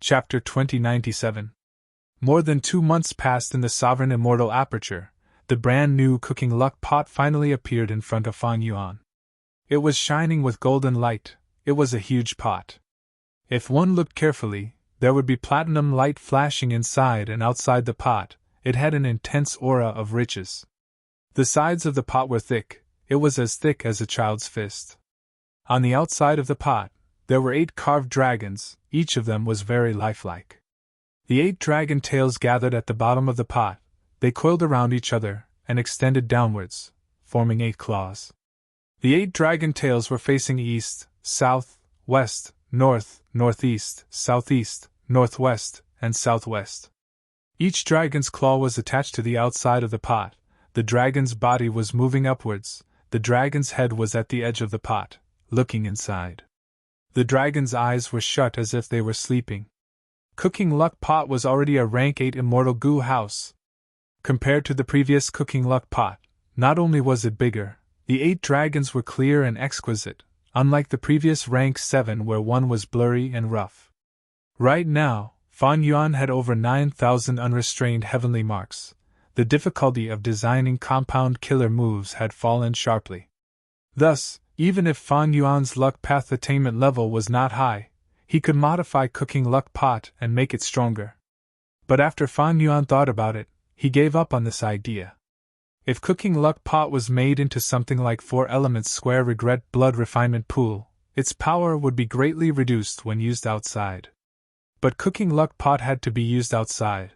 Chapter 2097. More than 2 months passed in the sovereign immortal aperture. The brand new cooking luck pot finally appeared in front of Fan Yuan. It was shining with golden light. It was a huge pot. If one looked carefully, there would be platinum light flashing inside and outside the pot. It had an intense aura of riches. The sides of the pot were thick. It was as thick as a child's fist. On the outside of the pot, there were 8 carved dragons. Each of them was very lifelike. The 8 dragon tails gathered at the bottom of the pot. They coiled around each other and extended downwards, forming 8 claws. The 8 dragon tails were facing east, south, west, north, northeast, southeast, northwest, and southwest. Each dragon's claw was attached to the outside of the pot. The dragon's body was moving upwards. The dragon's head was at the edge of the pot, looking inside. The dragon's eyes were shut as if they were sleeping. Cooking Luck Pot was already a rank 8 immortal goo house. Compared to the previous Cooking Luck Pot, not only was it bigger, the 8 dragons were clear and exquisite, unlike the previous rank 7 where one was blurry and rough. Right now, Fan Yuan had over 9,000 unrestrained heavenly marks. The difficulty of designing compound killer moves had fallen sharply. Thus, even if Fan Yuan's luck path attainment level was not high, he could modify Cooking Luck Pot and make it stronger. But after Fan Yuan thought about it, he gave up on this idea. If Cooking Luck Pot was made into something like 4 elements square regret blood refinement pool, its power would be greatly reduced when used outside. But Cooking Luck Pot had to be used outside.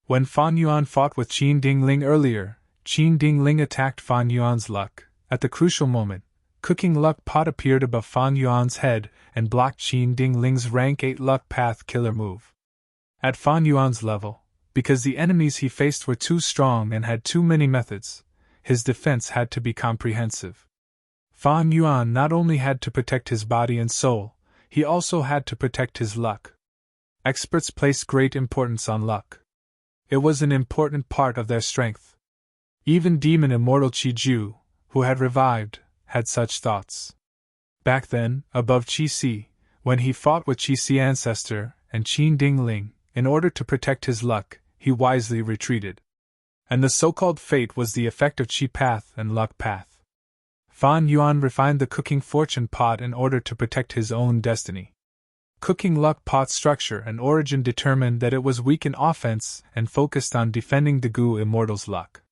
When Fan Yuan fought with Qin Dingling earlier, Qin Dingling attacked Fan Yuan's luck. At the crucial moment, Cooking Luck Pot appeared above Fan Yuan's head and blocked Qin Dingling's rank 8 luck path killer move. At Fan Yuan's level, because the enemies he faced were too strong and had too many methods, his defense had to be comprehensive. Fan Yuan not only had to protect his body and soul, he also had to protect his luck. Experts placed great importance on luck. It was an important part of their strength. Even Demon Immortal Qi Ju, who had revived, had such thoughts. Back then, above Qi Si, when he fought with Qi Si Ancestor and Qin Dingling, in order to protect his luck, he wisely retreated. And the so-called fate was the effect of Qi Path and Luck Path. Fan Yuan refined the Cooking Fortune Pot in order to protect his own destiny. Cooking Luck Pot's structure and origin determined that it was weak in offense and focused on defending the Goo Immortal's luck.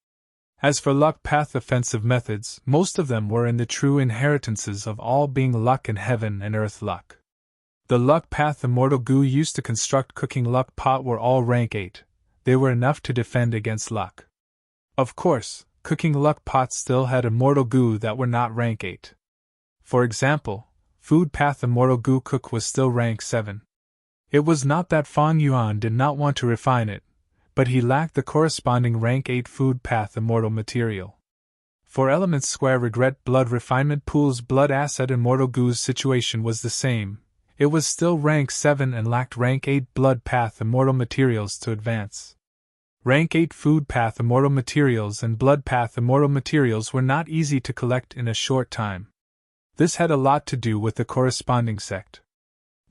As for Luck Path offensive methods, most of them were in the true inheritances of all being luck in heaven and earth luck. The Luck Path Immortal Goo used to construct Cooking Luck Pot were all rank 8. They were enough to defend against luck. Of course, Cooking Luck Pot still had Immortal Goo that were not rank 8. For example, Food Path Immortal Goo Cook was still rank 7. It was not that Fan Yuan did not want to refine it, but he lacked the corresponding rank 8 Food Path Immortal material. For Elements Square Regret Blood Refinement Pool's Blood Asset Immortal Goo's situation was the same. It was still rank 7 and lacked rank 8 Blood Path Immortal materials to advance. Rank 8 Food Path Immortal materials and Blood Path Immortal materials were not easy to collect in a short time. This had a lot to do with the corresponding sect.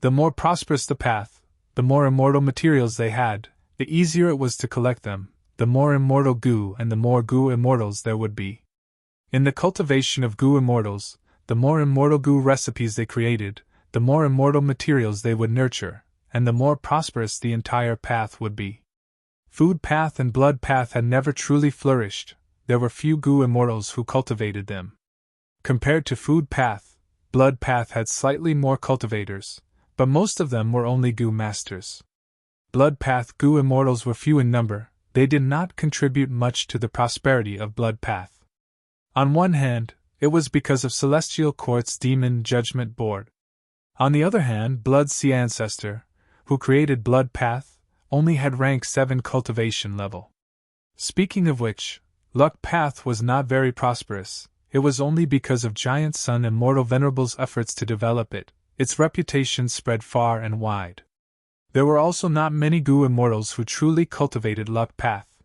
The more prosperous the path, the more immortal materials they had, the easier it was to collect them, the more immortal goo and the more goo immortals there would be. In the cultivation of goo immortals, the more immortal goo recipes they created, the more immortal materials they would nurture, and the more prosperous the entire path would be. Food Path and Blood Path had never truly flourished. There were few goo immortals who cultivated them. Compared to Food Path, Blood Path had slightly more cultivators, but most of them were only goo masters. Blood Path goo immortals were few in number. They did not contribute much to the prosperity of Blood Path. On one hand, it was because of Celestial Court's Demon Judgment Board. On the other hand, Blood Sea Ancestor, who created Blood Path, only had rank 7 cultivation level. Speaking of which, Luck Path was not very prosperous. It was only because of Giant Sun Immortal Venerable's efforts to develop it. Its reputation spread far and wide. There were also not many goo immortals who truly cultivated Luck Path.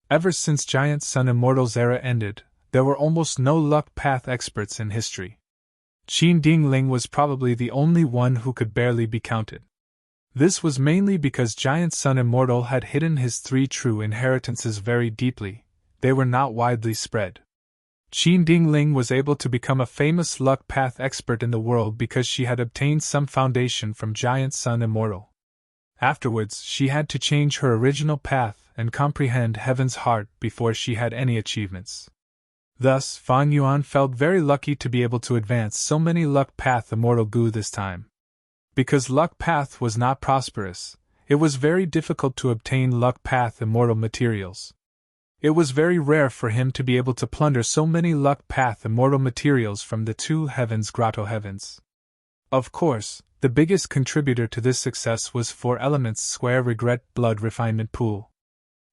Ever since Giant Sun Immortal's era ended, there were almost no Luck Path experts in history. Qin Dingling was probably the only one who could barely be counted. This was mainly because Giant Sun Immortal had hidden his 3 true inheritances very deeply. They were not widely spread. Qin Dingling was able to become a famous luck path expert in the world because she had obtained some foundation from Giant Sun Immortal. Afterwards, she had to change her original path and comprehend Heaven's heart before she had any achievements. Thus, Fan Yuan felt very lucky to be able to advance so many luck path immortal Gu this time. Because luck path was not prosperous, it was very difficult to obtain luck path immortal materials. It was very rare for him to be able to plunder so many luck path immortal materials from the 2 heavens grotto heavens. Of course, the biggest contributor to this success was 4 elements square regret blood refinement pool.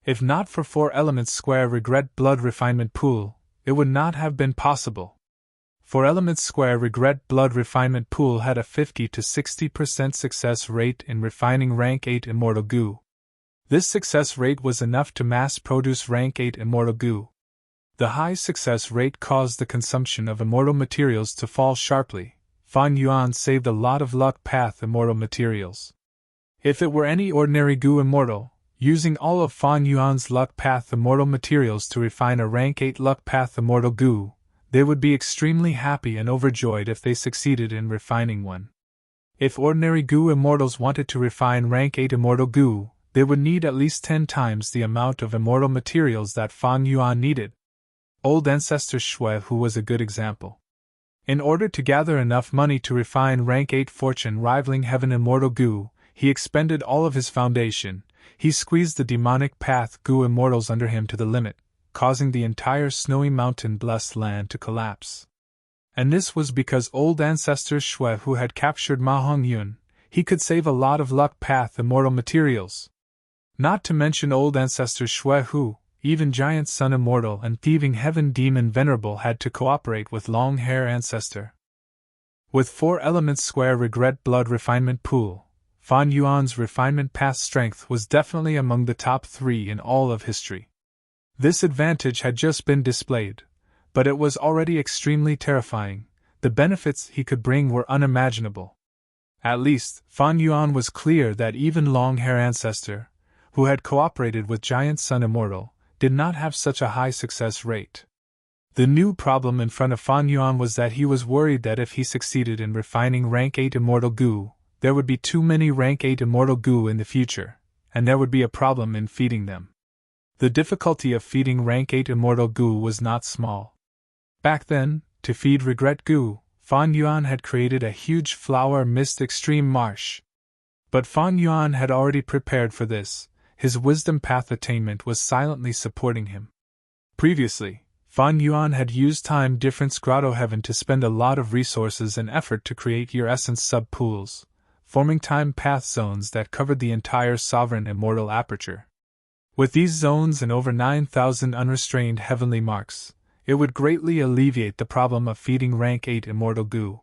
If not for 4 elements square regret blood refinement pool, it would not have been possible. 4 elements square regret blood refinement pool had a 50 to 60% success rate in refining rank 8 immortal Gu. This success rate was enough to mass-produce rank 8 immortal Gu. The high success rate caused the consumption of immortal materials to fall sharply. Fan Yuan saved a lot of luck path immortal materials. If it were any ordinary Gu immortal, using all of Fan Yuan's luck path immortal materials to refine a rank 8 luck path immortal Gu, they would be extremely happy and overjoyed if they succeeded in refining one. If ordinary Gu immortals wanted to refine rank 8 immortal Gu, they would need at least 10 times the amount of immortal materials that Fan Yuan needed. Old ancestor Shui Hu was a good example. In order to gather enough money to refine rank 8 fortune rivaling heaven immortal Gu, he expended all of his foundation. He squeezed the demonic path Gu immortals under him to the limit, causing the entire snowy mountain blessed land to collapse. And this was because old ancestor Shui Hu had captured Ma Hongyun. He could save a lot of luck path immortal materials. Not to mention old ancestor Shui Hu, even Giant Sun Immortal and Thieving Heaven Demon Venerable had to cooperate with Long Hair Ancestor. With 4 elements square regret blood refinement pool, Fan Yuan's refinement path strength was definitely among the top 3 in all of history. This advantage had just been displayed, but it was already extremely terrifying. The benefits he could bring were unimaginable. At least, Fan Yuan was clear that even Long Hair Ancestor, who had cooperated with Giant Sun Immortal, did not have such a high success rate. The new problem in front of Fan Yuan was that he was worried that if he succeeded in refining rank 8 immortal Gu, there would be too many rank 8 immortal Gu in the future, and there would be a problem in feeding them. The difficulty of feeding rank 8 immortal Gu was not small. Back then, to feed regret Gu, Fan Yuan had created a huge flower mist extreme marsh. But Fan Yuan had already prepared for this. His wisdom path attainment was silently supporting him. Previously, Fan Yuan had used time difference grotto heaven to spend a lot of resources and effort to create your essence sub-pools, forming time path zones that covered the entire sovereign immortal aperture. With these zones and over 9,000 unrestrained heavenly marks, it would greatly alleviate the problem of feeding rank 8 immortal Gu.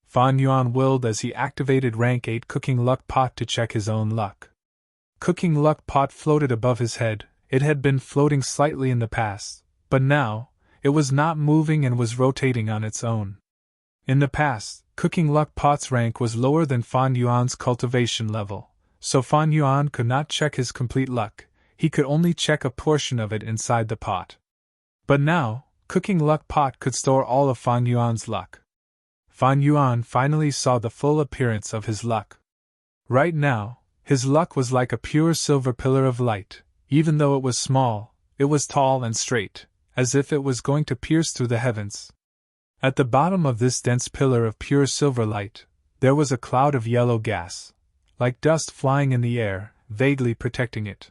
Fan Yuan willed as he activated rank 8 cooking luck pot to check his own luck. Cooking luck pot floated above his head. It had been floating slightly in the past, but now, it was not moving and was rotating on its own. In the past, cooking luck pot's rank was lower than Fan Yuan's cultivation level, so Fan Yuan could not check his complete luck. He could only check a portion of it inside the pot. But now, cooking luck pot could store all of Fan Yuan's luck. Fan Yuan finally saw the full appearance of his luck. Right now, his luck was like a pure silver pillar of light. Even though it was small, it was tall and straight, as if it was going to pierce through the heavens. At the bottom of this dense pillar of pure silver light, there was a cloud of yellow gas, like dust flying in the air, vaguely protecting it.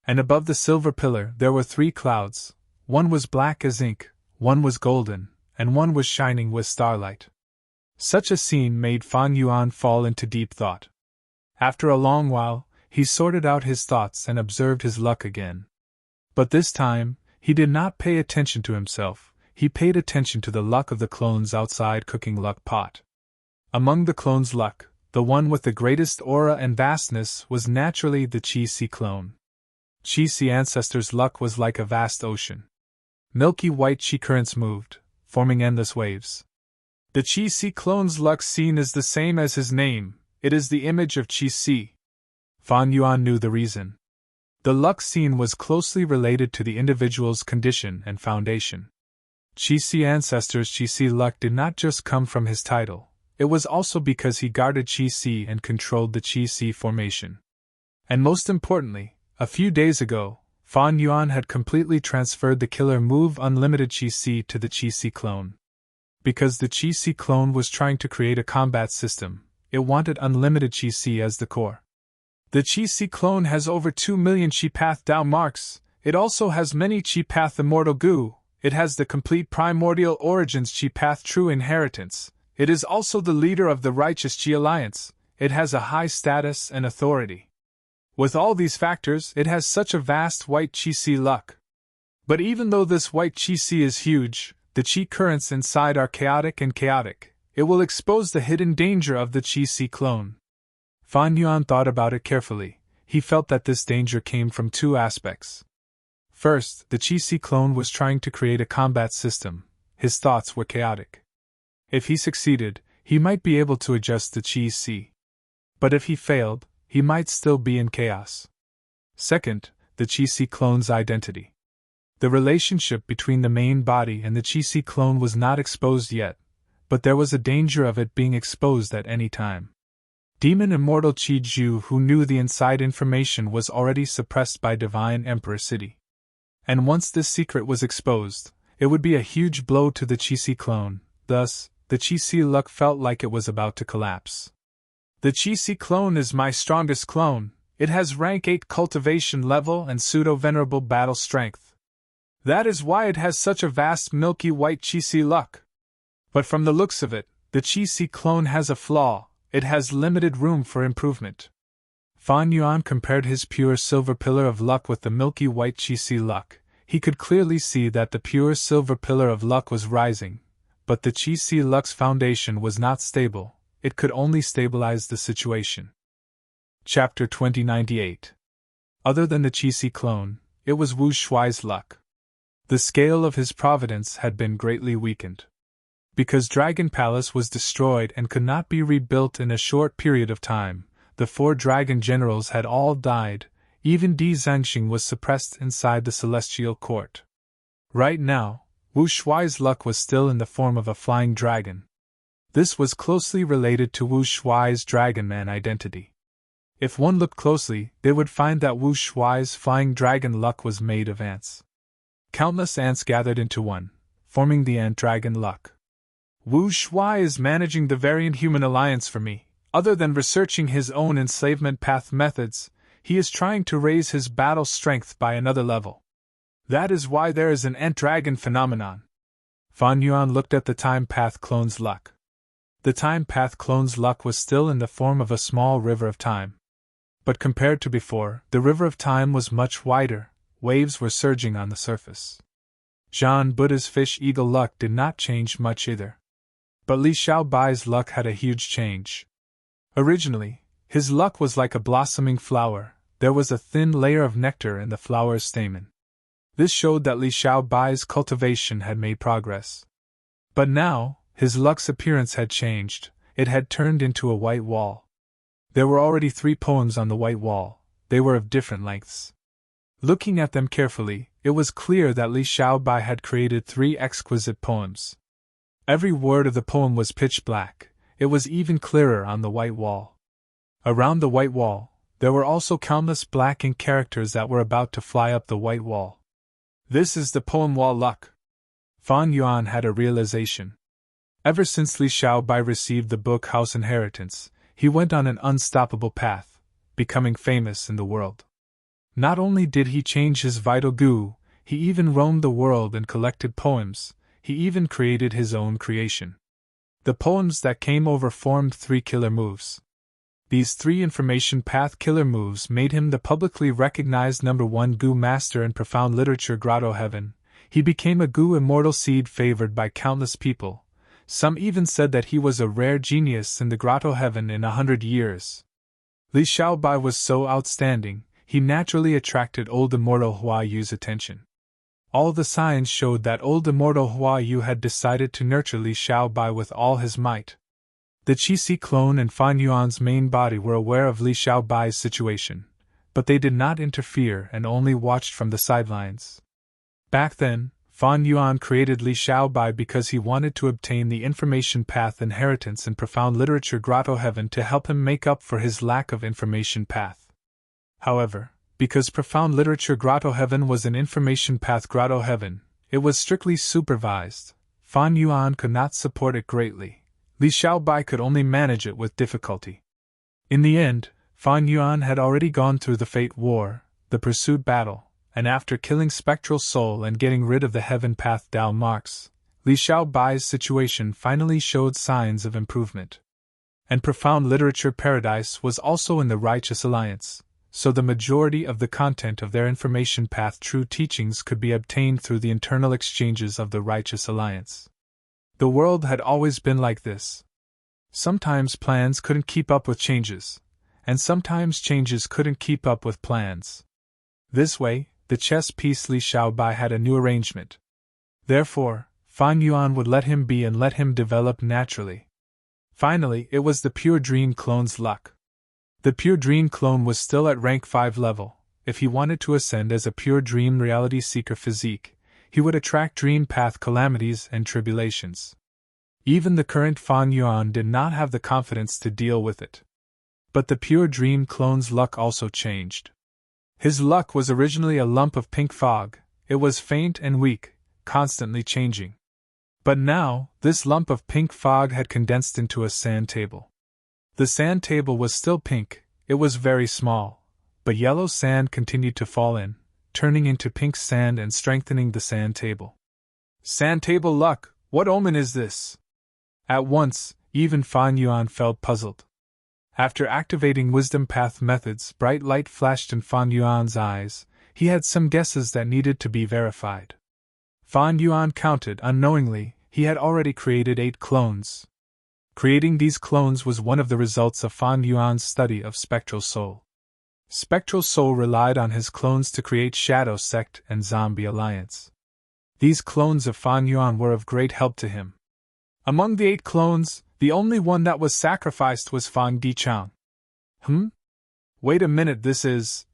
And above the silver pillar there were 3 clouds. One was black as ink, one was golden, and one was shining with starlight. Such a scene made Fan Yuan fall into deep thought. After a long while, he sorted out his thoughts and observed his luck again. But this time, he did not pay attention to himself, he paid attention to the luck of the clones outside cooking luck pot. Among the clones' luck, the one with the greatest aura and vastness was naturally the Qi-Si clone. Qi-Si ancestor's luck was like a vast ocean. Milky white Qi currents moved, forming endless waves. The Qi-Si clone's luck seen is the same as his name. It is the image of Qi-Si, Fan Yuan knew the reason. The luck seen was closely related to the individual's condition and foundation. Qi ancestors' Qi luck did not just come from his title, it was also because he guarded Qi and controlled the Qi formation. And most importantly, a few days ago, Fan Yuan had completely transferred the killer move Unlimited Qi to the Qi clone. Because the Qi clone was trying to create a combat system, it wanted Unlimited Qi as the core. The Qi clone has over 2 million Qi Path Dao marks, it also has many Qi Path Immortal Gu, it has the complete Primordial Origins Qi Path True Inheritance, it is also the leader of the Righteous Qi Alliance, it has a high status and authority. With all these factors, it has such a vast white Qi luck. But even though this white Qi is huge, the Qi currents inside are chaotic, it will expose the hidden danger of the Qi clone. Fan Yuan thought about it carefully. He felt that this danger came from two aspects. First, the Qi clone was trying to create a combat system. His thoughts were chaotic. If he succeeded, he might be able to adjust the Qi. But if he failed, he might still be in chaos. Second, the Qi clone's identity. The relationship between the main body and the Qi clone was not exposed yet, but there was a danger of it being exposed at any time. Demon Immortal Qi Ju, who knew the inside information, was already suppressed by Divine Emperor City. And once this secret was exposed, it would be a huge blow to the Qi clone, thus, the Qi luck felt like it was about to collapse. The Qi clone is my strongest clone, it has rank 8 cultivation level and pseudo-venerable battle strength. That is why it has such a vast milky white Qi luck. But from the looks of it, the Qi clone has a flaw. It has limited room for improvement. Fan Yuan compared his pure silver pillar of luck with the milky white Qi luck. He could clearly see that the pure silver pillar of luck was rising, but the Qi luck's foundation was not stable. It could only stabilize the situation. Chapter 2098. Other than the Qi clone, it was Wu Shuai's luck. The scale of his providence had been greatly weakened. Because Dragon Palace was destroyed and could not be rebuilt in a short period of time, the 4 dragon generals had all died, even Di Zhangxing was suppressed inside the Celestial Court. Right now, Wu Shuai's luck was still in the form of a flying dragon. This was closely related to Wu Shuai's Dragon Man identity. If one looked closely, they would find that Wu Shuai's flying dragon luck was made of ants. Countless ants gathered into one, forming the ant dragon luck. Wu Shuai is managing the Variant Human Alliance for me. Other than researching his own enslavement path methods, he is trying to raise his battle strength by another level. That is why there is an ant dragon phenomenon. Fan Yuan looked at the Time Path clone's luck. The Time Path clone's luck was still in the form of a small river of time. But compared to before, the river of time was much wider, waves were surging on the surface. Zhan Buddha's fish eagle luck did not change much either. But Li Xiaobai's luck had a huge change. Originally, his luck was like a blossoming flower, there was a thin layer of nectar in the flower's stamen. This showed that Li Xiaobai's cultivation had made progress. But now, his luck's appearance had changed, it had turned into a white wall. There were already 3 poems on the white wall, they were of different lengths. Looking at them carefully, it was clear that Li Xiaobai had created 3 exquisite poems. Every word of the poem was pitch black, it was even clearer on the white wall. Around the white wall, there were also countless black ink characters that were about to fly up the white wall. This is the poem wall luck. Fan Yuan had a realization. Ever since Li Xiaobai received the book House Inheritance, he went on an unstoppable path, becoming famous in the world. Not only did he change his vital goo, he even roamed the world and collected poems. He even created his own creation. The poems that came over formed 3 killer moves. These 3 information path killer moves made him the publicly recognized #1 Gu master in profound literature Grotto Heaven. He became a Gu immortal seed favored by countless people. Some even said that he was a rare genius in the Grotto Heaven in 100 years. Li Xiaobai was so outstanding, he naturally attracted old immortal Hua Yu's attention. All the signs showed that old immortal Hua Yu had decided to nurture Li Xiaobai with all his might. The Qixi clone and Fan Yuan's main body were aware of Li Xiaobai's situation, but they did not interfere and only watched from the sidelines. Back then, Fan Yuan created Li Xiaobai because he wanted to obtain the information path inheritance in profound literature Grotto Heaven to help him make up for his lack of information path. However, because profound literature Grotto Heaven was an information path Grotto Heaven, it was strictly supervised. Fan Yuan could not support it greatly. Li Xiaobai could only manage it with difficulty. In the end, Fan Yuan had already gone through the Fate War, the pursued battle, and after killing Spectral Soul and getting rid of the Heaven Path Dao marks, Li Xiaobai's situation finally showed signs of improvement. And Profound Literature Paradise was also in the Righteous Alliance, so the majority of the content of their information path true teachings could be obtained through the internal exchanges of the Righteous Alliance. The world had always been like this. Sometimes plans couldn't keep up with changes, and sometimes changes couldn't keep up with plans. This way, the chess piece Li Xiaobai had a new arrangement. Therefore, Fan Yuan would let him be and let him develop naturally. Finally, it was the Pure Dream clone's luck. The Pure Dream clone was still at rank 5 level. If he wanted to ascend as a Pure Dream Reality Seeker physique, he would attract dream path calamities and tribulations. Even the current Fan Yuan did not have the confidence to deal with it. But the Pure Dream clone's luck also changed. His luck was originally a lump of pink fog. It was faint and weak, constantly changing. But now, this lump of pink fog had condensed into a sand table. The sand table was still pink, it was very small, but yellow sand continued to fall in, turning into pink sand and strengthening the sand table. Sand table luck, what omen is this? At once, even Fan Yuan felt puzzled. After activating Wisdom Path methods, bright light flashed in Fan Yuan's eyes. He had some guesses that needed to be verified. Fan Yuan counted unknowingly, he had already created 8 clones. Creating these clones was one of the results of Fan Yuan's study of Spectral Soul. Spectral Soul relied on his clones to create Shadow Sect and Zombie Alliance. These clones of Fan Yuan were of great help to him. Among the 8 clones, the only one that was sacrificed was Fang Dichang. Wait a minute, this is...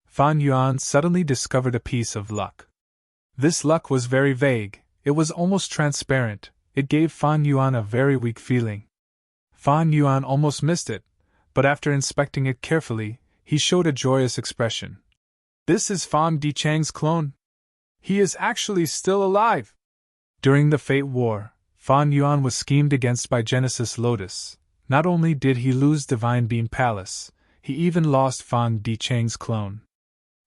Fan Yuan suddenly discovered a piece of luck. This luck was very vague, it was almost transparent, it gave Fan Yuan a very weak feeling. Fan Yuan almost missed it, but after inspecting it carefully, he showed a joyous expression. This is Fang Dichang's clone. He is actually still alive. During the Fate War, Fan Yuan was schemed against by Genesis Lotus. Not only did he lose Divine Beam Palace, he even lost Fang Dichang's clone.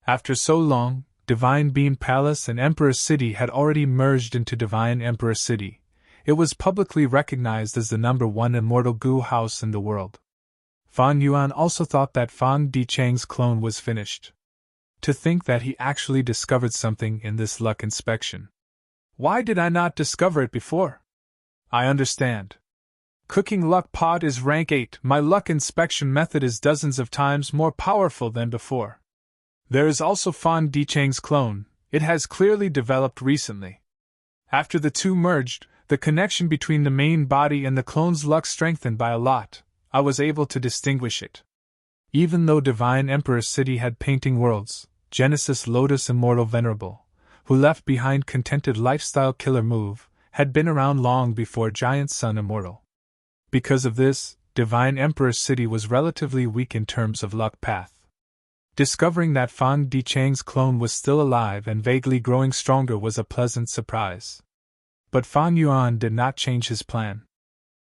After so long, Divine Beam Palace and Emperor City had already merged into Divine Emperor City. It was publicly recognized as the #1 immortal Gu house in the world. Fan Yuan also thought that Fang Dichang's clone was finished. To think that he actually discovered something in this luck inspection. Why did I not discover it before? I understand. Cooking luck pot is rank 8. My luck inspection method is dozens of times more powerful than before. There is also Fang Dichang's clone. It has clearly developed recently. After the two merged, the connection between the main body and the clone's luck strengthened by a lot. I was able to distinguish it. Even though Divine Emperor City had painting worlds, Genesis Lotus Immortal Venerable, who left behind Contented Lifestyle Killer Move, had been around long before Giant Sun Immortal. Because of this, Divine Emperor City was relatively weak in terms of luck path. Discovering that Fang Dichang's clone was still alive and vaguely growing stronger was a pleasant surprise. But Fan Yuan did not change his plan.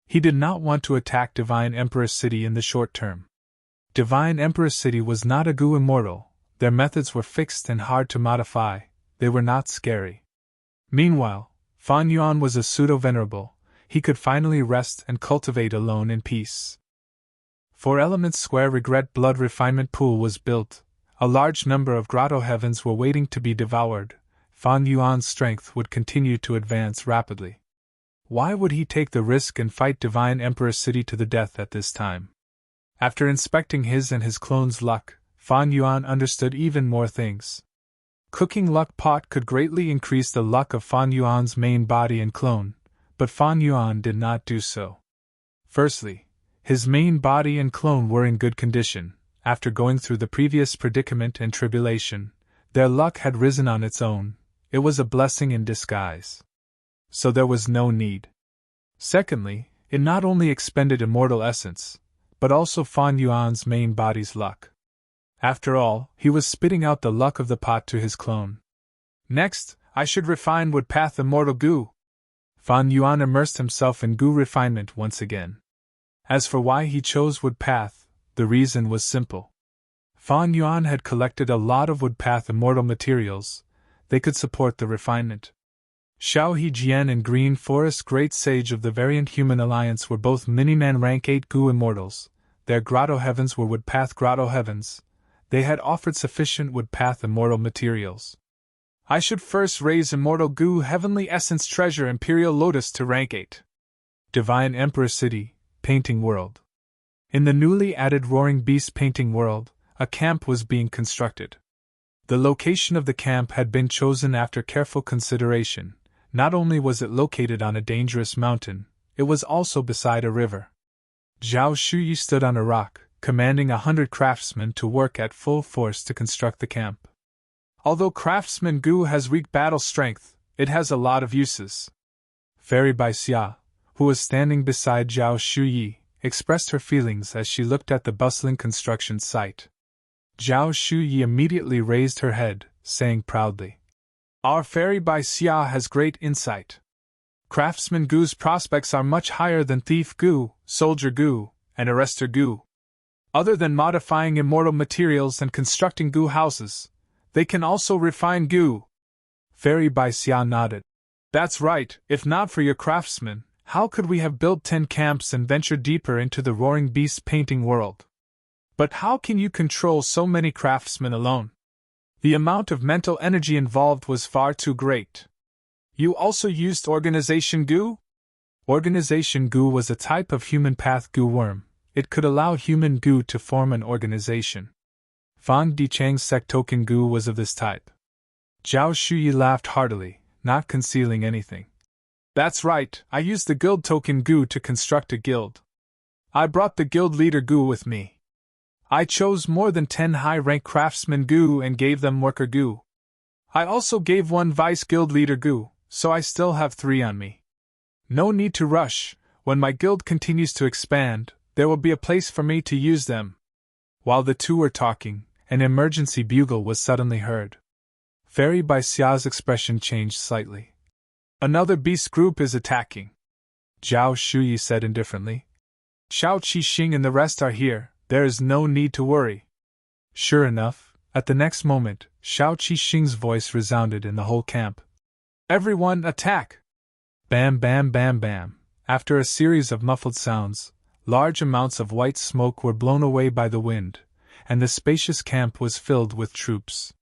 He did not want to attack Divine Emperor City in the short term. Divine Emperor City was not a Gu immortal, their methods were fixed and hard to modify, they were not scary. Meanwhile, Fan Yuan was a pseudo-venerable, he could finally rest and cultivate alone in peace. 4 Elements Square Regret Blood Refinement Pool was built, a large number of grotto heavens were waiting to be devoured. Fan Yuan's strength would continue to advance rapidly. Why would he take the risk and fight Divine Emperor City to the death at this time? After inspecting his and his clone's luck, Fan Yuan understood even more things. Cooking luck pot could greatly increase the luck of Fan Yuan's main body and clone, but Fan Yuan did not do so. Firstly, his main body and clone were in good condition. After going through the previous predicament and tribulation, their luck had risen on its own. It was a blessing in disguise. So there was no need. Secondly, it not only expended immortal essence, but also Fan Yuan's main body's luck. After all, he was spitting out the luck of the pot to his clone. Next, I should refine wood path immortal goo. Fan Yuan immersed himself in goo refinement once again. As for why he chose wood path, the reason was simple. Fan Yuan had collected a lot of wood path immortal materials. They could support the refinement. Xiao He Jian and Green Forest Great Sage of the Variant Human Alliance were both Miniman Rank 8 Goo Immortals. Their Grotto Heavens were Wood Path Grotto Heavens. They had offered sufficient Wood Path Immortal materials. I should first raise Immortal Goo Heavenly Essence Treasure Imperial Lotus to Rank 8. Divine Emperor City, Painting World. In the newly added Roaring Beast Painting World, a camp was being constructed. The location of the camp had been chosen after careful consideration. Not only was it located on a dangerous mountain, it was also beside a river. Zhao Shuyi stood on a rock, commanding 100 craftsmen to work at full force to construct the camp. Although craftsman Gu has weak battle strength, it has a lot of uses. Fairy Bai Xia, who was standing beside Zhao Shuyi, expressed her feelings as she looked at the bustling construction site. Zhao Shuyi immediately raised her head, saying proudly, "Our Fairy Bai Xia has great insight. Craftsman Gu's prospects are much higher than Thief Gu, Soldier Gu, and Arrestor Gu. Other than modifying immortal materials and constructing Gu houses, they can also refine Gu." Fairy Bai Xia nodded. "That's right, if not for your craftsmen, how could we have built 10 camps and ventured deeper into the Roaring Beast Painting World? But how can you control so many craftsmen alone? The amount of mental energy involved was far too great. You also used Organization Gu?" Organization Gu was a type of human path Gu worm. It could allow human Gu to form an organization. Fang Dichang's sect token Gu was of this type. Zhao Shuyi laughed heartily, not concealing anything. "That's right, I used the guild token Gu to construct a guild. I brought the guild leader Gu with me. I chose more than 10 high-rank craftsmen Gu and gave them worker Gu. I also gave one vice guild leader Gu, so I still have 3 on me. No need to rush. When my guild continues to expand, there will be a place for me to use them." While the two were talking, an emergency bugle was suddenly heard. Fairy Bai Xia's expression changed slightly. "Another beast group is attacking," Zhao Shuyi said indifferently. "Xiao Qixing and the rest are here. There is no need to worry." Sure enough, at the next moment, Xiao Qixing's voice resounded in the whole camp. "Everyone attack!" Bam bam bam bam. After a series of muffled sounds, large amounts of white smoke were blown away by the wind, and the spacious camp was filled with troops.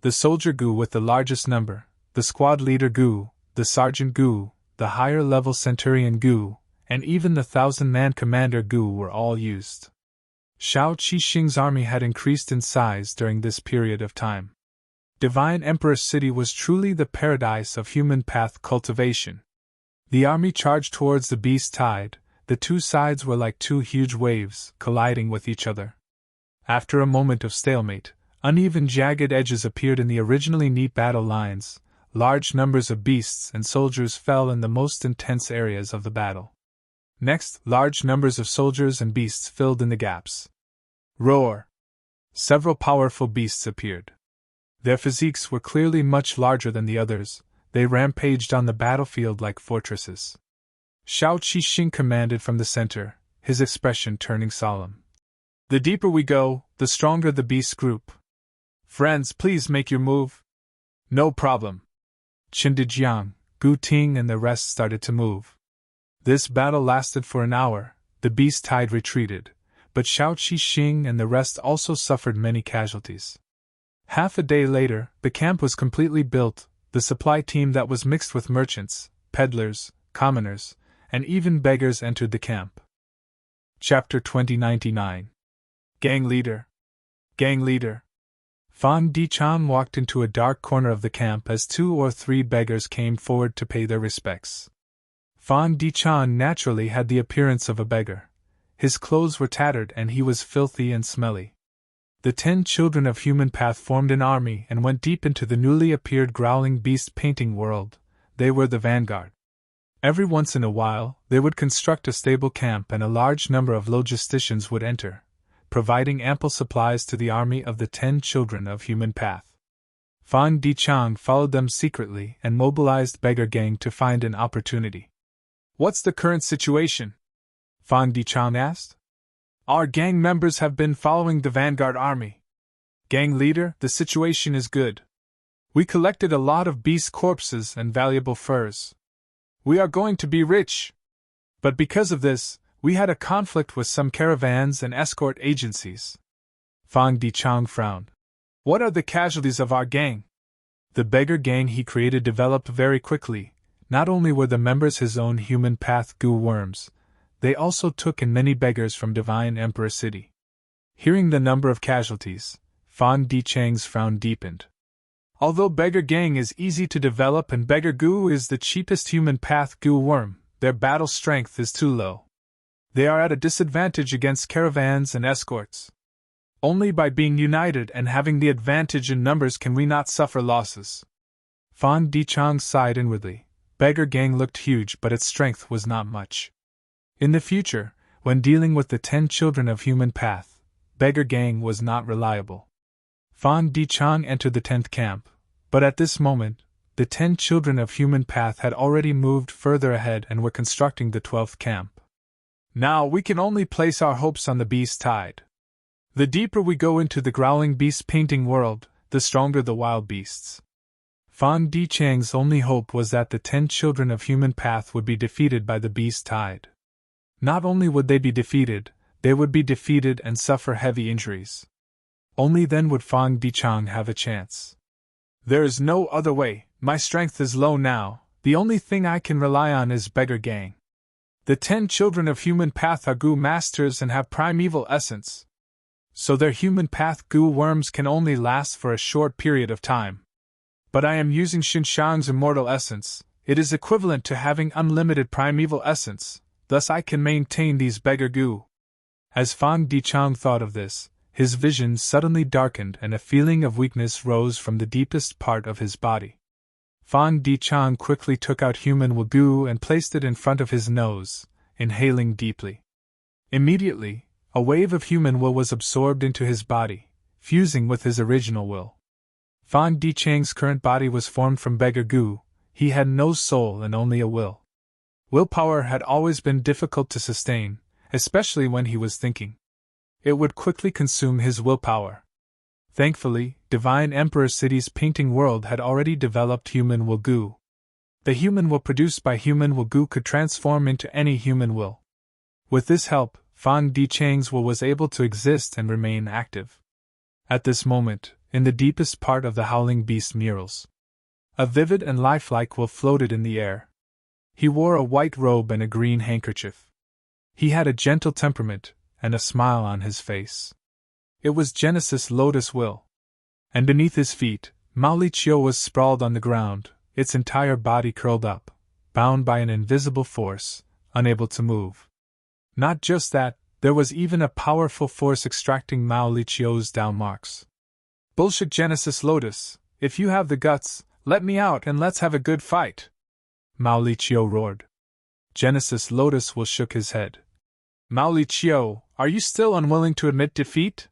The soldier Gu with the largest number, the squad leader Gu, the sergeant Gu, the higher-level centurion Gu, and even the 1,000-man commander Gu were all used. Xiao Qixing's army had increased in size during this period of time. Divine Emperor City was truly the paradise of human path cultivation. The army charged towards the beast tide. The two sides were like 2 huge waves, colliding with each other. After a moment of stalemate, uneven jagged edges appeared in the originally neat battle lines. Large numbers of beasts and soldiers fell in the most intense areas of the battle. Next, large numbers of soldiers and beasts filled in the gaps. Roar! Several powerful beasts appeared. Their physiques were clearly much larger than the others. They rampaged on the battlefield like fortresses. Xiao Qixing commanded from the center, his expression turning solemn. "The deeper we go, the stronger the beast group. Friends, please make your move." "No problem." Qindijiang, Gu Ting and the rest started to move. This battle lasted for an hour. The beast tide retreated, but Xiao Qixing and the rest also suffered many casualties. Half a day later, the camp was completely built. The supply team that was mixed with merchants, peddlers, commoners, and even beggars entered the camp. Chapter 2099. Gang Leader. Gang Leader. Fan Dichan walked into a dark corner of the camp as 2 or 3 beggars came forward to pay their respects. Fan Dichan naturally had the appearance of a beggar. His clothes were tattered and he was filthy and smelly. The 10 children of human path formed an army and went deep into the newly appeared growling beast painting world. They were the vanguard. Every once in a while, they would construct a stable camp and a large number of logisticians would enter, providing ample supplies to the army of the 10 children of human path. Fan Dichan followed them secretly and mobilized Beggar Gang to find an opportunity. "What's the current situation?" Fan Dichan asked. "Our gang members have been following the vanguard army. Gang leader, the situation is good. We collected a lot of beast corpses and valuable furs. We are going to be rich. But because of this, we had a conflict with some caravans and escort agencies." Fan Dichan frowned. "What are the casualties of our gang?" The beggar gang he created developed very quickly. Not only were the members his own human path goo worms, they also took in many beggars from Divine Emperor City. Hearing the number of casualties, Fan Dichang's frown deepened. Although Beggar Gang is easy to develop and Beggar Goo is the cheapest human path goo worm, their battle strength is too low. They are at a disadvantage against caravans and escorts. Only by being united and having the advantage in numbers can we not suffer losses. Fan Dichang sighed inwardly. Beggar Gang looked huge, but its strength was not much. In the future, when dealing with the 10 children of human path, Beggar Gang was not reliable. Fan Dichan entered the 10th camp, but at this moment, the 10 children of human path had already moved further ahead and were constructing the 12th camp. Now we can only place our hopes on the beast tide. The deeper we go into the growling beast painting world, the stronger the wild beasts. Fan Dichang's only hope was that the 10 children of human path would be defeated by the beast tide. Not only would they be defeated, they would be defeated and suffer heavy injuries. Only then would Fan Dichang have a chance. "There is no other way, my strength is low now, the only thing I can rely on is Beggar Gang. The 10 children of human path are goo masters and have primeval essence. So their human path goo worms can only last for a short period of time. But I am using Xinshang's immortal essence, it is equivalent to having unlimited primeval essence. Thus I can maintain these beggar goo." As Fan Dichang thought of this, his vision suddenly darkened and a feeling of weakness rose from the deepest part of his body. Fan Dichang quickly took out human goo and placed it in front of his nose, inhaling deeply. Immediately, a wave of human will was absorbed into his body, fusing with his original will. Fan Dichang's current body was formed from beggar goo, he had no soul and only a will. Willpower had always been difficult to sustain, especially when he was thinking. It would quickly consume his willpower. Thankfully, Divine Emperor City's painting world had already developed human will goo. The human will produced by human will goo could transform into any human will. With this help, Fan Dichang's will was able to exist and remain active. At this moment, in the deepest part of the Howling Beast murals, a vivid and lifelike will floated in the air. He wore a white robe and a green handkerchief. He had a gentle temperament, and a smile on his face. It was Genesis Lotus Will. And beneath his feet, Mao Li Chiu was sprawled on the ground, its entire body curled up, bound by an invisible force, unable to move. Not just that, there was even a powerful force extracting Mao Li Chiu's down marks. "Bullshit Genesis Lotus, if you have the guts, let me out and let's have a good fight," Mao Li Chiu roared. Genesis Lotus Will shook his head. "Mao Li Chiu, are you still unwilling to admit defeat?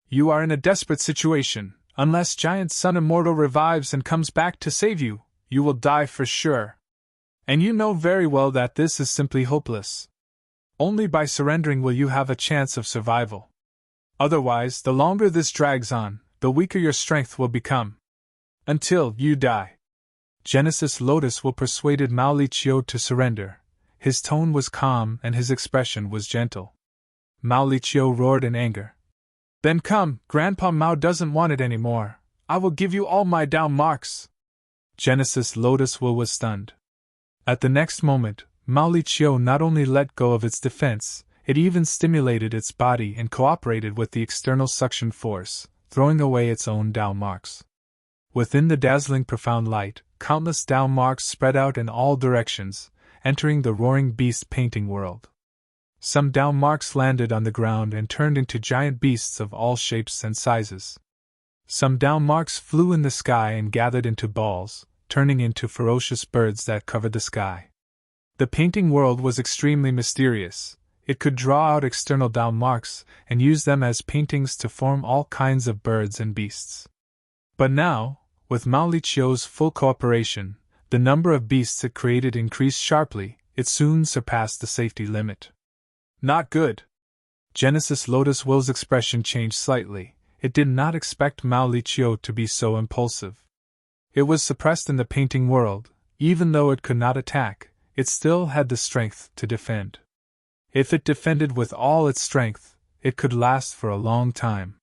You are in a desperate situation. Unless Giant Sun Immortal revives and comes back to save you, you will die for sure. And you know very well that this is simply hopeless. Only by surrendering will you have a chance of survival. Otherwise, the longer this drags on, the weaker your strength will become. Until you die." Genesis Lotus Will persuaded Mao Li Chiu to surrender. His tone was calm and his expression was gentle. Mao Li Chiu roared in anger. "Then come, Grandpa Mao doesn't want it anymore. I will give you all my down marks." Genesis Lotus Will was stunned. At the next moment, Mao Li Chiu not only let go of its defense, it even stimulated its body and cooperated with the external suction force, throwing away its own down marks. Within the dazzling profound light, countless down marks spread out in all directions, entering the roaring beast painting world. Some down marks landed on the ground and turned into giant beasts of all shapes and sizes. Some down marks flew in the sky and gathered into balls, turning into ferocious birds that covered the sky. The painting world was extremely mysterious. It could draw out external down marks and use them as paintings to form all kinds of birds and beasts. But now, with Mauricio's full cooperation, the number of beasts it created increased sharply. It soon surpassed the safety limit. Not good. Genesis Lotus Will's expression changed slightly. It did not expect Mauricio to be so impulsive. It was suppressed in the painting world. Even though it could not attack, it still had the strength to defend. If it defended with all its strength, it could last for a long time.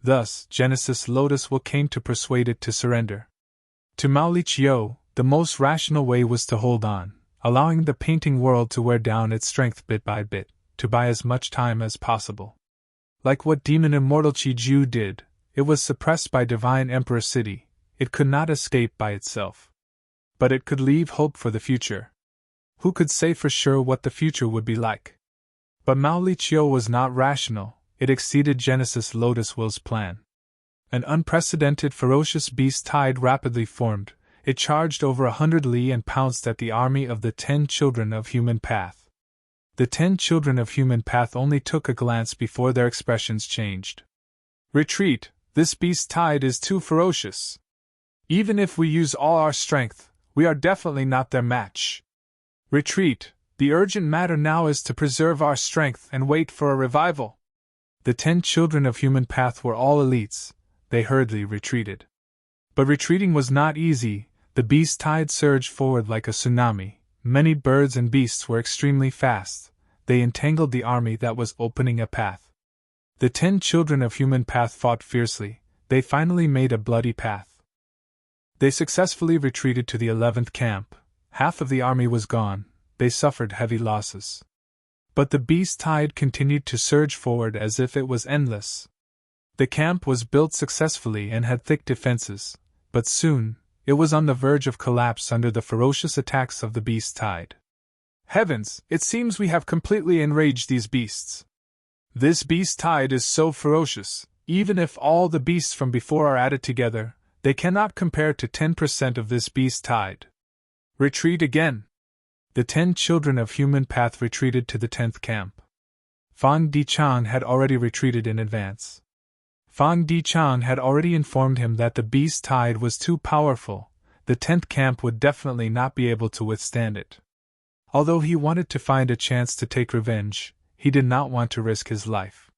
Thus, Genesis Lotus Will came to persuade it to surrender. To Mauricio, the most rational way was to hold on, allowing the painting world to wear down its strength bit by bit, to buy as much time as possible. Like what Demon Immortal Chiju did, it was suppressed by Divine Emperor City. It could not escape by itself. But it could leave hope for the future. Who could say for sure what the future would be like? But Mauricio was not rational. It exceeded Genesis Lotus Will's plan. An unprecedented ferocious beast tide rapidly formed. It charged over 100 li and pounced at the army of the 10 children of Human Path. The 10 children of Human Path only took a glance before their expressions changed. Retreat, this beast tide is too ferocious. Even if we use all our strength, we are definitely not their match. Retreat, the urgent matter now is to preserve our strength and wait for a revival. The 10 children of Human Path were all elites. They hurriedly retreated. But retreating was not easy. The beast tide surged forward like a tsunami. Many birds and beasts were extremely fast. They entangled the army that was opening a path. The 10 children of Human Path fought fiercely. They finally made a bloody path. They successfully retreated to the 11th camp. Half of the army was gone. They suffered heavy losses. But the beast tide continued to surge forward as if it was endless. The camp was built successfully and had thick defenses, but soon, it was on the verge of collapse under the ferocious attacks of the beast tide. Heavens, it seems we have completely enraged these beasts. This beast tide is so ferocious, even if all the beasts from before are added together, they cannot compare to 10% of this beast tide. Retreat again. The 10 children of Human Path retreated to the 10th camp. Fang Dichang had already retreated in advance. Fang Dichang had already informed him that the beast tide was too powerful. The 10th camp would definitely not be able to withstand it. Although he wanted to find a chance to take revenge, he did not want to risk his life.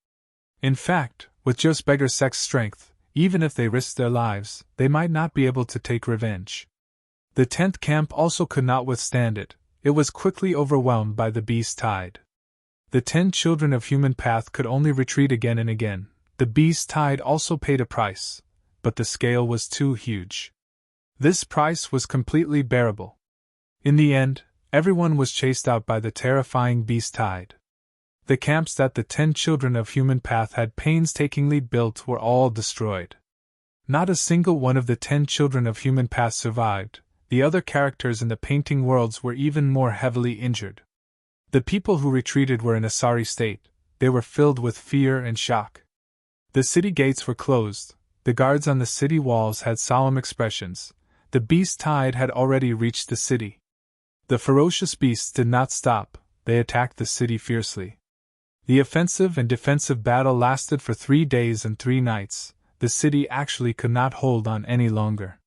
In fact, with just beggar sex strength, even if they risked their lives, they might not be able to take revenge. The 10th camp also could not withstand it. It was quickly overwhelmed by the beast tide. The 10 children of Human Path could only retreat again and again. The beast tide also paid a price, but the scale was too huge. This price was completely bearable. In the end, everyone was chased out by the terrifying beast tide. The camps that the 10 children of Human Path had painstakingly built were all destroyed. Not a single one of the 10 children of Human Path survived. The other characters in the painting worlds were even more heavily injured. The people who retreated were in a sorry state. They were filled with fear and shock. The city gates were closed. The guards on the city walls had solemn expressions. The beast tide had already reached the city. The ferocious beasts did not stop. They attacked the city fiercely. The offensive and defensive battle lasted for 3 days and 3 nights. The city actually could not hold on any longer.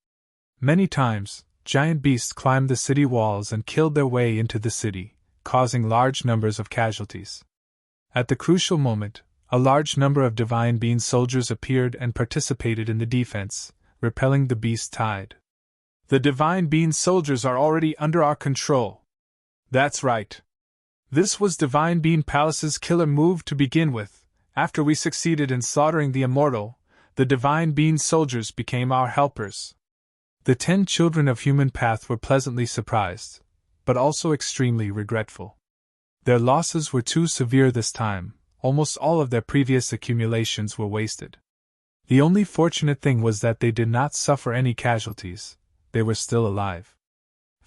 Many times, giant beasts climbed the city walls and killed their way into the city, causing large numbers of casualties. At the crucial moment, a large number of Divine Being soldiers appeared and participated in the defense, repelling the beast tide. The Divine Being soldiers are already under our control. That's right. This was Divine Being Palace's killer move to begin with. After we succeeded in slaughtering the immortal, the Divine Being soldiers became our helpers. The 10 children of Human Path were pleasantly surprised, but also extremely regretful. Their losses were too severe this time. Almost all of their previous accumulations were wasted. The only fortunate thing was that they did not suffer any casualties. They were still alive.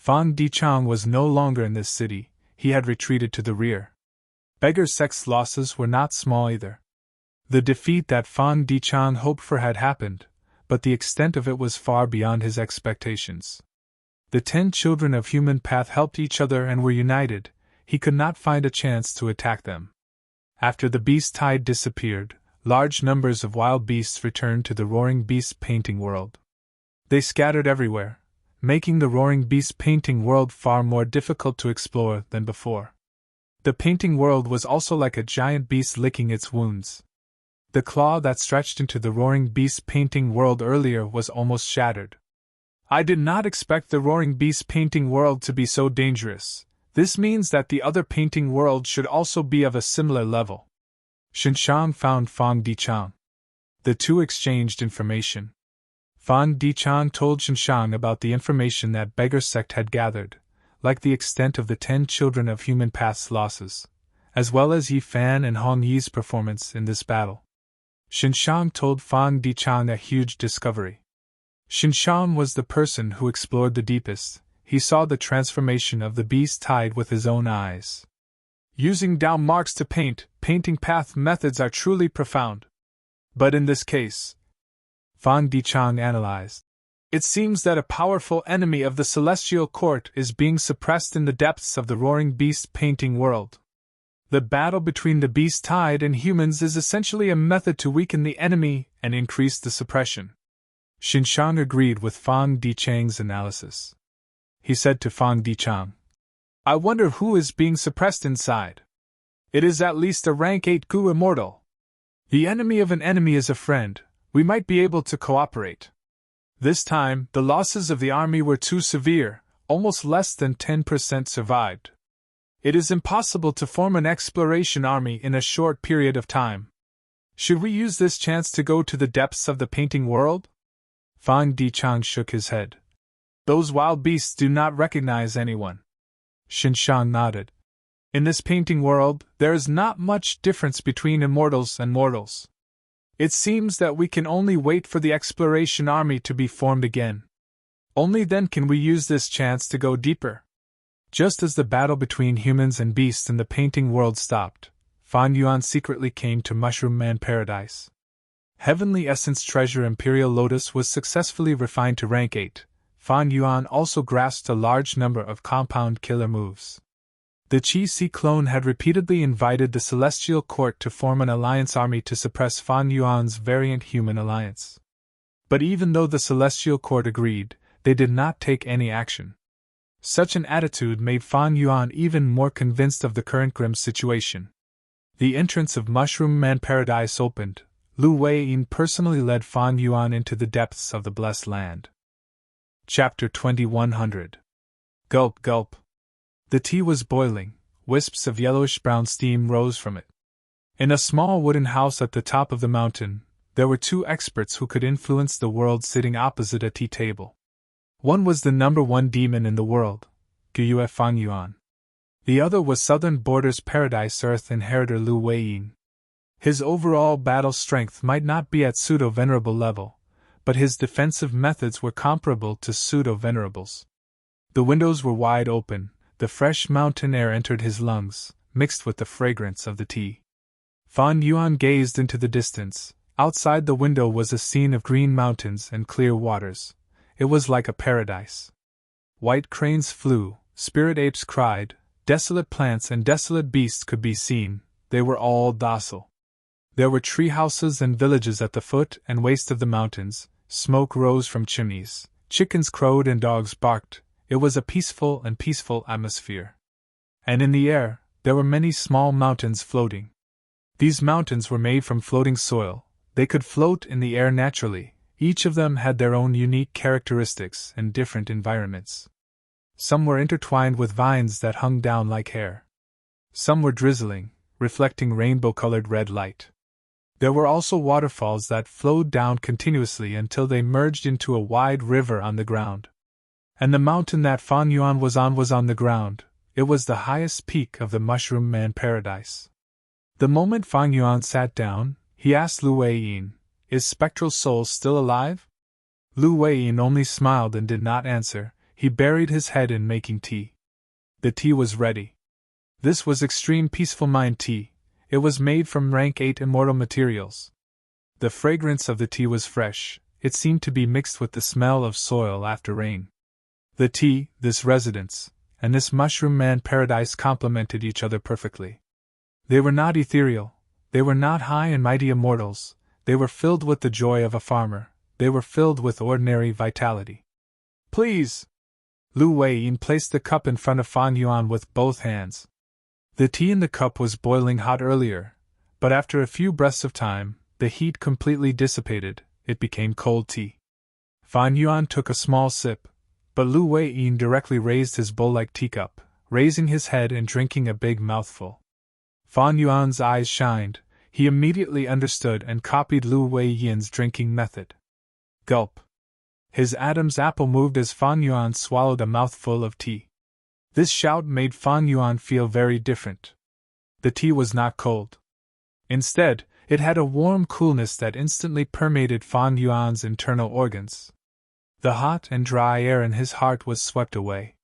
Fang Dichang was no longer in this city, he had retreated to the rear. Beggar Sect's losses were not small either. The defeat that Fang Dichang hoped for had happened, but the extent of it was far beyond his expectations. The 10 children of human path helped each other and were united. He could not find a chance to attack them. After the beast tide disappeared, large numbers of wild beasts returned to the roaring beast painting world. They scattered everywhere, making the roaring beast painting world far more difficult to explore than before. The painting world was also like a giant beast licking its wounds. The claw that stretched into the roaring beast painting world earlier was almost shattered. I did not expect the roaring beast painting world to be so dangerous. This means that the other painting world should also be of a similar level. Xinshang found Fang Dichang. The two exchanged information. Fang Dichang told Xinshang about the information that Beggar Sect had gathered, like the extent of the 10 children of human path's losses, as well as Yi Fan and Hong Yi's performance in this battle. Xinshang told Fang Dichang a huge discovery. Xinshang was the person who explored the deepest. He saw the transformation of the beast tide with his own eyes. Using down marks to paint, painting path methods are truly profound. But in this case, Fang Dichang analyzed, it seems that a powerful enemy of the celestial court is being suppressed in the depths of the roaring beast painting world. The battle between the beast tide and humans is essentially a method to weaken the enemy and increase the suppression. Xinshang agreed with Fang Dichang's analysis. He said to Fang Dichang, I wonder who is being suppressed inside. It is at least a rank 8 Gu immortal. The enemy of an enemy is a friend, we might be able to cooperate. This time, the losses of the army were too severe, almost less than 10% survived. It is impossible to form an exploration army in a short period of time. Should we use this chance to go to the depths of the painting world? Fang Dichang shook his head. Those wild beasts do not recognize anyone. Xinshang nodded. In this painting world, there is not much difference between immortals and mortals. It seems that we can only wait for the exploration army to be formed again. Only then can we use this chance to go deeper. Just as the battle between humans and beasts in the painting world stopped, Fan Yuan secretly came to Mushroom Man Paradise. Heavenly Essence Treasure Imperial Lotus was successfully refined to rank 8. Fan Yuan also grasped a large number of compound killer moves. The Qi Si clone had repeatedly invited the Celestial Court to form an alliance army to suppress Fan Yuan's variant human alliance. But even though the Celestial Court agreed, they did not take any action. Such an attitude made Fan Yuan even more convinced of the current grim situation. The entrance of Mushroom Man Paradise opened. Lu Weiyin personally led Fan Yuan into the depths of the Blessed Land. Chapter 2100. Gulp, gulp. The tea was boiling, wisps of yellowish-brown steam rose from it. In a small wooden house at the top of the mountain, there were 2 experts who could influence the world sitting opposite a tea table. One was the number 1 demon in the world, Gyue Fan Yuan. The other was Southern Borders Paradise Earth inheritor Lu Weiyin. His overall battle strength might not be at pseudo-venerable level, but his defensive methods were comparable to pseudo-venerables. The windows were wide open, the fresh mountain air entered his lungs, mixed with the fragrance of the tea. Fan Yuan gazed into the distance. Outside the window was a scene of green mountains and clear waters. It was like a paradise. White cranes flew, spirit apes cried, desolate plants and desolate beasts could be seen, they were all docile. There were tree houses and villages at the foot and waist of the mountains, smoke rose from chimneys, chickens crowed and dogs barked. It was a peaceful atmosphere. And in the air, there were many small mountains floating. These mountains were made from floating soil, they could float in the air naturally, each of them had their own unique characteristics and different environments. Some were intertwined with vines that hung down like hair. Some were drizzling, reflecting rainbow-colored red light. There were also waterfalls that flowed down continuously until they merged into a wide river on the ground. And the mountain that Fan Yuan was on the ground. It was the highest peak of the Mushroom Man Paradise. The moment Fan Yuan sat down, he asked Lu Weiyin, "Is Spectral Soul still alive?" Lu Weiyin only smiled and did not answer. He buried his head in making tea. The tea was ready. This was extreme peaceful mind tea. It was made from rank 8 immortal materials. The fragrance of the tea was fresh. It seemed to be mixed with the smell of soil after rain. The tea, this residence, and this mushroom man paradise complemented each other perfectly. They were not ethereal. They were not high and mighty immortals. They were filled with the joy of a farmer. They were filled with ordinary vitality. Please! Lu Weiyin placed the cup in front of Fan Yuan with both hands. The tea in the cup was boiling hot earlier, but after a few breaths of time, the heat completely dissipated. It became cold tea. Fan Yuan took a small sip, but Lu Weiyin directly raised his bowl-like teacup, raising his head and drinking a big mouthful. Fan Yuan's eyes shined. He immediately understood and copied Lu Weiyin's drinking method. Gulp. His Adam's apple moved as Fan Yuan swallowed a mouthful of tea. This shout made Fan Yuan feel very different. The tea was not cold. Instead, it had a warm coolness that instantly permeated Fan Yuan's internal organs. The hot and dry air in his heart was swept away.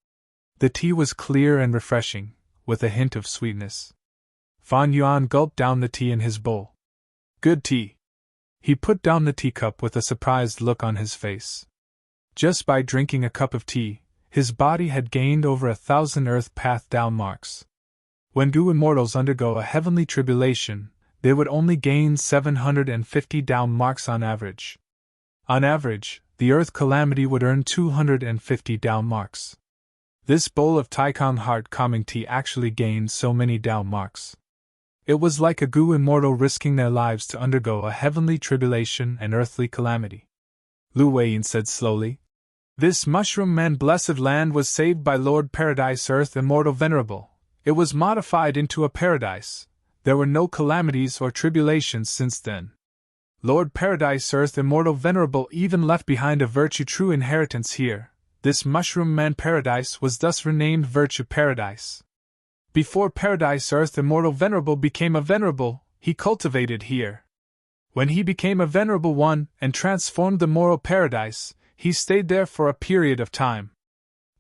The tea was clear and refreshing, with a hint of sweetness. Fan Yuan gulped down the tea in his bowl. Good tea. He put down the teacup with a surprised look on his face. Just by drinking a cup of tea, his body had gained over 1,000 earth path down marks. When Gu immortals undergo a heavenly tribulation, they would only gain 750 down marks on average. On average, the earth calamity would earn 250 down marks. This bowl of Taikang heart calming tea actually gained so many down marks. It was like a Gu immortal risking their lives to undergo a heavenly tribulation and earthly calamity. Lu Weiyin said slowly, This mushroom man blessed land was saved by Lord Paradise Earth Immortal Venerable. It was modified into a paradise. There were no calamities or tribulations since then. Lord Paradise Earth Immortal Venerable even left behind a virtue true inheritance here. This mushroom man paradise was thus renamed Virtue Paradise. Before Paradise Earth Immortal Venerable became a venerable, he cultivated here. When he became a venerable one and transformed the moral paradise, he stayed there for a period of time.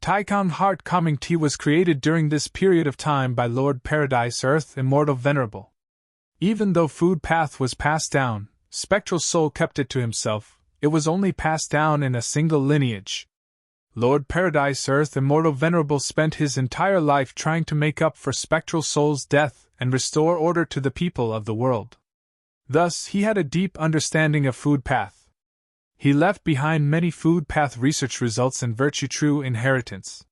Taikang Heart Calming Tea was created during this period of time by Lord Paradise Earth Immortal Venerable. Even though food path was passed down, Spectral Soul kept it to himself. It was only passed down in a single lineage. Lord Paradise Earth Immortal Venerable spent his entire life trying to make up for Spectral Soul's death and restore order to the people of the world. Thus, he had a deep understanding of food path. He left behind many food path research results and virtue true inheritance.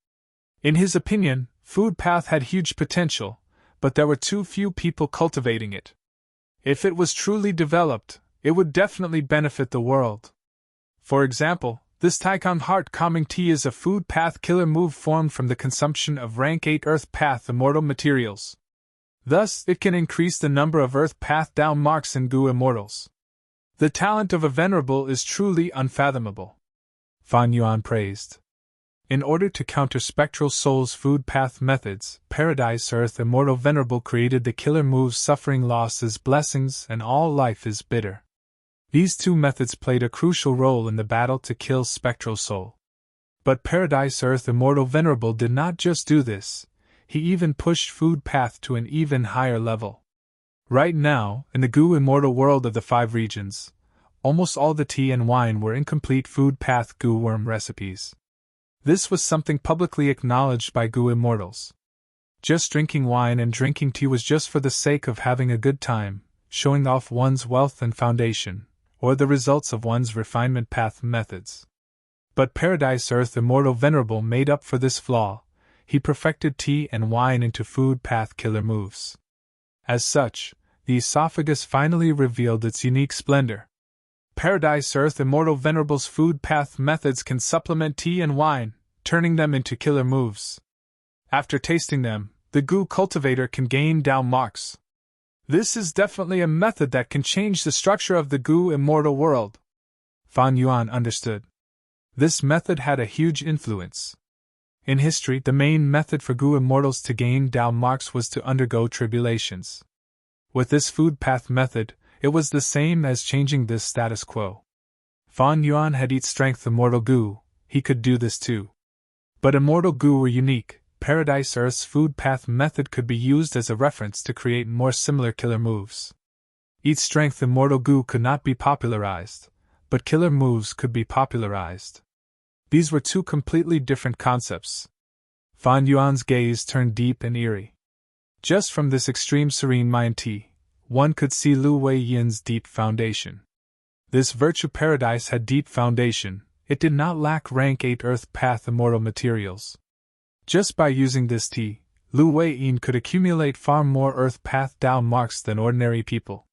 In his opinion, food path had huge potential, but there were too few people cultivating it. If it was truly developed, it would definitely benefit the world. For example, this Taikang Heart Calming Tea is a food path killer move formed from the consumption of rank 8 earth path immortal materials. Thus, it can increase the number of earth path down marks in Gu immortals. The talent of a venerable is truly unfathomable. Fan Yuan praised. In order to counter Spectral Soul's food path methods, Paradise Earth Immortal Venerable created the killer moves Suffering Loss is Blessings and All Life is Bitter. These two methods played a crucial role in the battle to kill Spectral Soul. But Paradise Earth Immortal Venerable did not just do this, he even pushed food path to an even higher level. Right now, in the Gu immortal world of the 5 regions, almost all the tea and wine were incomplete food path Gu worm recipes. This was something publicly acknowledged by Gu immortals. Just drinking wine and drinking tea was just for the sake of having a good time, showing off one's wealth and foundation, or the results of one's refinement path methods. But Paradise Earth Immortal Venerable made up for this flaw. He perfected tea and wine into food path killer moves. As such, the esophagus finally revealed its unique splendor. Paradise Earth Immortal Venerable's food path methods can supplement tea and wine, turning them into killer moves. After tasting them, the Gu cultivator can gain down marks. This is definitely a method that can change the structure of the Gu immortal world. Fan Yuan understood. This method had a huge influence. In history, the main method for Gu immortals to gain down marks was to undergo tribulations. With this food path method, it was the same as changing this status quo. Fan Yuan had eat strength immortal Gu, he could do this too. But immortal goo were unique. Paradise Earth's food path method could be used as a reference to create more similar killer moves. Each strength immortal goo could not be popularized, but killer moves could be popularized. These were two completely different concepts. Fan Yuan's gaze turned deep and eerie. Just from this extreme serene mind tea, one could see Lu Wei Yin's deep foundation. This virtue paradise had deep foundation. It did not lack rank 8 earth path immortal materials. Just by using this tea, Lu Wei Yin could accumulate far more earth path Dao marks than ordinary people.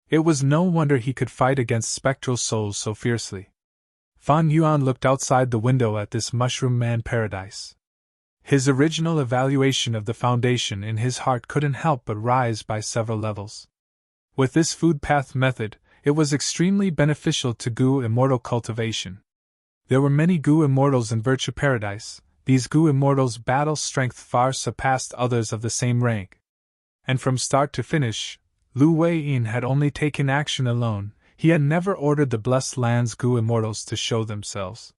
It was no wonder he could fight against spectral souls so fiercely. Fan Yuan looked outside the window at this mushroom man paradise. His original evaluation of the foundation in his heart couldn't help but rise by several levels. With this food path method, it was extremely beneficial to Gu immortal cultivation. There were many Gu immortals in Virtue Paradise. These Gu immortals' battle strength far surpassed others of the same rank. And from start to finish, Lu Wei Yin had only taken action alone. He had never ordered the Blessed Land's Gu immortals to show themselves.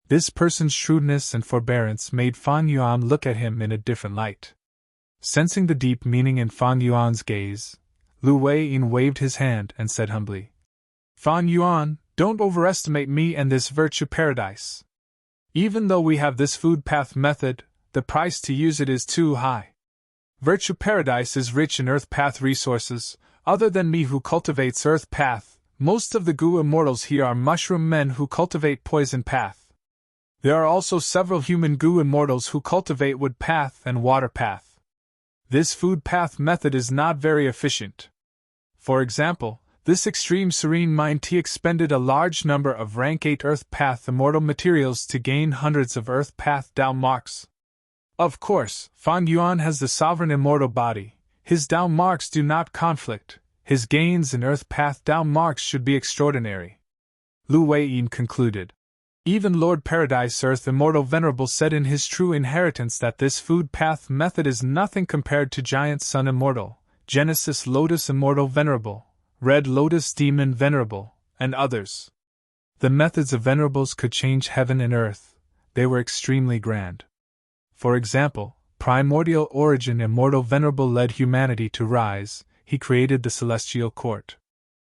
This person's shrewdness and forbearance made Fan Yuan look at him in a different light. Sensing the deep meaning in Fan Yuan's gaze, Lu Wei Yin waved his hand and said humbly, "Fan Yuan, don't overestimate me and this Virtue Paradise. Even though we have this food path method, the price to use it is too high. Virtue Paradise is rich in earth path resources. Other than me who cultivates earth path, most of the Gu immortals here are mushroom men who cultivate poison path. There are also several human Gu immortals who cultivate wood path and water path. This food path method is not very efficient. For example, this extreme serene mind tea expended a large number of rank 8 earth path immortal materials to gain hundreds of earth path Dao marks. Of course, Fan Yuan has the sovereign immortal body. His Dao marks do not conflict. His gains in earth path Dao marks should be extraordinary." Lu Wei Yin concluded. Even Lord Paradise Earth Immortal Venerable said in his True Inheritance that this food path method is nothing compared to Giant Sun Immortal, Genesis Lotus Immortal Venerable, Red Lotus Demon Venerable, and others. The methods of venerables could change heaven and earth. They were extremely grand. For example, Primordial Origin Immortal Venerable led humanity to rise. He created the Celestial Court.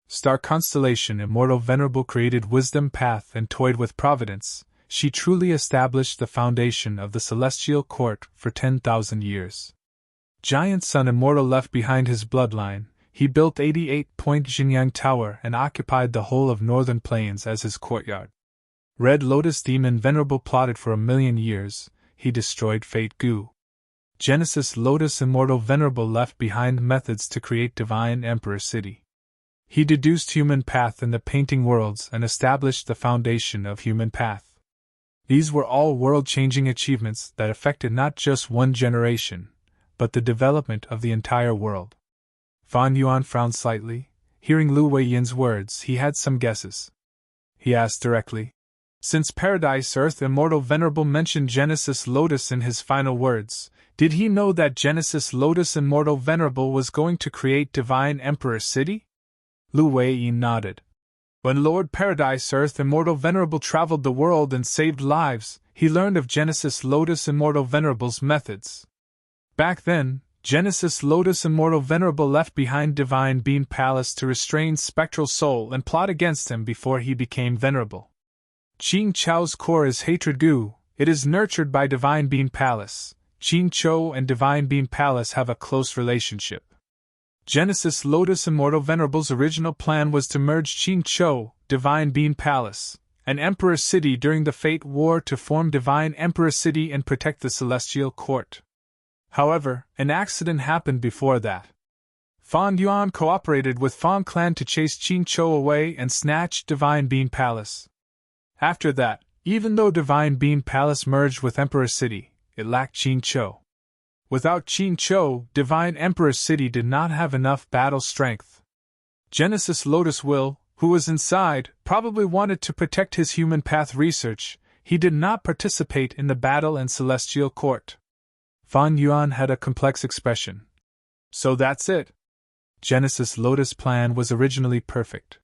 Star Constellation Immortal Venerable created Wisdom Path and toyed with Providence. She truly established the foundation of the Celestial Court for 10,000 years. Giant Sun Immortal left behind his bloodline. He built 88-point Jinyang Tower and occupied the whole of Northern Plains as his courtyard. Red Lotus Demon Venerable plotted for 1,000,000 years. He destroyed Fate Gu. Genesis Lotus Immortal Venerable left behind methods to create Divine Emperor City. He deduced human path in the painting worlds and established the foundation of human path. These were all world-changing achievements that affected not just one generation, but the development of the entire world. Fan Yuan frowned slightly. Hearing Lu Wei Yin's words, he had some guesses. He asked directly, "Since Paradise Earth Immortal Venerable mentioned Genesis Lotus in his final words, did he know that Genesis Lotus Immortal Venerable was going to create Divine Emperor City?" Lu Wei Yin nodded. "When Lord Paradise Earth Immortal Venerable traveled the world and saved lives, he learned of Genesis Lotus Immortal Venerable's methods. Back then, Genesis Lotus Immortal Venerable left behind Divine Being Palace to restrain Spectral Soul and plot against him before he became venerable. Qing Chao's core is hatred Gu. It is nurtured by Divine Being Palace. Qing Chou and Divine Being Palace have a close relationship. Genesis Lotus Immortal Venerable's original plan was to merge Qing Chou, Divine Being Palace, and Emperor City during the Fate War to form Divine Emperor City and protect the Celestial Court. However, an accident happened before that. Fan Yuan cooperated with Fan Clan to chase Qing Chou away and snatch Divine Being Palace. After that, even though Divine Being Palace merged with Emperor City, it lacked Qing Chou. Without Qing Chou, Divine Emperor City did not have enough battle strength. Genesis Lotus Will, who was inside, probably wanted to protect his human path research. He did not participate in the battle and Celestial Court. Fan Yuan had a complex expression. So that's it. Genesis Lotus' plan was originally perfect.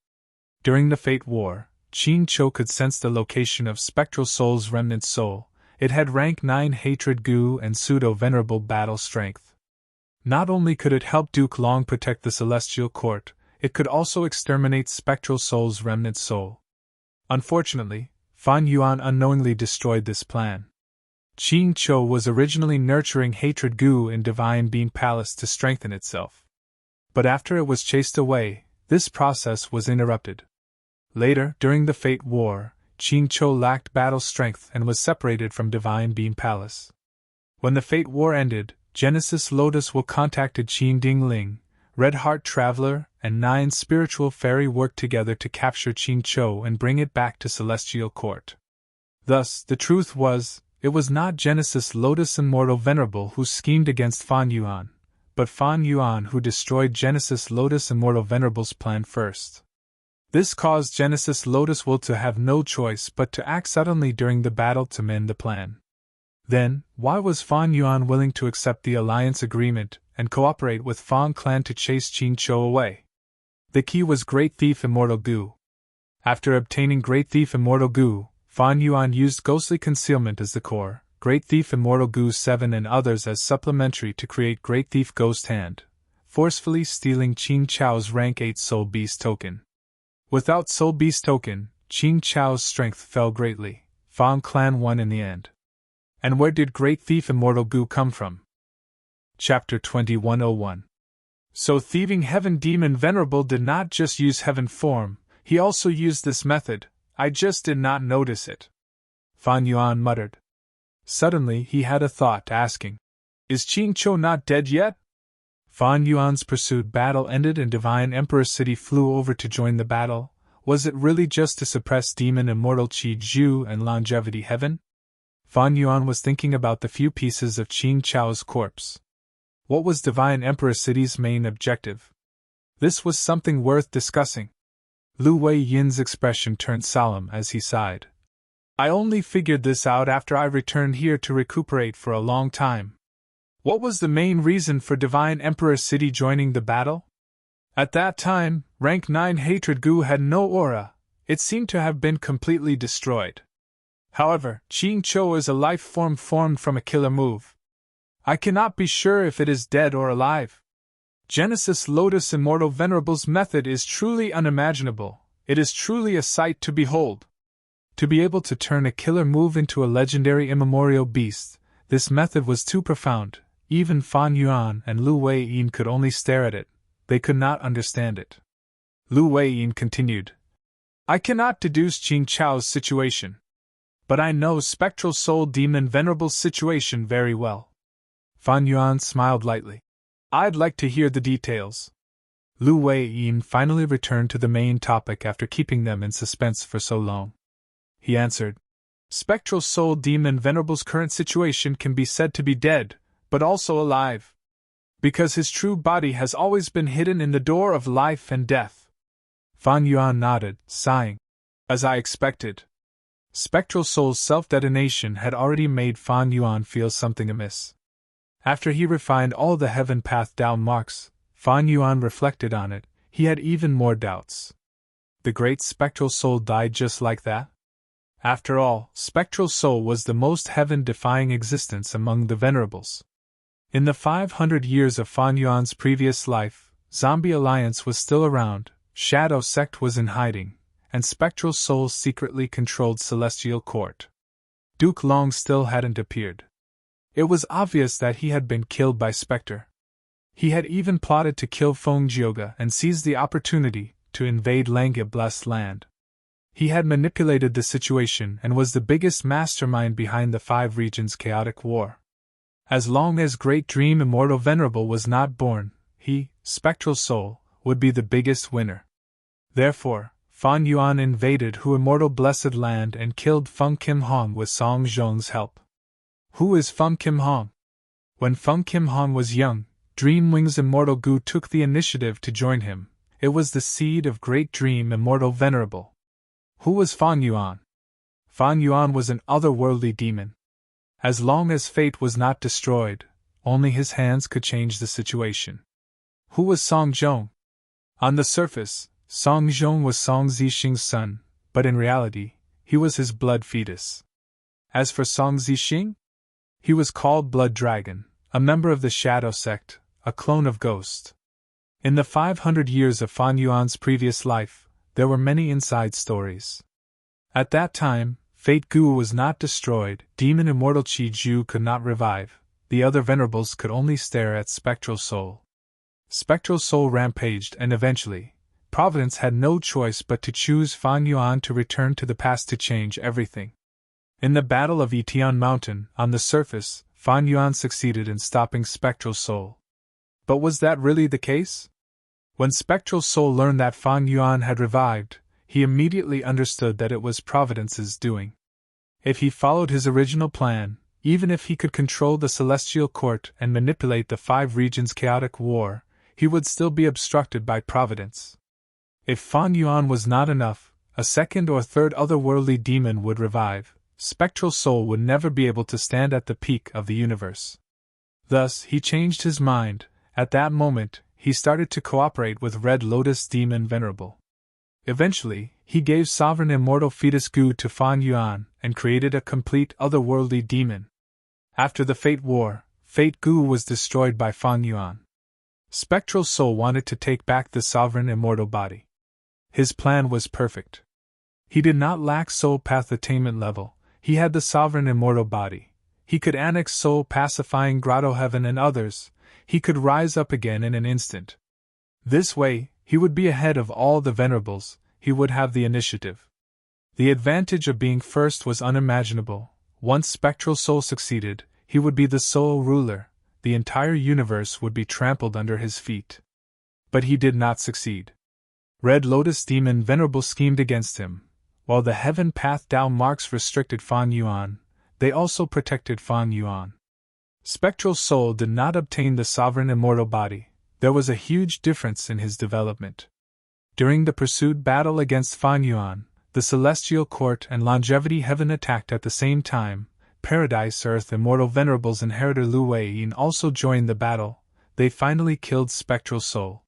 During the Fate War, Qing Chou could sense the location of Spectral Soul's remnant soul. It had rank 9 hatred goo and pseudo-venerable battle strength. Not only could it help Duke Long protect the Celestial Court, it could also exterminate Spectral Soul's remnant soul. Unfortunately, Fan Yuan unknowingly destroyed this plan. Qing Chou was originally nurturing hatred goo in Divine Beam Palace to strengthen itself. But after it was chased away, this process was interrupted. Later, during the Fate War, Qing Chou lacked battle strength and was separated from Divine Beam Palace. When the Fate War ended, Genesis Lotus Will contacted Qing Ding Ling, Red Heart Traveler, and 9 spiritual fairy worked together to capture Qing Chou and bring it back to Celestial Court. Thus, the truth was, it was not Genesis Lotus Immortal Venerable who schemed against Fan Yuan, but Fan Yuan who destroyed Genesis Lotus Immortal Venerable's plan first. This caused Genesis Lotus Will to have no choice but to act suddenly during the battle to mend the plan. Then, why was Fan Yuan willing to accept the alliance agreement and cooperate with Fan Clan to chase Qing Chou away? The key was Great Thief Immortal Goo. After obtaining Great Thief Immortal Goo, Fan Yuan used Ghostly Concealment as the core, Great Thief Immortal Goo 7 and others as supplementary to create Great Thief Ghost Hand, forcefully stealing Qing Chou's rank 8 Soul Beast token. Without Soul Beast token, Qing Chou's strength fell greatly. Fan Clan won in the end. And where did Great Thief Immortal Goo come from? Chapter 2101. So Thieving Heaven Demon Venerable did not just use heaven form, he also used this method. I just did not notice it. Fan Yuan muttered. Suddenly he had a thought, asking, Is Qing Chou not dead yet? Fan Yuan's pursued battle ended and Divine Emperor City flew over to join the battle. Was it really just to suppress Demon Immortal Qi Zhu and Longevity Heaven? Fan Yuan was thinking about the few pieces of Qing Chou's corpse. What was Divine Emperor City's main objective? This was something worth discussing. Lu Wei Yin's expression turned solemn as he sighed. I only figured this out after I returned here to recuperate for a long time. What was the main reason for Divine Emperor City joining the battle? At that time, rank 9 Hatred Goo had no aura, it seemed to have been completely destroyed. However, Qing Chou is a life form formed from a killer move. I cannot be sure if it is dead or alive. Genesis Lotus Immortal Venerable's method is truly unimaginable, it is truly a sight to behold. To be able to turn a killer move into a legendary immemorial beast, this method was too profound. Even Fan Yuan and Lu Wei Yin could only stare at it, they could not understand it. Lu Wei Yin continued. I cannot deduce Qing Chou's situation. But I know Spectral Soul Demon Venerable's situation very well. Fan Yuan smiled lightly. I'd like to hear the details. Lu Wei Yin finally returned to the main topic after keeping them in suspense for so long. He answered, Spectral Soul Demon Venerable's current situation can be said to be dead, but also alive. Because his true body has always been hidden in the door of life and death. Fan Yuan nodded, sighing. As I expected. Spectral Soul's self-detonation had already made Fan Yuan feel something amiss. After he refined all the Heaven Path Dao marks, Fan Yuan reflected on it, he had even more doubts. The great Spectral Soul died just like that? After all, Spectral Soul was the most heaven-defying existence among the Venerables. In the 500 years of Fan Yuan's previous life, Zombie Alliance was still around, Shadow Sect was in hiding, and Spectral Soul secretly controlled Celestial Court. Duke Long still hadn't appeared. It was obvious that he had been killed by Spectre. He had even plotted to kill Feng Jioge and seize the opportunity to invade Langya Blessed Land. He had manipulated the situation and was the biggest mastermind behind the 5 regions' chaotic war. As long as Great Dream Immortal Venerable was not born, he, Spectral Soul, would be the biggest winner. Therefore, Fan Yuan invaded Hu Immortal Blessed Land and killed Feng Kim Hong with Song Zhong's help. Who is Feng Kim Hong? When Feng Kim Hong was young, Dreamwing's Immortal Goo took the initiative to join him. It was the seed of Great Dream Immortal Venerable. Who was Fan Yuan? Fan Yuan was an otherworldly demon. As long as fate was not destroyed, only his hands could change the situation. Who was Song Zhong? On the surface, Song Zhong was Song Zixing's son, but in reality, he was his blood fetus. As for Song Zixing, he was called Blood Dragon, a member of the Shadow Sect, a clone of Ghost. In the 500 years of Fan Yuan's previous life, there were many inside stories. At that time, Fate Gu was not destroyed, Demon Immortal Qi Ju could not revive, the other venerables could only stare at Spectral Soul. Spectral Soul rampaged and eventually, Providence had no choice but to choose Fan Yuan to return to the past to change everything. In the Battle of Yitian Mountain, on the surface, Fan Yuan succeeded in stopping Spectral Soul. But was that really the case? When Spectral Soul learned that Fan Yuan had revived, he immediately understood that it was Providence's doing. If he followed his original plan, even if he could control the Celestial Court and manipulate the 5 regions' chaotic war, he would still be obstructed by Providence. If Fan Yuan was not enough, a second or third otherworldly demon would revive. Spectral Soul would never be able to stand at the peak of the universe. Thus, he changed his mind. At that moment, he started to cooperate with Red Lotus Demon Venerable. Eventually, he gave Sovereign Immortal Fetus Gu to Fan Yuan and created a complete otherworldly demon. After the Fate War, Fate Gu was destroyed by Fan Yuan. Spectral Soul wanted to take back the Sovereign Immortal Body. His plan was perfect. He did not lack soul path attainment level. He had the Sovereign Immortal Body. He could annex Soul Pacifying Grotto Heaven and others. He could rise up again in an instant. This way, he would be ahead of all the venerables, he would have the initiative. The advantage of being first was unimaginable. Once Spectral Soul succeeded, he would be the sole ruler, the entire universe would be trampled under his feet. But he did not succeed. Red Lotus Demon Venerable schemed against him. While the Heaven Path Dao marks restricted Fan Yuan, they also protected Fan Yuan. Spectral Soul did not obtain the Sovereign Immortal Body. There was a huge difference in his development. During the pursued battle against Fan Yuan, the Celestial Court and Longevity Heaven attacked at the same time. Paradise Earth Immortal Venerables Inheritor Lu Weiyin also joined the battle. They finally killed Spectral Soul.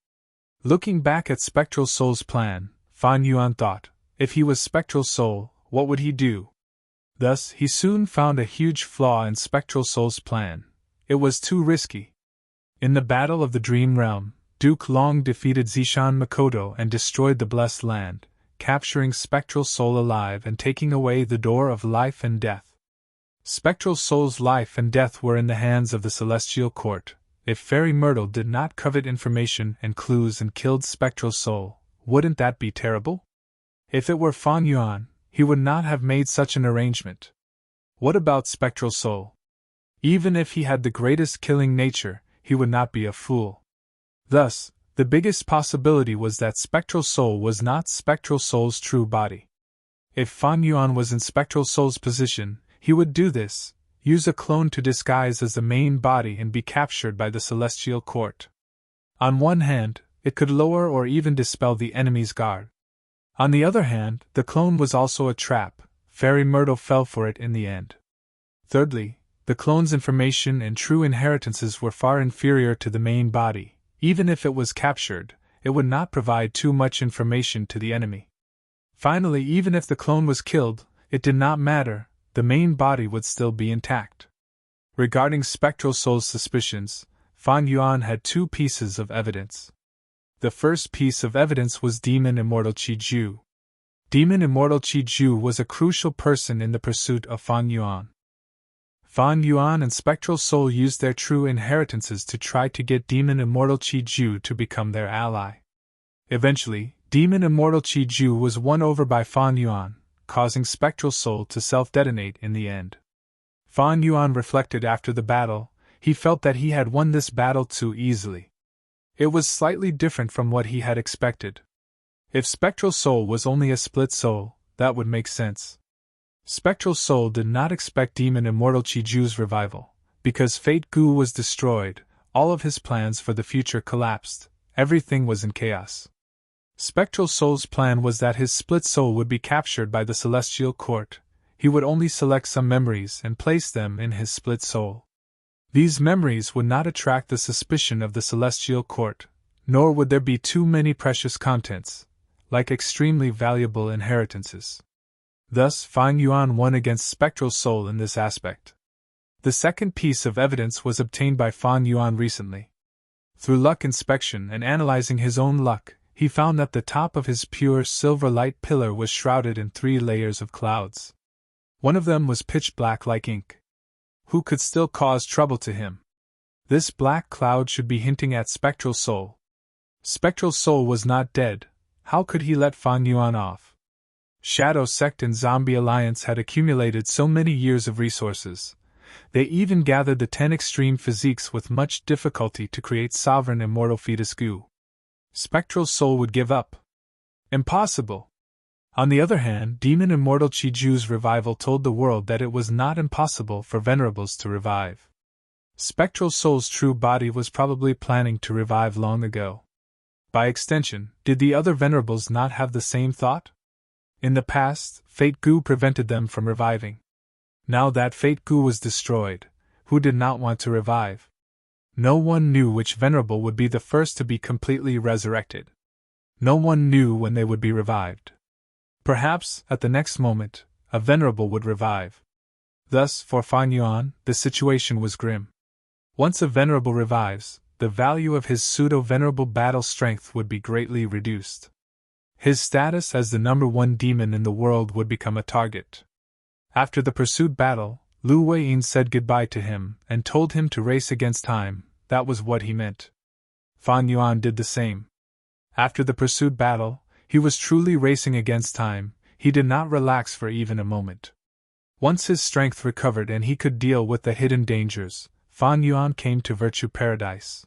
Looking back at Spectral Soul's plan, Fan Yuan thought, if he was Spectral Soul, what would he do? Thus, he soon found a huge flaw in Spectral Soul's plan. It was too risky. In the Battle of the Dream Realm, Duke Long defeated Zishan Makoto and destroyed the Blessed Land, capturing Spectral Soul alive and taking away the door of life and death. Spectral Soul's life and death were in the hands of the Celestial Court. If Fairy Myrtle did not covet information and clues and killed Spectral Soul, wouldn't that be terrible? If it were Fan Yuan, he would not have made such an arrangement. What about Spectral Soul? Even if he had the greatest killing nature, he would not be a fool. Thus, the biggest possibility was that Spectral Soul was not Spectral Soul's true body. If Fan Yuan was in Spectral Soul's position, he would do this, use a clone to disguise as the main body and be captured by the Celestial Court. On one hand, it could lower or even dispel the enemy's guard. On the other hand, the clone was also a trap. Fairy Myrtle fell for it in the end. Thirdly, the clone's information and true inheritances were far inferior to the main body. Even if it was captured, it would not provide too much information to the enemy. Finally, even if the clone was killed, it did not matter, the main body would still be intact. Regarding Spectral Soul's suspicions, Fan Yuan had 2 pieces of evidence. The first piece of evidence was Demon Immortal Qi Ju. Demon Immortal Qi Ju was a crucial person in the pursuit of Fan Yuan. Fan Yuan and Spectral Soul used their true inheritances to try to get Demon Immortal Qi Ju to become their ally. Eventually, Demon Immortal Qi Ju was won over by Fan Yuan, causing Spectral Soul to self-detonate in the end. Fan Yuan reflected after the battle. He felt that he had won this battle too easily. It was slightly different from what he had expected. If Spectral Soul was only a split soul, that would make sense. Spectral Soul did not expect Demon Immortal Qi Ju's revival. Because Fate Gu was destroyed, all of his plans for the future collapsed. Everything was in chaos. Spectral Soul's plan was that his split soul would be captured by the Celestial Court. He would only select some memories and place them in his split soul. These memories would not attract the suspicion of the Celestial Court, nor would there be too many precious contents, like extremely valuable inheritances. Thus, Fan Yuan won against Spectral Soul in this aspect. The second piece of evidence was obtained by Fan Yuan recently. Through luck inspection and analyzing his own luck, he found that the top of his pure silver light pillar was shrouded in 3 layers of clouds. One of them was pitch black like ink. Who could still cause trouble to him? This black cloud should be hinting at Spectral Soul. Spectral Soul was not dead. How could he let Fan Yuan off? Shadow Sect and Zombie Alliance had accumulated so many years of resources. They even gathered the 10 extreme physiques with much difficulty to create sovereign immortal fetus goo. Spectral Soul would give up. Impossible. On the other hand, Demon Immortal Chiju's revival told the world that it was not impossible for Venerables to revive. Spectral Soul's true body was probably planning to revive long ago. By extension, did the other Venerables not have the same thought? In the past, Fate Goo prevented them from reviving. Now that Fate Goo was destroyed, who did not want to revive? No one knew which Venerable would be the first to be completely resurrected. No one knew when they would be revived. Perhaps, at the next moment, a Venerable would revive. Thus, for Fan Yuan, the situation was grim. Once a Venerable revives, the value of his pseudo-venerable battle strength would be greatly reduced. His status as the #1 demon in the world would become a target. After the pursued battle, Lu Weiyin said goodbye to him and told him to race against time. That was what he meant. Fan Yuan did the same. After the pursued battle, he was truly racing against time. He did not relax for even a moment. Once his strength recovered and he could deal with the hidden dangers, Fan Yuan came to Virtue Paradise.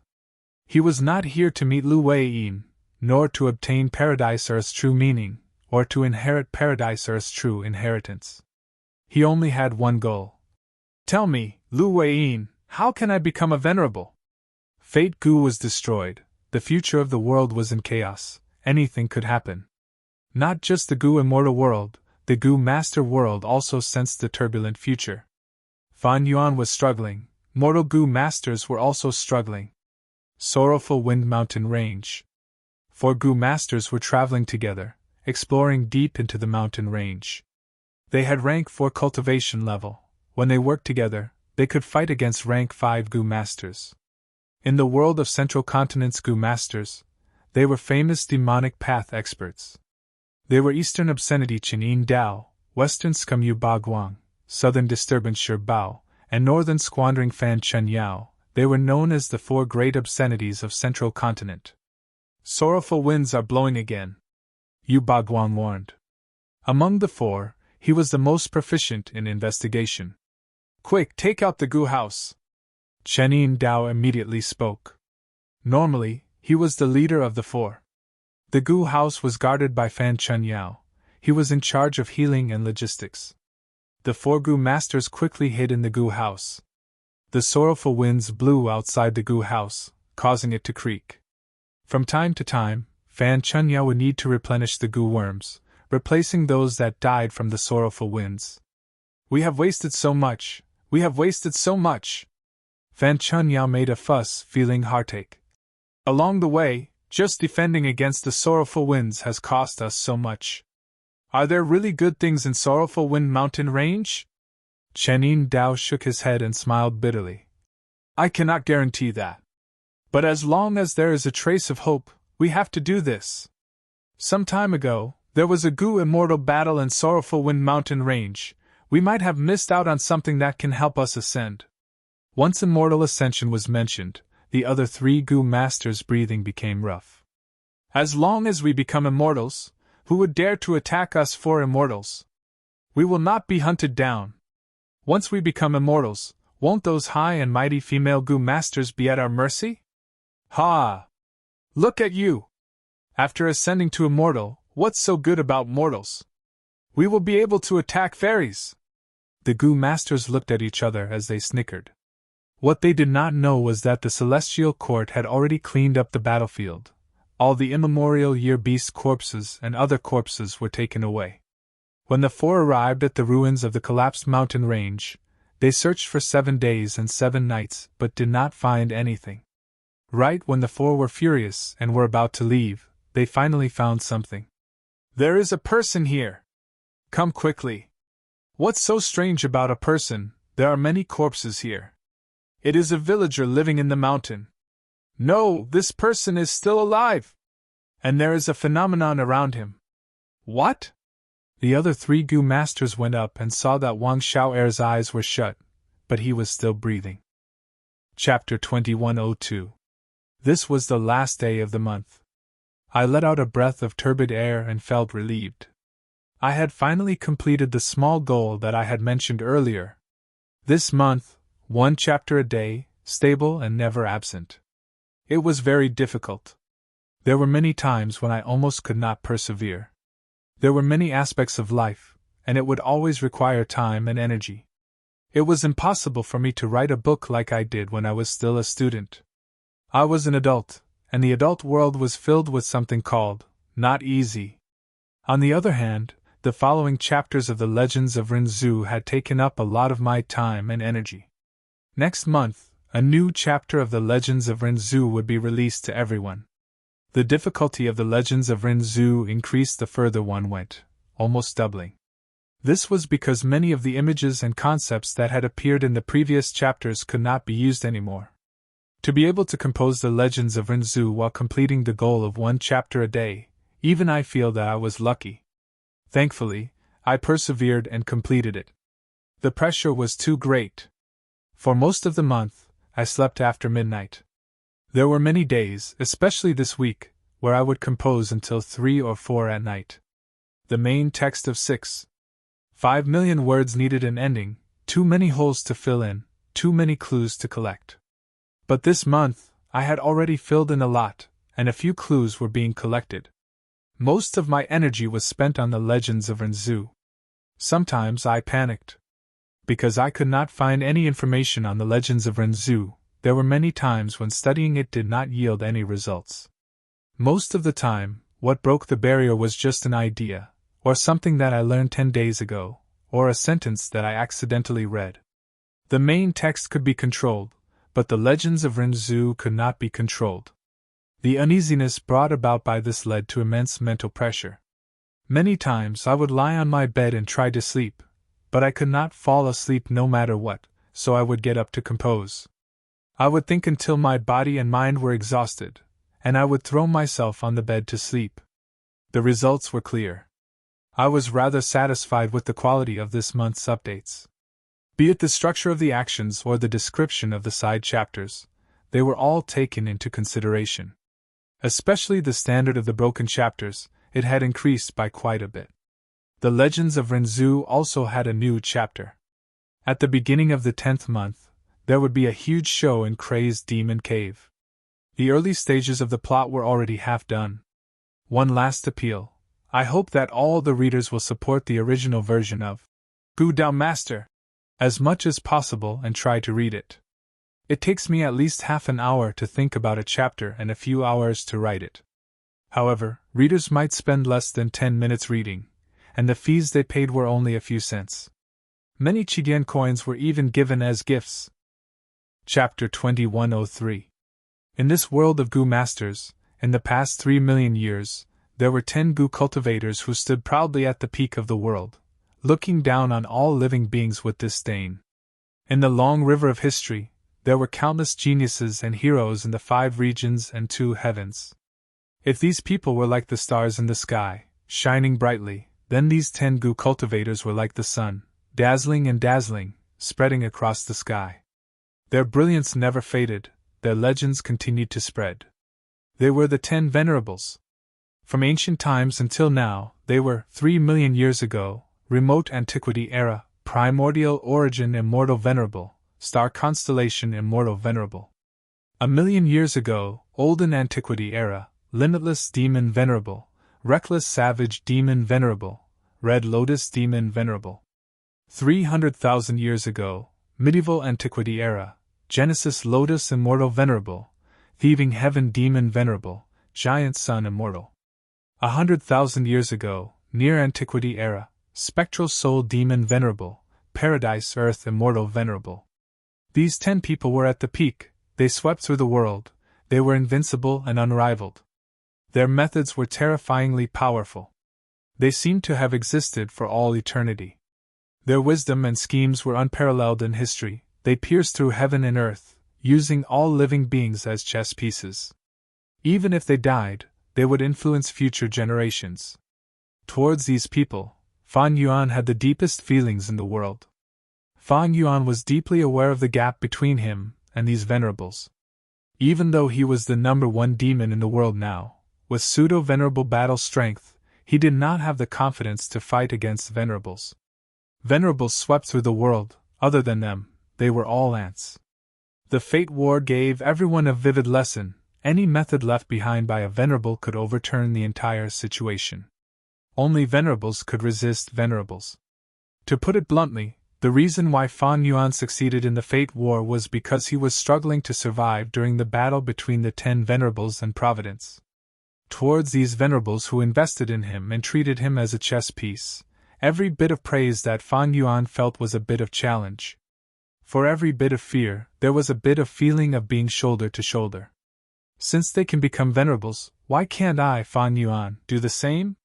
He was not here to meet Lu Weiyin, nor to obtain Paradise Earth's true meaning, or to inherit Paradise Earth's true inheritance. He only had one goal. Tell me, Lu Weiyin, how can I become a Venerable? Fate Goo was destroyed, the future of the world was in chaos, anything could happen. Not just the Goo Immortal world, the Goo Master world also sensed the turbulent future. Fan Yuan was struggling, mortal Goo Masters were also struggling. Sorrowful Wind Mountain Range. 4 Goo Masters were traveling together, exploring deep into the mountain range. They had rank 4 cultivation level. When they worked together, they could fight against rank 5 Goo Masters. In the world of Central Continent's Goo Masters, they were famous demonic path experts. They were Eastern Obscenity Yin Dao, Western Scum Yu Ba Guang, Southern Disturbance Shi Bao, and Northern Squandering Fan Chen Yao. They were known as the 4 great obscenities of Central Continent. Sorrowful winds are blowing again, Yu Ba Guang warned. Among the 4, he was the most proficient in investigation. Quick, take out the Goo House! Yin Dao immediately spoke. Normally, he was the leader of the 4. The Goo House was guarded by Fan Chen Yao. He was in charge of healing and logistics. The 4 Goo Masters quickly hid in the Goo House. The sorrowful winds blew outside the Goo House, causing it to creak. From time to time, Fan Chen Yao would need to replenish the Goo Worms, replacing those that died from the sorrowful winds. We have wasted so much! We have wasted so much! Fan Chen Yao made a fuss, feeling heartache. Along the way, just defending against the sorrowful winds has cost us so much. Are there really good things in Sorrowful Wind Mountain Range? Yin Dao shook his head and smiled bitterly. I cannot guarantee that. But as long as there is a trace of hope, we have to do this. Some time ago, there was a Goo Immortal battle in Sorrowful Wind Mountain Range. We might have missed out on something that can help us ascend. Once Immortal Ascension was mentioned, the other 3 Goo Masters' breathing became rough. As long as we become immortals, who would dare to attack us 4 immortals? We will not be hunted down. Once we become immortals, won't those high and mighty female Goo Masters be at our mercy? Ha! Look at you! After ascending to immortal, what's so good about mortals? We will be able to attack fairies! The Goo Masters looked at each other as they snickered. What they did not know was that the Celestial Court had already cleaned up the battlefield. All the immemorial year beast corpses and other corpses were taken away. When the 4 arrived at the ruins of the collapsed mountain range, they searched for 7 days and 7 nights but did not find anything. Right when the 4 were furious and were about to leave, they finally found something. There is a person here! Come quickly. What's so strange about a person? There are many corpses here. It is a villager living in the mountain. No, this person is still alive. And there is a phenomenon around him. What? The other 3 Gu masters went up and saw that Wang Xiao'er's eyes were shut, but he was still breathing. Chapter 2102. This was the last day of the month. I let out a breath of turbid air and felt relieved. I had finally completed the small goal that I had mentioned earlier. This month, 1 chapter a day, stable and never absent. It was very difficult. There were many times when I almost could not persevere. There were many aspects of life, and it would always require time and energy. It was impossible for me to write a book like I did when I was still a student. I was an adult, and the adult world was filled with something called not easy. On the other hand, the following chapters of the Legends of Rinzhu had taken up a lot of my time and energy. Next month, a new chapter of the Legends of Rinzhu would be released to everyone. The difficulty of the Legends of Rinzhu increased the further one went, almost doubling. This was because many of the images and concepts that had appeared in the previous chapters could not be used anymore. To be able to compose the Legends of Rinzhu while completing the goal of 1 chapter a day, even I feel that I was lucky. Thankfully, I persevered and completed it. The pressure was too great. For most of the month, I slept after midnight. There were many days, especially this week, where I would compose until 3 or 4 at night. The main text of 5 million words needed an ending, too many holes to fill in, too many clues to collect. But this month, I had already filled in a lot, and a few clues were being collected. Most of my energy was spent on the Legends of Rinzhu. Sometimes I panicked. Because I could not find any information on the Legends of Rinzhu, there were many times when studying it did not yield any results. Most of the time, what broke the barrier was just an idea, or something that I learned 10 days ago, or a sentence that I accidentally read. The main text could be controlled, but the Legends of Rinzhu could not be controlled. The uneasiness brought about by this led to immense mental pressure. Many times I would lie on my bed and try to sleep, but I could not fall asleep no matter what, so I would get up to compose. I would think until my body and mind were exhausted, and I would throw myself on the bed to sleep. The results were clear. I was rather satisfied with the quality of this month's updates. Be it the structure of the actions or the description of the side chapters, they were all taken into consideration. Especially the standard of the broken chapters, it had increased by quite a bit. The Legends of Rinzhu also had a new chapter. At the beginning of the 10th month, there would be a huge show in Crazed Demon Cave. The early stages of the plot were already half done. One last appeal. I hope that all the readers will support the original version of Gu Dao Master as much as possible and try to read it. It takes me at least half an hour to think about a chapter and a few hours to write it. However, readers might spend less than 10 minutes reading, and the fees they paid were only a few cents. Many Qidian coins were even given as gifts. Chapter 2103. In this world of Gu masters, in the past 3 million years, there were 10 Gu cultivators who stood proudly at the peak of the world, looking down on all living beings with disdain. In the long river of history, there were countless geniuses and heroes in the 5 regions and 2 heavens. If these people were like the stars in the sky, shining brightly, then these 10 Gu cultivators were like the sun, dazzling and dazzling, spreading across the sky. Their brilliance never faded, their legends continued to spread. They were the 10 venerables. From ancient times until now, they were, 3 million years ago, remote antiquity era, primordial origin immortal venerable, star constellation immortal venerable. 1 million years ago, olden antiquity era, limitless demon venerable, reckless savage demon venerable, red lotus demon venerable. 300,000 years ago, medieval antiquity era, Genesis lotus immortal venerable, thieving heaven demon venerable, giant sun immortal. 100,000 years ago, near antiquity era, spectral soul demon venerable, paradise earth immortal venerable. These 10 people were at the peak, they swept through the world, they were invincible and unrivaled. Their methods were terrifyingly powerful. They seemed to have existed for all eternity. Their wisdom and schemes were unparalleled in history. They pierced through heaven and earth, using all living beings as chess pieces. Even if they died, they would influence future generations. Towards these people, Fan Yuan had the deepest feelings in the world. Fan Yuan was deeply aware of the gap between him and these venerables. Even though he was the #1 demon in the world now, with pseudo-venerable battle strength, he did not have the confidence to fight against venerables. Venerables swept through the world. Other than them, they were all ants. The Fate War gave everyone a vivid lesson. Any method left behind by a venerable could overturn the entire situation. Only venerables could resist venerables. To put it bluntly, the reason why Fan Yuan succeeded in the Fate War was because he was struggling to survive during the battle between the 10 venerables and Providence. Towards these venerables who invested in him and treated him as a chess piece, every bit of praise that Fan Yuan felt was a bit of challenge. For every bit of fear, there was a bit of feeling of being shoulder to shoulder. Since they can become venerables, why can't I, Fan Yuan, do the same?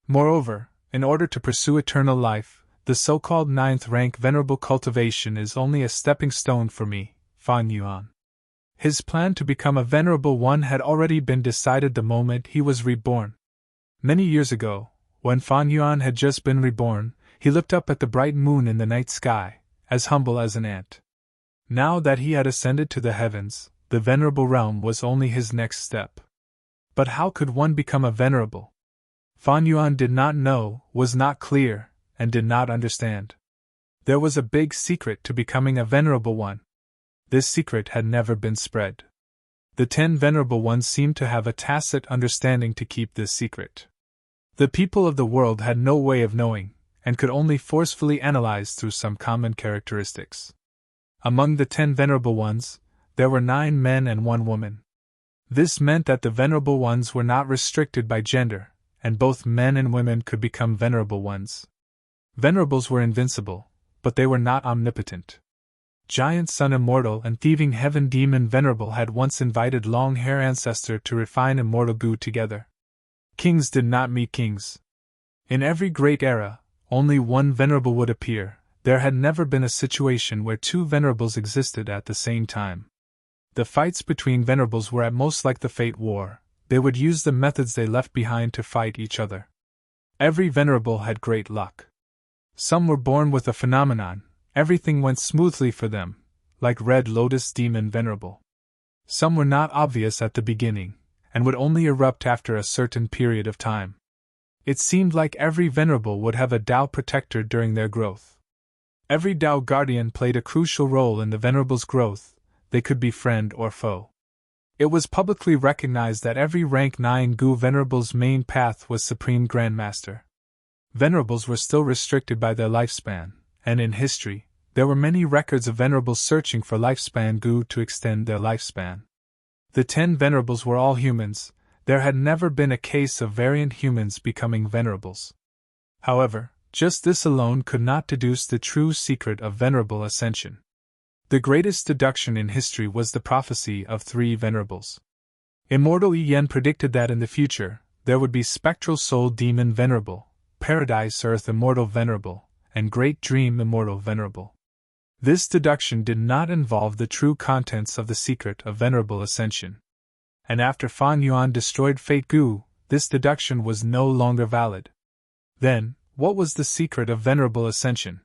Moreover, in order to pursue eternal life, the so-called 9th rank venerable cultivation is only a stepping stone for me, Fan Yuan. His plan to become a venerable one had already been decided the moment he was reborn. Many years ago, when Fan Yuan had just been reborn, he looked up at the bright moon in the night sky, as humble as an ant. Now that he had ascended to the heavens, the venerable realm was only his next step. But how could one become a venerable? Fan Yuan did not know, was not clear, and did not understand. There was a big secret to becoming a venerable one. This secret had never been spread. The 10 venerable ones seemed to have a tacit understanding to keep this secret. The people of the world had no way of knowing, and could only forcefully analyze through some common characteristics. Among the 10 venerable ones, there were 9 men and 1 woman. This meant that the venerable ones were not restricted by gender, and both men and women could become venerable ones. Venerables were invincible, but they were not omnipotent. Giant Sun Immortal and Thieving Heaven Demon Venerable had once invited Long Hair Ancestor to refine immortal goo together. Kings did not meet kings. In every great era, only one venerable would appear. There had never been a situation where 2 venerables existed at the same time. The fights between venerables were at most like the Fate War. They would use the methods they left behind to fight each other. Every venerable had great luck. Some were born with a phenomenon. Everything went smoothly for them, like Red Lotus Demon Venerable. Some were not obvious at the beginning, and would only erupt after a certain period of time. It seemed like every venerable would have a Tao protector during their growth. Every Tao guardian played a crucial role in the venerable's growth. They could be friend or foe. It was publicly recognized that every rank 9 Gu venerable's main path was Supreme Grandmaster. Venerables were still restricted by their lifespan, and in history, there were many records of venerables searching for lifespan Gu to extend their lifespan. The 10 venerables were all humans. There had never been a case of variant humans becoming venerables. However, just this alone could not deduce the true secret of venerable ascension. The greatest deduction in history was the prophecy of 3 venerables. Immortal Yen predicted that in the future, there would be Spectral Soul Demon Venerable, Paradise Earth Immortal Venerable, and Great Dream Immortal Venerable. This deduction did not involve the true contents of the secret of venerable ascension. And after Fan Yuan destroyed Fate Gu, this deduction was no longer valid. Then, what was the secret of venerable ascension?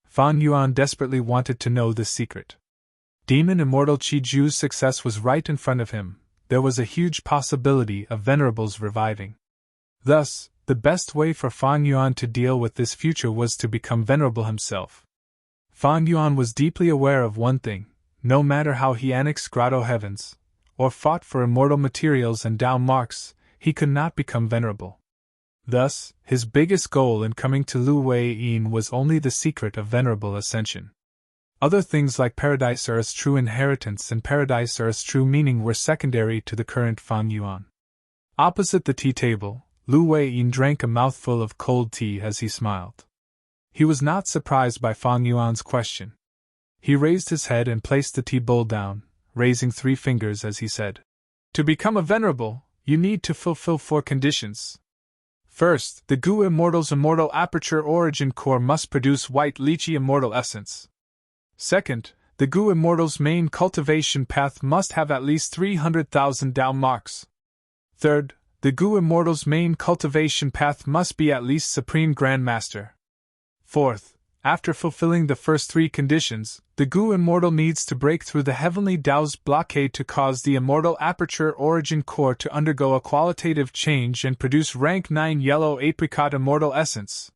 Fan Yuan desperately wanted to know the secret. Demon Immortal Qi Ju's success was right in front of him. There was a huge possibility of venerables reviving. Thus, the best way for Fan Yuan to deal with this future was to become venerable himself. Fan Yuan was deeply aware of one thing: no matter how he annexed Grotto Heavens, or fought for immortal materials and Tao marks, he could not become venerable. Thus, his biggest goal in coming to Lu Wei Yin was only the secret of venerable ascension. Other things like Paradise Earth's true inheritance and Paradise Earth's true meaning were secondary to the current Fan Yuan. Opposite the tea table, Lu Wei Yin drank a mouthful of cold tea as he smiled. He was not surprised by Fan Yuan's question. He raised his head and placed the tea bowl down, raising 3 fingers as he said, "To become a venerable, you need to fulfill 4 conditions." First, the Gu Immortal's immortal aperture origin core must produce white lychee immortal essence. Second, the Gu Immortal's main cultivation path must have at least 300,000 Dao marks. Third, the Gu Immortal's main cultivation path must be at least Supreme Grandmaster. Fourth, after fulfilling the first three conditions, the Gu Immortal needs to break through the Heavenly Dao's blockade to cause the Immortal Aperture Origin Core to undergo a qualitative change and produce rank 9 Yellow Apricot Immortal Essence.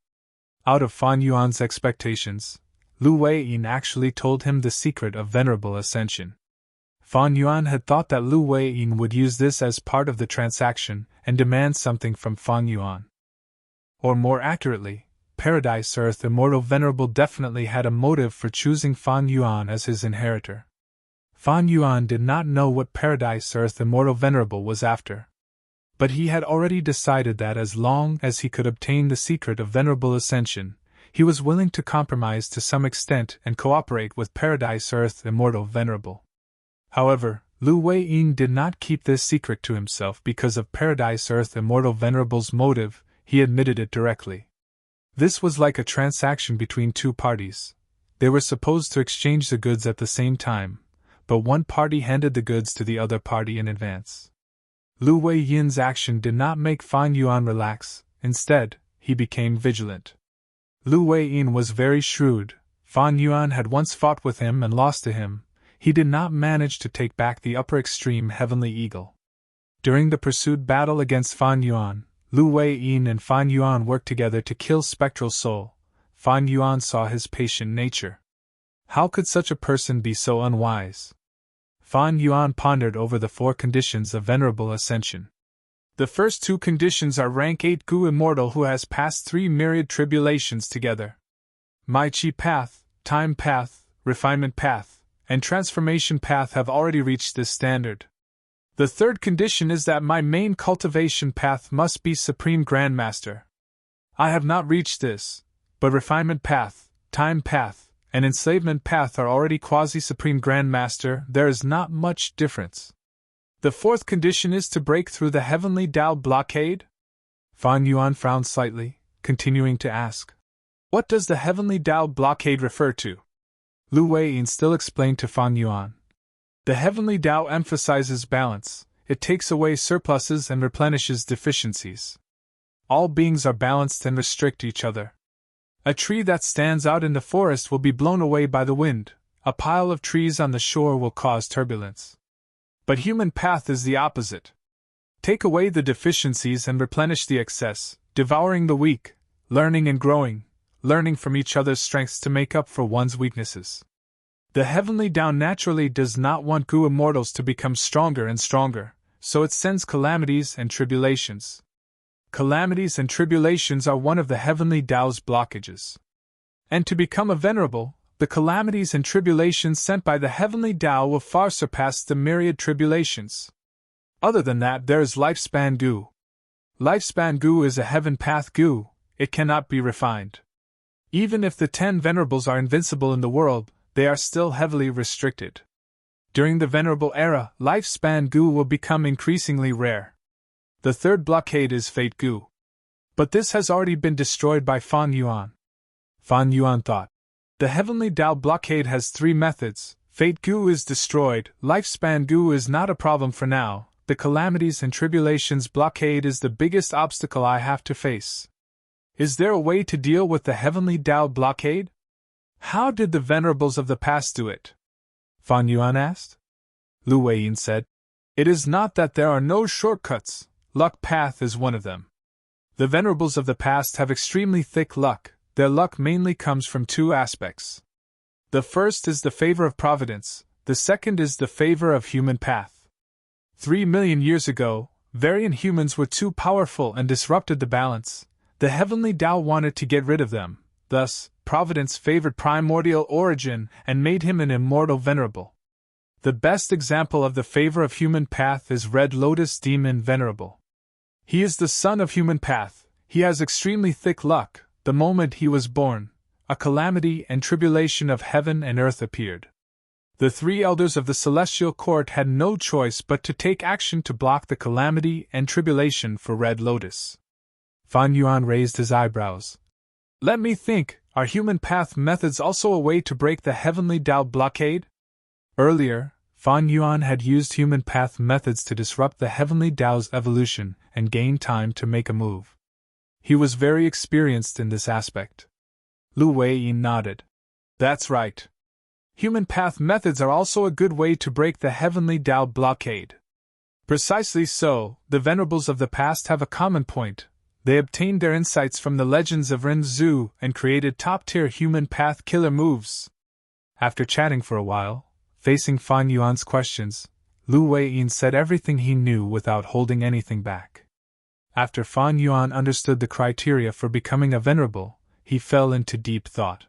Out of Fan Yuan's expectations, Lu Weiyin actually told him the secret of Venerable Ascension. Fan Yuan had thought that Lu Weiyin would use this as part of the transaction and demand something from Fan Yuan. Or more accurately, Paradise Earth Immortal Venerable definitely had a motive for choosing Fan Yuan as his inheritor. Fan Yuan did not know what Paradise Earth Immortal Venerable was after. But he had already decided that as long as he could obtain the secret of Venerable Ascension, he was willing to compromise to some extent and cooperate with Paradise Earth Immortal Venerable. However, Lu Weiyin did not keep this secret to himself because of Paradise Earth Immortal Venerable's motive. He admitted it directly. This was like a transaction between two parties. They were supposed to exchange the goods at the same time, but one party handed the goods to the other party in advance. Lu Weiyin's action did not make Fan Yuan relax. Instead, he became vigilant. Lu Weiyin was very shrewd. Fan Yuan had once fought with him and lost to him. He did not manage to take back the upper extreme Heavenly Eagle. During the pursued battle against Fan Yuan, Lu Weiyin and Fan Yuan worked together to kill Spectral Soul. Fan Yuan saw his patient nature. How could such a person be so unwise? Fan Yuan pondered over the 4 conditions of Venerable Ascension. The first 2 conditions are rank 8 Gu Immortal who has passed 3 myriad tribulations together. My Chi Path, Time Path, Refinement Path, and Transformation Path have already reached this standard. The third condition is that my main cultivation path must be Supreme Grandmaster. I have not reached this, but Refinement Path, Time Path, and Enslavement Path are already quasi-Supreme Grandmaster. There is not much difference. The fourth condition is to break through the Heavenly Dao blockade? Fan Yuan frowned slightly, continuing to ask, what does the Heavenly Dao blockade refer to? Lu Weiyin still explained to Fan Yuan. The Heavenly Dao emphasizes balance. It takes away surpluses and replenishes deficiencies. All beings are balanced and restrict each other. A tree that stands out in the forest will be blown away by the wind. A pile of trees on the shore will cause turbulence. But human path is the opposite. Take away the deficiencies and replenish the excess, devouring the weak, learning and growing, learning from each other's strengths to make up for one's weaknesses. The Heavenly Dao naturally does not want Gu Immortals to become stronger and stronger, so it sends calamities and tribulations. Calamities and tribulations are one of the Heavenly Dao's blockages. And to become a venerable, the calamities and tribulations sent by the Heavenly Dao will far surpass the myriad tribulations. Other than that, there is Lifespan Gu. Lifespan Gu is a heaven path Gu. It cannot be refined. Even if the 10 venerables are invincible in the world, they are still heavily restricted. During the Venerable Era, Lifespan Gu will become increasingly rare. The third blockade is Fate Gu. But this has already been destroyed by Fan Yuan. Fan Yuan thought. The Heavenly Dao blockade has 3 methods. Fate Gu is destroyed, Lifespan Gu is not a problem for now, the calamities and tribulations blockade is the biggest obstacle I have to face. Is there a way to deal with the Heavenly Dao blockade? How did the venerables of the past do it? Fan Yuan asked. Lu Weiyin said, it is not that there are no shortcuts, luck path is one of them. The venerables of the past have extremely thick luck. Their luck mainly comes from 2 aspects. The first is the favor of providence, the second is the favor of human path. 3 million years ago, variant humans were too powerful and disrupted the balance. The Heavenly Dao wanted to get rid of them, thus, Providence favored primordial origin and made him an immortal venerable. The best example of the favor of human path is Red Lotus Demon Venerable. He is the son of human path, he has extremely thick luck. The moment he was born, a calamity and tribulation of heaven and earth appeared. The 3 elders of the celestial court had no choice but to take action to block the calamity and tribulation for Red Lotus. Fan Yuan raised his eyebrows. Let me think, are human path methods also a way to break the heavenly Tao blockade? Earlier, Fan Yuan had used human path methods to disrupt the heavenly Tao's evolution and gain time to make a move. He was very experienced in this aspect. Lu Weiyin nodded. That's right. Human path methods are also a good way to break the heavenly Tao blockade. Precisely so, the venerables of the past have a common point. They obtained their insights from the legends of Ren Zhu and created top-tier human path killer moves. After chatting for a while, facing Fan Yuan's questions, Lu Weiyin said everything he knew without holding anything back. After Fan Yuan understood the criteria for becoming a venerable, he fell into deep thought.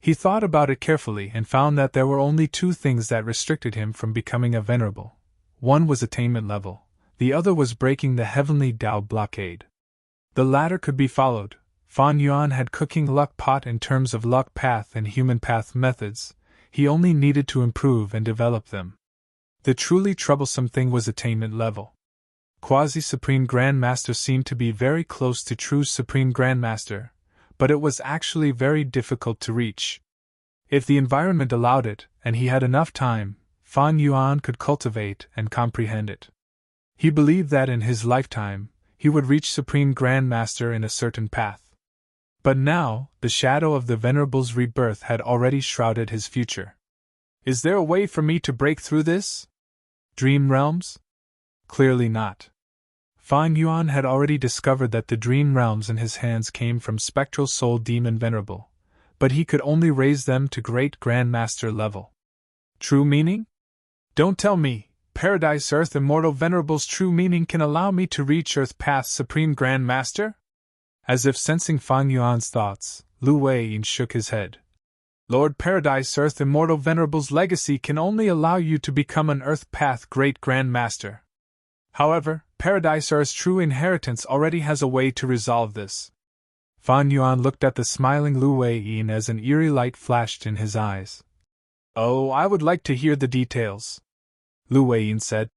He thought about it carefully and found that there were only two things that restricted him from becoming a venerable. One was attainment level, the other was breaking the heavenly Tao blockade. The latter could be followed. Fan Yuan had cooking luck pot in terms of luck path and human path methods. He only needed to improve and develop them. The truly troublesome thing was attainment level. Quasi-Supreme Grandmaster seemed to be very close to true Supreme Grandmaster, but it was actually very difficult to reach. If the environment allowed it, and he had enough time, Fan Yuan could cultivate and comprehend it. He believed that in his lifetime, he would reach Supreme Grandmaster in a certain path. But now, the shadow of the Venerable's rebirth had already shrouded his future. Is there a way for me to break through this? Dream realms? Clearly not. Fan Yuan had already discovered that the dream realms in his hands came from Spectral Soul Demon Venerable, but he could only raise them to Great Grandmaster level. True meaning? Don't tell me, Paradise Earth Immortal Venerable's true meaning can allow me to reach Earth Path Supreme Grandmaster? As if sensing Fan Yuan's thoughts, Lu Weiyin shook his head. Lord Paradise Earth Immortal Venerable's legacy can only allow you to become an Earth Path Great Grandmaster. However, Paradise Earth's true inheritance already has a way to resolve this. Fan Yuan looked at the smiling Lu Weiyin as an eerie light flashed in his eyes. Oh, I would like to hear the details. Lu Weiyin said.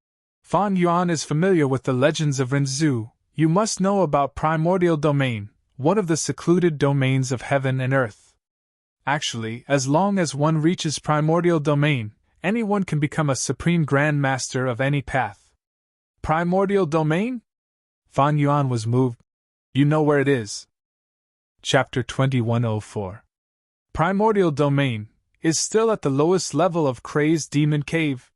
Fan Yuan is familiar with the legends of Ren Zhu. You must know about Primordial Domain, one of the secluded domains of heaven and earth. Actually, as long as one reaches Primordial Domain, anyone can become a Supreme Grandmaster of any path. Primordial Domain? Fan Yuan was moved. You know where it is. Chapter 2104. Primordial Domain is still at the lowest level of Crazed Demon Cave.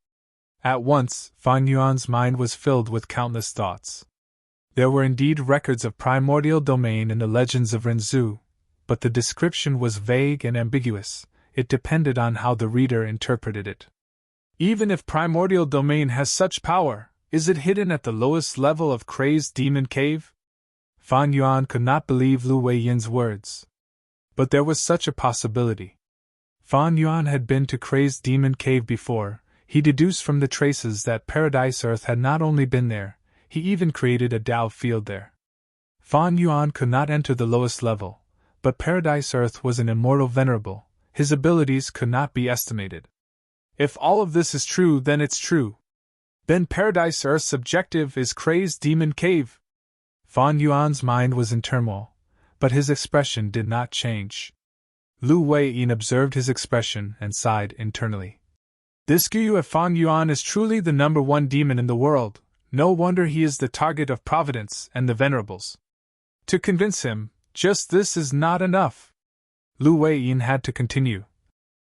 At once, Fan Yuan's mind was filled with countless thoughts. There were indeed records of Primordial Domain in the legends of Ren Zhu, but the description was vague and ambiguous. It depended on how the reader interpreted it. Even if Primordial Domain has such power, is it hidden at the lowest level of Crazed Demon Cave? Fan Yuan could not believe Lu Weiyin's words. But there was such a possibility. Fan Yuan had been to Crazed Demon Cave before. He deduced from the traces that Paradise Earth had not only been there, he even created a Tao field there. Fan Yuan could not enter the lowest level, but Paradise Earth was an immortal venerable. His abilities could not be estimated. If all of this is true, then it's true. Then Paradise Earth's objective is Crazed Demon Cave. Fan Yuan's mind was in turmoil, but his expression did not change. Lu Weiyin observed his expression and sighed internally. This Guyu of Fan Yuan is truly the #1 demon in the world. No wonder he is the target of Providence and the Venerables. To convince him, just this is not enough. Lu Weiyin had to continue.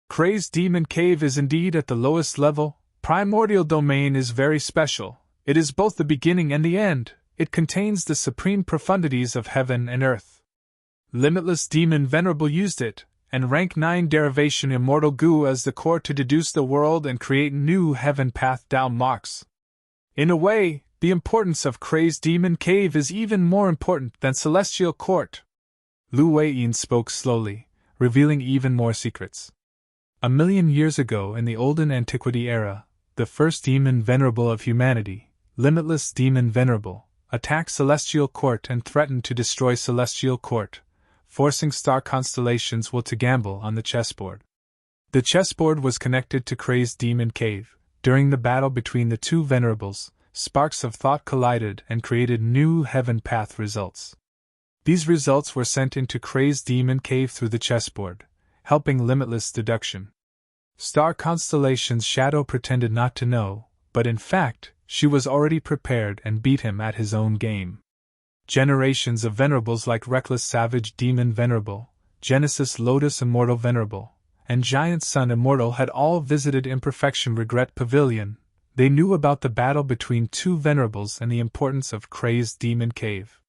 Crazed Demon Cave is indeed at the lowest level. Primordial Domain is very special. It is both the beginning and the end. It contains the supreme profundities of heaven and earth. Limitless Demon Venerable used it, and rank 9 derivation Immortal Gu as the core to deduce the world and create new heaven path Tao marks. In a way, the importance of Crazed Demon Cave is even more important than Celestial Court. Lu Weiyin spoke slowly, revealing even more secrets. 1,000,000 years ago in the olden antiquity era, the first demon venerable of humanity, Limitless Demon Venerable, attacked Celestial Court and threatened to destroy Celestial Court, forcing star constellations will to gamble on the chessboard. The chessboard was connected to Crazed Demon Cave. During the battle between the two venerables, sparks of thought collided and created new heaven path results. These results were sent into Kray's demon cave through the chessboard, helping limitless deduction. Star Constellation's shadow pretended not to know, but in fact, she was already prepared and beat him at his own game. Generations of venerables like Reckless Savage Demon Venerable, Genesis Lotus Immortal Venerable, and Giant Sun Immortal had all visited Imperfection Regret Pavilion. They knew about the battle between two venerables and the importance of Kray's demon cave.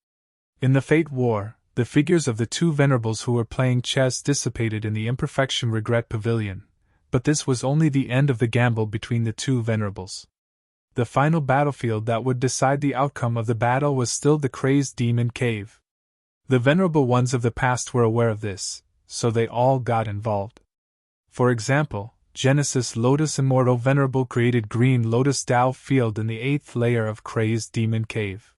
In the Fate War, the figures of the two venerables who were playing chess dissipated in the Imperfection Regret Pavilion, but this was only the end of the gamble between the two venerables. The final battlefield that would decide the outcome of the battle was still the Kray's demon cave. The venerable ones of the past were aware of this, so they all got involved. For example, Genesis Lotus Immortal Venerable created Green Lotus Dao Field in the 8th layer of Kray's demon cave.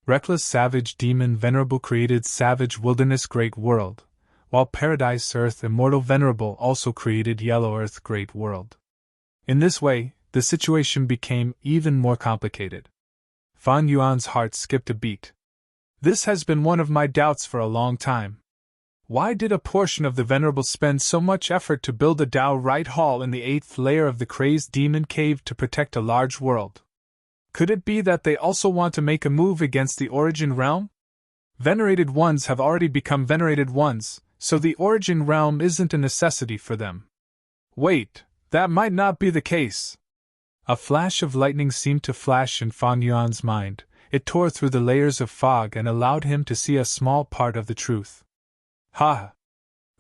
Reckless Savage Demon Venerable created Savage Wilderness Great World, while Paradise Earth Immortal Venerable also created Yellow Earth Great World. In this way, the situation became even more complicated. Fan Yuan's heart skipped a beat. This has been one of my doubts for a long time. Why did a portion of the venerables spend so much effort to build a Dao Right Hall in the 8th layer of the Kray's demon cave to protect a large world? Could it be that they also want to make a move against the Origin Realm? Venerated ones have already become venerated ones, so the Origin Realm isn't a necessity for them. Wait, that might not be the case. A flash of lightning seemed to flash in Fan Yuan's mind. It tore through the layers of fog and allowed him to see a small part of the truth. Ha!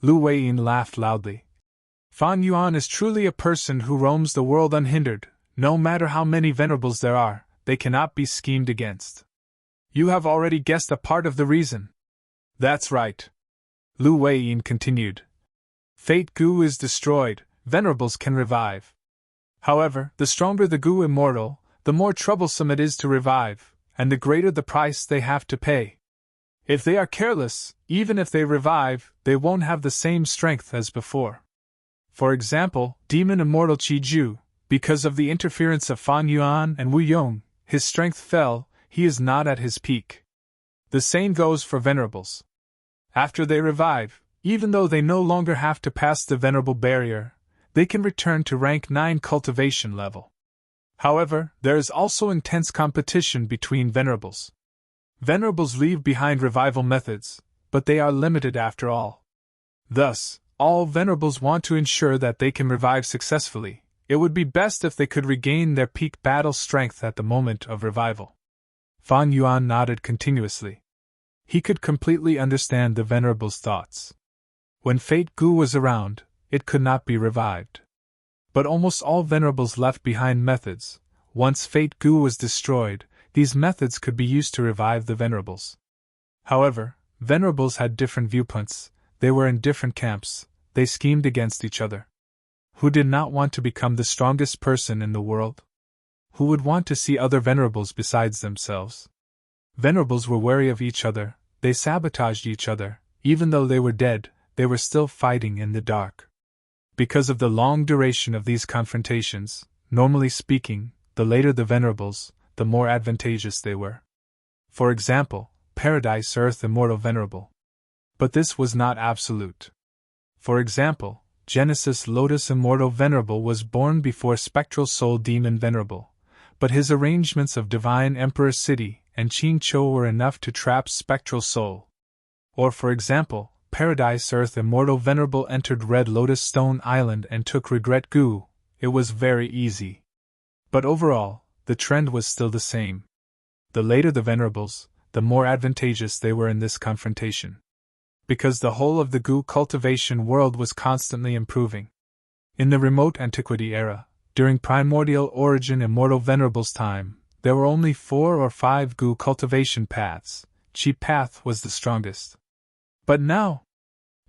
Lu Weiyin laughed loudly. Fan Yuan is truly a person who roams the world unhindered. No matter how many venerables there are, they cannot be schemed against. You have already guessed a part of the reason. That's right. Lu Weiyin continued. Fate Gu is destroyed, venerables can revive. However, the stronger the Gu immortal, the more troublesome it is to revive, and the greater the price they have to pay. If they are careless, even if they revive, they won't have the same strength as before. For example, Demon Immortal Qi Ju, because of the interference of Fan Yuan and Wu Yong, his strength fell, he is not at his peak. The same goes for venerables. After they revive, even though they no longer have to pass the venerable barrier, they can return to rank 9 cultivation level. However, there is also intense competition between venerables. Venerables leave behind revival methods, but they are limited after all. Thus, all venerables want to ensure that they can revive successfully. It would be best if they could regain their peak battle strength at the moment of revival. Fan Yuan nodded continuously. He could completely understand the venerable's thoughts. When Fate Gu was around, it could not be revived. But almost all venerables left behind methods. Once Fate Gu was destroyed, these methods could be used to revive the venerables. However, venerables had different viewpoints, they were in different camps, they schemed against each other. Who did not want to become the strongest person in the world? Who would want to see other venerables besides themselves? Venerables were wary of each other, they sabotaged each other, even though they were dead, they were still fighting in the dark. Because of the long duration of these confrontations, normally speaking, the later the venerables, the more advantageous they were. For example, Paradise Earth Immortal Venerable. But this was not absolute. For example, Genesis Lotus Immortal Venerable was born before Spectral Soul Demon Venerable, but his arrangements of Divine Emperor City and Qing Chou were enough to trap Spectral Soul. Or for example, Paradise Earth Immortal Venerable entered Red Lotus Stone Island and took Regret Gu. It was very easy. But overall, the trend was still the same. The later the venerables, the more advantageous they were in this confrontation. Because the whole of the Gu cultivation world was constantly improving. In the remote antiquity era, during primordial origin Immortal Venerable's time, there were only 4 or 5 Gu cultivation paths. Qi path was the strongest. But now,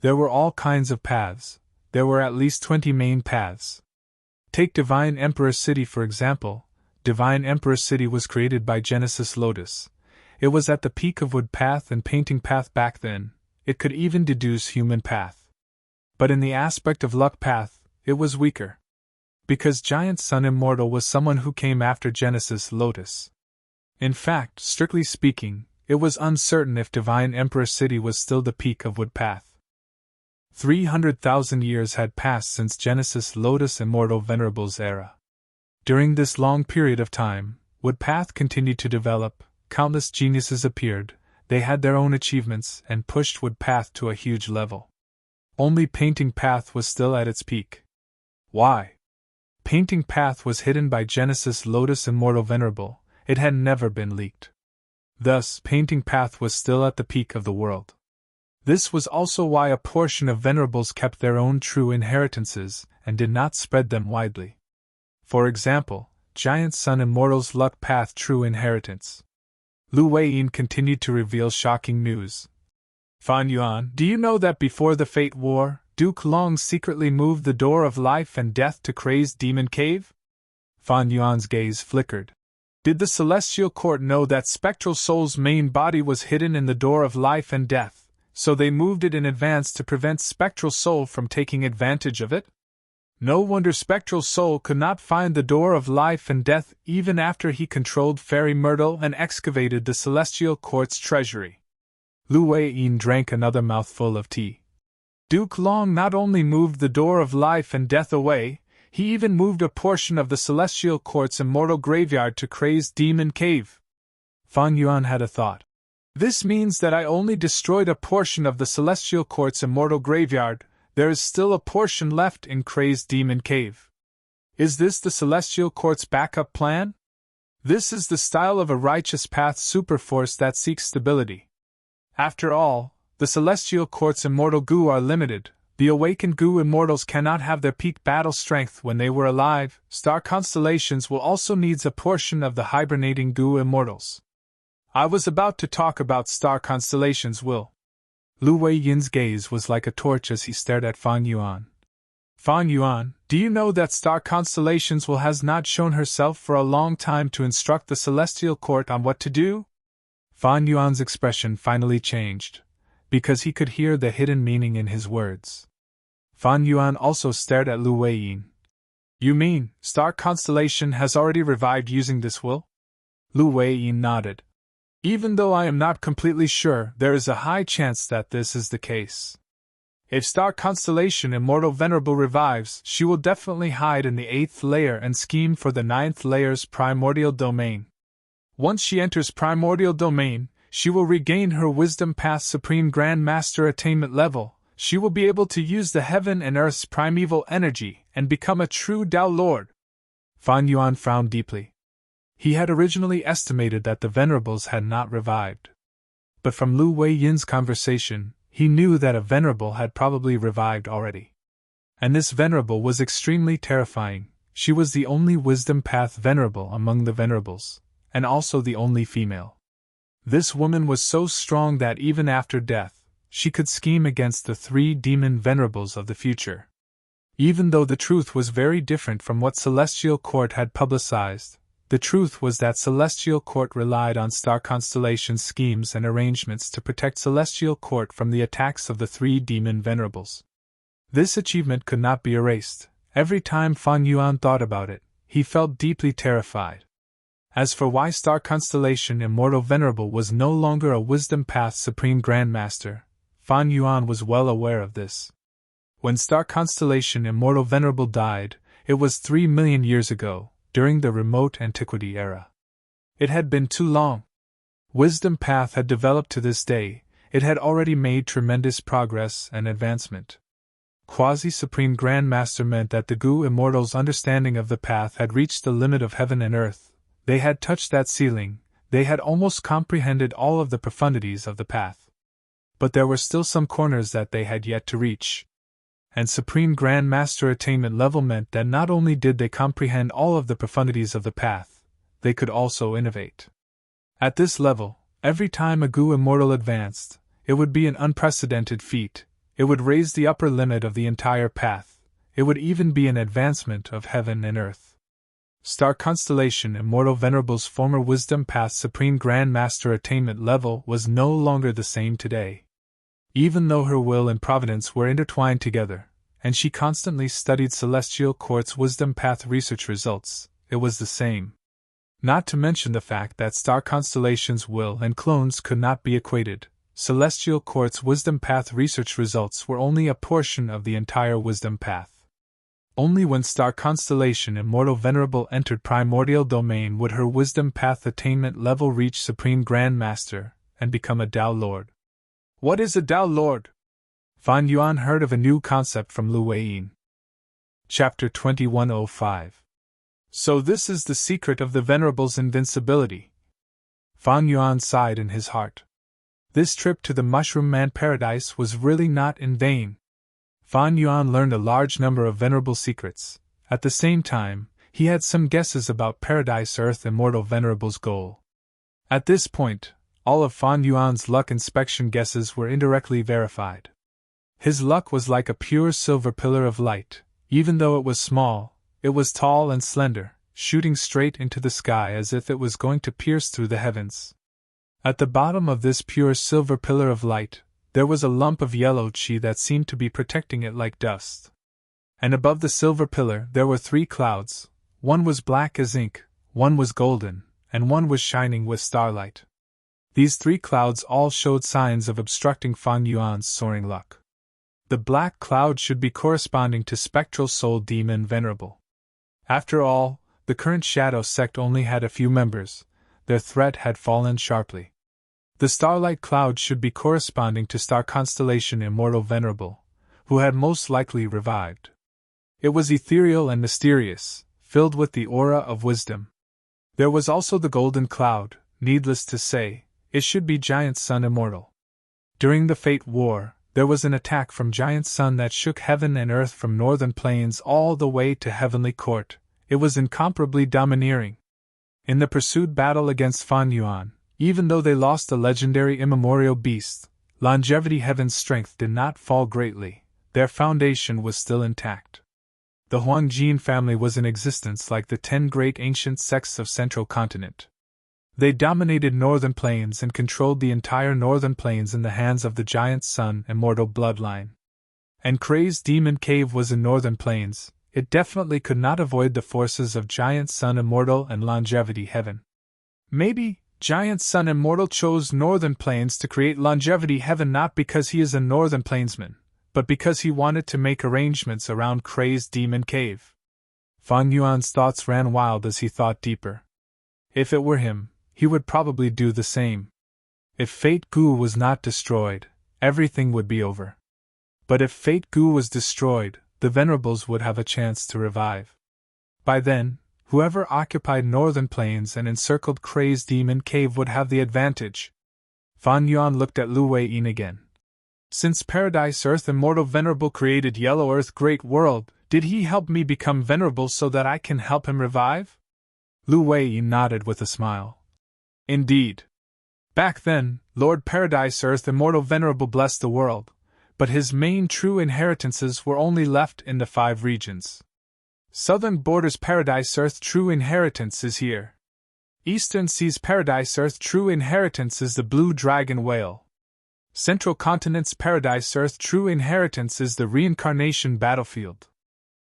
there were all kinds of paths. There were at least 20 main paths. Take Divine Emperor City for example. Divine Emperor City was created by Genesis Lotus. It was at the peak of Wood Path and Painting Path back then. It could even deduce Human Path. But in the aspect of Luck Path, it was weaker. Because Giant Sun Immortal was someone who came after Genesis Lotus. In fact, strictly speaking, it was uncertain if Divine Emperor City was still the peak of Woodpath. 300,000 years had passed since Genesis Lotus Immortal Venerable's era. During this long period of time, Woodpath continued to develop, countless geniuses appeared, they had their own achievements and pushed Woodpath to a huge level. Only Painting Path was still at its peak. Why? Painting Path was hidden by Genesis Lotus Immortal Venerable, it had never been leaked. Thus, Painting Path was still at the peak of the world. This was also why a portion of Venerables kept their own true inheritances and did not spread them widely. For example, Giant Sun Immortal's Luck Path True Inheritance. Lu Weiyin continued to reveal shocking news. Fan Yuan, do you know that before the Fate War, Duke Long secretly moved the door of life and death to Crazed Demon Cave? Fan Yuan's gaze flickered. Did the Celestial Court know that Spectral Soul's main body was hidden in the door of life and death, so they moved it in advance to prevent Spectral Soul from taking advantage of it? No wonder Spectral Soul could not find the door of life and death even after he controlled Fairy Myrtle and excavated the Celestial Court's treasury. Lu Weiyin drank another mouthful of tea. Duke Long not only moved the door of life and death away, he even moved a portion of the Celestial Court's immortal graveyard to Crazed Demon Cave. Fan Yuan had a thought. This means that I only destroyed a portion of the Celestial Court's immortal graveyard, there is still a portion left in Crazed Demon Cave. Is this the Celestial Court's backup plan? This is the style of a righteous path superforce that seeks stability. After all, the Celestial Court's immortal goo are limited. The awakened goo immortals cannot have their peak battle strength when they were alive. Star constellations will also need a portion of the hibernating goo immortals. I was about to talk about star constellations, Will. Lu Weiyin's gaze was like a torch as he stared at Fan Yuan. Fan Yuan, do you know that Star Constellations Will has not shown herself for a long time to instruct the Celestial Court on what to do? Fan Yuan's expression finally changed, because he could hear the hidden meaning in his words. Fan Yuan also stared at Lu Weiyin. You mean, Star Constellation has already revived using this will? Lu Weiyin nodded. Even though I am not completely sure, there is a high chance that this is the case. If Star Constellation Immortal Venerable revives, she will definitely hide in the 8th layer and scheme for the 9th layer's primordial domain. Once she enters primordial domain, she will regain her Wisdom Path Supreme Grand Master attainment level. She will be able to use the heaven and earth's primeval energy and become a true Tao Lord. Fan Yuan frowned deeply. He had originally estimated that the Venerables had not revived. But from Lu Weiyin's conversation, he knew that a Venerable had probably revived already. And this Venerable was extremely terrifying. She was the only Wisdom Path Venerable among the Venerables, and also the only female. This woman was so strong that even after death, she could scheme against the 3 demon Venerables of the future. Even though the truth was very different from what Celestial Court had publicized, the truth was that Celestial Court relied on Star Constellation schemes and arrangements to protect Celestial Court from the attacks of the 3 demon Venerables. This achievement could not be erased. Every time Fan Yuan thought about it, he felt deeply terrified. As for why Star Constellation Immortal Venerable was no longer a Wisdom Path Supreme Grandmaster, Fan Yuan was well aware of this. When Star Constellation Immortal Venerable died, it was 3 million years ago, during the remote antiquity era. It had been too long. Wisdom Path had developed to this day, it had already made tremendous progress and advancement. Quasi-Supreme Grandmaster meant that the Gu Immortals' understanding of the path had reached the limit of heaven and earth. They had touched that ceiling, they had almost comprehended all of the profundities of the path. But there were still some corners that they had yet to reach. And Supreme Grand Master attainment level meant that not only did they comprehend all of the profundities of the path, they could also innovate. At this level, every time a Gu Immortal advanced, it would be an unprecedented feat, it would raise the upper limit of the entire path, it would even be an advancement of heaven and earth. Star Constellation Immortal Venerable's former Wisdom Path Supreme Grand Master attainment level was no longer the same today. Even though her will and providence were intertwined together, and she constantly studied Celestial Court's Wisdom Path research results, it was the same. Not to mention the fact that star constellations will and clones could not be equated. Celestial Court's wisdom path research results were only a portion of the entire wisdom path. Only when star constellation Immortal Venerable entered primordial domain would her wisdom path attainment level reach Supreme Grand Master and become a Tao Lord. What is a Tao Lord? Fan Yuan heard of a new concept from Lu Weiyin. Chapter 2105. So this is the secret of the Venerable's invincibility. Fan Yuan sighed in his heart. This trip to the Mushroom Man Paradise was really not in vain. Fan Yuan learned a large number of venerable secrets. At the same time, he had some guesses about Paradise Earth Immortal Venerable's goal. At this point, all of Fan Yuan's luck inspection guesses were indirectly verified. His luck was like a pure silver pillar of light. Even though it was small, it was tall and slender, shooting straight into the sky as if it was going to pierce through the heavens. At the bottom of this pure silver pillar of light, there was a lump of yellow chi that seemed to be protecting it like dust. And above the silver pillar there were 3 clouds. One was black as ink, one was golden, and one was shining with starlight. These 3 clouds all showed signs of obstructing Fan Yuan's soaring luck. The black cloud should be corresponding to Spectral Soul Demon Venerable. After all, the current Shadow sect only had a few members. Their threat had fallen sharply. The starlight cloud should be corresponding to star constellation Immortal Venerable, who had most likely revived. It was ethereal and mysterious, filled with the aura of wisdom. There was also the golden cloud. Needless to say, it should be Giant Sun Immortal. During the Fate War, there was an attack from Giant Sun that shook heaven and earth from northern plains all the way to Heavenly Court. It was incomparably domineering. In the pursued battle against Fan Yuan, even though they lost the legendary immemorial beast, Longevity Heaven's strength did not fall greatly. Their foundation was still intact. The Huangjin family was in existence like the 10 great ancient sects of Central Continent. They dominated northern plains and controlled the entire northern plains in the hands of the Giant Sun Immortal bloodline. And Crazed Demon Cave was in northern plains. It definitely could not avoid the forces of Giant Sun Immortal and Longevity Heaven. Maybe Giant Sun Immortal chose northern plains to create Longevity Heaven not because he is a northern plainsman, but because he wanted to make arrangements around Crazed Demon Cave. Fan Yuan's thoughts ran wild as he thought deeper. If it were him, he would probably do the same. If Fate Gu was not destroyed, everything would be over. But if Fate Gu was destroyed, the Venerables would have a chance to revive. By then, whoever occupied northern plains and encircled Crazed Demon Cave would have the advantage. Fan Yuan looked at Lu Weiyin again. Since Paradise Earth Immortal Venerable created Yellow Earth Great World, did he help me become venerable so that I can help him revive? Lu Weiyin nodded with a smile. Indeed. Back then, Lord Paradise Earth Immortal Venerable blessed the world, but his main true inheritances were only left in the 5 regions. Southern Borders Paradise Earth True Inheritance is here. Eastern Seas Paradise Earth True Inheritance is the Blue Dragon Whale. Central Continent's Paradise Earth True Inheritance is the Reincarnation Battlefield.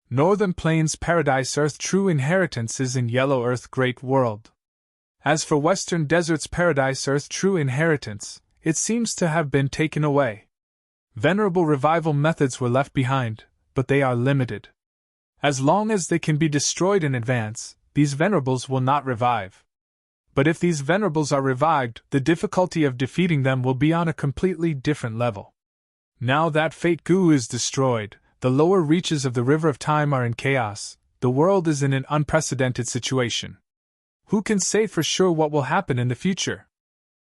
Northern Plains Paradise Earth True Inheritance is in Yellow Earth Great World. As for Western Deserts Paradise Earth True Inheritance, it seems to have been taken away. Venerable revival methods were left behind, but they are limited. As long as they can be destroyed in advance, these venerables will not revive. But if these venerables are revived, the difficulty of defeating them will be on a completely different level. Now that Fate Gu is destroyed, the lower reaches of the River of Time are in chaos, the world is in an unprecedented situation. Who can say for sure what will happen in the future?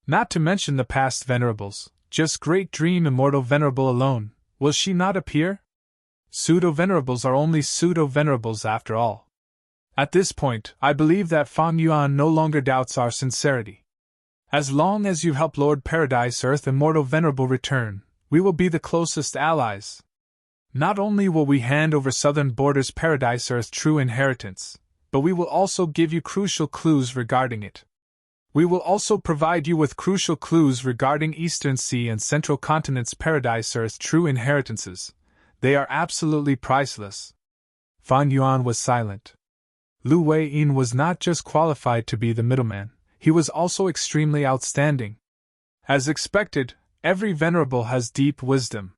Not to mention the past venerables, just Great Dream Immortal Venerable alone, will she not appear? Pseudo-venerables are only pseudo-venerables after all. At this point, I believe that Fan Yuan no longer doubts our sincerity. As long as you help Lord Paradise Earth Immortal Venerable return, we will be the closest allies. Not only will we hand over Southern Borders Paradise Earth True Inheritance, but we will also give you crucial clues regarding it. We will also provide you with crucial clues regarding Eastern Sea and Central Continent's Paradise Earth True Inheritances. They are absolutely priceless. Fan Yuan was silent. Lu Wei-yin was not just qualified to be the middleman, he was also extremely outstanding. As expected, every venerable has deep wisdom.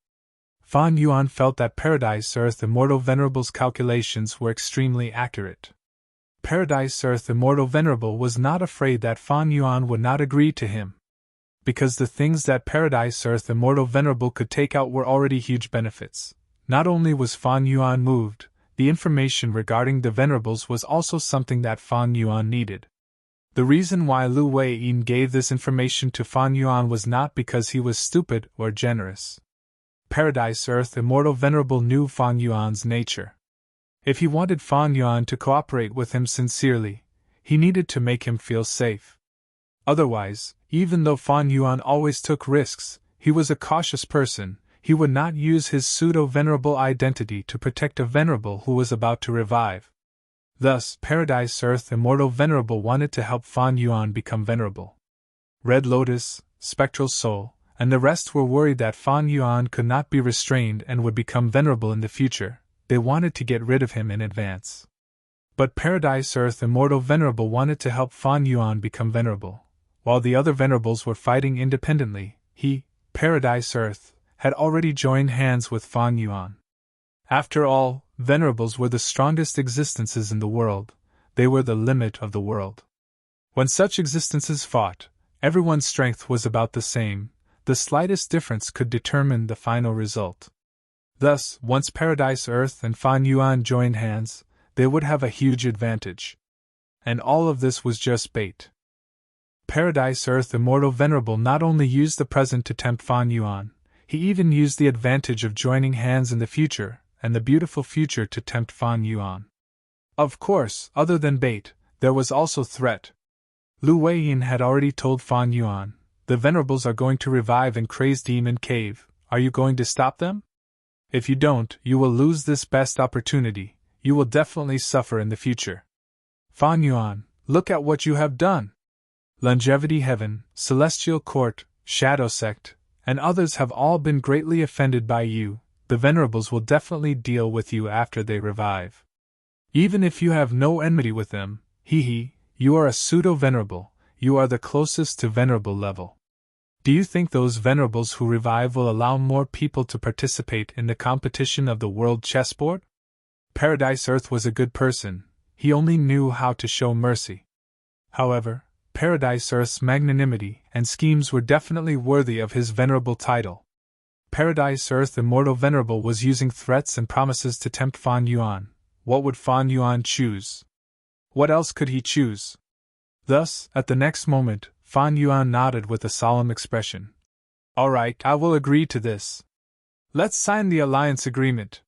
Fan Yuan felt that Paradise Earth Immortal Venerable's calculations were extremely accurate. Paradise Earth Immortal Venerable was not afraid that Fan Yuan would not agree to him, because the things that Paradise Earth Immortal Venerable could take out were already huge benefits. Not only was Fan Yuan moved, the information regarding the Venerables was also something that Fan Yuan needed. The reason why Lu Wei-yin gave this information to Fan Yuan was not because he was stupid or generous. Paradise Earth Immortal Venerable knew Fan Yuan's nature. If he wanted Fan Yuan to cooperate with him sincerely, he needed to make him feel safe. Otherwise, even though Fan Yuan always took risks, he was a cautious person. He would not use his pseudo-venerable identity to protect a venerable who was about to revive. Thus, Paradise Earth Immortal Venerable wanted to help Fan Yuan become venerable. Red Lotus, Spectral Soul, and the rest were worried that Fan Yuan could not be restrained and would become venerable in the future. They wanted to get rid of him in advance. But Paradise Earth Immortal Venerable wanted to help Fan Yuan become venerable. While the other venerables were fighting independently, he, Paradise Earth, had already joined hands with Fan Yuan. After all, venerables were the strongest existences in the world. They were the limit of the world. When such existences fought, everyone's strength was about the same. The slightest difference could determine the final result. Thus, once Paradise Earth and Fan Yuan joined hands, they would have a huge advantage. And all of this was just bait. Paradise Earth Immortal Venerable not only used the present to tempt Fan Yuan, he even used the advantage of joining hands in the future, and the beautiful future to tempt Fan Yuan. Of course, other than bait, there was also threat. Lu Wei-yin had already told Fan Yuan, "The venerables are going to revive in Crazed Demon Cave. Are you going to stop them? If you don't, you will lose this best opportunity. You will definitely suffer in the future. Fan Yuan, look at what you have done. Longevity Heaven, Celestial Court, Shadow Sect, and others have all been greatly offended by you. The venerables will definitely deal with you after they revive. Even if you have no enmity with them, you are a pseudo-venerable, you are the closest to venerable level. Do you think those venerables who revive will allow more people to participate in the competition of the world chessboard?" Paradise Earth was a good person, he only knew how to show mercy. However, Paradise Earth's magnanimity and schemes were definitely worthy of his venerable title. Paradise Earth Immortal Venerable was using threats and promises to tempt Fan Yuan. What would Fan Yuan choose? What else could he choose? Thus, at the next moment, Fan Yuan nodded with a solemn expression. "All right, I will agree to this. Let's sign the alliance agreement."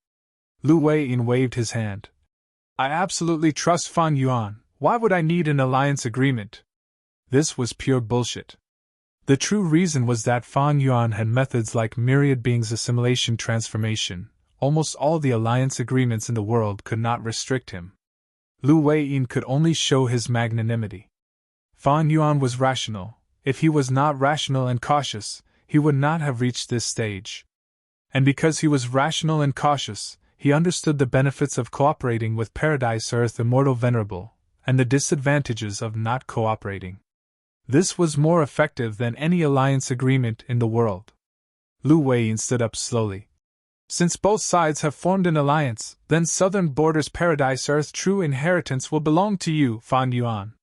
Lu Wei-yin waved his hand. "I absolutely trust Fan Yuan. Why would I need an alliance agreement?" This was pure bullshit. The true reason was that Fan Yuan had methods like myriad beings assimilation transformation. Almost all the alliance agreements in the world could not restrict him. Lu Wei-yin could only show his magnanimity. Fan Yuan was rational. If he was not rational and cautious, he would not have reached this stage. And because he was rational and cautious, he understood the benefits of cooperating with Paradise Earth Immortal Venerable, and the disadvantages of not cooperating. This was more effective than any alliance agreement in the world. Lu Wei-yin stood up slowly. "Since both sides have formed an alliance, then Southern Borders Paradise Earth true inheritance will belong to you, Fan Yuan.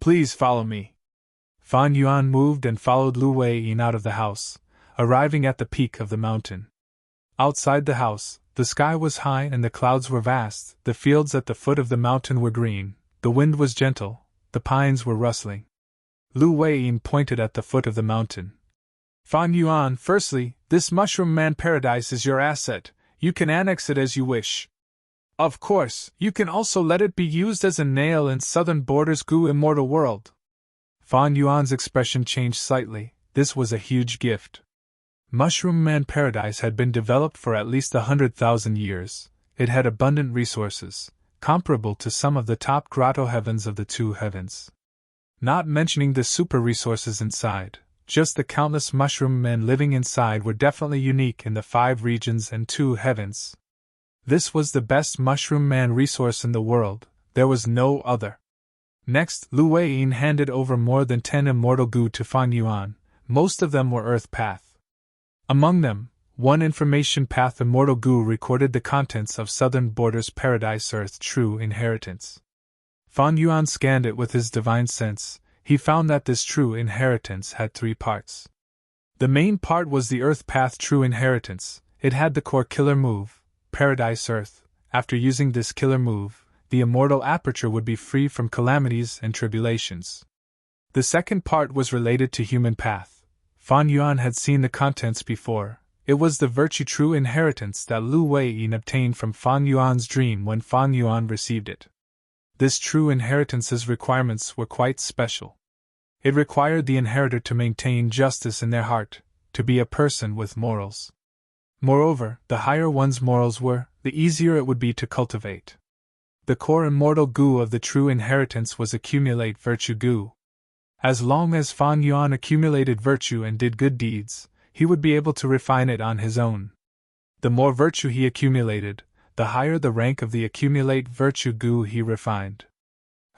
Please follow me." Fan Yuan moved and followed Lu Wei-yin out of the house, arriving at the peak of the mountain. Outside the house, the sky was high and the clouds were vast, the fields at the foot of the mountain were green, the wind was gentle, the pines were rustling. Lu Wei-yin pointed at the foot of the mountain. "Fan Yuan, firstly, this Mushroom Man Paradise is your asset, you can annex it as you wish. Of course, you can also let it be used as a nail in Southern Borders Gu Immortal World." Fan Yuan's expression changed slightly. This was a huge gift. Mushroom Man Paradise had been developed for at least 100,000 years. It had abundant resources, comparable to some of the top grotto heavens of the two heavens. Not mentioning the super resources inside, just the countless mushroom men living inside were definitely unique in the 5 regions and 2 heavens. This was the best mushroom man resource in the world. There was no other. Next, Lu Weiyin handed over more than 10 immortal goo to Fan Yuan. Most of them were Earth Path. Among them, one Information Path immortal goo recorded the contents of Southern Borders Paradise Earth True Inheritance. Fan Yuan scanned it with his divine sense. He found that this true inheritance had 3 parts. The main part was the Earth Path True Inheritance. It had the core killer move, Paradise Earth. After using this killer move, the immortal aperture would be free from calamities and tribulations. The second part was related to Human Path. Fan Yuan had seen the contents before. It was the Virtue True Inheritance that Lu Weiyin obtained from Fan Yuan's dream when Fan Yuan received it. This True Inheritance's requirements were quite special. It required the inheritor to maintain justice in their heart, to be a person with morals. Moreover, the higher one's morals were, the easier it would be to cultivate. The core immortal goo of the true inheritance was accumulate virtue goo. As long as Fan Yuan accumulated virtue and did good deeds, he would be able to refine it on his own. The more virtue he accumulated, the higher the rank of the accumulate virtue goo he refined.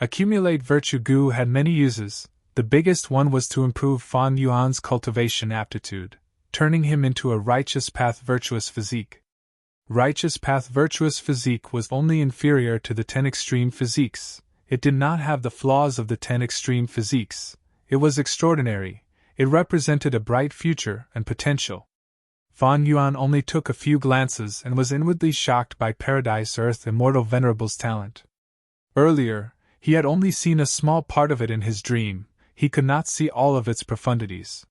Accumulate virtue goo had many uses. The biggest one was to improve Fan Yuan's cultivation aptitude, turning him into a righteous path virtuous physique. Righteous path virtuous physique was only inferior to the 10 extreme physiques. It did not have the flaws of the 10 extreme physiques. It was extraordinary. It represented a bright future and potential. Fan Yuan only took a few glances and was inwardly shocked by Paradise Earth Immortal Venerable's talent. Earlier, he had only seen a small part of it in his dream. He could not see all of its profundities.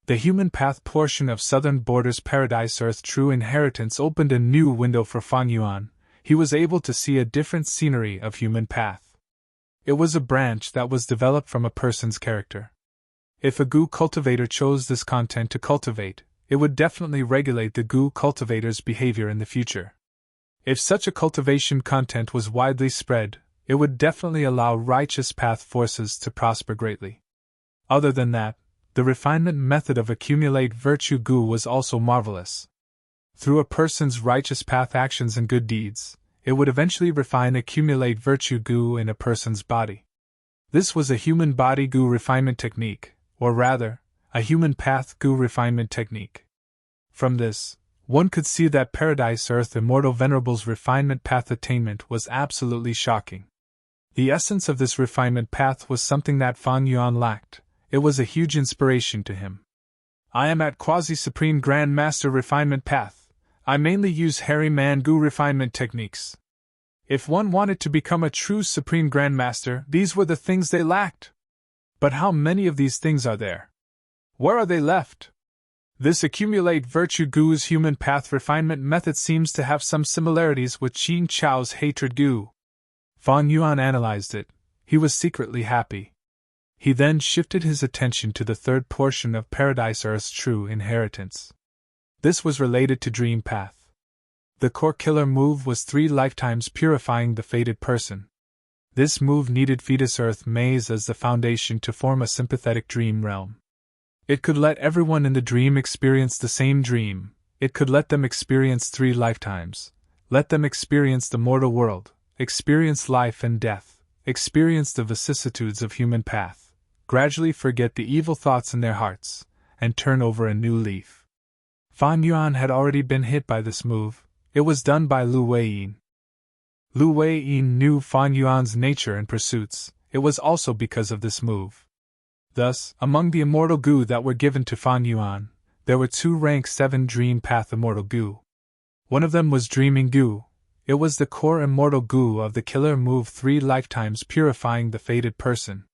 The Human Path portion of Southern Borders Paradise Earth True Inheritance opened a new window for Fan Yuan. He was able to see a different scenery of Human Path. It was a branch that was developed from a person's character. If a goo cultivator chose this content to cultivate, it would definitely regulate the goo cultivator's behavior in the future. If such a cultivation content was widely spread, it would definitely allow righteous path forces to prosper greatly. Other than that, the refinement method of accumulate virtue goo was also marvelous. Through a person's righteous path actions and good deeds, it would eventually refine accumulate virtue goo in a person's body. This was a human body goo refinement technique, or rather, a human path goo refinement technique. From this, one could see that Paradise Earth Immortal Venerable's refinement path attainment was absolutely shocking. The essence of this refinement path was something that Fan Yuan lacked. It was a huge inspiration to him. I am at Quasi-Supreme Grand Master Refinement Path. I mainly use Hairy Man Goo refinement techniques. If one wanted to become a true Supreme Grand Master, these were the things they lacked. But how many of these things are there? Where are they left? This accumulate virtue goo's human path refinement method seems to have some similarities with Qin Chao's hatred goo. Fan Yuan analyzed it. He was secretly happy. He then shifted his attention to the third portion of Paradise Earth's true inheritance. This was related to Dream Path. The core killer move was 3 lifetimes purifying the fated person. This move needed Fetus Earth Maze as the foundation to form a sympathetic dream realm. It could let everyone in the dream experience the same dream. It could let them experience 3 lifetimes. Let them experience the mortal world, experience life and death, experience the vicissitudes of human path. Gradually forget the evil thoughts in their hearts, and turn over a new leaf. Fan Yuan had already been hit by this move. It was done by Lu Weiyin. Lu Weiyin knew Fan Yuan's nature and pursuits. It was also because of this move. Thus, among the immortal goo that were given to Fan Yuan, there were 2 rank 7 Dream Path immortal goo. One of them was Dreaming goo. It was the core immortal goo of the killer move 3 lifetimes purifying the fated person.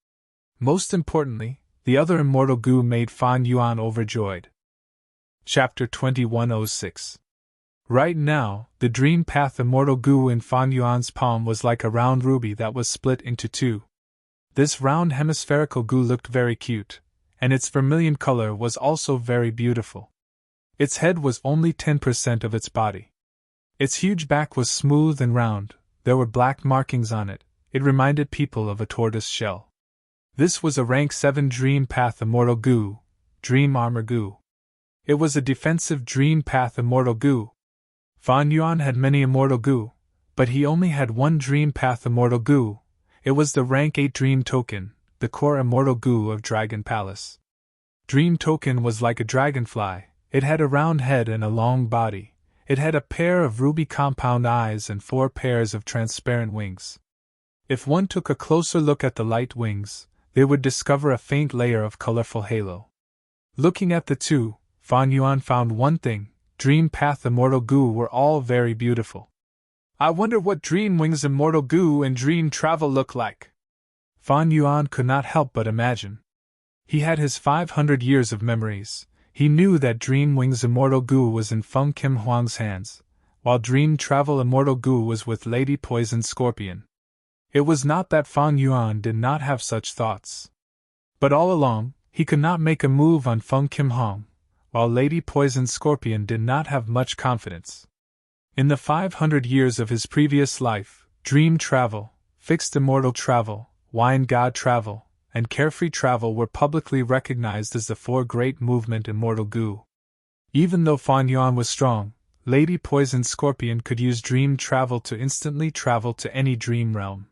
Most importantly, the other immortal goo made Fan Yuan overjoyed. Chapter 2106. Right now, the Dream Path immortal goo in Fan Yuan's palm was like a round ruby that was split into 2. This round hemispherical goo looked very cute, and its vermilion color was also very beautiful. Its head was only 10% of its body. Its huge back was smooth and round. There were black markings on it. It reminded people of a tortoise shell. This was a rank 7 Dream Path Immortal Goo, Dream Armor Goo. It was a defensive Dream Path Immortal Goo. Fan Yuan had many Immortal Goo, but he only had one Dream Path Immortal Goo. It was the Rank 8 Dream Token, the core Immortal Goo of Dragon Palace. Dream Token was like a dragonfly. It had a round head and a long body. It had a pair of ruby compound eyes and 4 pairs of transparent wings. If one took a closer look at the light wings, they would discover a faint layer of colorful halo. Looking at the two, Fan Yuan found one thing: Dream Path Immortal Goo were all very beautiful. I wonder what Dream Wings Immortal Goo and Dream Travel look like. Fan Yuan could not help but imagine. He had his 500 years of memories. He knew that Dream Wings Immortal Goo was in Feng Kim Huang's hands, while Dream Travel Immortal Goo was with Lady Poison Scorpion. It was not that Fan Yuan did not have such thoughts. But all along, he could not make a move on Feng Kim Huang, while Lady Poison Scorpion did not have much confidence. In the 500 years of his previous life, Dream Travel, Fixed Immortal Travel, Wine God Travel, and Carefree Travel were publicly recognized as the 4 great movement Immortal Goo. Even though Fan Yuan was strong, Lady Poison Scorpion could use Dream Travel to instantly travel to any dream realm.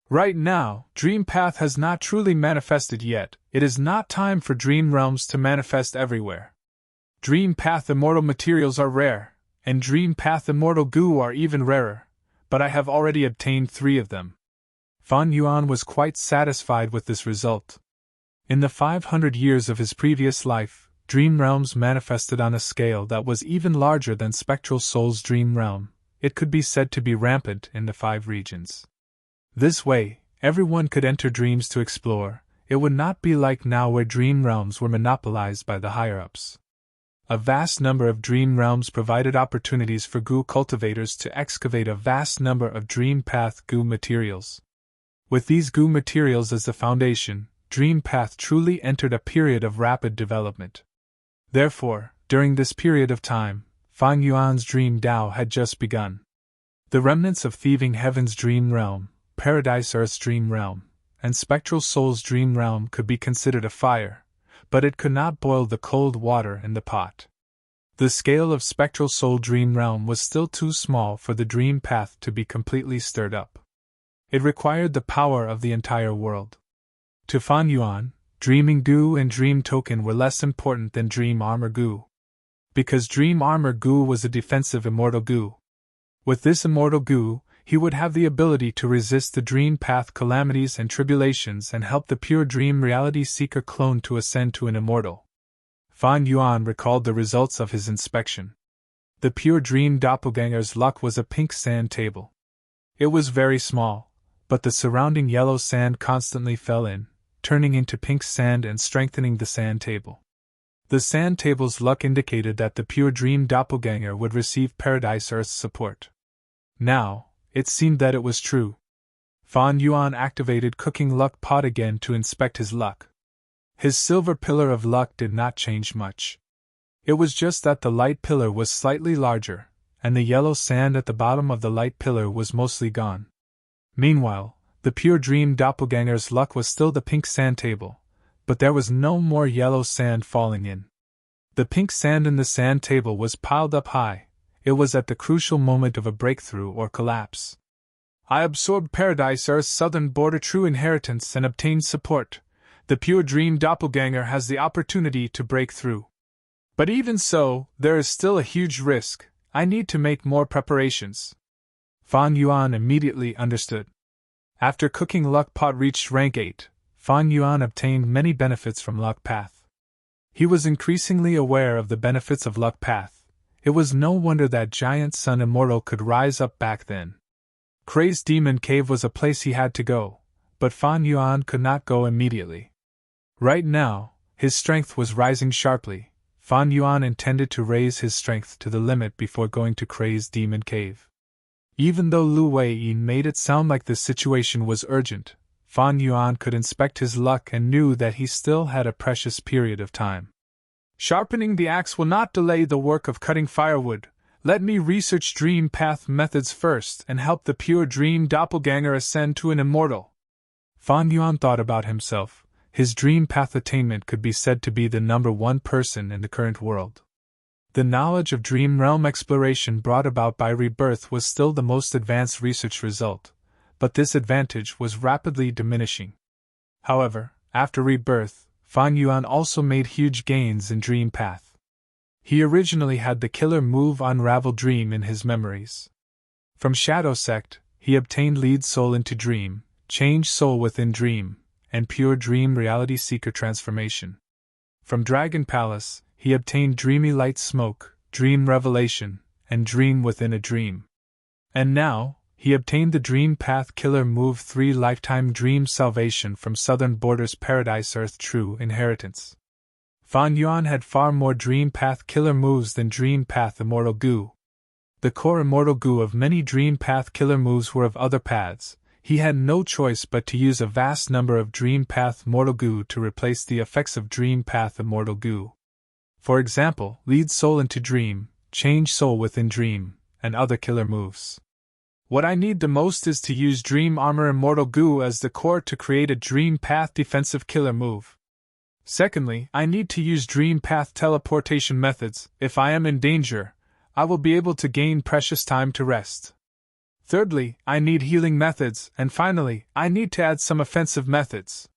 Right now, Dream Path has not truly manifested yet. It is not time for dream realms to manifest everywhere. Dream Path Immortal materials are rare, and Dream Path Immortal Goo are even rarer, but I have already obtained 3 of them. Fan Yuan was quite satisfied with this result. In the 500 years of his previous life, dream realms manifested on a scale that was even larger than Spectral Soul's dream realm. It could be said to be rampant in the 5 regions. This way, everyone could enter dreams to explore. It would not be like now where dream realms were monopolized by the higher-ups. A vast number of dream realms provided opportunities for Goo cultivators to excavate a vast number of Dream Path Goo materials. With these Goo materials as the foundation, Dream Path truly entered a period of rapid development. Therefore, during this period of time, Fan Yuan's Dream Dao had just begun. The remnants of Thieving Heaven's Dream Realm, Paradise Earth's Dream Realm, and Spectral Soul's Dream Realm could be considered a fire, but it could not boil the cold water in the pot. The scale of Spectral Soul Dream Realm was still too small for the Dream Path to be completely stirred up. It required the power of the entire world. To Fan Yuan, Dreaming Goo and Dream Token were less important than Dream Armor Goo. Because Dream Armor Goo was a defensive Immortal Goo. With this Immortal Goo, he would have the ability to resist the Dream Path calamities and tribulations and help the pure Dream Reality Seeker clone to ascend to an Immortal. Fan Yuan recalled the results of his inspection. The pure Dream Doppelganger's luck was a pink sand table. It was very small, but the surrounding yellow sand constantly fell in, turning into pink sand and strengthening the sand table. The sand table's luck indicated that the pure Dream Doppelganger would receive Paradise Earth's support. Now, it seemed that it was true. Fan Yuan activated Cooking Luck Pot again to inspect his luck. His silver pillar of luck did not change much. It was just that the light pillar was slightly larger, and the yellow sand at the bottom of the light pillar was mostly gone. Meanwhile, the pure Dream Doppelganger's luck was still the pink sand table, but there was no more yellow sand falling in. The pink sand in the sand table was piled up high. It was at the crucial moment of a breakthrough or collapse. I absorbed Paradise Earth's southern border true inheritance and obtained support. The pure Dream Doppelganger has the opportunity to break through. But even so, there is still a huge risk. I need to make more preparations. Fan Yuan immediately understood. After Cooking Luck Pot reached rank 8, Fan Yuan obtained many benefits from Luck Path. He was increasingly aware of the benefits of Luck Path. It was no wonder that Giant Sun Immortal could rise up back then. Crazed Demon Cave was a place he had to go, but Fan Yuan could not go immediately. Right now, his strength was rising sharply. Fan Yuan intended to raise his strength to the limit before going to Crazed Demon Cave. Even though Lu Wei-yin made it sound like the situation was urgent, Fan Yuan could inspect his luck and knew that he still had a precious period of time. Sharpening the axe will not delay the work of cutting firewood. Let me research Dream Path methods first and help the pure Dream Doppelganger ascend to an Immortal. Fan Yuan thought about himself. His Dream Path attainment could be said to be the number 1 person in the current world. The knowledge of dream realm exploration brought about by rebirth was still the most advanced research result, but this advantage was rapidly diminishing. However, after rebirth, Fan Yuan also made huge gains in dream path. He originally had the killer move Unravel Dream in his memories. From Shadow Sect, he obtained Lead Soul into Dream, Change Soul within Dream, and Pure Dream Reality Seeker Transformation. From Dragon Palace, he obtained Dreamy Light Smoke, Dream Revelation, and Dream Within a Dream. And now, he obtained the Dream Path Killer Move 3 Lifetime Dream Salvation from Southern Borders Paradise Earth True Inheritance. Fan Yuan had far more Dream Path Killer moves than Dream Path Immortal Goo. The core Immortal Goo of many Dream Path Killer moves were of other paths. He had no choice but to use a vast number of Dream Path Mortal Goo to replace the effects of Dream Path Immortal Goo. For example, Lead Soul into Dream, Change Soul within Dream, and other killer moves. What I need the most is to use Dream Armor Immortal Goo as the core to create a Dream Path defensive killer move. Secondly, I need to use Dream Path teleportation methods. If I am in danger, I will be able to gain precious time to rest. Thirdly, I need healing methods, and finally, I need to add some offensive methods.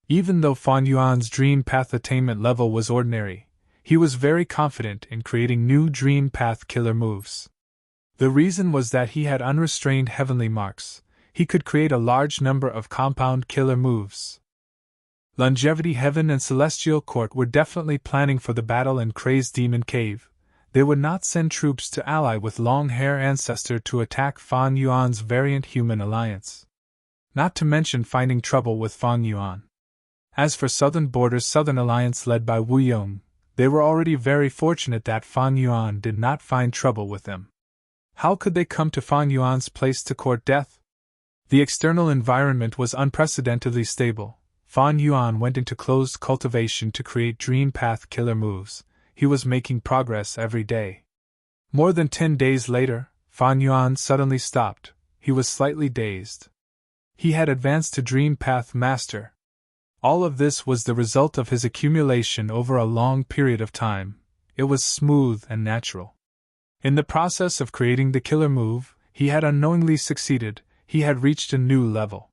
Even though Fan Yuan's Dream Path attainment level was ordinary, he was very confident in creating new Dream Path killer moves. The reason was that he had unrestrained heavenly marks. He could create a large number of compound killer moves. Longevity Heaven and Celestial Court were definitely planning for the battle in Crazed Demon Cave. They would not send troops to ally with Long Hair Ancestor to attack Fan Yuan's variant human alliance. Not to mention finding trouble with Fan Yuan. As for Southern Borders Southern Alliance led by Wu Yong, they were already very fortunate that Fan Yuan did not find trouble with them. How could they come to Fan Yuan's place to court death? The external environment was unprecedentedly stable. Fan Yuan went into closed cultivation to create Dream Path killer moves. He was making progress every day. More than 10 days later, Fan Yuan suddenly stopped. He was slightly dazed. He had advanced to Dream Path Master. All of this was the result of his accumulation over a long period of time. It was smooth and natural. In the process of creating the killer move, he had unknowingly succeeded. He had reached a new level.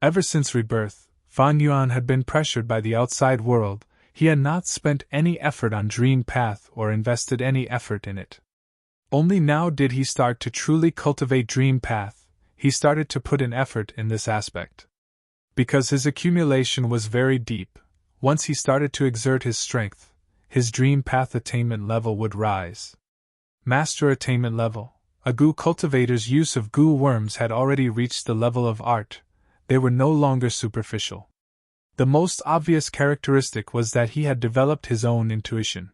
Ever since rebirth, Fan Yuan had been pressured by the outside world. He had not spent any effort on Dream Path or invested any effort in it. Only now did he start to truly cultivate Dream Path. He started to put in effort in this aspect. Because his accumulation was very deep, once he started to exert his strength, his Dream Path attainment level would rise. Master attainment level. A goo cultivator's use of goo worms had already reached the level of art. They were no longer superficial. The most obvious characteristic was that he had developed his own intuition.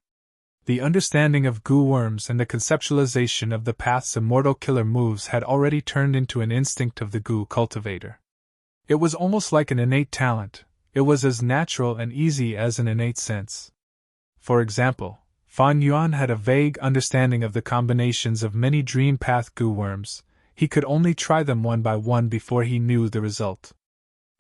The understanding of goo worms and the conceptualization of the path's immortal killer moves had already turned into an instinct of the goo cultivator. It was almost like an innate talent. It was as natural and easy as an innate sense. For example, Fan Yuan had a vague understanding of the combinations of many Dream Path goo worms. He could only try them one by one before he knew the result.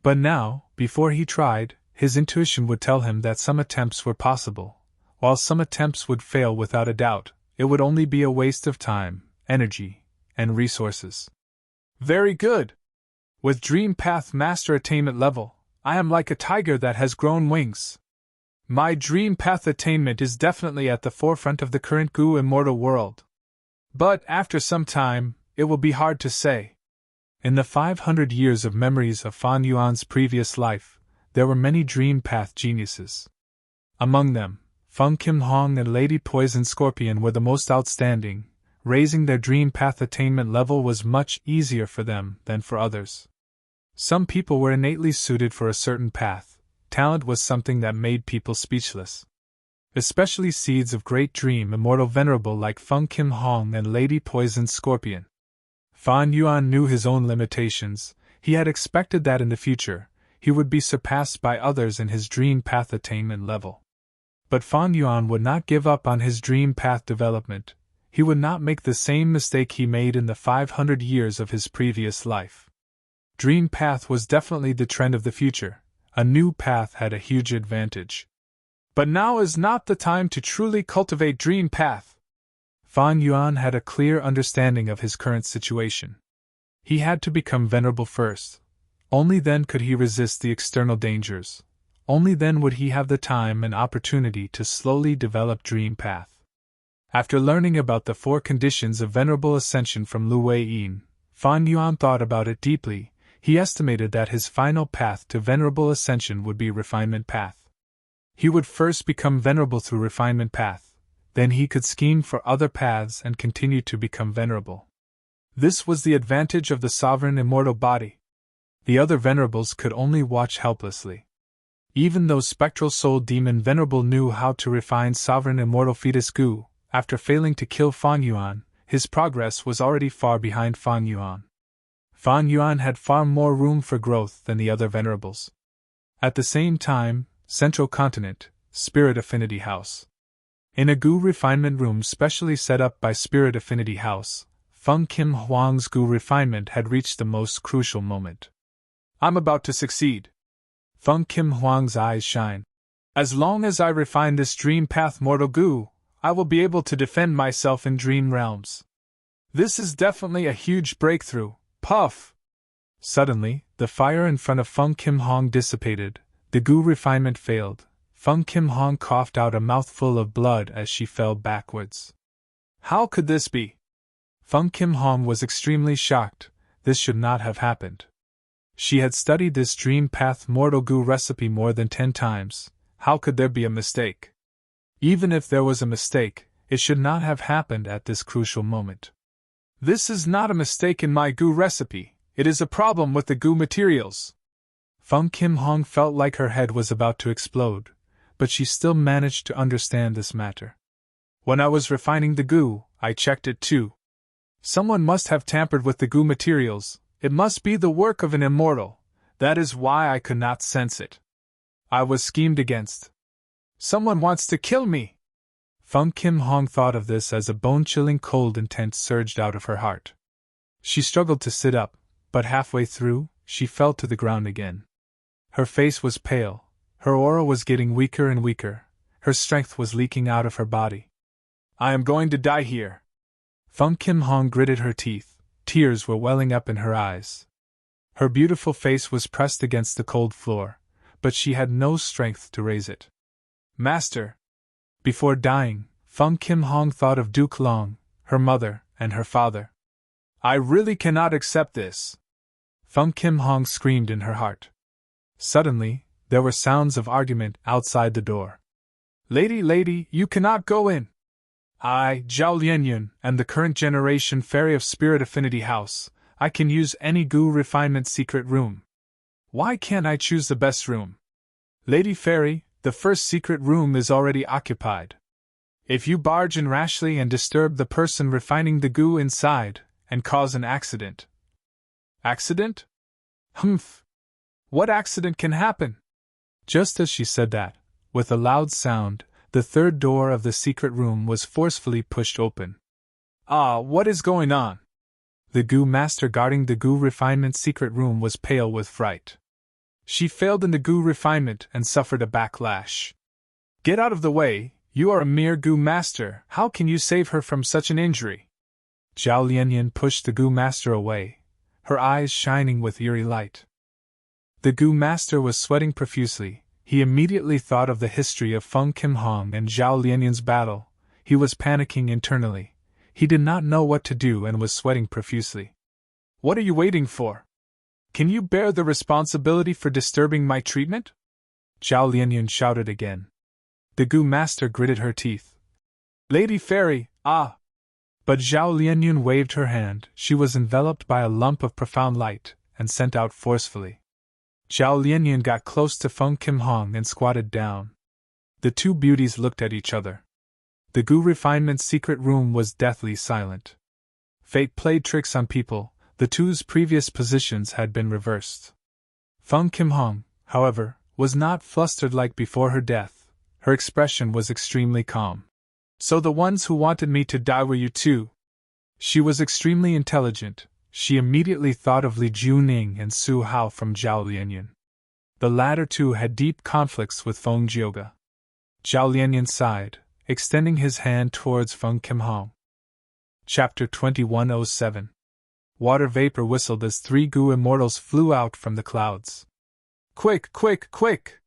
But now, before he tried, his intuition would tell him that some attempts were possible. While some attempts would fail without a doubt, it would only be a waste of time, energy, and resources. Very good! With Dream Path Master attainment level, I am like a tiger that has grown wings. My Dream Path attainment is definitely at the forefront of the current goo immortal world. But after some time, it will be hard to say. In the 500 years of memories of Fan Yuan's previous life, there were many Dream Path geniuses. Among them, Feng Kim Hong and Lady Poison Scorpion were the most outstanding. Raising their Dream Path attainment level was much easier for them than for others. Some people were innately suited for a certain path. Talent was something that made people speechless. Especially seeds of great dream immortal venerable like Feng Kim Hong and Lady Poison Scorpion. Fan Yuan knew his own limitations. He had expected that in the future, he would be surpassed by others in his Dream Path attainment level. But Fan Yuan would not give up on his Dream Path development. He would not make the same mistake he made in the 500 years of his previous life. Dream Path was definitely the trend of the future. A new path had a huge advantage. But now is not the time to truly cultivate dream path. Fang Yuan had a clear understanding of his current situation. He had to become venerable first. Only then could he resist the external dangers. Only then would he have the time and opportunity to slowly develop dream path. After learning about the 4 conditions of venerable ascension from Lu Wei-yin, Fang Yuan thought about it deeply. He estimated that his final path to venerable ascension would be refinement path. He would first become venerable through refinement path, then he could scheme for other paths and continue to become venerable. This was the advantage of the sovereign immortal body. The other venerables could only watch helplessly. Even though spectral soul demon Venerable knew how to refine sovereign immortal fetus Gu, after failing to kill Fang Yuan, his progress was already far behind Fang Yuan. Fang Yuan had far more room for growth than the other venerables. At the same time, Central Continent, Spirit Affinity House. In a Gu refinement room specially set up by Spirit Affinity House, Feng Kim Huang's Gu refinement had reached the most crucial moment. I'm about to succeed. Feng Kim Huang's eyes shine. As long as I refine this dream path mortal Gu, I will be able to defend myself in dream realms. This is definitely a huge breakthrough. Puff! Suddenly, the fire in front of Feng Kim Huang dissipated. The Gu refinement failed. Feng Kim Huang coughed out a mouthful of blood as she fell backwards. How could this be? Feng Kim Huang was extremely shocked. This should not have happened. She had studied this dream path mortal Gu recipe more than 10 times. How could there be a mistake? Even if there was a mistake, it should not have happened at this crucial moment. This is not a mistake in my Gu recipe, it is a problem with the Gu materials. Feng Kim Huang felt like her head was about to explode, but she still managed to understand this matter. When I was refining the Gu, I checked it too. Someone must have tampered with the Gu materials. It must be the work of an immortal. That is why I could not sense it. I was schemed against. Someone wants to kill me. Feng Kim Huang thought of this as a bone-chilling cold intent surged out of her heart. She struggled to sit up, but halfway through, she fell to the ground again. Her face was pale, her aura was getting weaker and weaker, her strength was leaking out of her body. I am going to die here. Feng Kim Huang gritted her teeth, tears were welling up in her eyes. Her beautiful face was pressed against the cold floor, but she had no strength to raise it. Master! Before dying, Feng Kim Huang thought of Duke Long, her mother, and her father. I really cannot accept this! Feng Kim Huang screamed in her heart. Suddenly, there were sounds of argument outside the door. Lady, you cannot go in! I, Zhao Lianyun, am the current generation fairy of Spirit Affinity House. I can use any Gu refinement secret room. Why can't I choose the best room? Lady Fairy, the first secret room is already occupied. If you barge in rashly and disturb the person refining the Gu inside, and cause an accident. Accident? Humph! What accident can happen? Just as she said that, with a loud sound, the third door of the secret room was forcefully pushed open. Ah, what is going on? The Gu master guarding the Gu refinement secret room was pale with fright. She failed in the Gu refinement and suffered a backlash. Get out of the way, you are a mere Gu master, how can you save her from such an injury? Zhao Lianyun pushed the Gu master away, her eyes shining with eerie light. The Gu master was sweating profusely. He immediately thought of the history of Feng Kim Huang and Zhao Lianyun's battle. He was panicking internally. He did not know what to do and was sweating profusely. What are you waiting for? Can you bear the responsibility for disturbing my treatment? Zhao Lianyun shouted again. The Gu master gritted her teeth. Lady Fairy, ah! But Zhao Lianyun waved her hand. She was enveloped by a lump of profound light, and sent out forcefully. Zhao Lianyun got close to Feng Kim Huang and squatted down. The two beauties looked at each other. The Gu refinement's secret room was deathly silent. Fate played tricks on people, the two's previous positions had been reversed. Feng Kim Huang, however, was not flustered like before her death. Her expression was extremely calm. So the ones who wanted me to die were you too? She was extremely intelligent. She immediately thought of Li Juning and Su Hao from Zhao Lianyun. The latter two had deep conflicts with Feng Jioge. Zhao Lianyan sighed, extending his hand towards Feng Kim Hong. Chapter 2107. Water vapor whistled as 3 Gu immortals flew out from the clouds. Quick, quick, quick!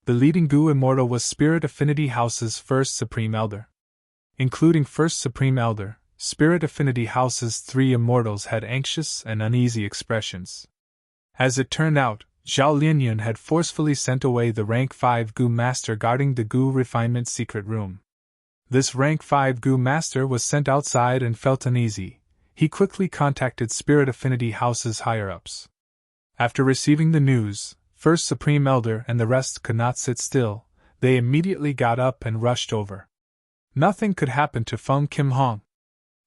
The leading Gu immortal was Spirit Affinity House's first Supreme Elder. Including First Supreme Elder, Spirit Affinity House's 3 immortals had anxious and uneasy expressions. As it turned out, Zhao Lianyan had forcefully sent away the Rank 5 Gu Master guarding the Gu Refinement secret room. This Rank 5 Gu Master was sent outside and felt uneasy. He quickly contacted Spirit Affinity House's higher-ups. After receiving the news, First Supreme Elder and the rest could not sit still. They immediately got up and rushed over. Nothing could happen to Feng Kim Hong.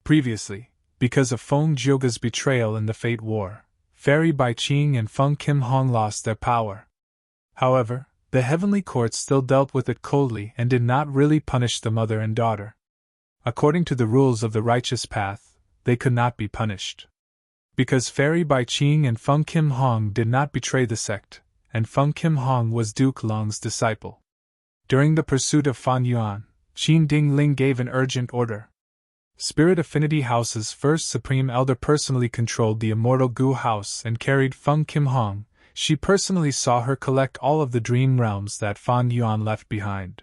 Previously, because of Feng Jioga's betrayal in the Fate War, Fairy Bai Qing and Feng Kim Hong lost their power. However, the Heavenly Court still dealt with it coldly and did not really punish the mother and daughter. According to the rules of the righteous path, they could not be punished. Because Fairy Bai Qing and Feng Kim Hong did not betray the sect, and Feng Kim Hong was Duke Long's disciple. During the pursuit of Fan Yuan, Qin Dingling gave an urgent order. Spirit Affinity House's first Supreme Elder personally controlled the Immortal Gu House and carried Feng Kim Hong. She personally saw her collect all of the dream realms that Fan Yuan left behind.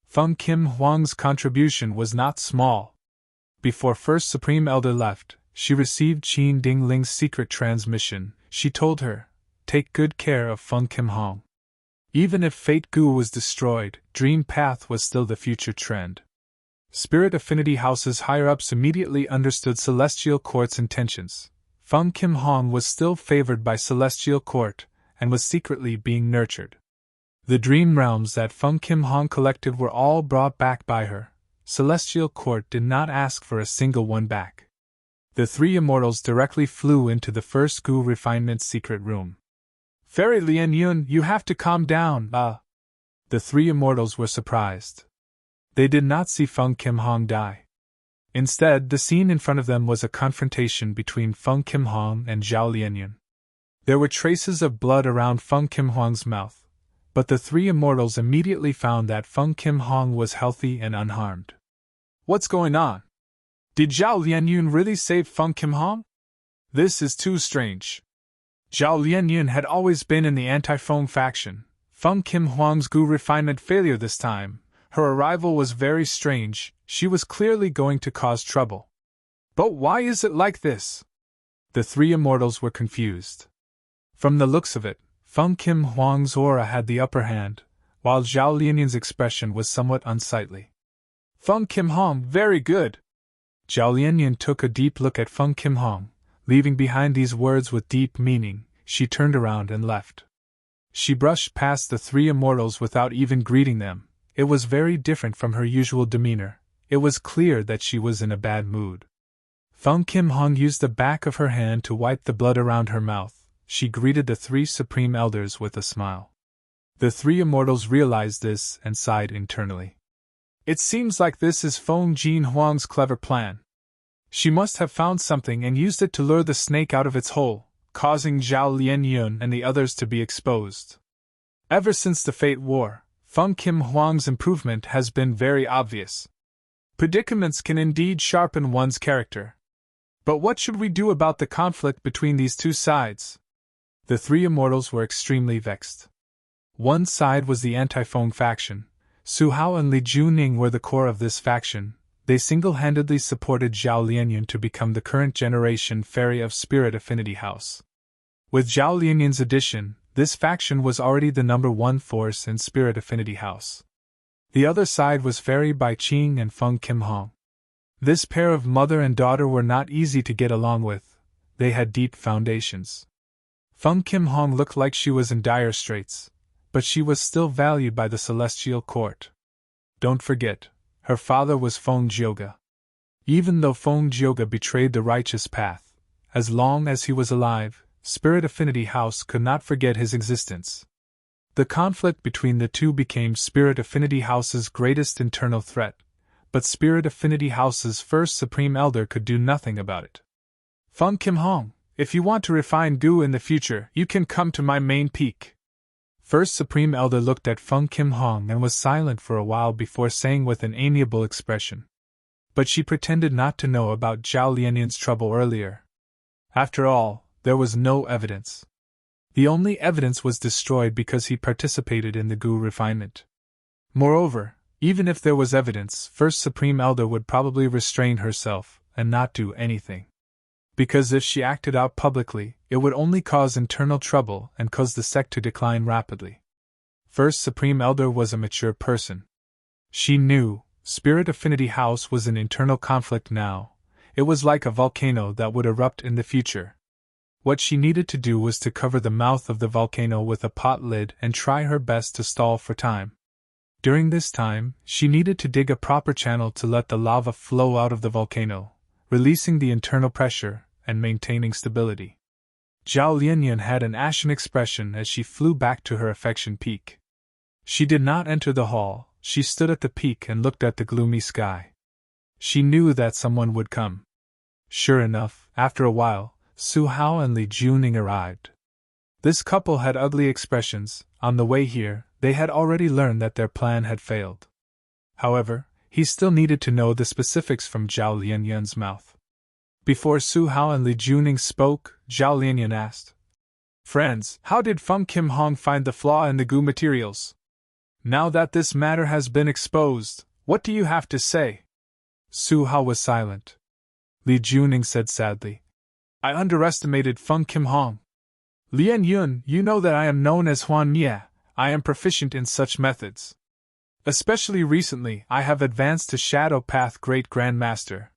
Feng Kim Hong's contribution was not small. Before First Supreme Elder left, she received Qin Dingling's secret transmission. She told her, "Take good care of Feng Kim Hong." Even if Fate Gu was destroyed, Dream Path was still the future trend. Spirit Affinity House's higher-ups immediately understood Celestial Court's intentions. Feng Kim Hong was still favored by Celestial Court, and was secretly being nurtured. The dream realms that Feng Kim Hong collected were all brought back by her. Celestial Court did not ask for a single one back. The 3 immortals directly flew into the first Gu Refinement secret room. "Fairy Lian Yun, you have to calm down, The 3 immortals were surprised. They did not see Feng Kim Hong die. Instead, the scene in front of them was a confrontation between Feng Kim Hong and Zhao Lianyan. There were traces of blood around Feng Kim Hong's mouth, but the 3 immortals immediately found that Feng Kim Hong was healthy and unharmed. "What's going on? Did Zhao Lianyan really save Feng Kim Hong? This is too strange." Zhao Lianyan had always been in the anti-Feng faction. Feng Kim Hong's Gu Refinement failure this time. Her arrival was very strange. She was clearly going to cause trouble. But why is it like this? The 3 immortals were confused. From the looks of it, Feng Kim Hong's aura had the upper hand, while Zhao Lianyan's expression was somewhat unsightly. "Feng Kim Hong, very good." Zhao Lianyan took a deep look at Feng Kim Hong, leaving behind these words with deep meaning. She turned around and left. She brushed past the 3 immortals without even greeting them. It was very different from her usual demeanor. It was clear that she was in a bad mood. Feng Kim Hong used the back of her hand to wipe the blood around her mouth. She greeted the 3 Supreme Elders with a smile. The 3 immortals realized this and sighed internally. It seems like this is Feng Jin Huang's clever plan. She must have found something and used it to lure the snake out of its hole, causing Zhao Lianyan and the others to be exposed. Ever since the Fate War, Feng Kim Hong's improvement has been very obvious. Predicaments can indeed sharpen one's character. But what should we do about the conflict between these 2 sides? The 3 immortals were extremely vexed. One side was the anti-Feng faction. Su Hao and Li Juning were the core of this faction. They single-handedly supported Zhao Lianyan to become the current generation Fairy of Spirit Affinity House. With Zhao Lianyan's addition, this faction was already the number 1 force in Spirit Affinity House. The other side was Fairy Bai Qing and Feng Kim Hong. This pair of mother and daughter were not easy to get along with. They had deep foundations. Feng Kim Hong looked like she was in dire straits, but she was still valued by the Celestial Court. Don't forget, her father was Feng Jioga. Even though Feng Jioga betrayed the righteous path, as long as he was alive, Spirit Affinity House could not forget his existence. The conflict between the 2 became Spirit Affinity House's greatest internal threat, but Spirit Affinity House's first Supreme Elder could do nothing about it. "Feng Kim Hong, if you want to refine Gu in the future, you can come to my main peak." First Supreme Elder looked at Feng Kim Hong and was silent for a while before saying with an amiable expression. But she pretended not to know about Zhao Lianyun's trouble earlier. After all, there was no evidence. The only evidence was destroyed because he participated in the Gu refinement. Moreover, even if there was evidence, First Supreme Elder would probably restrain herself and not do anything. Because if she acted out publicly, it would only cause internal trouble and cause the sect to decline rapidly. First Supreme Elder was a mature person. She knew Spirit Affinity House was in internal conflict now. It was like a volcano that would erupt in the future. What she needed to do was to cover the mouth of the volcano with a pot lid and try her best to stall for time. During this time, she needed to dig a proper channel to let the lava flow out of the volcano, releasing the internal pressure and maintaining stability. Zhao Lianyun had an ashen expression as she flew back to her affection peak. She did not enter the hall, she stood at the peak and looked at the gloomy sky. She knew that someone would come. Sure enough, after a while, Su Hao and Li Juning arrived. This couple had ugly expressions. On the way here, they had already learned that their plan had failed. However, he still needed to know the specifics from Zhao Lianyun's mouth. Before Su Hao and Li Juning spoke, Zhao Lianyun asked, "Friends, how did Feng Kim Hong find the flaw in the Gu materials? Now that this matter has been exposed, what do you have to say?" Su Hao was silent. Li Juning said sadly, "I underestimated Feng Kim Hong. Lianyun, you know that I am known as Huan Mie. I am proficient in such methods. Especially recently, I have advanced to Shadow Path Great Grand Master.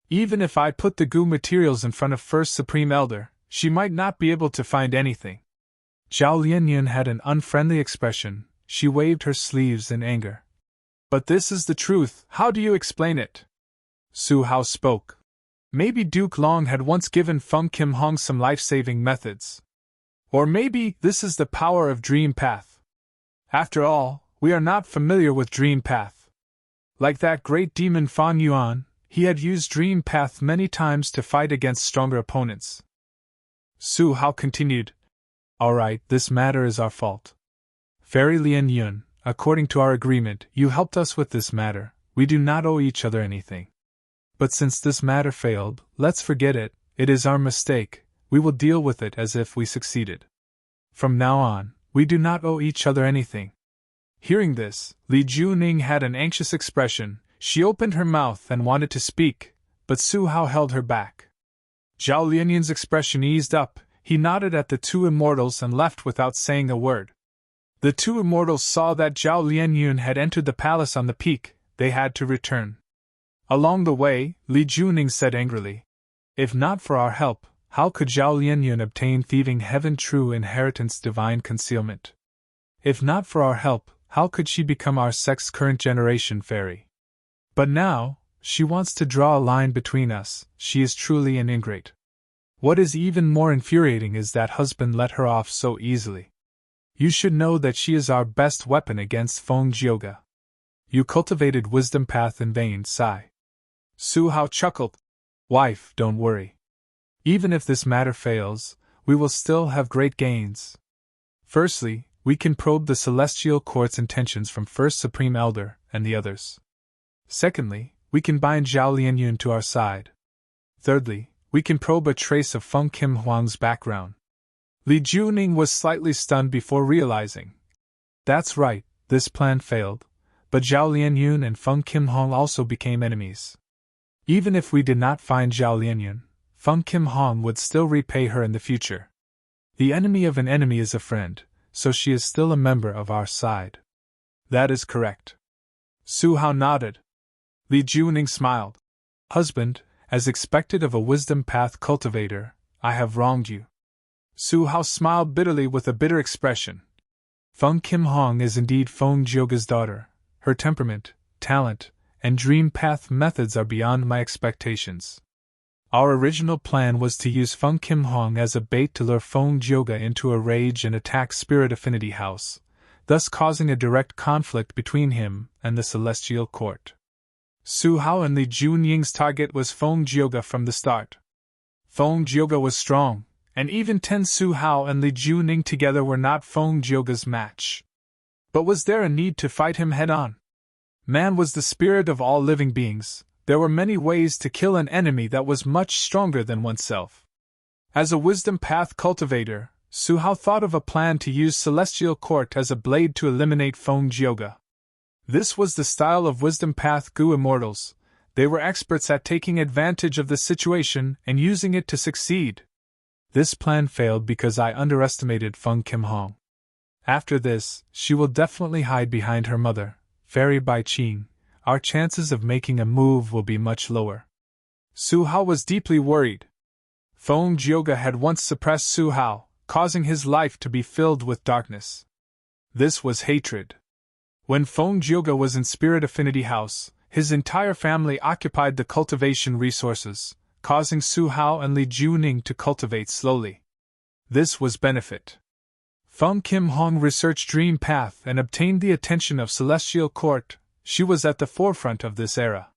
Even if I put the Gu materials in front of First Supreme Elder, she might not be able to find anything." Zhao Lianyun had an unfriendly expression. She waved her sleeves in anger. "But this is the truth, how do you explain it?" Su Hao spoke. "Maybe Duke Long had once given Feng Kim Hong some life-saving methods. Or maybe this is the power of Dream Path. After all, we are not familiar with Dream Path. Like that great demon Fan Yuan, he had used Dream Path many times to fight against stronger opponents." Su Hao continued, "All right, this matter is our fault. Fairy Lianyun, according to our agreement, you helped us with this matter. We do not owe each other anything. But since this matter failed, let's forget it. It is our mistake. We will deal with it as if we succeeded. From now on, we do not owe each other anything." Hearing this, Li Juning had an anxious expression. She opened her mouth and wanted to speak, but Su Hao held her back. Zhao Lianyun's expression eased up. He nodded at the two immortals and left without saying a word. The two immortals saw that Zhao Lianyun had entered the palace on the peak. They had to return. Along the way, Li Juning said angrily, "If not for our help, how could Zhao Lianyun obtain thieving heaven true inheritance divine concealment? If not for our help, how could she become our sect's current generation fairy? But now, she wants to draw a line between us. She is truly an ingrate. What is even more infuriating is that husband let her off so easily. You should know that she is our best weapon against Feng Jioga. You cultivated wisdom path in vain, sigh." Su Hao chuckled. "Wife, don't worry. Even if this matter fails, we will still have great gains. Firstly, we can probe the Celestial Court's intentions from First Supreme Elder and the others. Secondly, we can bind Zhao Lianyun to our side. Thirdly, we can probe a trace of Feng Kim Hong's background." Li Juning was slightly stunned before realizing. That's right, this plan failed, but Zhao Lianyun and Feng Kim Hong also became enemies. Even if we did not find Zhao Lianyun, Feng Kim Hong would still repay her in the future. The enemy of an enemy is a friend, so she is still a member of our side. That is correct. Su Hao nodded. Li Juning smiled. "Husband, as expected of a wisdom path cultivator, I have wronged you." Su Hao smiled bitterly with a bitter expression. Feng Kim Hong is indeed Feng Jioga's daughter. Her temperament, talent, and dream path methods are beyond my expectations. Our original plan was to use Feng Kim Hong as a bait to lure Feng Jioga into a rage and attack Spirit Affinity House, thus causing a direct conflict between him and the Celestial Court. Su Hao and Li Junying's target was Feng Jioga from the start. Feng Jioga was strong, and even Ten Su Hao and Li Juning together were not Feng Jioge's match. But was there a need to fight him head-on? Man was the spirit of all living beings. There were many ways to kill an enemy that was much stronger than oneself. As a wisdom path cultivator, Su Hao thought of a plan to use Celestial Court as a blade to eliminate Feng Jioge. This was the style of wisdom path Gu immortals. They were experts at taking advantage of the situation and using it to succeed. This plan failed because I underestimated Feng Kim Hong. After this, she will definitely hide behind her mother, Fairy Bai Qing. Our chances of making a move will be much lower. Su Hao was deeply worried. Feng Jioge had once suppressed Su Hao, causing his life to be filled with darkness. This was hatred. When Feng Jioge was in Spirit Affinity House, his entire family occupied the cultivation resources, causing Su Hao and Li Juning to cultivate slowly. This was benefit. Feng Kim Hong researched Dream Path and obtained the attention of Celestial Court. She was at the forefront of this era.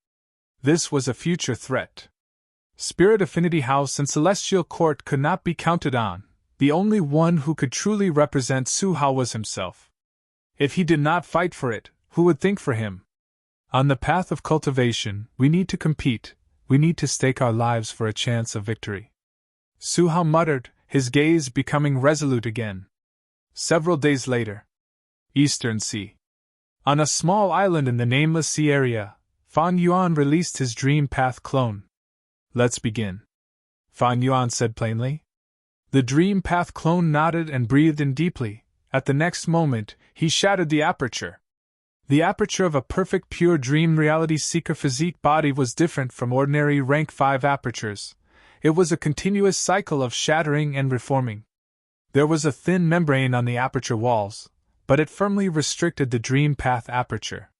This was a future threat. Spirit Affinity House and Celestial Court could not be counted on. The only one who could truly represent Su Hao was himself. If he did not fight for it, who would think for him? On the path of cultivation, we need to compete. We need to stake our lives for a chance of victory. Su Hao muttered, his gaze becoming resolute again. Several days later. Eastern Sea. On a small island in the Nameless Sea area, Fan Yuan released his Dream Path clone. Let's begin. Fan Yuan said plainly. The Dream Path clone nodded and breathed in deeply. At the next moment, he shattered the aperture. The aperture of a perfect pure dream reality seeker physique body was different from ordinary rank 5 apertures. It was a continuous cycle of shattering and reforming. There was a thin membrane on the aperture walls, but it firmly restricted the Dream Path aperture.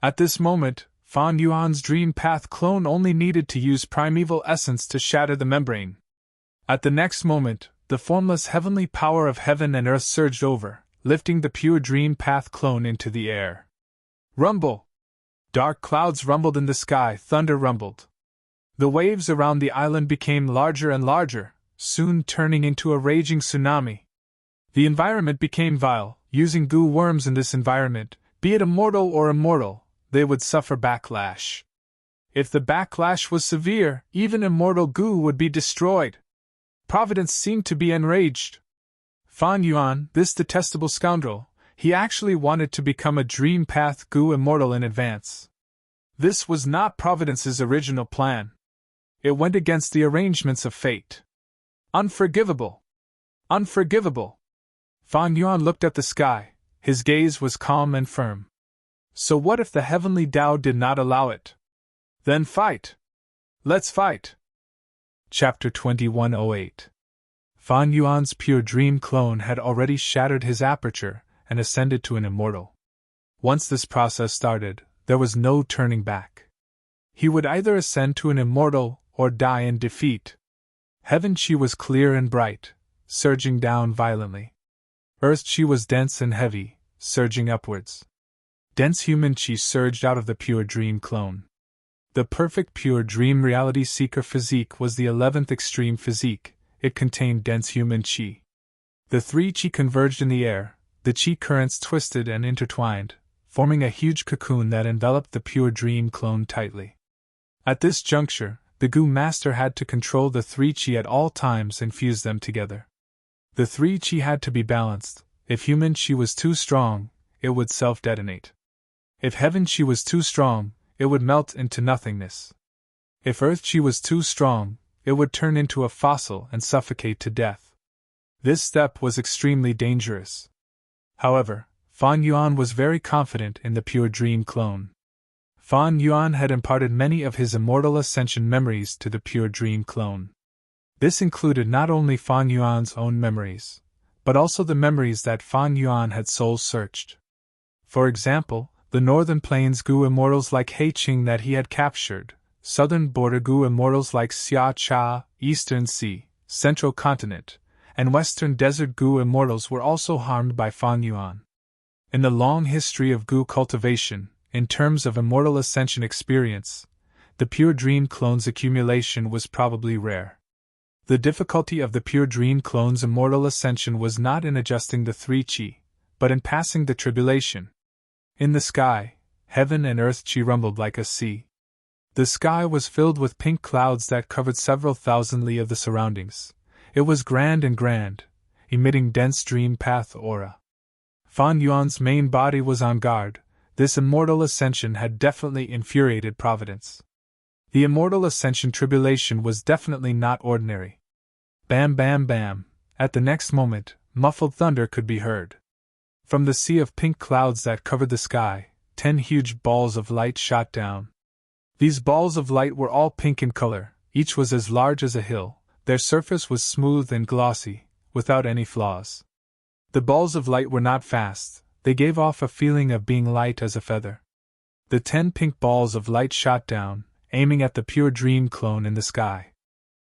At this moment, Fan Yuan's Dream Path clone only needed to use primeval essence to shatter the membrane. At the next moment, the formless heavenly power of heaven and earth surged over, lifting the pure Dream Path clone into the air. Rumble! Dark clouds rumbled in the sky, thunder rumbled. The waves around the island became larger and larger, soon turning into a raging tsunami. The environment became vile. Using Gu worms in this environment, be it immortal or immortal, they would suffer backlash. If the backlash was severe, even immortal Gu would be destroyed. Providence seemed to be enraged. Fan Yuan, this detestable scoundrel, he actually wanted to become a Dream Path Gu immortal in advance. This was not Providence's original plan. It went against the arrangements of fate. Unforgivable! Unforgivable! Fan Yuan looked at the sky. His gaze was calm and firm. So what if the heavenly Tao did not allow it? Then fight! Let's fight! Chapter 2108. Fan Yuan's pure dream clone had already shattered his aperture and ascended to an immortal. Once this process started, there was no turning back. He would either ascend to an immortal or die in defeat. Heaven Chi was clear and bright, surging down violently. Earth Chi was dense and heavy, surging upwards. Dense human Chi surged out of the pure dream clone. The perfect pure dream reality seeker physique was the 11th extreme physique. It contained dense human Chi. The 3 Chi converged in the air, the Chi currents twisted and intertwined, forming a huge cocoon that enveloped the pure dream clone tightly. At this juncture, the Gu Master had to control the 3 Chi at all times and fuse them together. The 3 Chi had to be balanced. If human Chi was too strong, it would self-detonate. If heaven Chi was too strong, it would melt into nothingness. If earth Chi was too strong, it would turn into a fossil and suffocate to death. This step was extremely dangerous. However, Fan Yuan was very confident in the pure dream clone. Fan Yuan had imparted many of his immortal ascension memories to the pure dream clone. This included not only Fan Yuan's own memories, but also the memories that Fan Yuan had soul-searched. For example, the northern plains Gu immortals like He Qing that he had captured, southern border Gu immortals like Xia Cha, eastern sea, central continent, and western desert Gu immortals were also harmed by Fan Yuan. In the long history of Gu cultivation, in terms of immortal ascension experience, the pure dream clone's accumulation was probably rare. The difficulty of the pure dream clone's immortal ascension was not in adjusting the 3 chi, but in passing the tribulation. In the sky, heaven and earth chi rumbled like a sea. The sky was filled with pink clouds that covered several thousand li of the surroundings. It was grand and grand, emitting dense dream path aura. Fan Yuan's main body was on guard. This immortal ascension had definitely infuriated Providence. The immortal ascension tribulation was definitely not ordinary. Bam bam bam, at the next moment, muffled thunder could be heard. From the sea of pink clouds that covered the sky, 10 huge balls of light shot down. These balls of light were all pink in color, each was as large as a hill, their surface was smooth and glossy, without any flaws. The balls of light were not fast, they gave off a feeling of being light as a feather. The 10 pink balls of light shot down, aiming at the pure dream clone in the sky.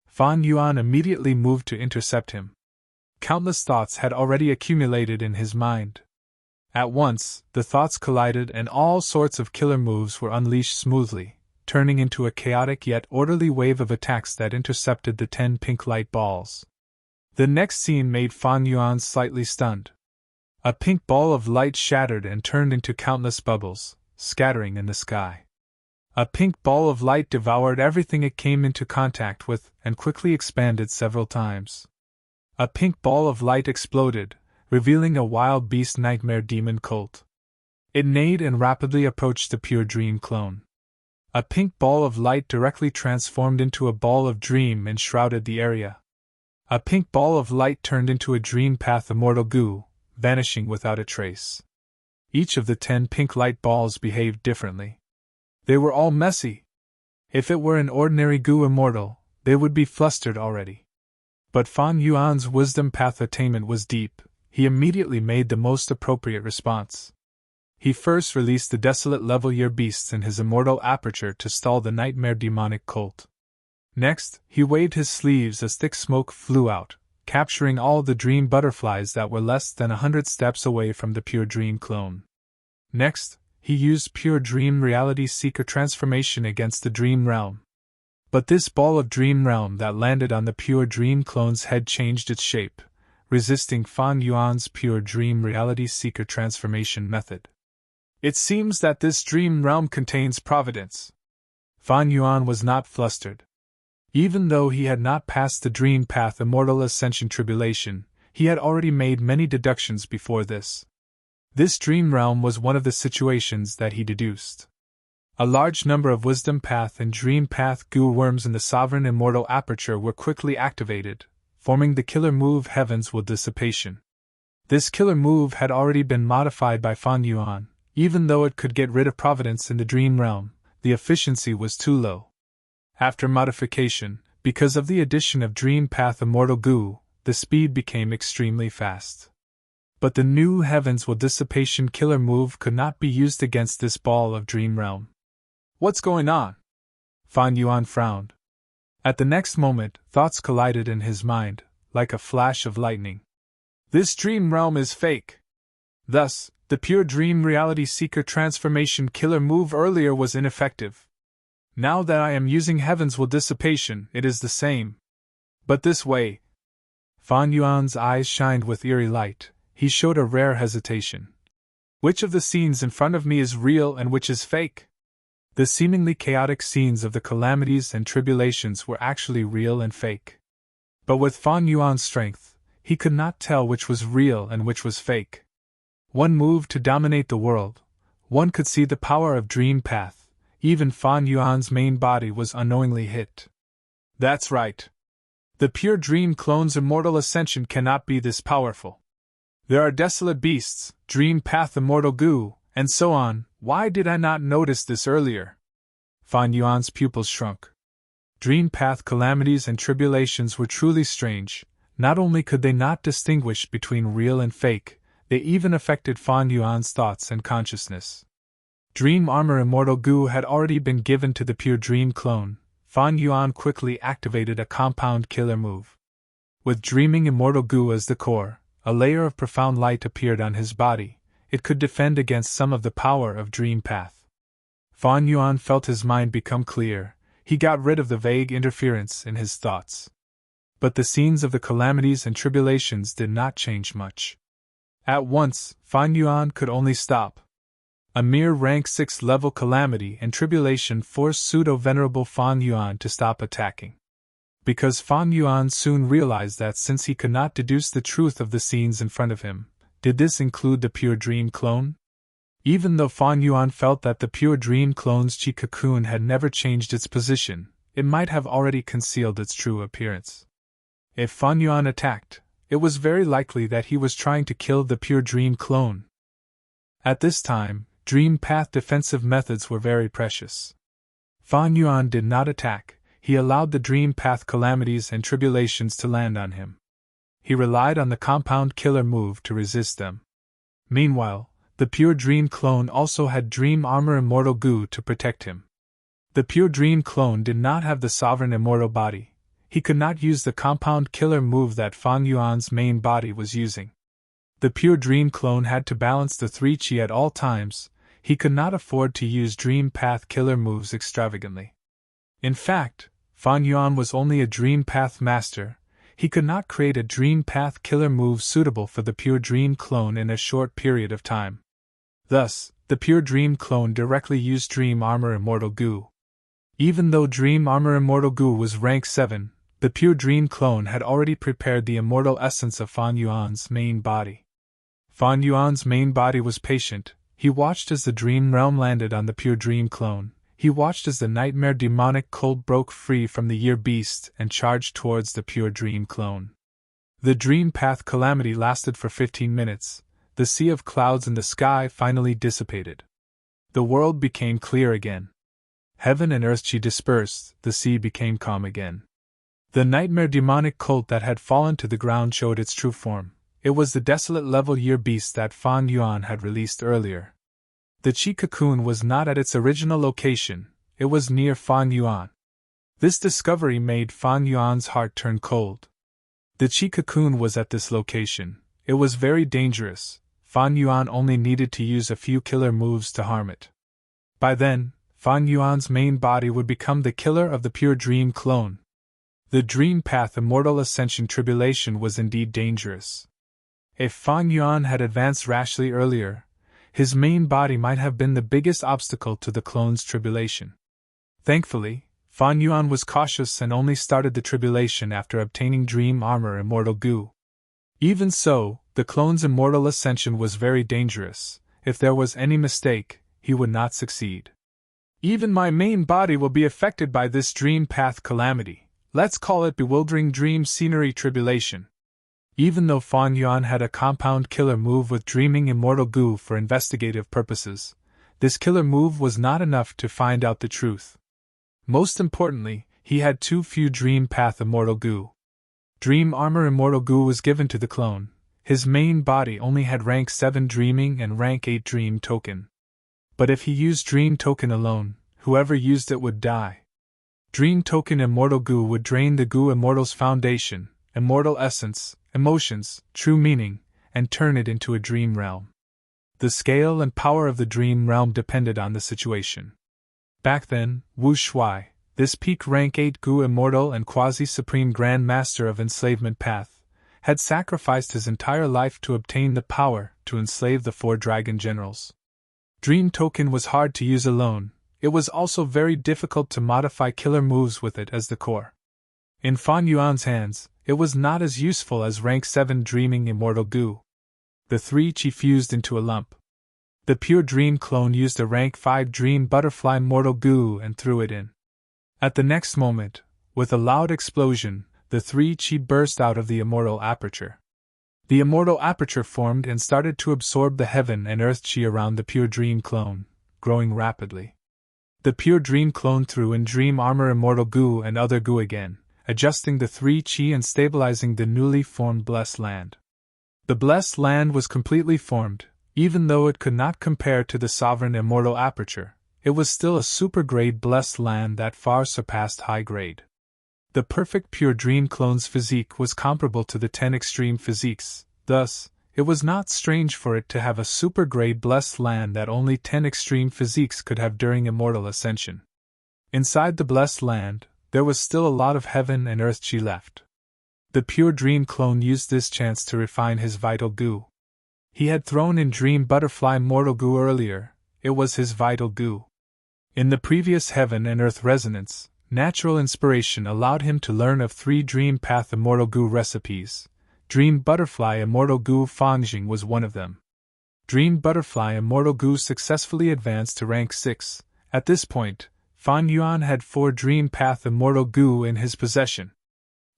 Fan Yuan immediately moved to intercept him. Countless thoughts had already accumulated in his mind. At once, the thoughts collided and all sorts of killer moves were unleashed smoothly, turning into a chaotic yet orderly wave of attacks that intercepted the 10 pink light balls. The next scene made Fan Yuan slightly stunned. A pink ball of light shattered and turned into countless bubbles, scattering in the sky. A pink ball of light devoured everything it came into contact with and quickly expanded several times. A pink ball of light exploded, revealing a wild beast nightmare demon cult. It neighed and rapidly approached the pure dream clone. A pink ball of light directly transformed into a ball of dream and shrouded the area. A pink ball of light turned into a dream path immortal goo, vanishing without a trace. Each of the 10 pink light balls behaved differently. They were all messy. If it were an ordinary goo immortal, they would be flustered already. But Fan Yuan's wisdom path attainment was deep. He immediately made the most appropriate response. He first released the desolate level year beasts in his immortal aperture to stall the nightmare demonic cult. Next, he waved his sleeves as thick smoke flew out, capturing all the dream butterflies that were less than 100 steps away from the pure dream clone. Next, he used pure dream reality seeker transformation against the dream realm. But this ball of dream realm that landed on the pure dream clone's head changed its shape, resisting Fan Yuan's pure dream reality seeker transformation method. It seems that this dream realm contains providence. Fan Yuan was not flustered. Even though he had not passed the dream path immortal ascension tribulation, he had already made many deductions before this. This dream realm was one of the situations that he deduced. A large number of wisdom path and dream path goo worms in the sovereign immortal aperture were quickly activated, forming the killer move Heaven's Will Dissipation. This killer move had already been modified by Fan Yuan. Even though it could get rid of providence in the dream realm, the efficiency was too low. After modification, because of the addition of dream path immortal goo, the speed became extremely fast. But the new Heaven's Will Dissipation killer move could not be used against this ball of dream realm. What's going on? Fan Yuan frowned. At the next moment, thoughts collided in his mind, like a flash of lightning. This dream realm is fake. Thus, the pure dream reality seeker transformation killer move earlier was ineffective. Now that I am using Heaven's Will Dissipation, it is the same. But this way. Fan Yuan's eyes shined with eerie light. He showed a rare hesitation. Which of the scenes in front of me is real and which is fake? The seemingly chaotic scenes of the calamities and tribulations were actually real and fake. But with Fan Yuan's strength, he could not tell which was real and which was fake. One moved to dominate the world. One could see the power of Dream Path. Even Fan Yuan's main body was unknowingly hit. That's right. The pure dream clone's immortal ascension cannot be this powerful. There are desolate beasts, dream path immortal goo, and so on. Why did I not notice this earlier? Fan Yuan's pupils shrunk. Dream path calamities and tribulations were truly strange. Not only could they not distinguish between real and fake, they even affected Fan Yuan's thoughts and consciousness. Dream armor immortal goo had already been given to the pure dream clone. Fan Yuan quickly activated a compound killer move. With dreaming immortal goo as the core, a layer of profound light appeared on his body. It could defend against some of the power of Dream Path. Fan Yuan felt his mind become clear. He got rid of the vague interference in his thoughts. But the scenes of the calamities and tribulations did not change much. At once, Fan Yuan could only stop. A mere rank 6 level calamity and tribulation forced pseudo-venerable Fan Yuan to stop attacking. Because Fan Yuan soon realized that since he could not deduce the truth of the scenes in front of him, did this include the pure dream clone? Even though Fan Yuan felt that the pure dream clone's chi cocoon had never changed its position, it might have already concealed its true appearance. If Fan Yuan attacked, it was very likely that he was trying to kill the pure dream clone. At this time, dream path defensive methods were very precious. Fan Yuan did not attack, he allowed the dream path calamities and tribulations to land on him. He relied on the compound killer move to resist them. Meanwhile, the pure dream clone also had dream armor immortal goo to protect him. The pure dream clone did not have the sovereign immortal body. He could not use the compound killer move that Fan Yuan's main body was using. The pure dream clone had to balance the 3 chi at all times. He could not afford to use dream path killer moves extravagantly. In fact, Fan Yuan was only a dream path master. He could not create a dream path killer move suitable for the pure dream clone in a short period of time. Thus, the pure dream clone directly used dream armor immortal goo. Even though dream armor immortal goo was rank 7, the pure dream clone had already prepared the immortal essence of Fan Yuan's main body. Fan Yuan's main body was patient. He watched as the dream realm landed on the pure dream clone. He watched as the nightmare demonic cold broke free from the year beast and charged towards the pure dream clone. The dream path calamity lasted for 15 minutes. The sea of clouds in the sky finally dissipated. The world became clear again. Heaven and earth chi dispersed, the sea became calm again. The nightmare demonic cult that had fallen to the ground showed its true form. It was the desolate level year beast that Fan Yuan had released earlier. The chi cocoon was not at its original location, it was near Fan Yuan. This discovery made Fan Yuan's heart turn cold. The chi cocoon was at this location. It was very dangerous. Fan Yuan only needed to use a few killer moves to harm it. By then, Fan Yuan's main body would become the killer of the pure dream clone. The dream path immortal ascension tribulation was indeed dangerous. If Fan Yuan had advanced rashly earlier, his main body might have been the biggest obstacle to the clone's tribulation. Thankfully, Fan Yuan was cautious and only started the tribulation after obtaining dream armor immortal goo. Even so, the clone's immortal ascension was very dangerous. If there was any mistake, he would not succeed. Even my main body will be affected by this dream path calamity. Let's call it bewildering dream scenery tribulation. Even though Fan Yuan had a compound killer move with dreaming immortal goo for investigative purposes, this killer move was not enough to find out the truth. Most importantly, he had too few dream path immortal goo. Dream armor immortal goo was given to the clone. His main body only had rank 7 dreaming and rank 8 dream token. But if he used dream token alone, whoever used it would die. Dream token immortal goo would drain the goo immortal's foundation, immortal essence, emotions, true meaning, and turn it into a dream realm. The scale and power of the dream realm depended on the situation. Back then, Wu Shuai, this peak rank 8 Gu immortal and quasi-supreme Grand Master of Enslavement Path, had sacrificed his entire life to obtain the power to enslave the 4 dragon generals. Dream token was hard to use alone, it was also very difficult to modify killer moves with it as the core. In Fan Yuan's hands, it was not as useful as rank 7 dreaming immortal Gu. The 3 chi fused into a lump. The pure dream clone used a rank 5 dream butterfly mortal Gu and threw it in. At the next moment, with a loud explosion, the 3 chi burst out of the immortal aperture. The immortal aperture formed and started to absorb the heaven and earth chi around the pure dream clone, growing rapidly. The pure dream clone threw in dream armor immortal Gu and other Gu again, adjusting the 3 chi and stabilizing the newly formed blessed land. The blessed land was completely formed, even though it could not compare to the sovereign immortal aperture. It was still a super-grade blessed land that far surpassed high-grade. The perfect pure dream clone's physique was comparable to the 10 extreme physiques, thus, it was not strange for it to have a super-grade blessed land that only 10 extreme physiques could have during immortal ascension. Inside the blessed land, there was still a lot of heaven and earth chi left. The pure dream clone used this chance to refine his vital goo. He had thrown in dream butterfly mortal goo earlier, it was his vital goo. In the previous heaven and earth resonance, natural inspiration allowed him to learn of 3 dream path immortal goo recipes. Dream butterfly immortal goo Fangjing was one of them. Dream butterfly immortal goo successfully advanced to rank 6. At this point, Fan Yuan had 4 dream path immortal goo in his possession.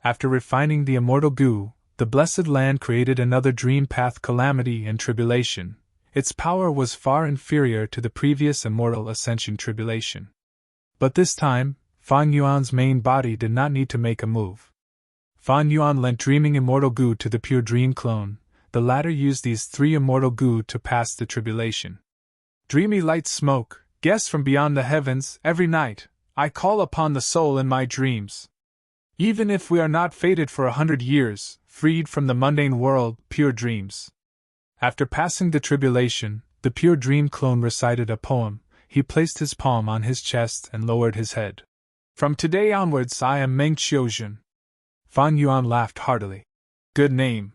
After refining the immortal goo, the blessed land created another dream path calamity and tribulation. Its power was far inferior to the previous immortal ascension tribulation. But this time, Fan Yuan's main body did not need to make a move. Fan Yuan lent dreaming immortal goo to the pure dream clone. The latter used these 3 immortal goo to pass the tribulation. Dreamy light smoke, guest from beyond the heavens, every night, I call upon the soul in my dreams. Even if we are not fated for 100 years, freed from the mundane world, pure dreams. After passing the tribulation, the pure dream clone recited a poem. He placed his palm on his chest and lowered his head. From today onwards I am Meng Qiuzhen. Fan Yuan laughed heartily. Good name.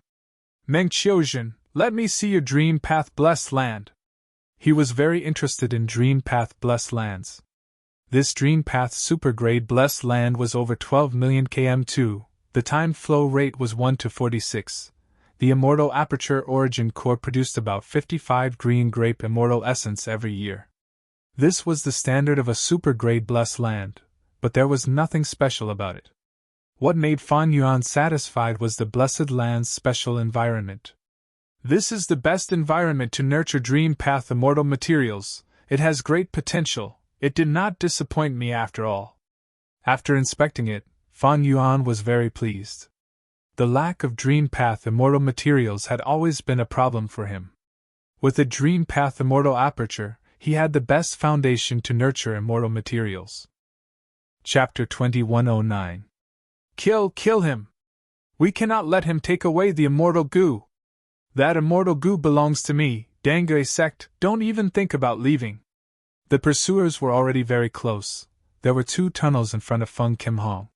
Meng Qiuzhen, let me see your dream path blessed land. He was very interested in dream path blessed lands. This dream path supergrade blessed land was over 12 million km2, the time flow rate was 1:46. The immortal aperture origin core produced about 55 green grape immortal essence every year. This was the standard of a supergrade blessed land, but there was nothing special about it. What made Fan Yuan satisfied was the blessed land's special environment. This is the best environment to nurture dream path immortal materials. It has great potential. It did not disappoint me after all. After inspecting it, Fan Yuan was very pleased. The lack of dream path immortal materials had always been a problem for him. With a dream path immortal aperture, he had the best foundation to nurture immortal materials. Chapter 2109. Kill him! We cannot let him take away the immortal goo. That immortal goo belongs to me, Dangui sect, don't even think about leaving. The pursuers were already very close. There were 2 tunnels in front of Feng Kim Hong.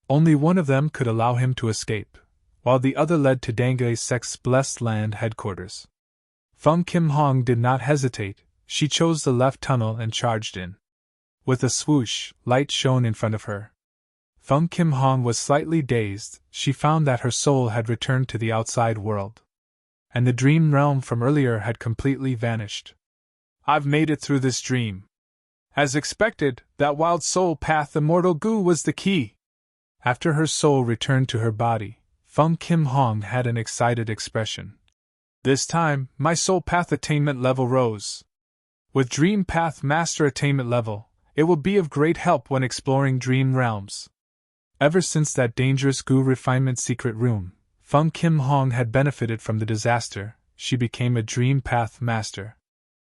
Only one of them could allow him to escape, while the other led to Dangui sect's blessed land headquarters. Feng Kim Hong did not hesitate, she chose the left tunnel and charged in. With a swoosh, light shone in front of her. Feng Kim Hong was slightly dazed, she found that her soul had returned to the outside world. And the dream realm from earlier had completely vanished. I've made it through this dream. As expected, that wild soul path immortal goo was the key. After her soul returned to her body, Feng Kim Hong had an excited expression. This time, my soul path attainment level rose. With dream path master attainment level, it will be of great help when exploring dream realms. Ever since that dangerous goo refinement secret room, Feng Kim Hong had benefited from the disaster. She became a dream path master.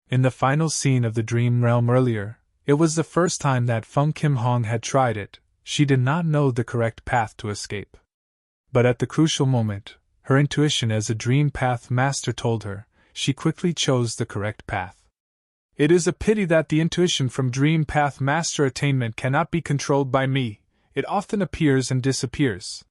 In the final scene of the dream realm earlier, it was the first time that Feng Kim Hong had tried it. She did not know the correct path to escape. But at the crucial moment, her intuition as a dream path master told her, she quickly chose the correct path. It is a pity that the intuition from dream path master attainment cannot be controlled by me. It often appears and disappears.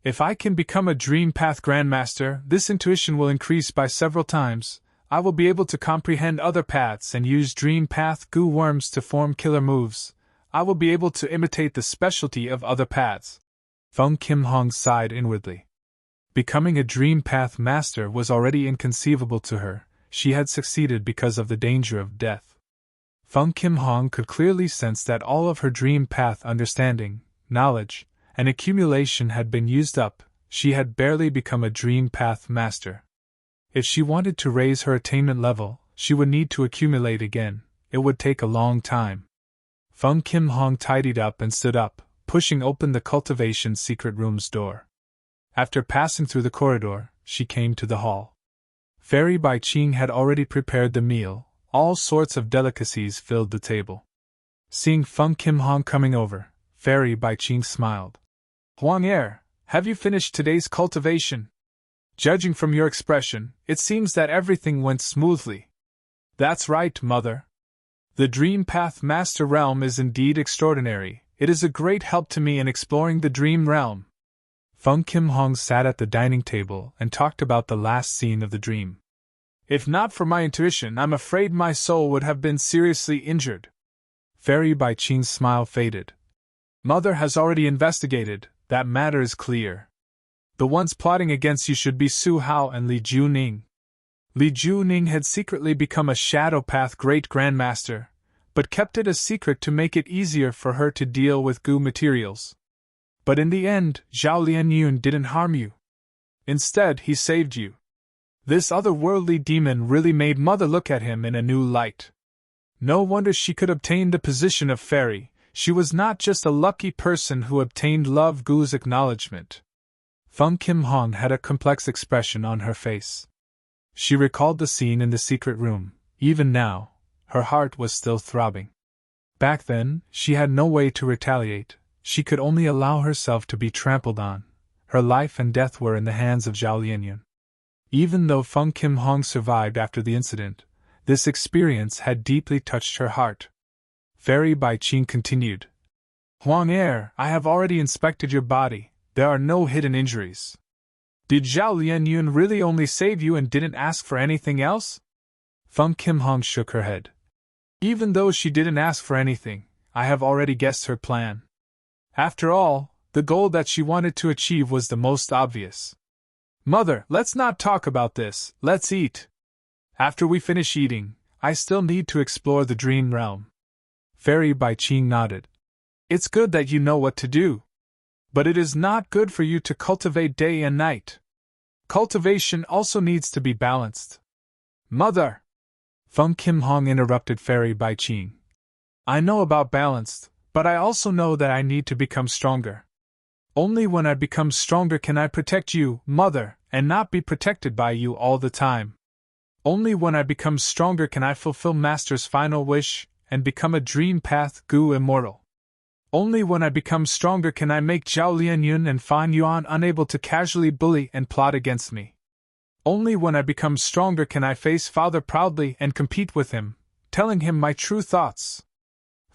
If I can become a dream path grandmaster, this intuition will increase by several times. I will be able to comprehend other paths and use dream path goo worms to form killer moves. I will be able to imitate the specialty of other paths. Feng Kim Hong sighed inwardly. Becoming a dream path master was already inconceivable to her. She had succeeded because of the danger of death. Feng Kim Hong could clearly sense that all of her dream path understanding, knowledge, and accumulation had been used up. She had barely become a dream path master. If she wanted to raise her attainment level, she would need to accumulate again. It would take a long time. Feng Kim Hong tidied up and stood up, pushing open the cultivation secret room's door. After passing through the corridor, she came to the hall. Fairy Bai Qing had already prepared the meal. All sorts of delicacies filled the table. Seeing Feng Kim Hong coming over, Fairy Bai Qing smiled. Huang Er, have you finished today's cultivation? Judging from your expression, it seems that everything went smoothly. That's right, Mother. The Dream Path Master Realm is indeed extraordinary. It is a great help to me in exploring the Dream Realm. Feng Kim Hong sat at the dining table and talked about the last scene of the dream. If not for my intuition, I'm afraid my soul would have been seriously injured. Fairy Bai Qing's smile faded. Mother has already investigated, that matter is clear. The ones plotting against you should be Su Hao and Li Juning. Li Juning had secretly become a Shadow Path Great Grandmaster, but kept it a secret to make it easier for her to deal with goo materials. But in the end, Zhao Lianyun didn't harm you. Instead, he saved you. This otherworldly demon really made Mother look at him in a new light. No wonder she could obtain the position of fairy. She was not just a lucky person who obtained Love Goo's acknowledgement. Feng Kim Hong had a complex expression on her face. She recalled the scene in the secret room. Even now, her heart was still throbbing. Back then, she had no way to retaliate. She could only allow herself to be trampled on. Her life and death were in the hands of Zhao Lianyun. Even though Feng Kim Hong survived after the incident, this experience had deeply touched her heart. Fairy Bai Qing continued. Huang Er, I have already inspected your body. There are no hidden injuries. Did Zhao Lianyun really only save you and didn't ask for anything else? Feng Kim Hong shook her head. Even though she didn't ask for anything, I have already guessed her plan. After all, the goal that she wanted to achieve was the most obvious. Mother, let's not talk about this, let's eat. After we finish eating, I still need to explore the dream realm. Fairy Bai Qing nodded. It's good that you know what to do. But it is not good for you to cultivate day and night. Cultivation also needs to be balanced. Mother! Feng Kim Hong interrupted Fairy Bai Qing. I know about balanced, but I also know that I need to become stronger. Only when I become stronger can I protect you, Mother, and not be protected by you all the time. Only when I become stronger can I fulfill Master's final wish and become a Dream Path Gu immortal. Only when I become stronger can I make Zhao Lianyun and Fan Yuan unable to casually bully and plot against me. Only when I become stronger can I face Father proudly and compete with him, telling him my true thoughts.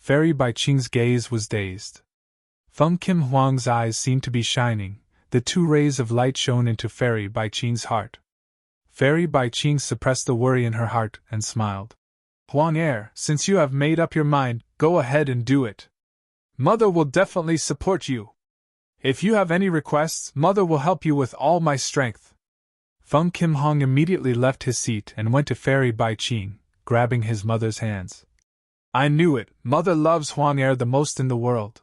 Fairy Bai Qing's gaze was dazed. Feng Kim Huang's eyes seemed to be shining. The two rays of light shone into Fairy Bai Qing's heart. Fairy Bai Qing suppressed the worry in her heart and smiled. Huang Er, since you have made up your mind, go ahead and do it. Mother will definitely support you. If you have any requests, Mother will help you with all my strength. Feng Kim Hong immediately left his seat and went to Fairy Bai Qing, grabbing his mother's hands. I knew it, Mother loves Huang Er the most in the world.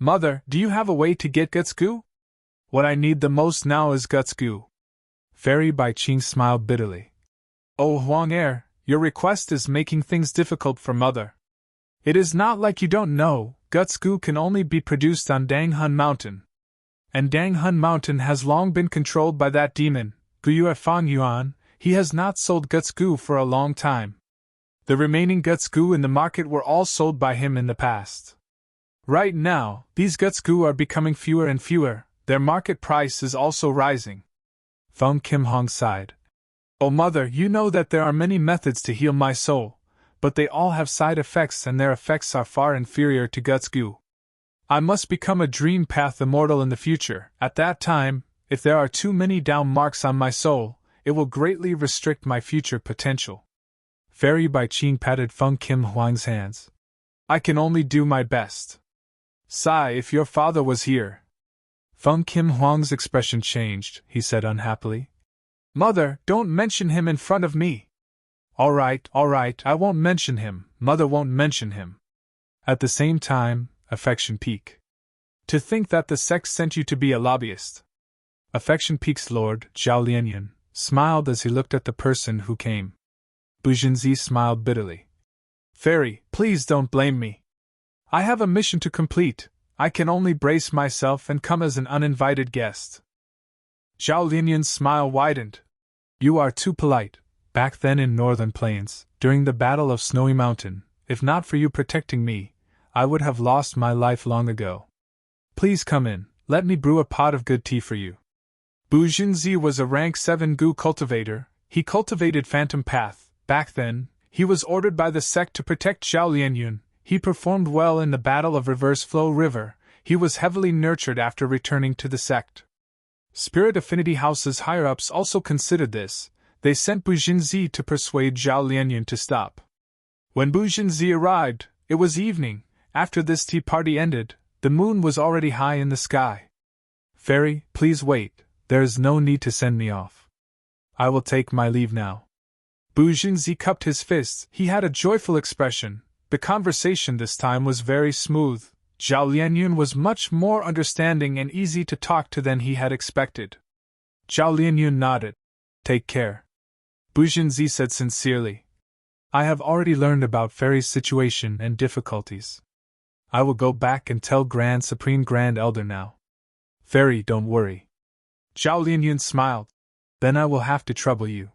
Mother, do you have a way to get Guts Gu? What I need the most now is Guts Gu. Fairy Bai Qing smiled bitterly. Oh Huang Er, your request is making things difficult for Mother. It is not like you don't know, Guts Gu can only be produced on Danghun Mountain. And Danghun Mountain has long been controlled by that demon, Guyue Fang Yuan. He has not sold Guts Gu for a long time. The remaining Guts Gu in the market were all sold by him in the past. Right now, these Guts Gu are becoming fewer and fewer, their market price is also rising. Feng Kim Hong sighed. Oh Mother, you know that there are many methods to heal my soul, but they all have side effects and their effects are far inferior to Guts Gu. I must become a Dream Path immortal in the future. At that time, if there are too many down marks on my soul, it will greatly restrict my future potential. Fairy Bai Qing patted Feng Kim Huang's hands. I can only do my best. Sigh, if your father was here. Feng Kim Huang's expression changed, he said unhappily. Mother, don't mention him in front of me. All right, I won't mention him, Mother won't mention him. At the same time, affection peak. To think that the sect sent you to be a lobbyist. Affection Peak's Lord, Zhao Lianyun, smiled as he looked at the person who came. Bujinzi smiled bitterly. Fairy, please don't blame me. I have a mission to complete. I can only brace myself and come as an uninvited guest. Zhao Lianyun's smile widened. You are too polite. Back then in Northern Plains, during the Battle of Snowy Mountain, if not for you protecting me, I would have lost my life long ago. Please come in, let me brew a pot of good tea for you. Bu Junzi was a rank 7 Gu cultivator. He cultivated Phantom Path. Back then, he was ordered by the sect to protect Zhao Lianyun. He performed well in the Battle of Reverse Flow River. He was heavily nurtured after returning to the sect. Spirit Affinity House's higher-ups also considered this. They sent Bu Jinzi to persuade Zhao Lianyun to stop. When Bu Jinzi arrived, it was evening. After this tea party ended, the moon was already high in the sky. Fairy, please wait, there is no need to send me off. I will take my leave now. Bu Jinzi cupped his fists, he had a joyful expression. The conversation this time was very smooth. Zhao Lianyun was much more understanding and easy to talk to than he had expected. Zhao Lianyun nodded. Take care. Bu Jinzi said sincerely. I have already learned about Fairy's situation and difficulties. I will go back and tell Grand Supreme Grand Elder now. Fairy, don't worry. Zhao Lianyun smiled. Then I will have to trouble you.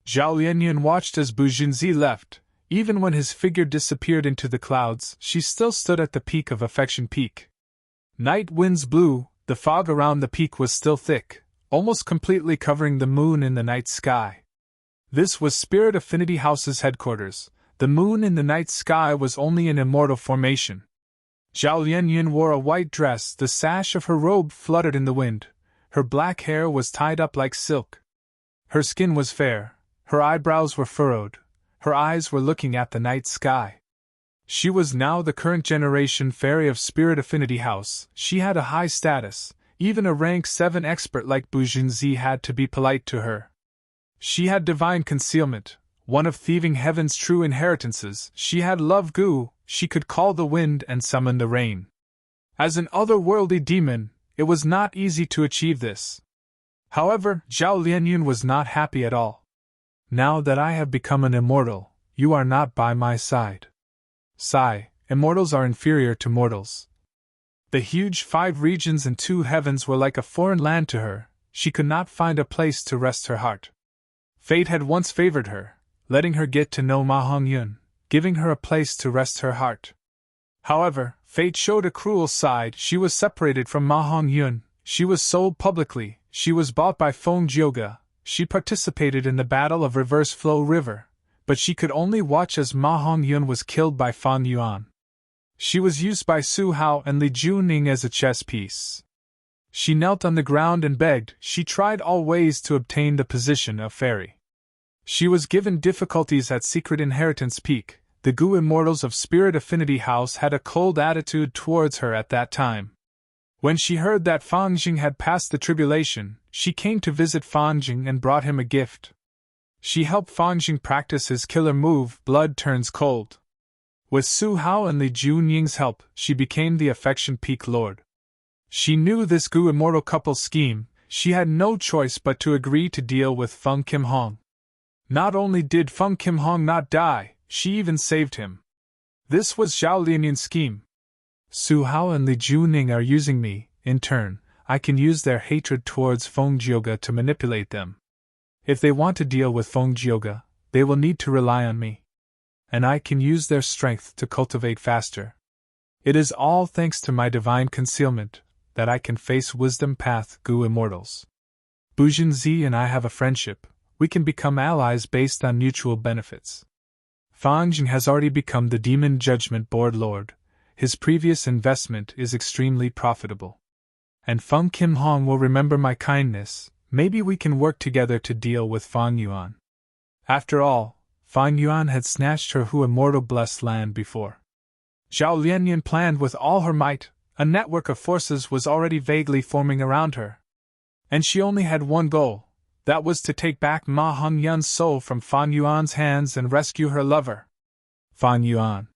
Zhao Lianyun watched as Bu Jinzi left. Even when his figure disappeared into the clouds, she still stood at the peak of Affection Peak. Night winds blew, the fog around the peak was still thick, almost completely covering the moon in the night sky. This was Spirit Affinity House's headquarters. The moon in the night sky was only an immortal formation. Zhao Lianyun wore a white dress, the sash of her robe fluttered in the wind. Her black hair was tied up like silk. Her skin was fair, her eyebrows were furrowed, her eyes were looking at the night sky. She was now the current generation fairy of Spirit Affinity House. She had a high status. Even a rank 7 expert like Bu Jinzi had to be polite to her. She had divine concealment, one of thieving heaven's true inheritances. She had love goo, she could call the wind and summon the rain. As an otherworldly demon, it was not easy to achieve this. However, Zhao Lianyun was not happy at all. Now that I have become an immortal, you are not by my side. Sigh, immortals are inferior to mortals. The huge 5 regions and 2 heavens were like a foreign land to her. She could not find a place to rest her heart. Fate had once favored her, letting her get to know Ma Hongyun, giving her a place to rest her heart. However, fate showed a cruel side. She was separated from Ma Hongyun, she was sold publicly, she was bought by Feng Jioge, she participated in the Battle of Reverse Flow River, but she could only watch as Ma Hongyun was killed by Fan Yuan. She was used by Su Hao and Li Juning as a chess piece. She knelt on the ground and begged. She tried all ways to obtain the position of fairy. She was given difficulties at Secret Inheritance Peak. The Gu Immortals of Spirit Affinity House had a cold attitude towards her at that time. When she heard that Fang Jing had passed the tribulation, she came to visit Fang Jing and brought him a gift. She helped Fang Jing practice his killer move, Blood Turns Cold. With Su Hao and Li Junying's help, she became the Affection Peak Lord. She knew this Gu Immortal couple's scheme. She had no choice but to agree to deal with Feng Kim Hong. Not only did Feng Kim Hong not die, she even saved him. This was Zhao Lianyun's scheme. Su Hao and Li Juning are using me. In turn, I can use their hatred towards Feng Jioge to manipulate them. If they want to deal with Feng Jioge, they will need to rely on me. And I can use their strength to cultivate faster. It is all thanks to my divine concealment that I can face Wisdom Path Gu Immortals. Bu Jinzi and I have a friendship. We can become allies based on mutual benefits. Fang Jing has already become the Demon Judgment Board Lord. His previous investment is extremely profitable. And Feng Kim Hong will remember my kindness. Maybe we can work together to deal with Fang Yuan. After all, Fang Yuan had snatched her Hu Immortal Blessed Land before. Zhao Lianyun planned with all her might. A network of forces was already vaguely forming around her. And she only had one goal. That was to take back Ma Hongyun's soul from Fan Yuan's hands and rescue her lover. Fan Yuan.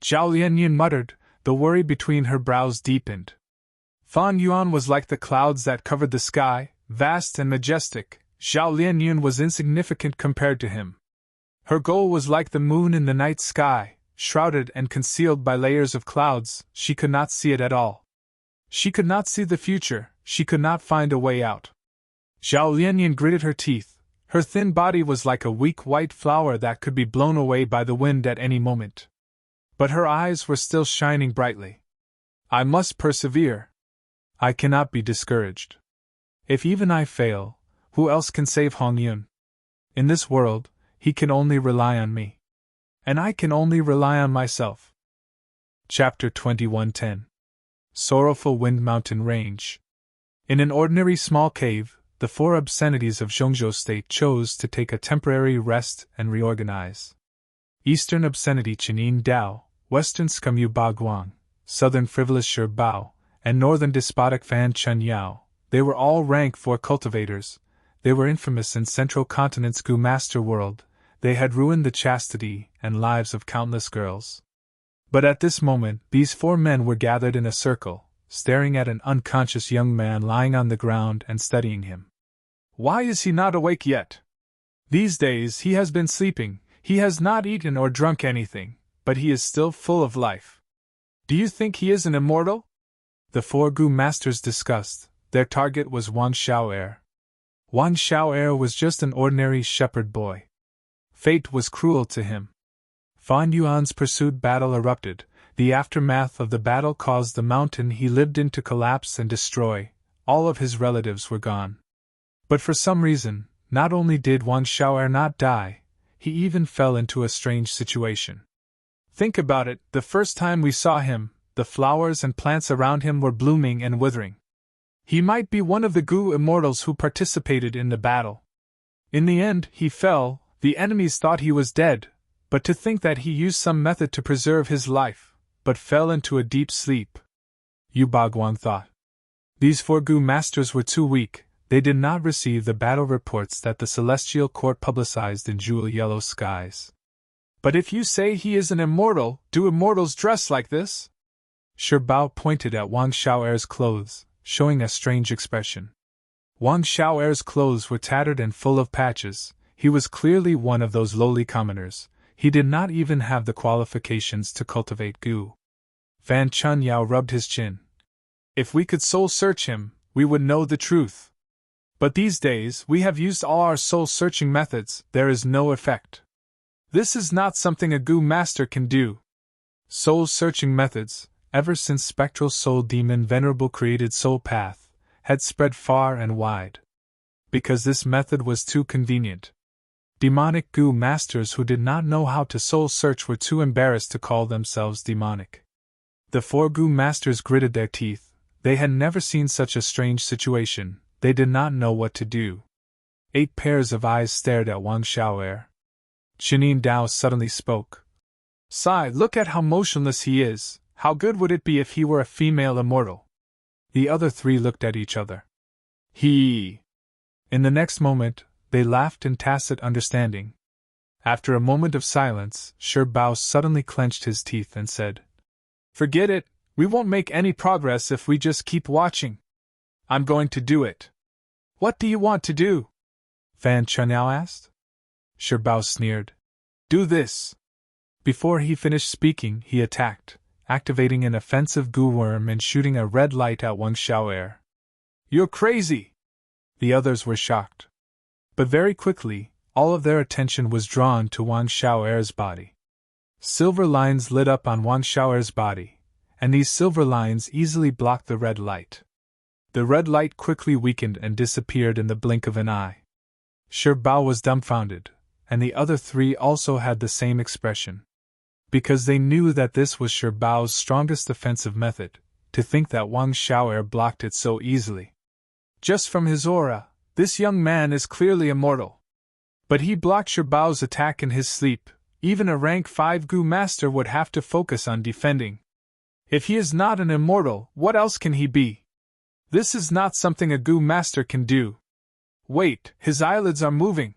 Zhao Lianyun muttered, the worry between her brows deepened. Fan Yuan was like the clouds that covered the sky, vast and majestic. Zhao Lianyun was insignificant compared to him. Her goal was like the moon in the night sky, shrouded and concealed by layers of clouds. She could not see it at all. She could not see the future, she could not find a way out. Zhao Lianyun gritted her teeth. Her thin body was like a weak white flower that could be blown away by the wind at any moment. But her eyes were still shining brightly. I must persevere. I cannot be discouraged. If even I fail, who else can save Hongyun? In this world, he can only rely on me. And I can only rely on myself. Chapter 21:10. Sorrowful Wind Mountain Range. In an ordinary small cave, the four obscenities of Zhongzhou State chose to take a temporary rest and reorganize. Eastern obscenity Chenin Dao, Western scum Yu Ba Guang, Southern frivolous Shi Bao, and Northern despotic Fan Chun Yao. They were all rank 4 cultivators. They were infamous in Central Continent's Gu Master world. They had ruined the chastity and lives of countless girls. But at this moment, these 4 men were gathered in a circle, staring at an unconscious young man lying on the ground and studying him. Why is he not awake yet? These days he has been sleeping. He has not eaten or drunk anything, but he is still full of life. Do you think he is an immortal? The 4 Gu masters discussed. Their target was Wang Xiao'er. Wang Xiao'er was just an ordinary shepherd boy. Fate was cruel to him. Fan Yuan's pursuit battle erupted. The aftermath of the battle caused the mountain he lived in to collapse and destroy. All of his relatives were gone. But for some reason, not only did Wang Xiao'er not die, he even fell into a strange situation. Think about it, the first time we saw him, the flowers and plants around him were blooming and withering. He might be one of the Gu immortals who participated in the battle. In the end, he fell. The enemies thought he was dead, but to think that he used some method to preserve his life, but fell into a deep sleep. Yu Baguang thought. These 4 Gu masters were too weak. They did not receive the battle reports that the celestial court publicized in jewel yellow skies. But if you say he is an immortal, do immortals dress like this? Shi Bao pointed at Wang Xiao'er's clothes, showing a strange expression. Wang Xiao'er's clothes were tattered and full of patches. He was clearly one of those lowly commoners. He did not even have the qualifications to cultivate Gu. Fan Chun Yao rubbed his chin. If we could soul search him, we would know the truth. But these days, we have used all our soul-searching methods, there is no effect. This is not something a Gu master can do. Soul-searching methods, ever since spectral soul demon Venerable created Soul Path, had spread far and wide. Because this method was too convenient. Demonic Gu masters who did not know how to soul-search were too embarrassed to call themselves demonic. The 4 Gu masters gritted their teeth. They had never seen such a strange situation. They did not know what to do. 8 pairs of eyes stared at Wang Xiao'er. Chenin Dao suddenly spoke. Sai, look at how motionless he is. How good would it be if he were a female immortal? The other 3 looked at each other. He. In the next moment, they laughed in tacit understanding. After a moment of silence, Shi Bao suddenly clenched his teeth and said, Forget it, we won't make any progress if we just keep watching. I'm going to do it. What do you want to do? Fan Chunyao asked. Shi Bao sneered. Do this. Before he finished speaking, he attacked, activating an offensive Gu worm and shooting a red light at Wang Xiao'er. You're crazy! The others were shocked. But very quickly, all of their attention was drawn to Wang Xiao'er's body. Silver lines lit up on Wang Xiao'er's body, and these silver lines easily blocked the red light. The red light quickly weakened and disappeared in the blink of an eye. Shi Bao was dumbfounded, and the other 3 also had the same expression. Because they knew that this was Shi Bao's strongest offensive method, to think that Wang Xiao'er blocked it so easily. Just from his aura, this young man is clearly immortal. But he blocked Shi Bao's attack in his sleep. Even a rank 5 Gu master would have to focus on defending. If he is not an immortal, what else can he be? This is not something a Gu master can do. Wait, his eyelids are moving.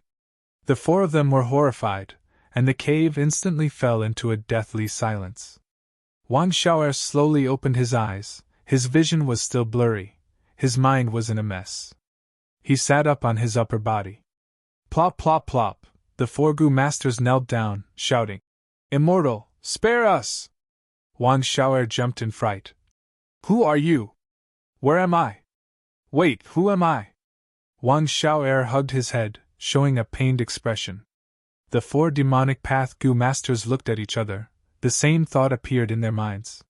The 4 of them were horrified, and the cave instantly fell into a deathly silence. Wang Xiao'er slowly opened his eyes. His vision was still blurry. His mind was in a mess. He sat up on his upper body. Plop plop plop, the 4 Gu masters knelt down, shouting, Immortal, spare us! Wang Xiao'er jumped in fright. Who are you? Where am I? Wait, who am I? Wang Xiao'er hugged his head, showing a pained expression. The 4 demonic path Gu masters looked at each other. The same thought appeared in their minds.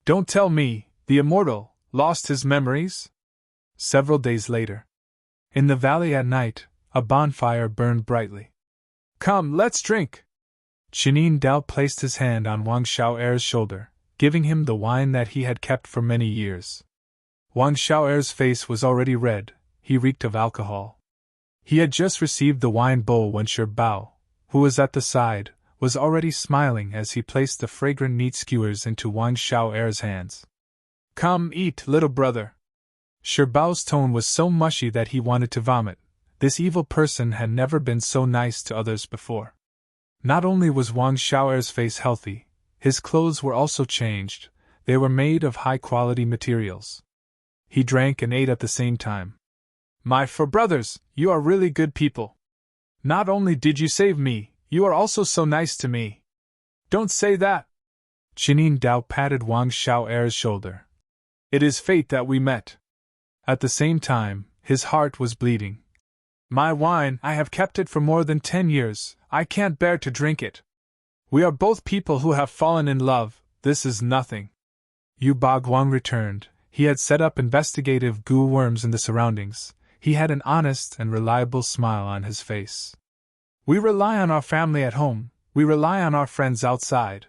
Don't tell me, the immortal, lost his memories? Several days later. In the valley at night, a bonfire burned brightly. Come, let's drink! Chenin Dao placed his hand on Wang Xiao'er's shoulder, giving him the wine that he had kept for many years. Wang Xiao'er's face was already red, he reeked of alcohol. He had just received the wine bowl when Shi Bao, who was at the side, was already smiling as he placed the fragrant meat skewers into Wang Xiao'er's hands. Come eat, little brother. Shi Bao's tone was so mushy that he wanted to vomit. This evil person had never been so nice to others before. Not only was Wang Xiao'er's face healthy, his clothes were also changed. They were made of high-quality materials. He drank and ate at the same time. My four brothers, you are really good people. Not only did you save me, you are also so nice to me. Don't say that. Chinin Dao patted Wang Xiao'er's shoulder. It is fate that we met. At the same time, his heart was bleeding. My wine, I have kept it for more than 10 years, I can't bear to drink it. We are both people who have fallen in love, this is nothing. Yu Baguang returned. He had set up investigative goo worms in the surroundings. He had an honest and reliable smile on his face. We rely on our family at home, we rely on our friends outside.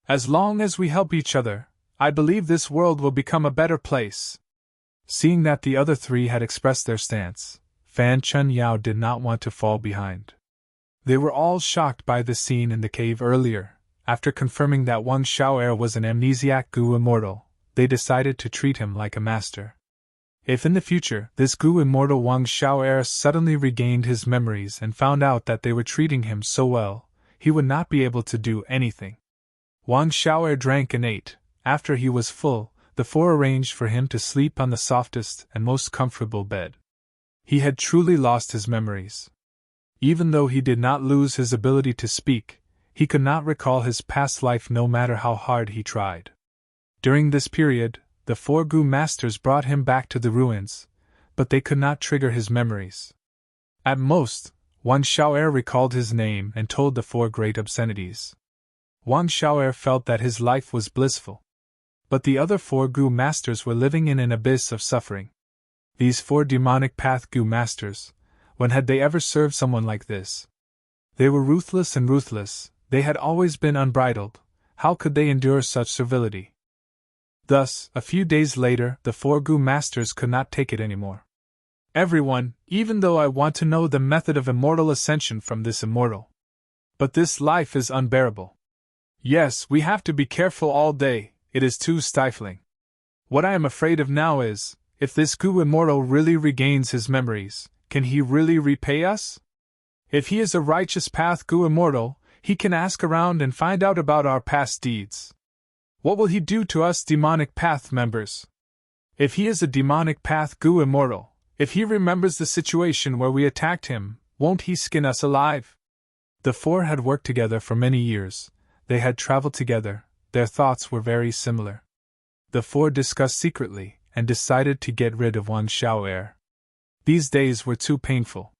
As long as we help each other, I believe this world will become a better place. Seeing that the other three had expressed their stance, Fan Chun Yao did not want to fall behind. They were all shocked by the scene in the cave earlier. After confirming that Wang Xiao'er was an amnesiac goo immortal, they decided to treat him like a master. If in the future this goo immortal Wang Xiao'er suddenly regained his memories and found out that they were treating him so well, he would not be able to do anything. Wang Xiao'er drank and ate. After he was full, the four arranged for him to sleep on the softest and most comfortable bed. He had truly lost his memories. Even though he did not lose his ability to speak, he could not recall his past life no matter how hard he tried. During this period, the four goo masters brought him back to the ruins, but they could not trigger his memories. At most, Wang Xiao'er recalled his name and told the four great obscenities. Wang Xiao'er felt that his life was blissful. But the other four goo masters were living in an abyss of suffering. These four demonic path goo masters, when had they ever served someone like this? They were ruthless and ruthless, they had always been unbridled. How could they endure such servility? Thus, a few days later, the four goo masters could not take it anymore. Everyone, even though I want to know the method of immortal ascension from this immortal. But this life is unbearable. Yes, we have to be careful all day, it is too stifling. What I am afraid of now is, if this goo immortal really regains his memories, can he really repay us? If he is a righteous path goo immortal, he can ask around and find out about our past deeds. What will he do to us demonic path members? If he is a demonic path goo immortal, if he remembers the situation where we attacked him, won't he skin us alive? The four had worked together for many years, they had traveled together, their thoughts were very similar. The four discussed secretly, and decided to get rid of Wang Xiao'er. These days were too painful.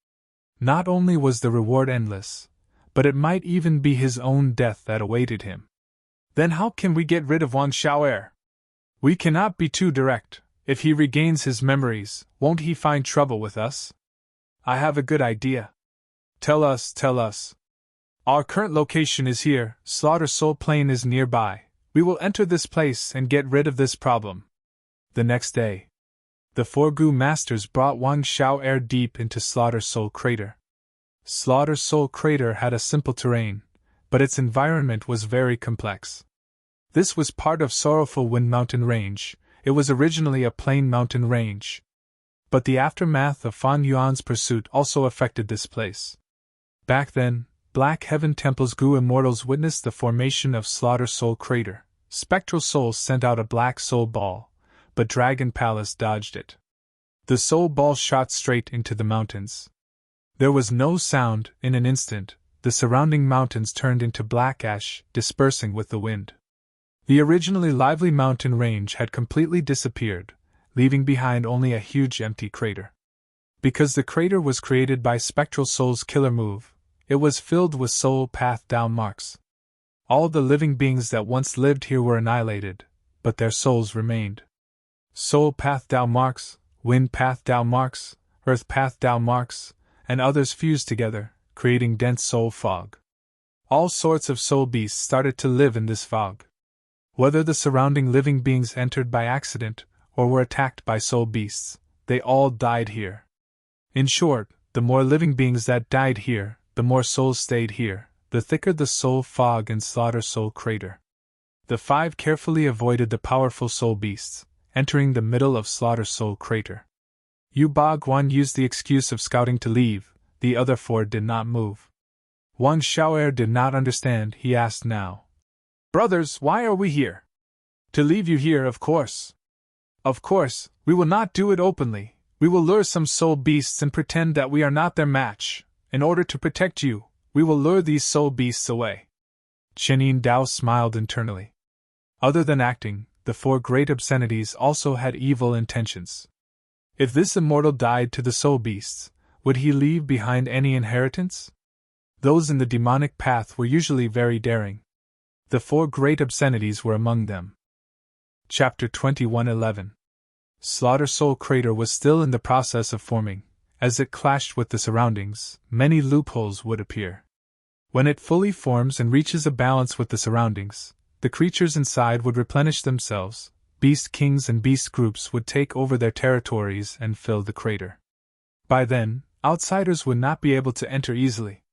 Not only was the reward endless, but it might even be his own death that awaited him. Then how can we get rid of Wang Xiao'er? We cannot be too direct. If he regains his memories, won't he find trouble with us? I have a good idea. Tell us. Our current location is here, Slaughter Soul Plain is nearby. We will enter this place and get rid of this problem. The next day, the four goo masters brought Wang Xiao'er deep into Slaughter Soul Crater. Slaughter Soul Crater had a simple terrain, but its environment was very complex. This was part of Sorrowful Wind Mountain Range. It was originally a plain mountain range. But the aftermath of Fan Yuan's pursuit also affected this place. Back then, Black Heaven Temple's goo immortals witnessed the formation of Slaughter Soul Crater. Spectral Souls sent out a black soul ball, but Dragon Palace dodged it. The soul ball shot straight into the mountains. There was no sound. In an instant, the surrounding mountains turned into black ash, dispersing with the wind. The originally lively mountain range had completely disappeared, leaving behind only a huge empty crater. Because the crater was created by Spectral Soul's killer move, it was filled with soul path down marks. All the living beings that once lived here were annihilated, but their souls remained. Soul path down marks, wind path down marks, earth path down marks, and others fused together, creating dense soul fog. All sorts of soul beasts started to live in this fog. Whether the surrounding living beings entered by accident, or were attacked by soul beasts, they all died here. In short, the more living beings that died here, the more souls stayed here, the thicker the soul fog and slaughter soul crater. The 5 carefully avoided the powerful soul beasts, entering the middle of slaughter soul crater. Yu-Ba-Guan used the excuse of scouting to leave, the other 4 did not move. Wang Xiao'er did not understand, he asked now. Brothers, why are we here? To leave you here, of course. Of course, we will not do it openly, we will lure some soul beasts and pretend that we are not their match. In order to protect you, we will lure these soul beasts away. Qianyin Dao smiled internally. Other than acting, the 4 great obscenities also had evil intentions. If this immortal died to the soul beasts, would he leave behind any inheritance? Those in the demonic path were usually very daring. The 4 great obscenities were among them. Chapter 21:11. Slaughter Soul Crater was still in the process of forming. As it clashed with the surroundings, many loopholes would appear. When it fully forms and reaches a balance with the surroundings, the creatures inside would replenish themselves, beast kings and beast groups would take over their territories and fill the crater. By then, outsiders would not be able to enter easily.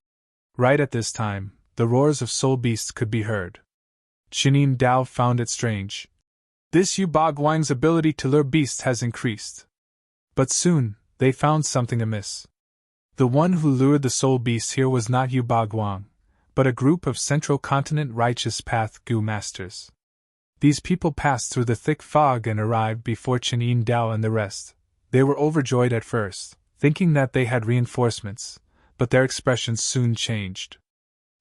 Right at this time, the roars of soul beasts could be heard. Qianyin Dao found it strange. This Yu-Ba-Guang's ability to lure beasts has increased. But soon, they found something amiss. The one who lured the soul beasts here was not Yu-Ba-Guang, but a group of Central Continent Righteous Path Gu Masters. These people passed through the thick fog and arrived before Qianyin Dao and the rest. They were overjoyed at first, thinking that they had reinforcements, but their expressions soon changed.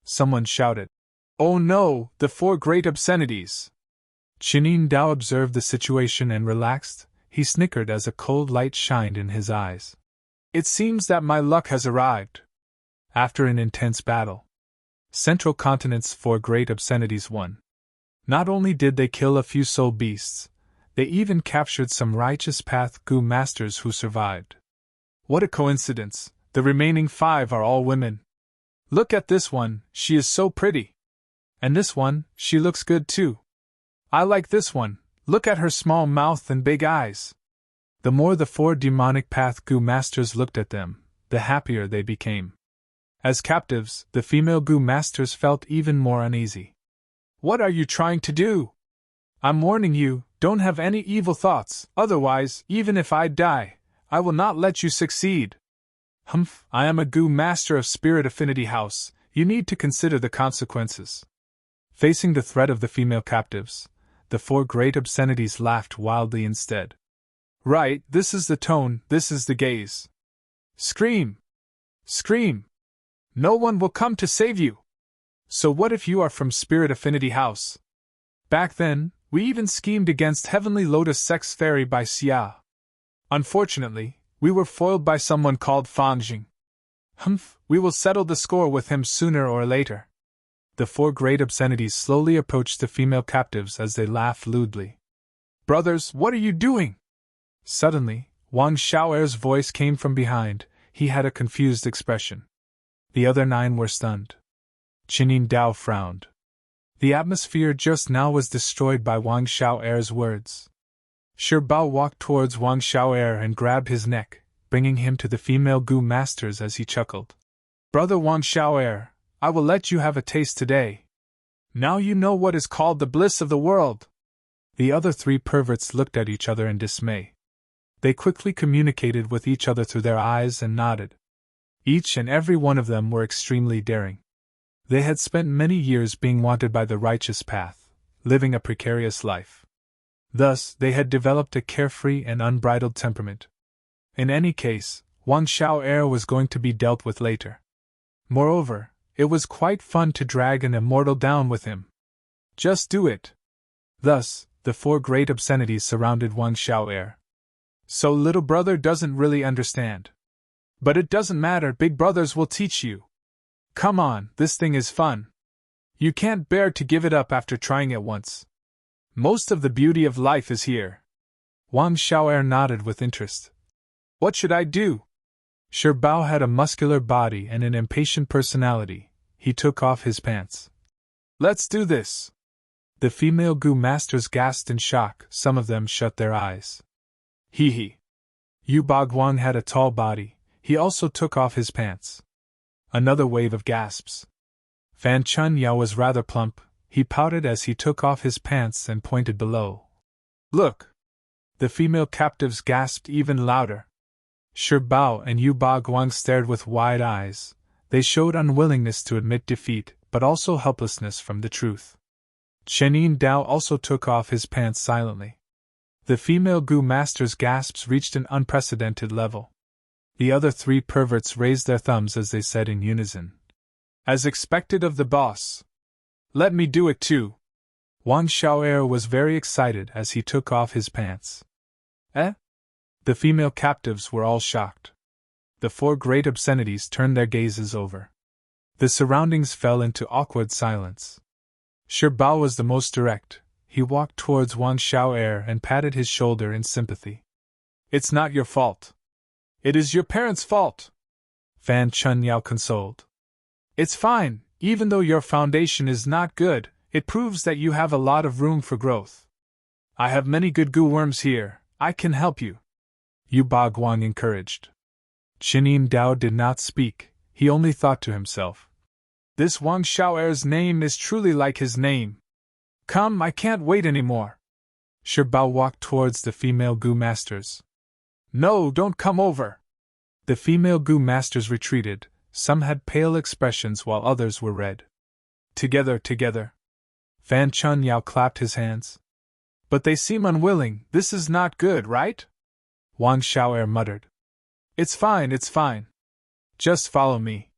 Someone shouted, "Oh no, the 4 great obscenities!" Qianyin Dao observed the situation and relaxed. He snickered as a cold light shined in his eyes. It seems that my luck has arrived. After an intense battle, Central Continent's 4 great obscenities won. Not only did they kill a few soul beasts, they even captured some Righteous Path Gu Masters who survived. What a coincidence, the remaining 5 are all women. Look at this one, she is so pretty. And this one, she looks good too. I like this one. Look at her small mouth and big eyes. The more the 4 demonic path Gu Masters looked at them, the happier they became. As captives, the female Gu Masters felt even more uneasy. What are you trying to do? I'm warning you, don't have any evil thoughts, otherwise, even if I die, I will not let you succeed. Humph, I am a Gu Master of Spirit Affinity House, you need to consider the consequences. Facing the threat of the female captives, the 4 great obscenities laughed wildly instead. Right, this is the tone, this is the gaze. Scream! Scream! No one will come to save you! So what if you are from Spirit Affinity House? Back then, we even schemed against Heavenly Lotus Sex Fairy by Xia. Unfortunately, we were foiled by someone called Fangjing. Humph, we will settle the score with him sooner or later. The 4 great obscenities slowly approached the female captives as they laughed lewdly. Brothers, what are you doing? Suddenly, Wang Xiao'er's voice came from behind. He had a confused expression. The other 9 were stunned. Qianyin Dao frowned. The atmosphere just now was destroyed by Wang Xiao'er's words. Shi Bao walked towards Wang Xiao'er and grabbed his neck, bringing him to the female Gu Masters as he chuckled. Brother Wang Xiao'er, I will let you have a taste today. Now you know what is called the bliss of the world. The other 3 perverts looked at each other in dismay. They quickly communicated with each other through their eyes and nodded. Each and every one of them were extremely daring. They had spent many years being wanted by the righteous path, living a precarious life. Thus, they had developed a carefree and unbridled temperament. In any case, Wang Xiao'er was going to be dealt with later. Moreover, it was quite fun to drag an immortal down with him. Just do it. Thus, the 4 great obscenities surrounded Wang Xiao'er. So little brother doesn't really understand. But it doesn't matter, big brothers will teach you. Come on, this thing is fun. You can't bear to give it up after trying it once. Most of the beauty of life is here. Wang Xiao'er nodded with interest. What should I do? Shi Bao had a muscular body and an impatient personality. He took off his pants. Let's do this. The female Gu Masters gasped in shock, some of them shut their eyes. Hee hee. Yu Bagwang had a tall body, he also took off his pants. Another wave of gasps. Fan Chunyao was rather plump, he pouted as he took off his pants and pointed below. Look! The female captives gasped even louder. Shi Bao and Yu Bagwang stared with wide eyes. They showed unwillingness to admit defeat, but also helplessness from the truth. Chenin Dao also took off his pants silently. The female Gu master's gasps reached an unprecedented level. The other three perverts raised their thumbs as they said in unison. As expected of the boss. Let me do it too. Wang Xiao'er was very excited as he took off his pants. Eh? The female captives were all shocked. The four great obscenities turned their gazes over. The surroundings fell into awkward silence. Shi Bao was the most direct. He walked towards Wang Xiao'er and patted his shoulder in sympathy. It's not your fault. It is your parents' fault. Fan Chunyao consoled. It's fine, even though your foundation is not good, it proves that you have a lot of room for growth. I have many good goo worms here, I can help you. Yu Bagwang encouraged. Chenin Dao did not speak, he only thought to himself. This Wang Xiao'er's name is truly like his name. Come, I can't wait anymore. Shi Bao walked towards the female Gu masters. No, don't come over. The female Gu masters retreated, some had pale expressions while others were red. Together. Fan Chunyao clapped his hands. But they seem unwilling, this is not good, right? Wang Xiao'er muttered. It's fine. Just follow me.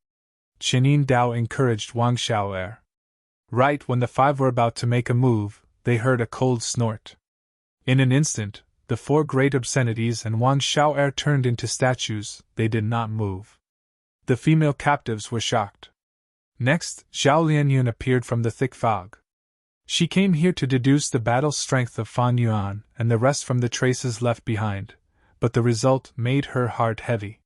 Chenin Dao encouraged Wang Xiao'er. Right when the five were about to make a move, they heard a cold snort. In an instant, the four great obscenities and Wang Xiao'er turned into statues, they did not move. The female captives were shocked. Next, Zhao Lianyun appeared from the thick fog. She came here to deduce the battle strength of Fan Yuan and the rest from the traces left behind, but the result made her heart heavy.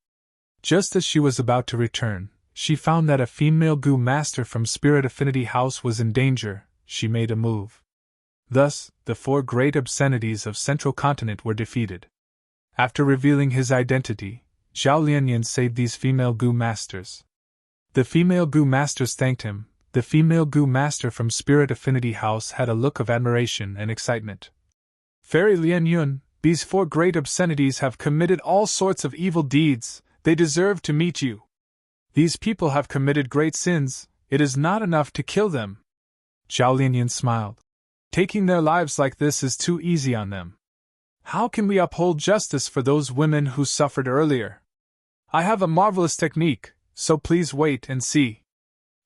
Just as she was about to return, she found that a female Gu master from Spirit Affinity House was in danger. She made a move. Thus, the four great obscenities of Central Continent were defeated. After revealing his identity, Zhao Lianyun saved these female Gu masters. The female Gu masters thanked him. The female Gu master from Spirit Affinity House had a look of admiration and excitement. Fairy Lianyun, these four great obscenities have committed all sorts of evil deeds, they deserve to meet you. These people have committed great sins, it is not enough to kill them. Zhao Lianyun smiled. Taking their lives like this is too easy on them. How can we uphold justice for those women who suffered earlier? I have a marvelous technique, so please wait and see.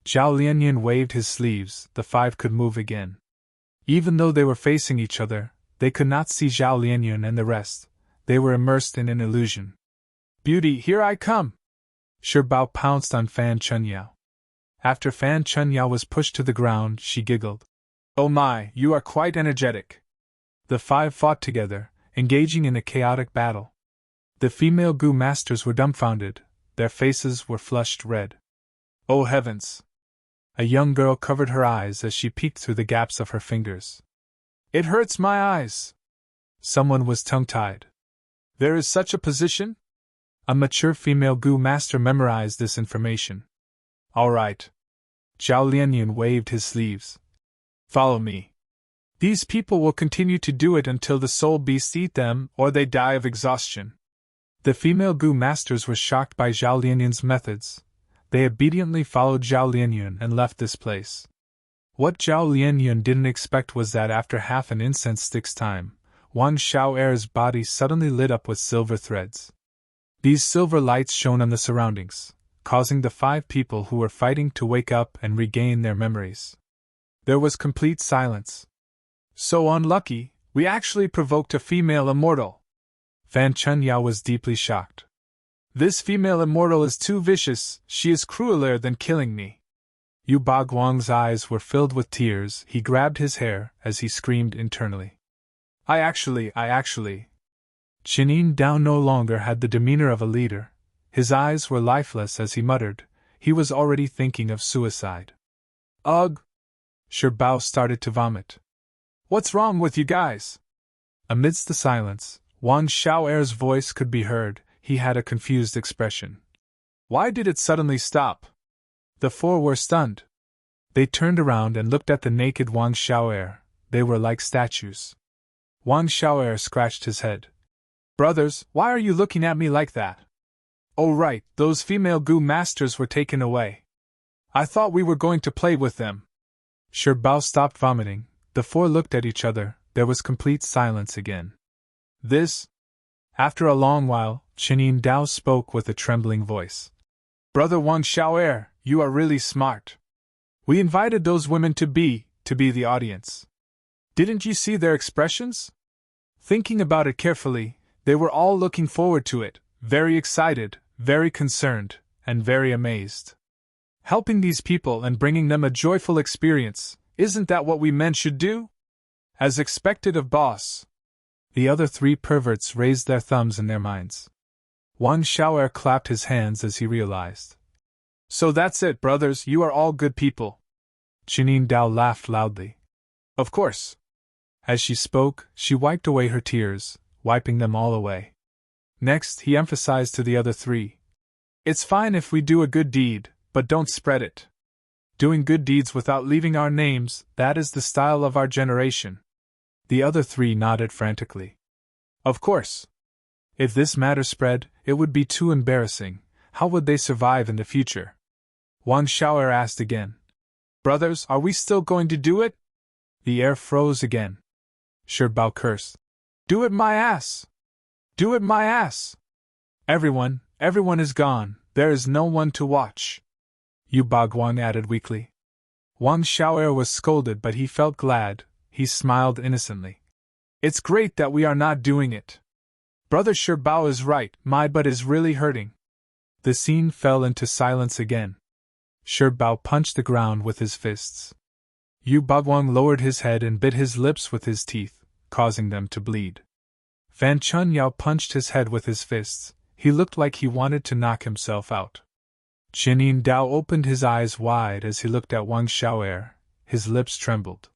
Zhao Lianyun waved his sleeves, the five could move again. Even though they were facing each other, they could not see Zhao Lianyun and the rest, they were immersed in an illusion. Beauty, here I come! Shi Bao pounced on Fan Chunyao. After Fan Chunyao was pushed to the ground, she giggled. Oh my, you are quite energetic. The five fought together, engaging in a chaotic battle. The female Gu masters were dumbfounded, their faces were flushed red. Oh heavens! A young girl covered her eyes as she peeked through the gaps of her fingers. It hurts my eyes! Someone was tongue-tied. There is such a position? A mature female Gu master memorized this information. All right. Zhao Lianyun waved his sleeves. Follow me. These people will continue to do it until the soul beasts eat them or they die of exhaustion. The female Gu masters were shocked by Zhao Lianyun's methods. They obediently followed Zhao Lianyun and left this place. What Zhao Lianyun didn't expect was that after half an incense stick's time, Wang Xiao'er's body suddenly lit up with silver threads. These silver lights shone on the surroundings, causing the five people who were fighting to wake up and regain their memories. There was complete silence. So unlucky, we actually provoked a female immortal. Fan Chunyao was deeply shocked. This female immortal is too vicious, she is crueler than killing me. Yu Bagwang's eyes were filled with tears, he grabbed his hair as he screamed internally. I actually. Chenin Dao no longer had the demeanor of a leader. His eyes were lifeless as he muttered. He was already thinking of suicide. Ugh! Shi Bao started to vomit. What's wrong with you guys? Amidst the silence, Wang Xiao'er's voice could be heard. He had a confused expression. Why did it suddenly stop? The four were stunned. They turned around and looked at the naked Wang Xiao'er. They were like statues. Wang Xiao'er scratched his head. Brothers, why are you looking at me like that? Oh right, those female gu masters were taken away. I thought we were going to play with them. Bao stopped vomiting. The four looked at each other. There was complete silence again. This? After a long while, Yin Dao spoke with a trembling voice. Brother Wang Xiao'er, you are really smart. We invited those women to be the audience. Didn't you see their expressions? Thinking about it carefully, they were all looking forward to it, very excited, very concerned, and very amazed. Helping these people and bringing them a joyful experience, isn't that what we men should do? As expected of boss. The other three perverts raised their thumbs in their minds. Wang Xiao'er clapped his hands as he realized. So that's it, brothers, you are all good people. Yin Dao laughed loudly. Of course. As she spoke, she wiped away her tears, wiping them all away. Next, he emphasized to the other three. It's fine if we do a good deed, but don't spread it. Doing good deeds without leaving our names, that is the style of our generation. The other three nodded frantically. Of course. If this matter spread, it would be too embarrassing. How would they survive in the future? Wang Xiao'er asked again. Brothers, are we still going to do it? The air froze again. Bao cursed. Do it my ass! Do it my ass! Everyone is gone, there is no one to watch. Yu Bagwang added weakly. Wang Xiao'er was scolded, but he felt glad. He smiled innocently. It's great that we are not doing it. Brother Bao is right, my butt is really hurting. The scene fell into silence again. Bao punched the ground with his fists. Yu Bagwang lowered his head and bit his lips with his teeth, causing them to bleed. Fan Chunyao punched his head with his fists. He looked like he wanted to knock himself out. Yin Dao opened his eyes wide as he looked at Wang Xiao'er. His lips trembled.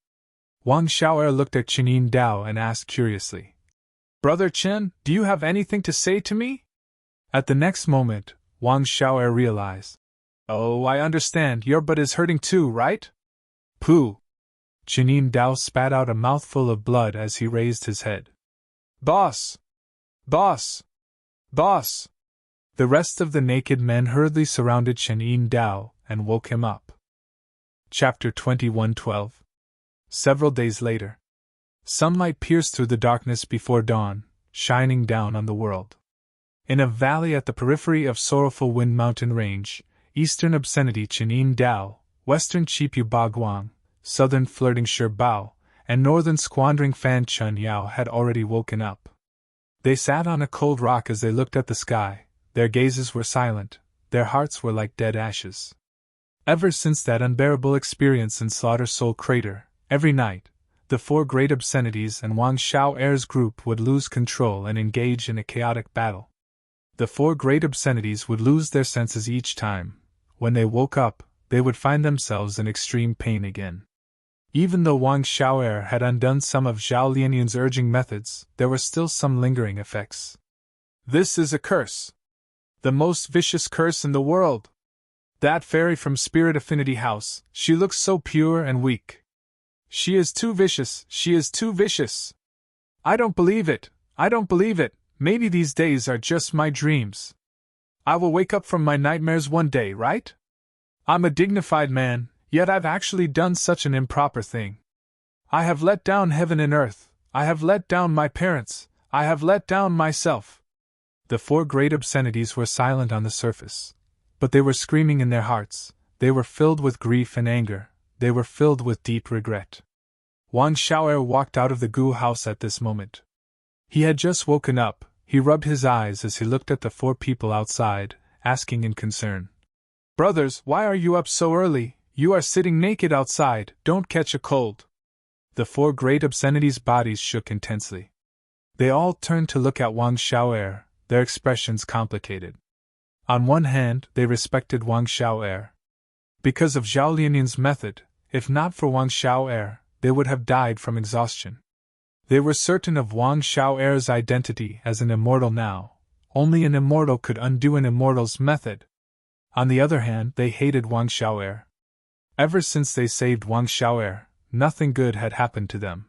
Wang Xiao'er looked at Yin Dao and asked curiously, Brother Chen, do you have anything to say to me? At the next moment, Wang Xiao'er realized. Oh, I understand, your butt is hurting too, right? Pooh! Yin Dao spat out a mouthful of blood as he raised his head. Boss! Boss! Boss! The rest of the naked men hurriedly surrounded Yin Dao and woke him up. Chapter 21:12. Several days later. Sunlight pierced through the darkness before dawn, shining down on the world. In a valley at the periphery of Sorrowful Wind Mountain Range, eastern obscenity Yin Dao, western Chipu Bagwang, southern flirting Bao, and northern squandering Fan Chun Yao had already woken up. They sat on a cold rock as they looked at the sky. Their gazes were silent, their hearts were like dead ashes. Ever since that unbearable experience in Slaughter Soul Crater, every night, the four great obscenities and Wang Xiao'er's group would lose control and engage in a chaotic battle. The four great obscenities would lose their senses each time. When they woke up, they would find themselves in extreme pain again. Even though Wang Xiao'er had undone some of Zhao Lianyun's urging methods, there were still some lingering effects. This is a curse. The most vicious curse in the world. That fairy from Spirit Affinity House, she looks so pure and weak. She is too vicious, she is too vicious. I don't believe it, I don't believe it, maybe these days are just my dreams. I will wake up from my nightmares one day, right? I'm a dignified man, yet I've actually done such an improper thing. I have let down heaven and earth, I have let down my parents, I have let down myself. The four great obscenities were silent on the surface. But they were screaming in their hearts, they were filled with grief and anger, they were filled with deep regret. Wang Xiao'er walked out of the Gu house at this moment. He had just woken up, he rubbed his eyes as he looked at the four people outside, asking in concern. Brothers, why are you up so early? You are sitting naked outside, don't catch a cold. The four great obscenities' bodies shook intensely. They all turned to look at Wang Xiao'er, their expressions complicated. On one hand, they respected Wang Xiao'er. Because of Zhao Lianyun's method, if not for Wang Xiao'er, they would have died from exhaustion. They were certain of Wang Xiao'er's identity as an immortal now. Only an immortal could undo an immortal's method. On the other hand, they hated Wang Xiao'er. Ever since they saved Wang Xiao'er, nothing good had happened to them.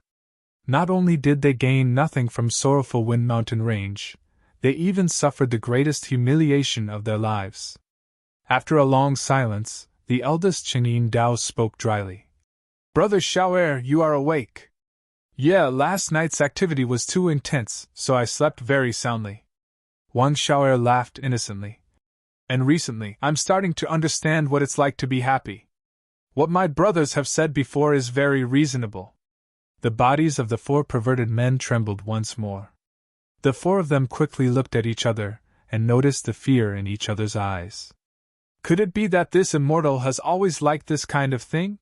Not only did they gain nothing from sorrowful Wind Mountain Range, they even suffered the greatest humiliation of their lives. After a long silence, the eldest Chenin Dao spoke dryly. Brother Xiao'er, you are awake. Yeah, last night's activity was too intense, so I slept very soundly. Wang Xiao'er laughed innocently. And recently, I'm starting to understand what it's like to be happy. What my brothers have said before is very reasonable. The bodies of the 4 perverted men trembled once more. The 4 of them quickly looked at each other, and noticed the fear in each other's eyes. Could it be that this immortal has always liked this kind of thing?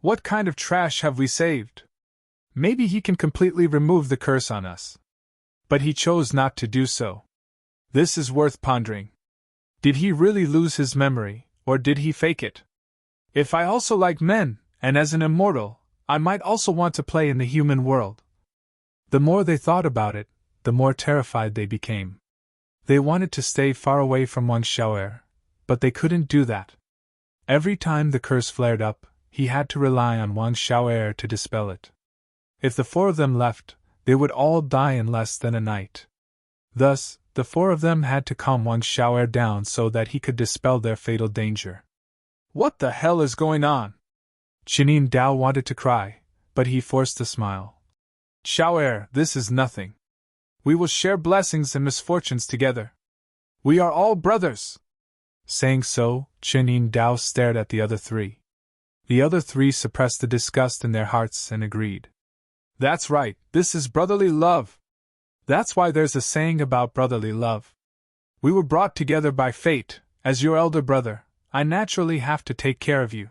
What kind of trash have we saved? Maybe he can completely remove the curse on us. But he chose not to do so. This is worth pondering. Did he really lose his memory, or did he fake it? If I also like men, and as an immortal, I might also want to play in the human world. The more they thought about it, the more terrified they became. They wanted to stay far away from Wang Xiao'er, but they couldn't do that. Every time the curse flared up, he had to rely on Wang Xiao'er to dispel it. If the 4 of them left, they would all die in less than a night. Thus, the 4 of them had to calm Wang Xiao'er down so that he could dispel their fatal danger. What the hell is going on? Chenin Dao wanted to cry, but he forced a smile. Xiao'er, this is nothing. We will share blessings and misfortunes together. We are all brothers. Saying so, Chenin Dao stared at the other 3. The other 3 suppressed the disgust in their hearts and agreed. That's right, this is brotherly love. That's why there's a saying about brotherly love. We were brought together by fate. As your elder brother, I naturally have to take care of you.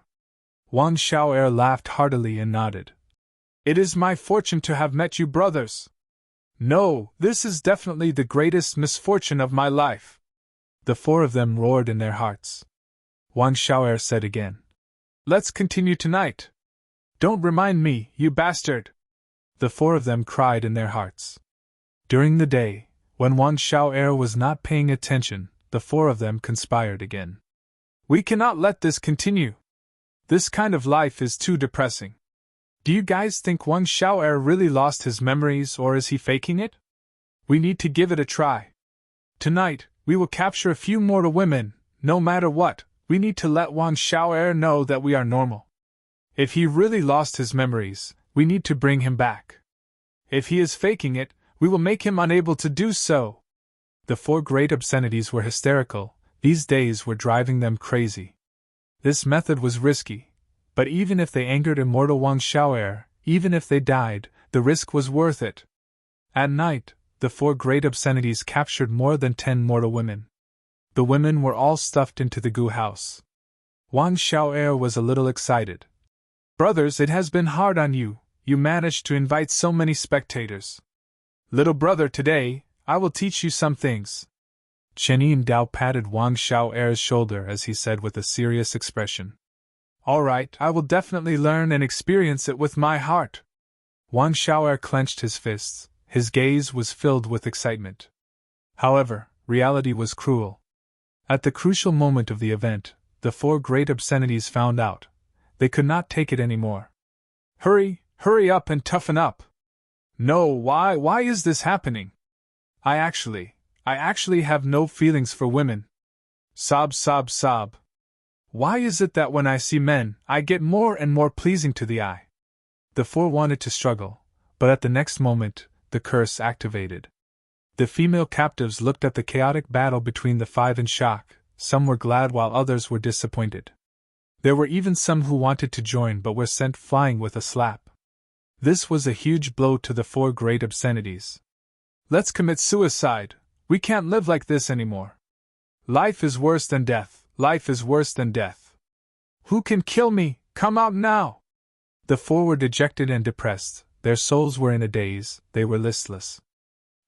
Wang Xiao'er laughed heartily and nodded. It is my fortune to have met you brothers. No, this is definitely the greatest misfortune of my life. The 4 of them roared in their hearts. Wang Xiao'er said again. Let's continue tonight. Don't remind me, you bastard. The 4 of them cried in their hearts. During the day, when Wang Xiao'er was not paying attention, the 4 of them conspired again. We cannot let this continue. This kind of life is too depressing. Do you guys think Wang Xiao'er really lost his memories or is he faking it? We need to give it a try. Tonight, we will capture a few mortal women. No matter what, we need to let Wang Xiao'er know that we are normal. If he really lost his memories, we need to bring him back. If he is faking it, we will make him unable to do so. The 4 great obscenities were hysterical. These days were driving them crazy. This method was risky, but even if they angered immortal Wang Xiao'er, even if they died, the risk was worth it. At night, the 4 great obscenities captured more than 10 mortal women. The women were all stuffed into the goo house. Wang Xiao'er was a little excited. Brothers, it has been hard on you. You managed to invite so many spectators. Little brother, today, I will teach you some things. Chenin Dao patted Wang Xiao'er's shoulder as he said with a serious expression. All right, I will definitely learn and experience it with my heart. Wang Xiao'er clenched his fists. His gaze was filled with excitement. However, reality was cruel. At the crucial moment of the event, the 4 great obscenities found out. They could not take it anymore. Hurry up and toughen up. No, why is this happening? I actually have no feelings for women. Sob. Why is it that when I see men, I get more and more pleasing to the eye? The 4 wanted to struggle, but at the next moment, the curse activated. The female captives looked at the chaotic battle between the 5 in shock. Some were glad while others were disappointed. There were even some who wanted to join but were sent flying with a slap. This was a huge blow to the 4 great obscenities. Let's commit suicide. We can't live like this anymore. Life is worse than death. Life is worse than death. Who can kill me? Come out now! The 4 were dejected and depressed. Their souls were in a daze. They were listless.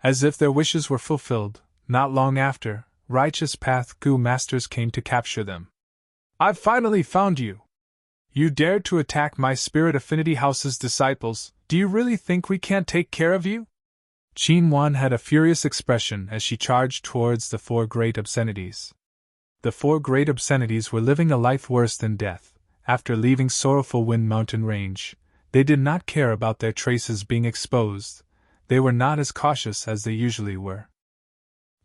As if their wishes were fulfilled, not long after, righteous path Gu masters came to capture them. I've finally found you! You dared to attack my Spirit Affinity House's disciples. Do you really think we can't take care of you? Qin Wan had a furious expression as she charged towards the 4 great obscenities. The 4 great obscenities were living a life worse than death. After leaving sorrowful Wind Mountain Range, they did not care about their traces being exposed. They were not as cautious as they usually were.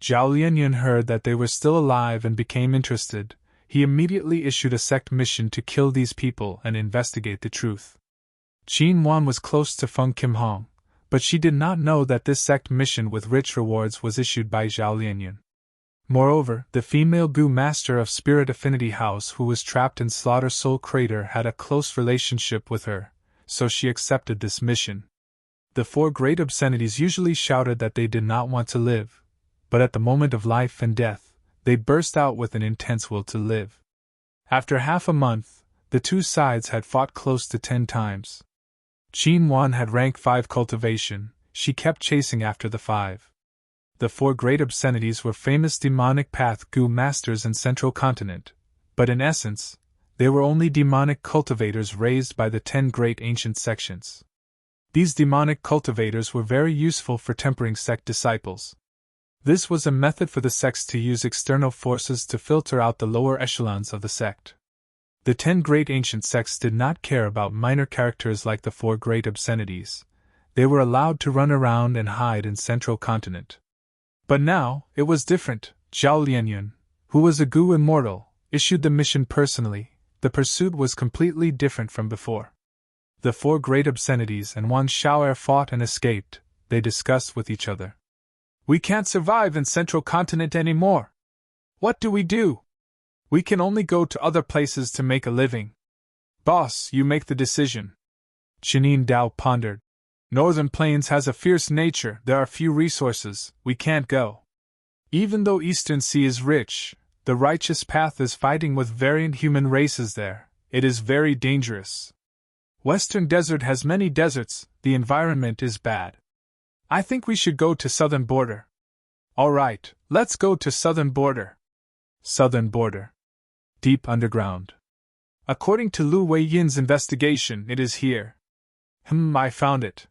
Zhao Lianyun heard that they were still alive and became interested. He immediately issued a sect mission to kill these people and investigate the truth. Qin Wan was close to Feng Kimhong, but she did not know that this sect mission with rich rewards was issued by Zhao Lianyun. Moreover, the female Gu master of Spirit Affinity House who was trapped in Slaughter Soul Crater had a close relationship with her, so she accepted this mission. The 4 great obscenities usually shouted that they did not want to live, but at the moment of life and death, they burst out with an intense will to live. After half a month, the 2 sides had fought close to 10 times. Qin Wan had rank 5 cultivation, she kept chasing after the 5. The 4 great obscenities were famous demonic path Gu masters in Central Continent, but in essence, they were only demonic cultivators raised by the 10 great ancient sections. These demonic cultivators were very useful for tempering sect disciples. This was a method for the sects to use external forces to filter out the lower echelons of the sect. The 10 great ancient sects did not care about minor characters like the 4 great obscenities. They were allowed to run around and hide in Central Continent. But now, it was different. Zhao Lianyun, who was a Gu immortal, issued the mission personally. The pursuit was completely different from before. The 4 great obscenities and Wan Xiao'er fought and escaped. They discussed with each other. We can't survive in Central Continent anymore. What do we do? We can only go to other places to make a living. Boss, you make the decision. Chenin Dao pondered. Northern Plains has a fierce nature, there are few resources, we can't go. Even though Eastern Sea is rich, the righteous path is fighting with variant human races there, it is very dangerous. Western Desert has many deserts, the environment is bad. I think we should go to Southern Border. Alright, let's go to Southern Border. Southern Border. Deep underground. According to Lu Weiyin's investigation, it is here. I found it.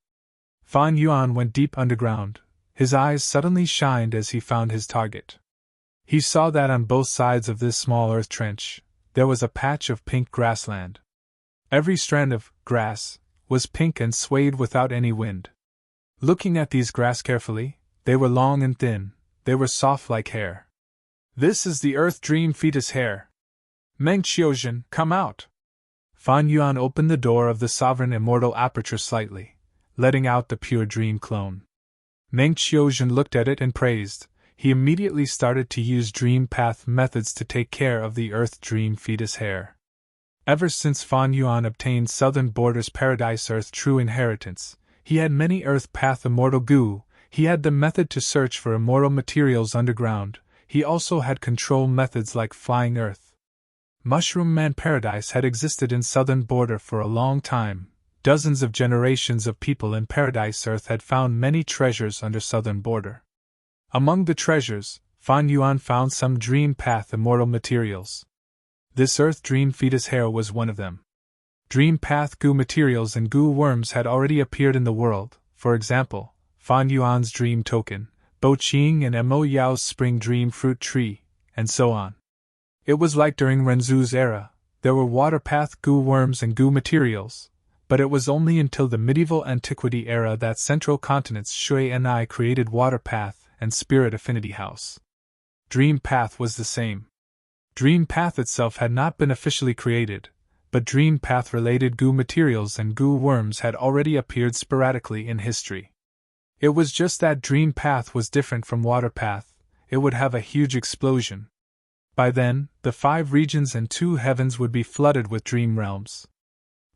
Fan Yuan went deep underground. His eyes suddenly shined as he found his target. He saw that on both sides of this small earth trench, there was a patch of pink grassland. Every strand of grass was pink and swayed without any wind. Looking at these grass carefully, they were long and thin, they were soft like hair. This is the Earth Dream Fetus hair. Meng Qiuzhen, come out. Fan Yuan opened the door of the Sovereign Immortal Aperture slightly, letting out the pure dream clone. Meng Qiuzhen looked at it and praised. He immediately started to use dream path methods to take care of the Earth Dream Fetus hair. Ever since Fan Yuan obtained Southern Border's Paradise Earth True Inheritance, he had many Earth Path Immortal Gu. He had the method to search for immortal materials underground. He also had control methods like Flying Earth. Mushroom Man Paradise had existed in Southern Border for a long time. Dozens of generations of people in Paradise Earth had found many treasures under Southern Border. Among the treasures, Fan Yuan found some Dream Path Immortal materials. This Earth Dream Fetus hair was one of them. Dream Path Gu materials and Gu worms had already appeared in the world, for example, Fan Yuan's Dream Token, Bo Qing and Mo Yao's Spring Dream Fruit Tree, and so on. It was like during Renzu's era, there were water path Gu worms and Gu materials, but it was only until the medieval antiquity era that Central Continent's Shui Ni created Water Path and Spirit Affinity House. Dream Path was the same. Dream Path itself had not been officially created, but Dream Path-related Gu materials and Gu worms had already appeared sporadically in history. It was just that Dream Path was different from Water Path, it would have a huge explosion. By then, the 5 regions and 2 heavens would be flooded with dream realms.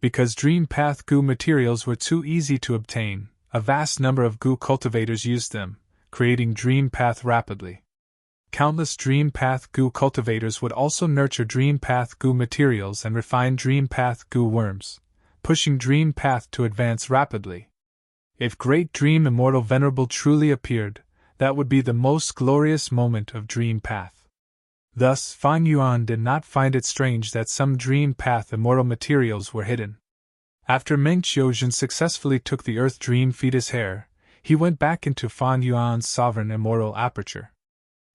Because Dream Path Gu materials were too easy to obtain, a vast number of Gu cultivators used them, creating Dream Path rapidly. Countless Dream Path Gu cultivators would also nurture Dream Path Gu materials and refine Dream Path Gu worms, pushing Dream Path to advance rapidly. If Great Dream Immortal Venerable truly appeared, that would be the most glorious moment of Dream Path. Thus, Fan Yuan did not find it strange that some Dream Path Immortal materials were hidden. After Meng Qiuzhen successfully took the Earth Dream fetus hair, he went back into Fan Yuan's sovereign immortal aperture.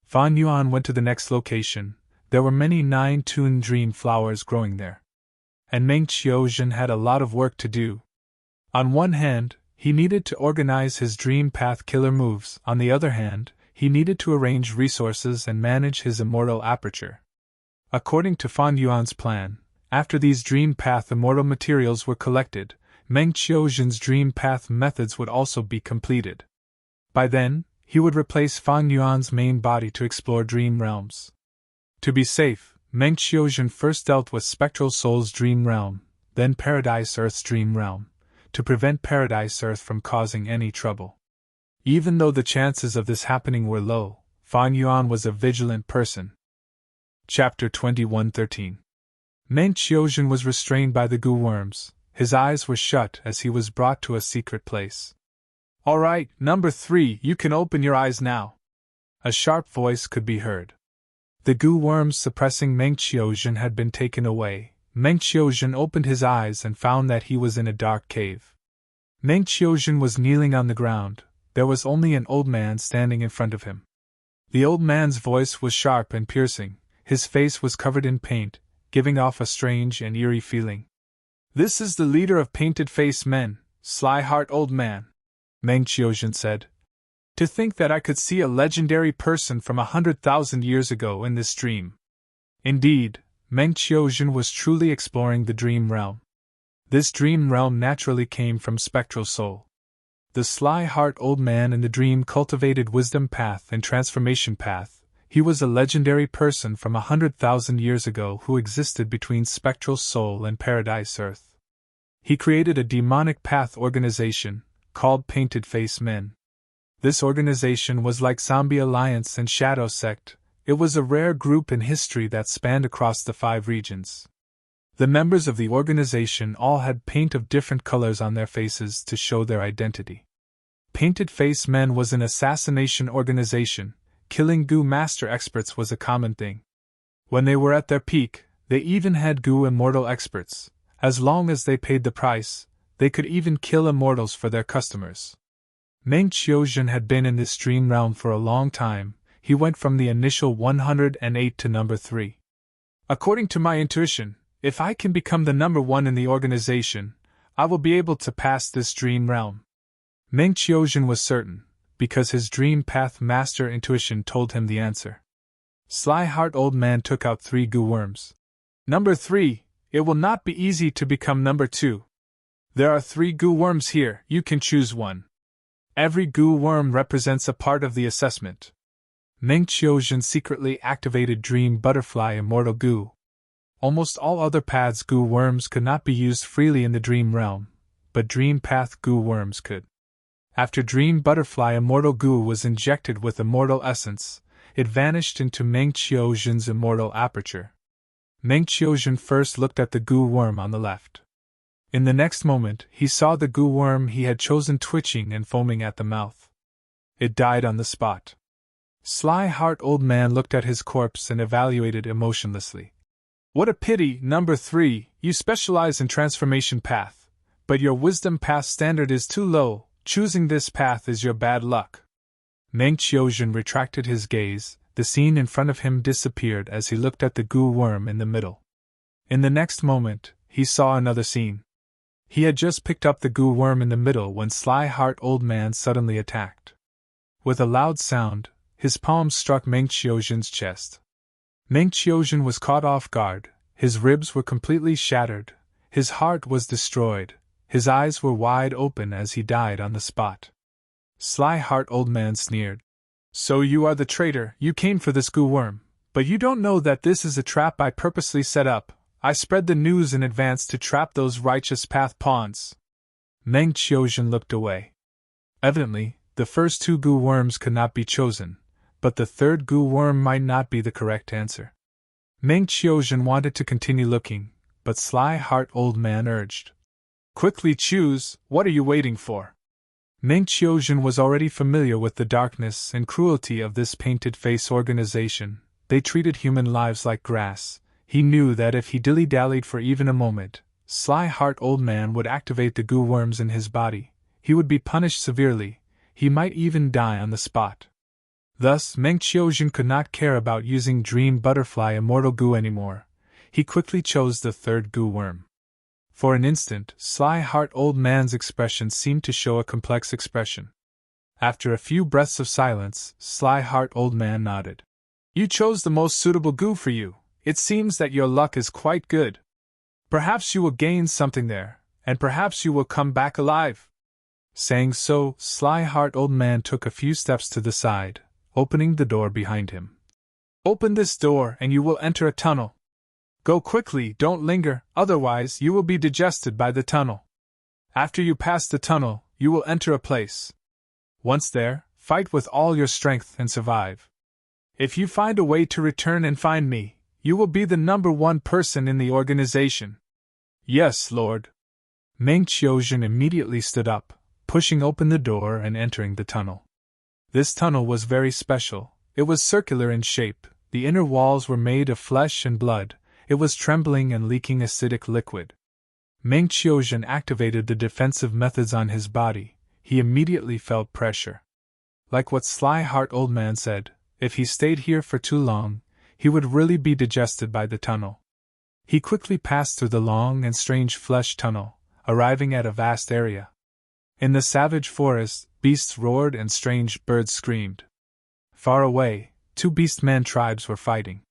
Fan Yuan went to the next location. There were many 9-tune dream flowers growing there. And Meng Qiuzhen had a lot of work to do. On one hand, he needed to organize his dream path killer moves. On the other hand, he needed to arrange resources and manage his immortal aperture. According to Fan Yuan's plan, after these dream path immortal materials were collected, Meng Qiuzhen's dream path methods would also be completed. By then, he would replace Fan Yuan's main body to explore dream realms. To be safe, Meng Qiuzhen first dealt with Spectral Soul's dream realm, then Paradise Earth's dream realm, to prevent Paradise Earth from causing any trouble. Even though the chances of this happening were low, Fan Yuan was a vigilant person. Chapter 21:13. Meng Qiuzhen was restrained by the goo worms. His eyes were shut as he was brought to a secret place. "All right, number 3, you can open your eyes now." A sharp voice could be heard. The goo worms suppressing Meng Qiuzhen had been taken away. Meng Qiuzhen opened his eyes and found that he was in a dark cave. Meng Qiuzhen was kneeling on the ground. There was only an old man standing in front of him. The old man's voice was sharp and piercing. His face was covered in paint, giving off a strange and eerie feeling. "This is the leader of painted-face men, Sly-Heart Old Man," Meng Qiuzhen said. "To think that I could see a legendary person from 100,000 years ago in this dream." Indeed, Meng Qiuzhen was truly exploring the dream realm. This dream realm naturally came from Spectral Soul. The Sly-Heart Old Man in the dream cultivated Wisdom Path and Transformation Path. He was a legendary person from 100,000 years ago who existed between Spectral Soul and Paradise Earth. He created a demonic path organization, called Painted Face Men. This organization was like Zombie Alliance and Shadow Sect. It was a rare group in history that spanned across the 5 regions. The members of the organization all had paint of different colors on their faces to show their identity. Painted Face Men was an assassination organization. Killing goo master experts was a common thing. When they were at their peak, they even had goo immortal experts. As long as they paid the price, they could even kill immortals for their customers. Meng Qiuzhen had been in this dream realm for a long time. He went from the initial 108 to number 3. "According to my intuition, if I can become the number 1 in the organization, I will be able to pass this dream realm." Meng Qiuzhen was certain, because his dream path master intuition told him the answer. Sly-Heart Old Man took out 3 goo worms. "Number 3, it will not be easy to become number 2. There are 3 goo worms here, you can choose one. Every goo worm represents a part of the assessment." Meng Qiuzhen secretly activated Dream Butterfly Immortal Goo. Almost all other paths goo worms could not be used freely in the dream realm, but Dream Path goo worms could. After Dream Butterfly Immortal Goo was injected with Immortal Essence, it vanished into Meng Qiuzhen's immortal aperture. Meng Qiuzhen first looked at the goo worm on the left. In the next moment, he saw the goo worm he had chosen twitching and foaming at the mouth. It died on the spot. Sly-Heart Old Man looked at his corpse and evaluated emotionlessly. "What a pity, number 3, you specialize in Transformation Path, but your Wisdom Path standard is too low. Choosing this path is your bad luck." Meng Qiuzhen retracted his gaze. The scene in front of him disappeared as he looked at the goo worm in the middle. In the next moment, he saw another scene. He had just picked up the goo worm in the middle when Sly-Heart Old Man suddenly attacked. With a loud sound, his palm struck Meng Qiuzhen's chest. Meng Qiuzhen was caught off guard. His ribs were completely shattered. His heart was destroyed. His eyes were wide open as he died on the spot. Sly-Heart Old Man sneered. "So you are the traitor, you came for this goo worm, but you don't know that this is a trap I purposely set up. I spread the news in advance to trap those righteous path pawns." Meng Qiuzhen looked away. Evidently, the first 2 goo worms could not be chosen, but the 3rd goo worm might not be the correct answer. Meng Qiuzhen wanted to continue looking, but Sly-Heart Old Man urged. "Quickly choose, what are you waiting for?" Meng Qiuzhen was already familiar with the darkness and cruelty of this painted face organization. They treated human lives like grass. He knew that if he dilly-dallied for even a moment, Sly-heart old man would activate the goo worms in his body. He would be punished severely. He might even die on the spot. Thus, Meng Qiuzhen could not care about using dream butterfly immortal goo anymore. He quickly chose the third goo worm. For an instant, Sly-heart old man's expression seemed to show a complex expression. After a few breaths of silence, Sly-heart old man nodded. You chose the most suitable goo for you. It seems that your luck is quite good. Perhaps you will gain something there, and perhaps you will come back alive. Saying so, Sly-heart old man took a few steps to the side, opening the door behind him. Open this door and you will enter a tunnel. Go quickly, don't linger, otherwise you will be digested by the tunnel. After you pass the tunnel, you will enter a place. Once there, fight with all your strength and survive. If you find a way to return and find me, you will be the #1 person in the organization. Yes, Lord. Meng Qiuzhen immediately stood up, pushing open the door and entering the tunnel. This tunnel was very special. It was circular in shape, the inner walls were made of flesh and blood, it was trembling and leaking acidic liquid. Meng Qiuzhen activated the defensive methods on his body. He immediately felt pressure. Like what Sly-heart old man said, if he stayed here for too long, he would really be digested by the tunnel. He quickly passed through the long and strange flesh tunnel, arriving at a vast area. In the savage forest, beasts roared and strange birds screamed. Far away, 2 beast-man tribes were fighting.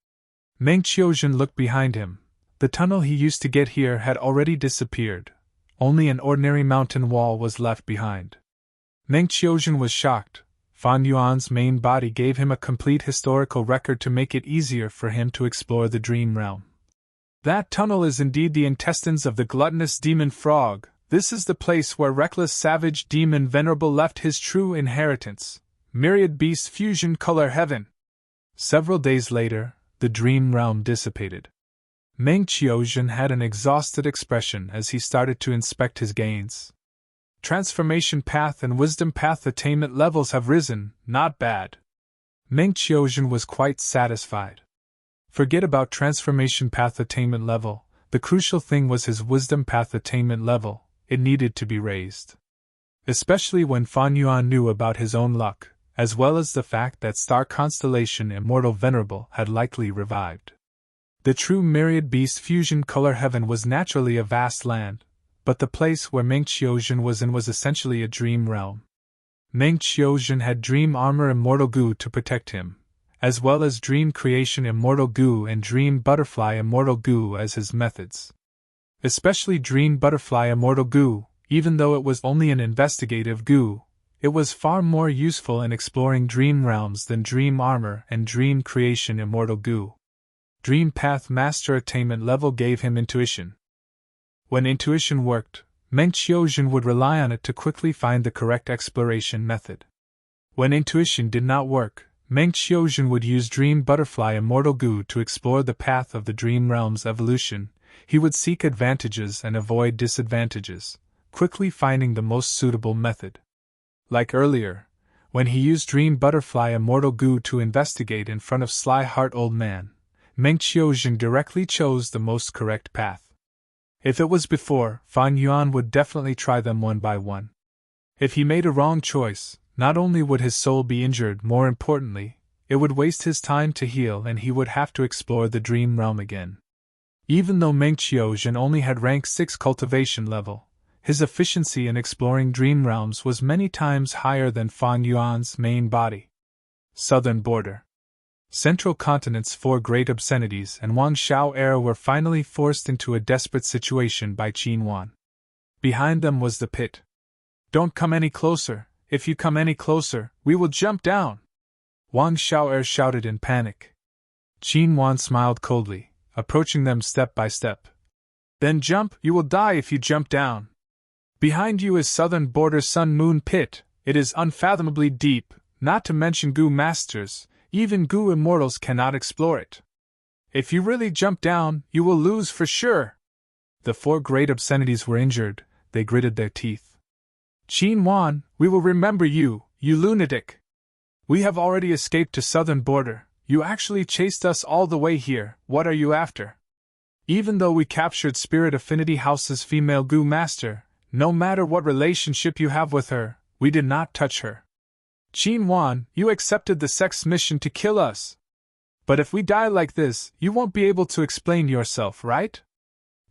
Meng Qiuzhen looked behind him. The tunnel he used to get here had already disappeared. Only an ordinary mountain wall was left behind. Meng Qiuzhen was shocked. Fan Yuan's main body gave him a complete historical record to make it easier for him to explore the dream realm. That tunnel is indeed the intestines of the gluttonous demon frog. This is the place where reckless savage demon Venerable left his true inheritance, myriad beast fusion color heaven. Several days later, the dream realm dissipated. Meng Qiuzhen had an exhausted expression as he started to inspect his gains. Transformation path and wisdom path attainment levels have risen, not bad. Meng Qiuzhen was quite satisfied. Forget about transformation path attainment level, the crucial thing was his wisdom path attainment level, it needed to be raised. Especially when Fan Yuan knew about his own luck, as well as the fact that star constellation Immortal Venerable had likely revived. The true myriad beast fusion color heaven was naturally a vast land, but the place where Meng Qiuzhen was in was essentially a dream realm. Meng Qiuzhen had dream armor immortal goo to protect him, as well as dream creation immortal goo and dream butterfly immortal goo as his methods. Especially dream butterfly immortal goo, even though it was only an investigative goo, it was far more useful in exploring dream realms than dream armor and dream creation immortal goo. Dream path master attainment level gave him intuition. When intuition worked, Meng Qiuzhen would rely on it to quickly find the correct exploration method. When intuition did not work, Meng Qiuzhen would use dream butterfly immortal goo to explore the path of the dream realm's evolution. He would seek advantages and avoid disadvantages, quickly finding the most suitable method. Like earlier, when he used dream butterfly immortal goo to investigate in front of Sly-heart old man, Meng Qiuzhen directly chose the most correct path. If it was before, Fan Yuan would definitely try them one by one. If he made a wrong choice, not only would his soul be injured, more importantly, it would waste his time to heal and he would have to explore the dream realm again. Even though Meng Qiuzhen only had rank 6 cultivation level, his efficiency in exploring dream realms was many times higher than Fan Yuan's main body. Southern border. Central Continent's 4 great obscenities and Wang Shao era were finally forced into a desperate situation by Qin Wan. Behind them was the pit. Don't come any closer, if you come any closer, we will jump down! Wang Shao shouted in panic. Qin Wan smiled coldly, approaching them step by step. Then jump, you will die if you jump down. Behind you is Southern Border Sun Moon Pit, it is unfathomably deep, not to mention Goo Masters, even Goo Immortals cannot explore it. If you really jump down, you will lose for sure. The 4 great obscenities were injured, they gritted their teeth. Qin Wan, we will remember you, you lunatic. We have already escaped to Southern Border, you actually chased us all the way here, what are you after? Even though we captured Spirit Affinity House's female Gu Master, no matter what relationship you have with her, we did not touch her. Qin Wan, you accepted the sex mission to kill us. But if we die like this, you won't be able to explain yourself, right?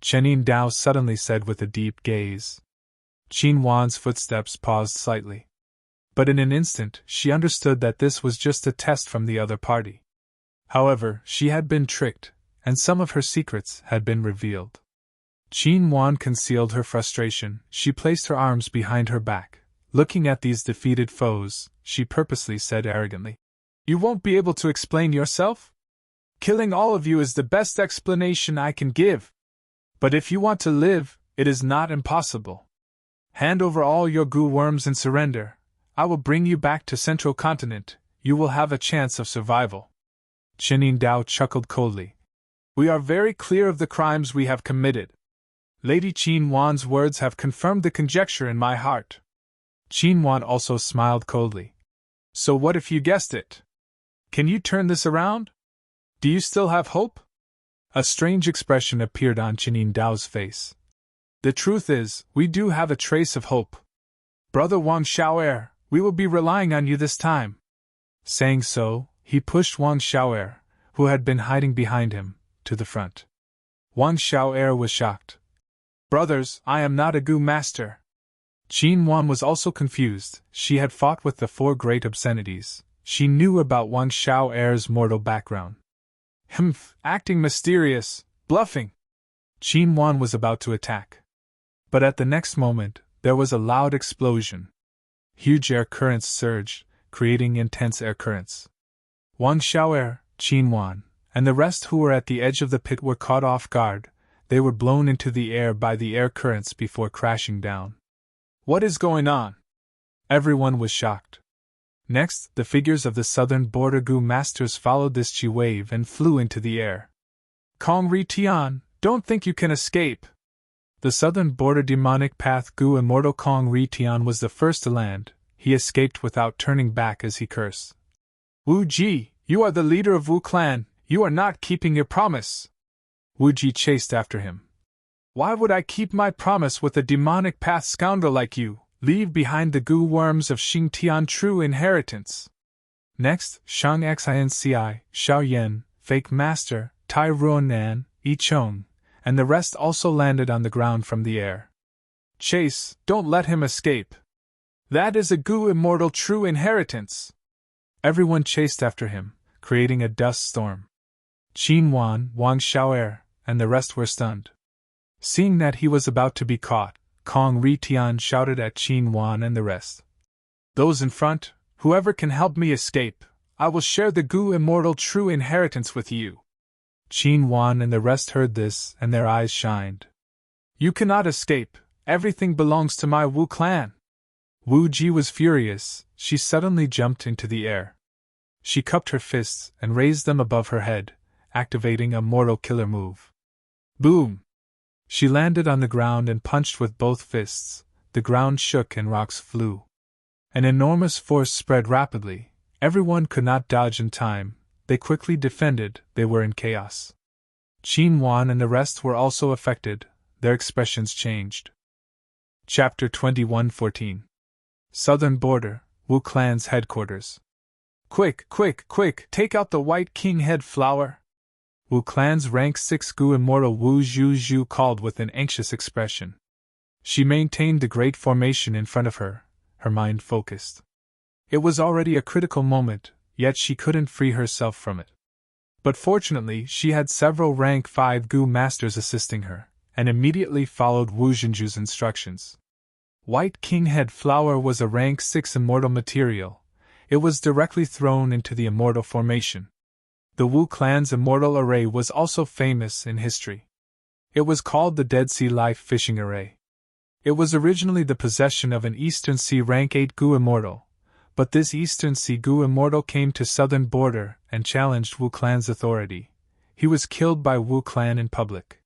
Chenin Dao suddenly said with a deep gaze. Qin Wan's footsteps paused slightly. But in an instant, she understood that this was just a test from the other party. However, she had been tricked, and some of her secrets had been revealed. Qin Wan concealed her frustration. She placed her arms behind her back. Looking at these defeated foes, she purposely said arrogantly, "You won't be able to explain yourself? Killing all of you is the best explanation I can give. But if you want to live, it is not impossible. Hand over all your Gu worms and surrender. I will bring you back to Central Continent. You will have a chance of survival." Chenin Dao chuckled coldly. "We are very clear of the crimes we have committed. Lady Qin Wan's words have confirmed the conjecture in my heart." Qin Wan also smiled coldly. "So what if you guessed it? Can you turn this around? Do you still have hope?" A strange expression appeared on Chenin Dao's face. "The truth is, we do have a trace of hope. Brother Wang Xiao'er, we will be relying on you this time." Saying so, he pushed Wang Xiao'er, who had been hiding behind him, to the front. Wang Xiao'er was shocked. "Brothers, I am not a Gu master." Qin Wan was also confused. She had fought with the 4 great obscenities. She knew about Wang Xiao'er's mortal background. Acting mysterious, bluffing. Qin Wan was about to attack. But at the next moment, there was a loud explosion. Huge air currents surged, creating intense air currents. Wang Xiao'er, Qin Wan, and the rest who were at the edge of the pit were caught off guard. They were blown into the air by the air currents before crashing down. What is going on? Everyone was shocked. Next, the figures of the southern border Gu masters followed this chi wave and flew into the air. Kong Ri Tian, don't think you can escape. The southern border demonic path Gu immortal Kong Ri Tian was the first to land. He escaped without turning back as he cursed. Wu Ji, you are the leader of Wu clan, you are not keeping your promise. Wu Ji chased after him. Why would I keep my promise with a demonic path scoundrel like you? Leave behind the Gu worms of Xing Tian true inheritance. Next, Shang Xinci, Xiao Yan, Fake Master, Tai Ruonan, Yi Chong, and the rest also landed on the ground from the air. Chase, don't let him escape. That is a Gu immortal true inheritance. Everyone chased after him, creating a dust storm. Qin Wan, Wang Xiao'er, and the rest were stunned. Seeing that he was about to be caught, Kong Ri Tian shouted at Qin Wan and the rest. Those in front, whoever can help me escape, I will share the Gu immortal true inheritance with you. Qin Wan and the rest heard this, and their eyes shined. You cannot escape, everything belongs to my Wu clan. Wu Ji was furious. She suddenly jumped into the air. She cupped her fists and raised them above her head, activating a mortal killer move. Boom! She landed on the ground and punched with both fists. The ground shook and rocks flew. An enormous force spread rapidly. Everyone could not dodge in time. They quickly defended. They were in chaos. Qin Wan and the rest were also affected. Their expressions changed. Chapter 21:14. Southern Border, Wu Clan's headquarters. Quick, quick, quick, take out the white king head flower. Wu Clan's rank 6 Gu immortal Wu Zhu called with an anxious expression. She maintained the great formation in front of her, her mind focused. It was already a critical moment, yet she couldn't free herself from it. But fortunately, she had several rank 5 Gu masters assisting her, and immediately followed Wu Zhenju's instructions. White king head flower was a rank 6 immortal material. It was directly thrown into the immortal formation. The Wu clan's immortal array was also famous in history. It was called the Dead Sea Life Fishing Array. It was originally the possession of an Eastern Sea rank 8 Gu immortal, but this Eastern Sea Gu immortal came to Southern Border and challenged Wu clan's authority. He was killed by Wu clan in public.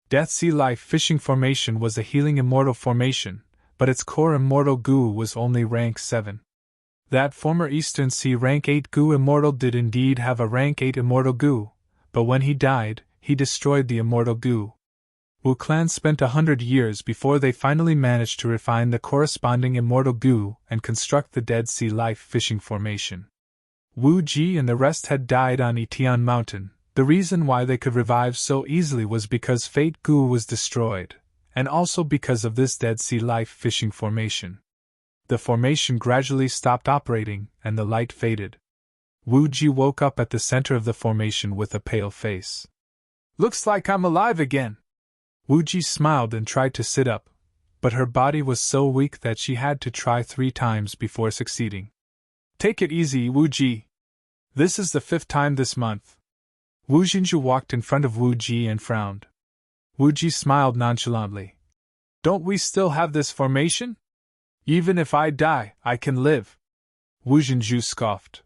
Death Sea Life Fishing Formation was a healing immortal formation, but its core immortal Gu was only rank 7. That former Eastern Sea rank 8 Gu immortal did indeed have a rank 8 immortal Gu, but when he died, he destroyed the immortal Gu. Wu clan spent 100 years before they finally managed to refine the corresponding immortal Gu and construct the Dead Sea Life Fishing Formation. Wu Ji and the rest had died on Itian Mountain. The reason why they could revive so easily was because Fate Gu was destroyed, and also because of this Dead Sea Life Fishing Formation. The formation gradually stopped operating, and the light faded. Wu Ji woke up at the center of the formation with a pale face. "Looks like I'm alive again." Wu Ji smiled and tried to sit up, but her body was so weak that she had to try 3 times before succeeding. "Take it easy, Wu Ji. This is the 5th time this month." Wu Jinju walked in front of Wu Ji and frowned. Wu Ji smiled nonchalantly. "Don't we still have this formation? Even if I die, I can live." Wu Jinju scoffed.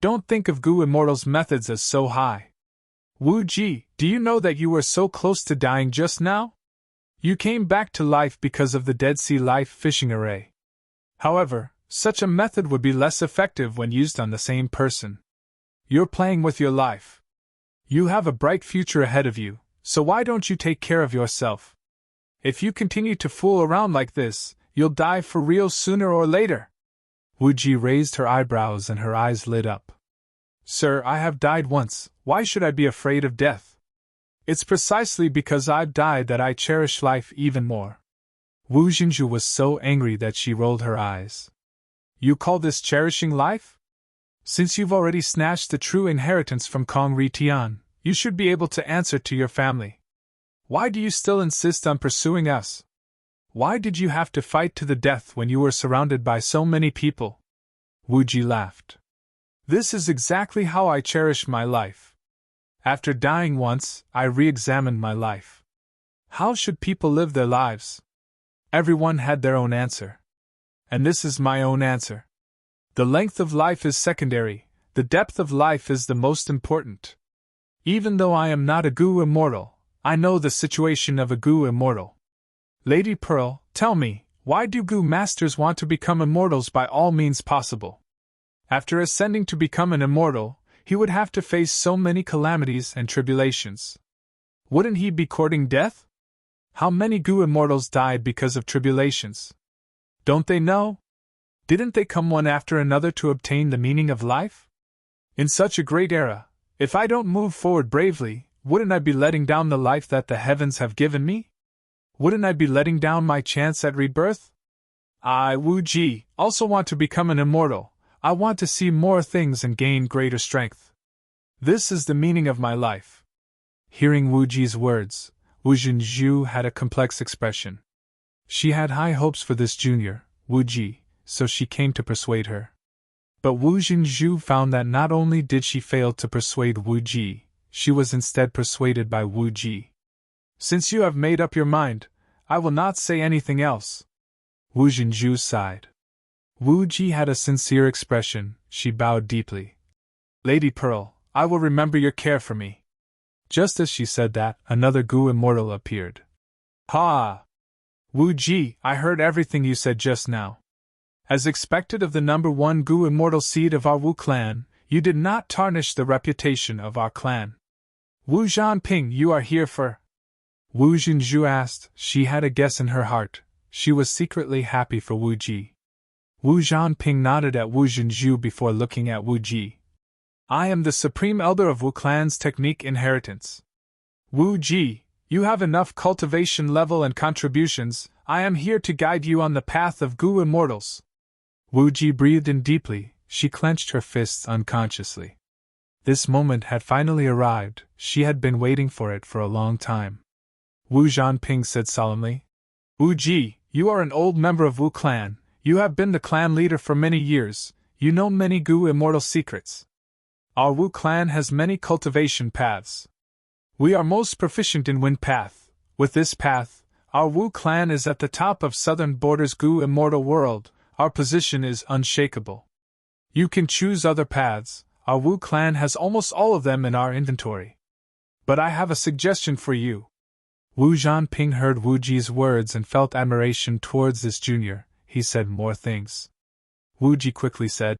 "Don't think of Gu Immortal's methods as so high. Wu Ji, do you know that you were so close to dying just now? You came back to life because of the Dead Sea Life Fishing Array. However, such a method would be less effective when used on the same person. You're playing with your life. You have a bright future ahead of you, so why don't you take care of yourself? If you continue to fool around like this, you'll die for real sooner or later." Wu Ji raised her eyebrows and her eyes lit up. "Sir, I have died once, why should I be afraid of death? It's precisely because I've died that I cherish life even more." Wu Jinju was so angry that she rolled her eyes. "You call this cherishing life? Since you've already snatched the true inheritance from Kong Ri Tian, you should be able to answer to your family. Why do you still insist on pursuing us? Why did you have to fight to the death when you were surrounded by so many people?" Wu Ji laughed. "This is exactly how I cherish my life. After dying once, I re-examined my life. How should people live their lives? Everyone had their own answer. And this is my own answer. The length of life is secondary, the depth of life is the most important. Even though I am not a Gu Immortal, I know the situation of a Gu Immortal. Lady Pearl, tell me, why do Gu Masters want to become immortals by all means possible? After ascending to become an immortal, he would have to face so many calamities and tribulations. Wouldn't he be courting death? How many Gu Immortals died because of tribulations? Don't they know? Didn't they come one after another to obtain the meaning of life? In such a great era, if I don't move forward bravely, wouldn't I be letting down the life that the heavens have given me? Wouldn't I be letting down my chance at rebirth? I, Wu Ji, also want to become an immortal. I want to see more things and gain greater strength. This is the meaning of my life." Hearing Wu Ji's words, Wu Jinju had a complex expression. She had high hopes for this junior, Wu Ji, so she came to persuade her. But Wu Jinju found that not only did she fail to persuade Wu Ji, she was instead persuaded by Wu Ji. "Since you have made up your mind, I will not say anything else." Wu Jinju sighed. Wu Ji had a sincere expression, she bowed deeply. "Lady Pearl, I will remember your care for me." Just as she said that, another Gu Immortal appeared. "Ha! Wu Ji, I heard everything you said just now. As expected of the number 1 Gu Immortal seed of our Wu clan, you did not tarnish the reputation of our clan. Wu Zhanping, you are here for?" Wu Jinju asked. She had a guess in her heart. She was secretly happy for Wu Ji. Wu Zhanping nodded at Wu Jinju before looking at Wu Ji. "I am the Supreme Elder of Wu Clan's Technique Inheritance. Wu Ji, you have enough cultivation level and contributions, I am here to guide you on the path of Gu Immortals." Wu Ji breathed in deeply, she clenched her fists unconsciously. This moment had finally arrived, she had been waiting for it for a long time. Wu Zhanping said solemnly, "Wu Ji, you are an old member of Wu Clan. You have been the clan leader for many years, you know many Gu Immortal secrets. Our Wu clan has many cultivation paths. We are most proficient in Wind Path. With this path, our Wu clan is at the top of Southern Border's Gu Immortal world, our position is unshakable. You can choose other paths, our Wu clan has almost all of them in our inventory. But I have a suggestion for you." Wu Zhanping heard Wu Ji's words and felt admiration towards this junior. He said more things. Wu Ji quickly said,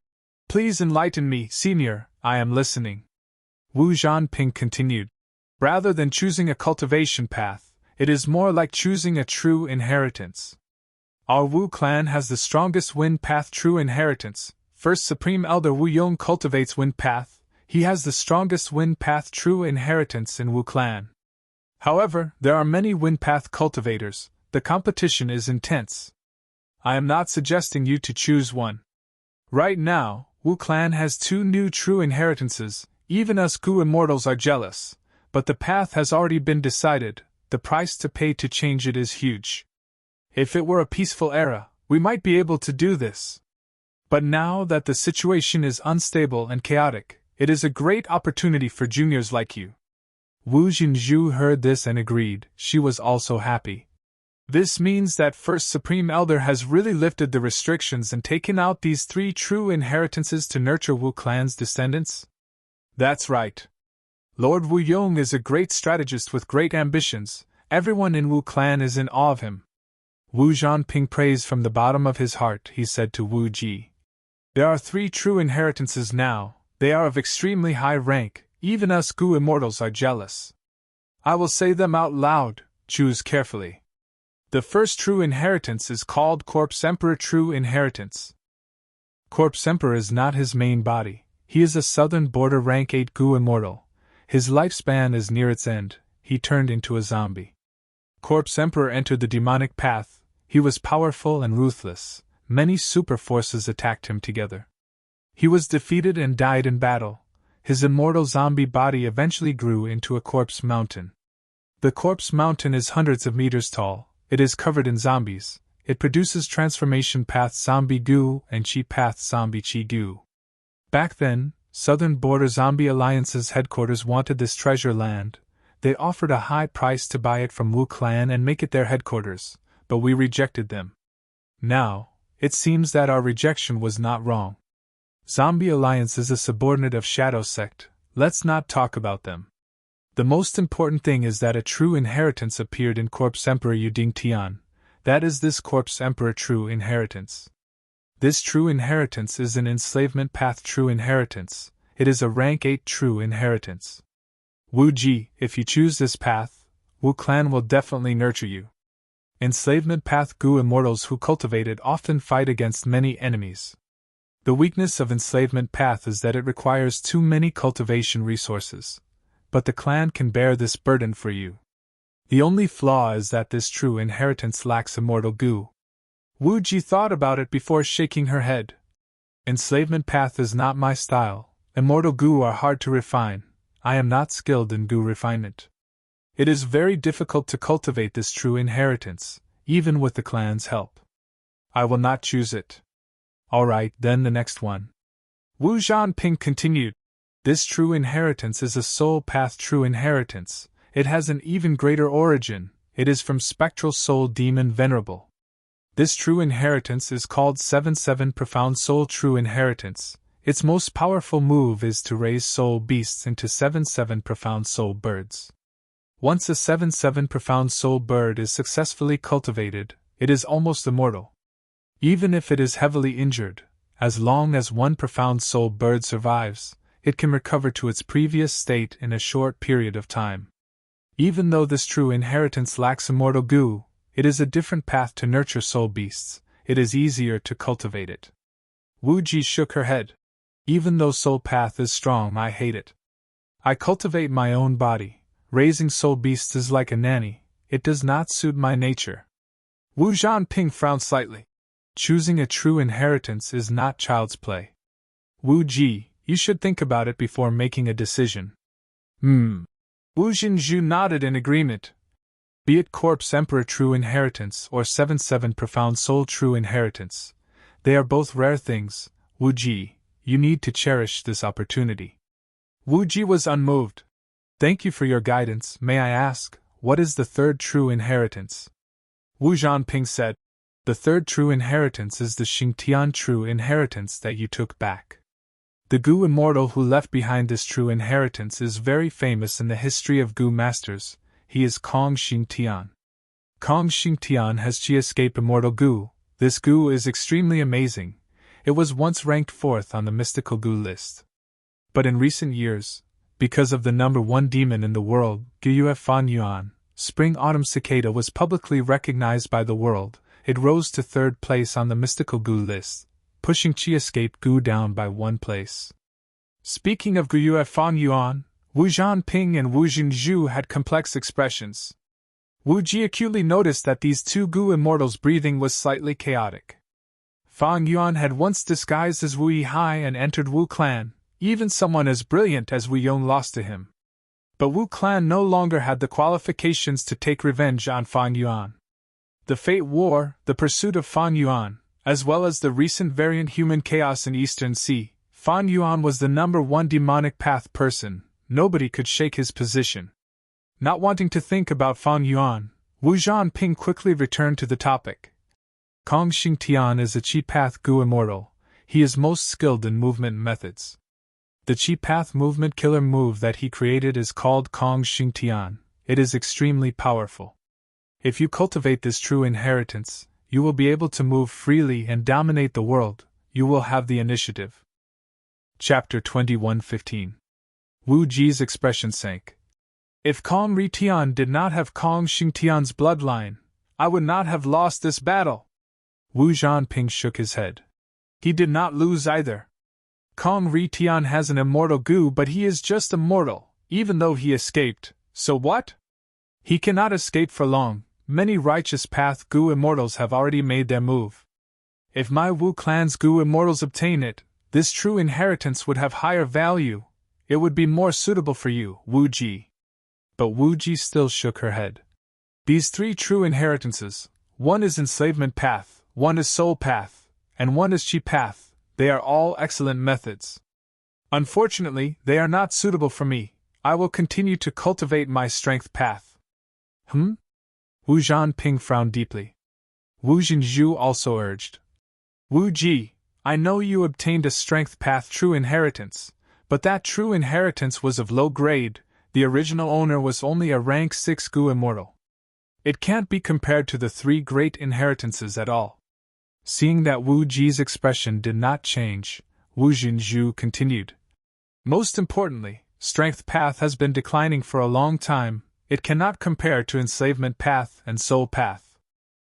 "Please enlighten me, senior, I am listening." Wu Zhanping continued, Rather than choosing a cultivation path, it is more like choosing a true inheritance. Our Wu clan has the strongest wind path true inheritance. First Supreme Elder Wu Yong cultivates wind path. He has the strongest wind path true inheritance in Wu clan. However, there are many wind path cultivators. The competition is intense. I am not suggesting you to choose one. Right now, Wu clan has 2 new true inheritances. Even us Gu immortals are jealous. But the path has already been decided. The price to pay to change it is huge. If it were a peaceful era, we might be able to do this. But now that the situation is unstable and chaotic, it is a great opportunity for juniors like you. Wu Jinzhu heard this and agreed. She was also happy. This means that First Supreme Elder has really lifted the restrictions and taken out these 3 true inheritances to nurture Wu clan's descendants? That's right. Lord Wu Yong is a great strategist with great ambitions. Everyone in Wu clan is in awe of him. Wu Zhanping praised from the bottom of his heart. He said to Wu Ji, "There are 3 true inheritances now. They are of extremely high rank. Even us Gu immortals are jealous. I will say them out loud. Choose carefully. The first true inheritance is called Corpse Emperor True Inheritance. Corpse Emperor is not his main body. He is a southern border rank 8 Gu immortal. His lifespan is near its end. He turned into a zombie. Corpse Emperor entered the demonic path. He was powerful and ruthless. Many super forces attacked him together. He was defeated and died in battle. His immortal zombie body eventually grew into a corpse mountain. The corpse mountain is hundreds of meters tall. It is covered in zombies. It produces transformation path zombie Gu and chi path zombie chi Gu. Back then, Southern Border Zombie Alliance's headquarters wanted this treasure land. They offered a high price to buy it from Wu clan and make it their headquarters, but we rejected them. Now, it seems that our rejection was not wrong. Zombie Alliance is a subordinate of Shadow Sect. Let's not talk about them. The most important thing is that a true inheritance appeared in Corpse Emperor Yuding Tian. That is this Corpse Emperor true inheritance. This true inheritance is an enslavement path true inheritance. It is a rank 8 true inheritance. Wu Ji, if you choose this path, Wu clan will definitely nurture you. Enslavement path Gu immortals who cultivate it often fight against many enemies. The weakness of enslavement path is that it requires too many cultivation resources. But the clan can bear this burden for you. The only flaw is that this true inheritance lacks immortal Gu. Wu Ji thought about it before shaking her head. Enslavement path is not my style. Immortal Gu are hard to refine. I am not skilled in Gu refinement. It is very difficult to cultivate this true inheritance, even with the clan's help. I will not choose it. Alright, then the next one. Wu Zhanping continued. This true inheritance is a soul path true inheritance. It has an even greater origin. It is from Spectral Soul Demon Venerable. This true inheritance is called 7-7 Profound Soul True Inheritance. Its most powerful move is to raise soul beasts into 7-7 Profound Soul Birds. Once a 7-7 Profound Soul Bird is successfully cultivated, it is almost immortal. Even if it is heavily injured, as long as one Profound Soul Bird survives, it can recover to its previous state in a short period of time. Even though this true inheritance lacks immortal Gu, it is a different path to nurture soul beasts. It is easier to cultivate it. Wu Ji shook her head. Even though soul path is strong, I hate it. I cultivate my own body. Raising soul beasts is like a nanny. It does not suit my nature. Wu Zhanping frowned slightly. Choosing a true inheritance is not child's play. Wu Ji, you should think about it before making a decision. Wu Jinzhu nodded in agreement. Be it Corpse Emperor True Inheritance or 7-7 Profound Soul True Inheritance, they are both rare things. Wu Ji, you need to cherish this opportunity. Wu Ji was unmoved. Thank you for your guidance. May I ask, what is the third true inheritance? Wu Zhanping said. The third true inheritance is the Xingtian True Inheritance that you took back. The Gu immortal who left behind this true inheritance is very famous in the history of Gu masters. He is Kong Xingtian. Kong Xingtian has escaped immortal Gu. This Gu is extremely amazing. It was once ranked 4th on the mystical Gu list. But in recent years, Because of the number one demon in the world, Guyue Fan Yuan, spring-autumn cicada was publicly recognized by the world. It rose to third place on the mystical Gu list, pushing Qi escape Gu down by 1 place. Speaking of Guyue Fan Yuan, Wu Zhanping and Wu Jinzhu had complex expressions. Wu Ji acutely noticed that these two Gu immortals' breathing was slightly chaotic. Fan Yuan had once disguised as Wu Yihai and entered Wu clan. Even someone as brilliant as Wu Yong lost to him. But Wu clan no longer had the qualifications to take revenge on Fan Yuan. The Fate War, the pursuit of Fan Yuan, as well as the recent variant human chaos in Eastern Sea, Fan Yuan was the number one demonic path person. Nobody could shake his position. Not wanting to think about Fan Yuan, Wu Zhanping quickly returned to the topic. Kong Xingtian is a Qi Path Gu immortal. He is most skilled in movement methods. The Qi Path movement killer move that he created is called Kong Xingtian. It is extremely powerful. If you cultivate this true inheritance, you will be able to move freely and dominate the world. You will have the initiative. Chapter 21:15. Wu Ji's expression sank. If Kong Ritian did not have Kong Xingtian's bloodline, I would not have lost this battle. Wu Zhanping shook his head. He did not lose either. Kong Ritian has an immortal Gu, but he is just a mortal, even though he escaped. So what? He cannot escape for long. Many righteous path Gu immortals have already made their move. If my Wu clan's Gu immortals obtain it, this true inheritance would have higher value. It would be more suitable for you, Wu Ji. But Wu Ji still shook her head. These 3 true inheritances, one is enslavement path, one is soul path, and one is Qi path. They are all excellent methods. Unfortunately, they are not suitable for me. I will continue to cultivate my strength path. Wu Zhanping frowned deeply. Wu Jinzhu also urged. Wu Ji, I know you obtained a strength path true inheritance, but that true inheritance was of low grade. The original owner was only a rank 6 Gu immortal. It can't be compared to the 3 great inheritances at all. Seeing that Wu Ji's expression did not change, Wu Jinzhu continued. Most importantly, strength path has been declining for a long time. It cannot compare to enslavement path and soul path.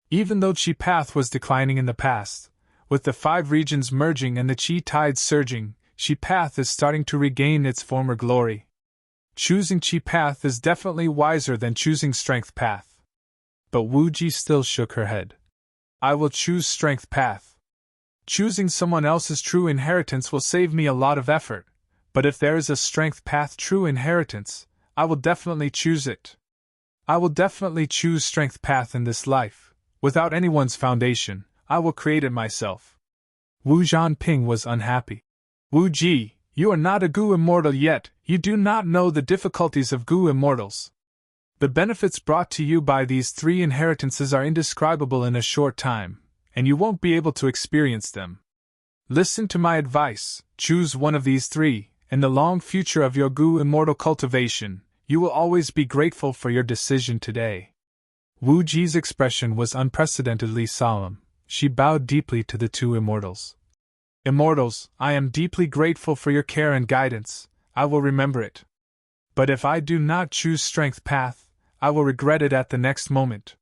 Even though Qi path was declining in the past, with the 5 regions merging and the Qi tide surging, Qi path is starting to regain its former glory. Choosing Qi path is definitely wiser than choosing strength path. But Wu Ji still shook her head. I will choose strength path. Choosing someone else's true inheritance will save me a lot of effort, but if there is a strength path true inheritance, I will definitely choose it. I will definitely choose strength path in this life. Without anyone's foundation, I will create it myself. Wu Zhanping was unhappy. Wu Ji, you are not a Gu immortal yet. You do not know the difficulties of Gu immortals. The benefits brought to you by these 3 inheritances are indescribable in a short time, and you won't be able to experience them. Listen to my advice, choose one of these 3. In the long future of your Gu immortal cultivation, you will always be grateful for your decision today. Wu Ji's expression was unprecedentedly solemn. She bowed deeply to the 2 immortals. Immortals, I am deeply grateful for your care and guidance. I will remember it. But if I do not choose strength path, I will regret it at the next moment.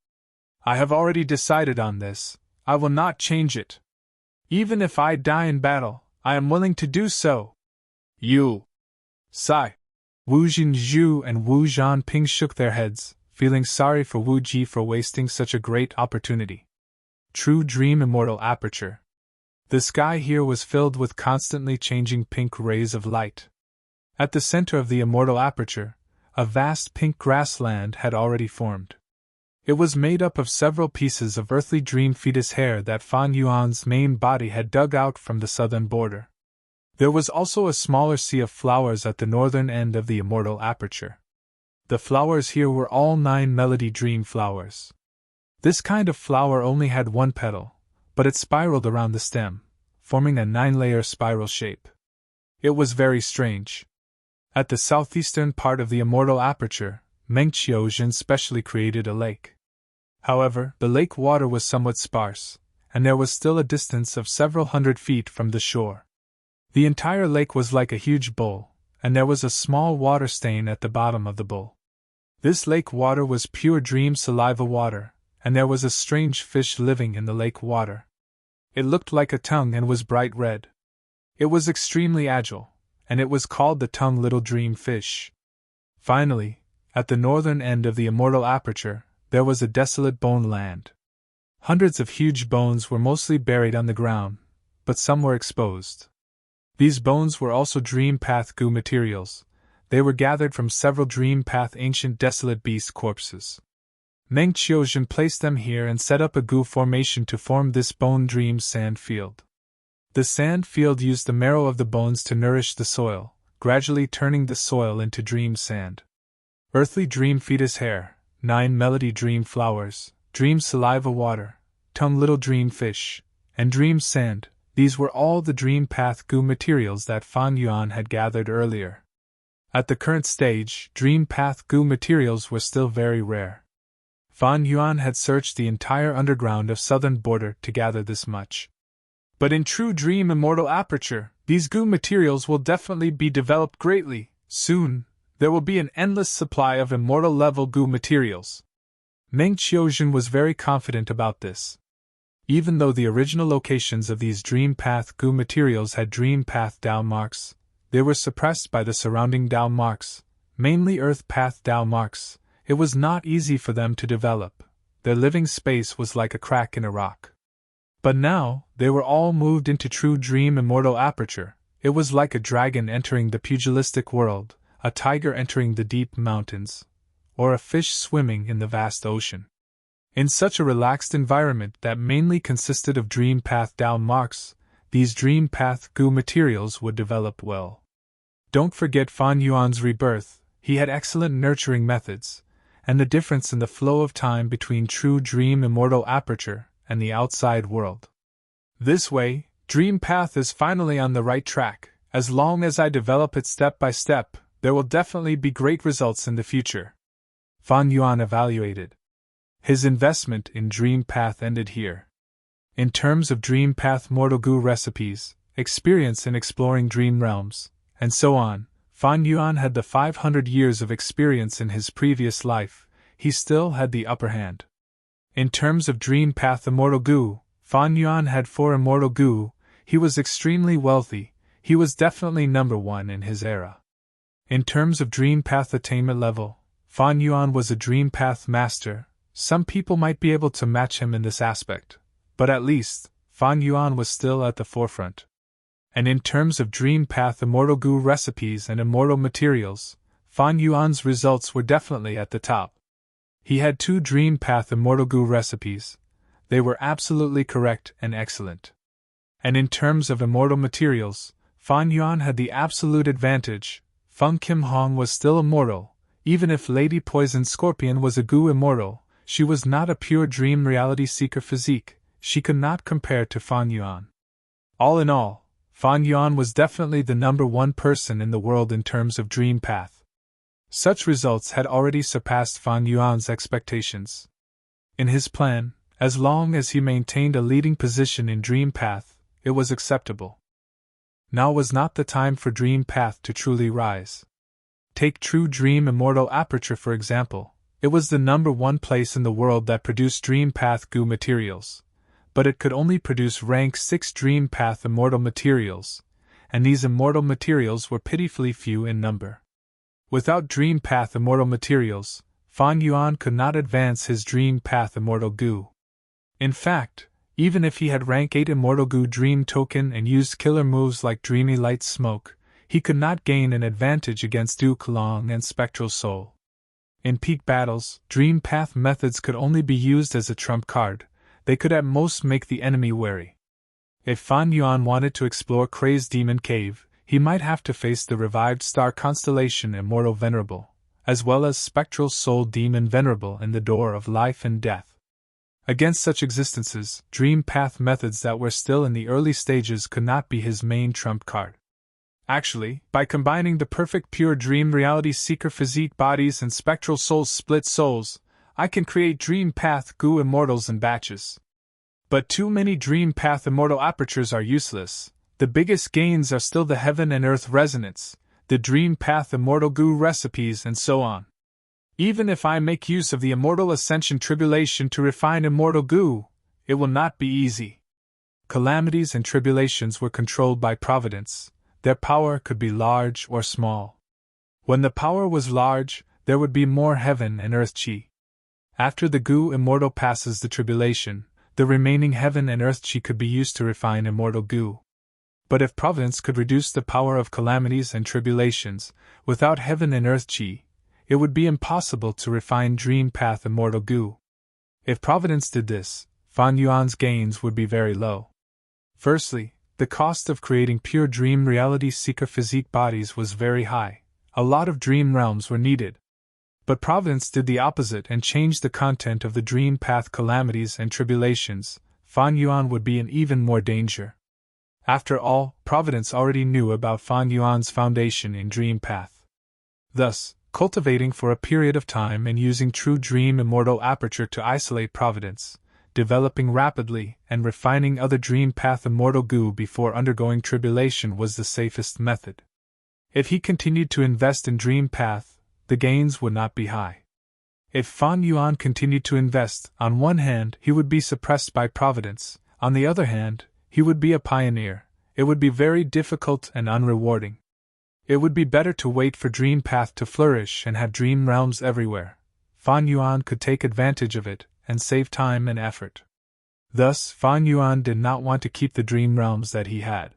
I have already decided on this. I will not change it. Even if I die in battle, I am willing to do so. You. Sigh. Wu Jinzhu and Wu Zhanping shook their heads, feeling sorry for Wu Ji for wasting such a great opportunity. True Dream Immortal Aperture. The sky here was filled with constantly changing pink rays of light. At the center of the immortal aperture, a vast pink grassland had already formed. It was made up of several pieces of earthly dream fetus hair that Fan Yuan's main body had dug out from the southern border. There was also a smaller sea of flowers at the northern end of the immortal aperture. The flowers here were all 9 melody dream flowers. This kind of flower only had 1 petal, but it spiraled around the stem, forming a 9-layer spiral shape. It was very strange. At the southeastern part of the immortal aperture, Meng Qiuzhen specially created a lake. However, the lake water was somewhat sparse, and there was still a distance of several hundred feet from the shore. The entire lake was like a huge bowl, and there was a small water stain at the bottom of the bowl. This lake water was pure dream saliva water, and there was a strange fish living in the lake water. It looked like a tongue and was bright red. It was extremely agile, and it was called the tongue little dream fish. Finally, at the northern end of the immortal aperture, there was a desolate bone land. Hundreds of huge bones were mostly buried on the ground, but some were exposed. These bones were also dream path goo materials. They were gathered from several dream path ancient desolate beast corpses. Meng Qiuzhen placed them here and set up a goo formation to form this bone dream sand field. The sand field used the marrow of the bones to nourish the soil, gradually turning the soil into dream sand. Earthly dream fetus hair, 9 melody dream flowers, dream saliva water, tongue little dream fish, and dream sand, these were all the dream path goo materials that Fan Yuan had gathered earlier. At the current stage, dream path goo materials were still very rare. Fan Yuan had searched the entire underground of southern border to gather this much. But in true dream immortal aperture, these goo materials will definitely be developed greatly. Soon, there will be an endless supply of immortal level goo materials. Meng Qiuzhen was very confident about this. Even though the original locations of these dream path goo materials had dream path Dao marks, they were suppressed by the surrounding Dao marks, mainly earth path Dao marks. It was not easy for them to develop. Their living space was like a crack in a rock. But now, they were all moved into true dream immortal aperture. It was like a dragon entering the pugilistic world, a tiger entering the deep mountains, or a fish swimming in the vast ocean. In such a relaxed environment that mainly consisted of dream path Dao marks, these dream path goo materials would develop well. Don't forget Fan Yuan's rebirth. He had excellent nurturing methods, and the difference in the flow of time between true dream immortal aperture and the outside world. This way, dream path is finally on the right track. As long as I develop it step by step, there will definitely be great results in the future. Fan Yuan evaluated. His investment in Dream Path ended here. In terms of Dream Path Mortal Goo recipes, experience in exploring dream realms, and so on, Fan Yuan had the 500 years of experience in his previous life. He still had the upper hand. In terms of Dream Path Immortal Goo, Fan Yuan had 4 Immortal Goo. He was extremely wealthy. He was definitely number 1 in his era. In terms of Dream Path attainment level, Fan Yuan was a Dream Path master. Some people might be able to match him in this aspect, but at least, Fan Yuan was still at the forefront. And in terms of Dream Path Immortal Goo recipes and immortal materials, Fan Yuan's results were definitely at the top. He had 2 Dream Path Immortal Goo recipes. They were absolutely correct and excellent. And in terms of immortal materials, Fan Yuan had the absolute advantage. Feng Kim Hong was still immortal. Even if Lady Poison Scorpion was a Goo immortal, she was not a pure dream reality seeker physique. She could not compare to Fan Yuan. All in all, Fan Yuan was definitely the number 1 person in the world in terms of Dream Path. Such results had already surpassed Fan Yuan's expectations. In his plan, as long as he maintained a leading position in Dream Path, it was acceptable. Now was not the time for Dream Path to truly rise. Take True Dream Immortal Aperture for example. It was the number 1 place in the world that produced Dream Path Goo materials, but it could only produce rank 6 Dream Path Immortal materials, and these immortal materials were pitifully few in number. Without Dream Path Immortal materials, Fan Yuan could not advance his Dream Path Immortal Goo. In fact, even if he had rank 8 Immortal Goo Dream Token and used killer moves like Dreamy Light Smoke, he could not gain an advantage against Duke Long and Spectral Soul. In peak battles, Dream Path methods could only be used as a trump card. They could at most make the enemy wary. If Fan Yuan wanted to explore Crazed Demon Cave, he might have to face the revived star constellation Immortal Venerable, as well as Spectral Soul Demon Venerable in the Door of Life and Death. Against such existences, Dream Path methods that were still in the early stages could not be his main trump card. Actually, by combining the perfect pure dream reality seeker physique bodies and Spectral Soul's split souls, I can create Dream Path Goo Immortals in batches. But too many Dream Path Immortal apertures are useless. The biggest gains are still the heaven and earth resonance. the dream path immortal goo recipes, and so on. Even if I make use of the immortal ascension tribulation to refine immortal goo, it will not be easy. Calamities and tribulations were controlled by providence. Their power could be large or small. When the power was large, there would be more heaven and earth chi. After the goo immortal passes the tribulation, the remaining heaven and earth chi could be used to refine immortal goo. But if providence could reduce the power of calamities and tribulations, without heaven and earth chi, it would be impossible to refine dream path immortal goo. If providence did this, Fan Yuan's gains would be very low. Firstly, the cost of creating pure dream reality seeker physique bodies was very high. A lot of dream realms were needed. But providence did the opposite and changed the content of the dream path calamities and tribulations. Fan Yuan would be in even more danger. After all, providence already knew about Fan Yuan's foundation in dream path. Thus, cultivating for a period of time and using true dream immortal aperture to isolate providence, developing rapidly and refining other dream path immortal goo before undergoing tribulation was the safest method. If he continued to invest in dream path, the gains would not be high. If Fan Yuan continued to invest, on one hand, he would be suppressed by providence, on the other hand, he would be a pioneer. It would be very difficult and unrewarding. It would be better to wait for dream path to flourish and have dream realms everywhere. Fan Yuan could take advantage of it and save time and effort. Thus, Fan Yuan did not want to keep the dream realms that he had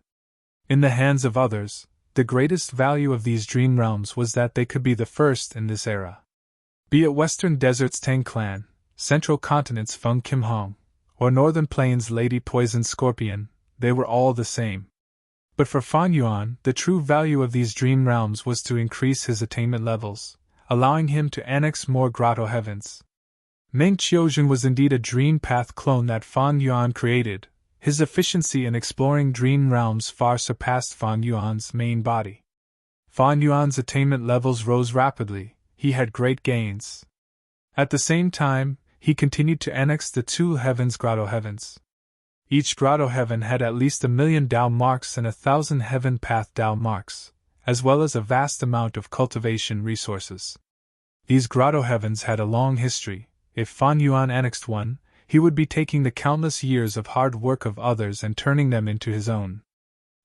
in the hands of others. The greatest value of these dream realms was that they could be the first in this era. Be it Western Deserts Tang Clan, Central Continent's Feng Kim Hong, or Northern Plains Lady Poison Scorpion, they were all the same. But for Fan Yuan, the true value of these dream realms was to increase his attainment levels, allowing him to annex more grotto heavens. Meng Qiuzhen was indeed a dream path clone that Fan Yuan created. His efficiency in exploring dream realms far surpassed Fan Yuan's main body. Fan Yuan's attainment levels rose rapidly, he had great gains. At the same time, he continued to annex the two heavens grotto heavens. Each grotto heaven had at least 1,000,000 Dao marks and 1,000 heaven path Dao marks, as well as a vast amount of cultivation resources. These grotto heavens had a long history. If Fan Yuan annexed one, he would be taking the countless years of hard work of others and turning them into his own.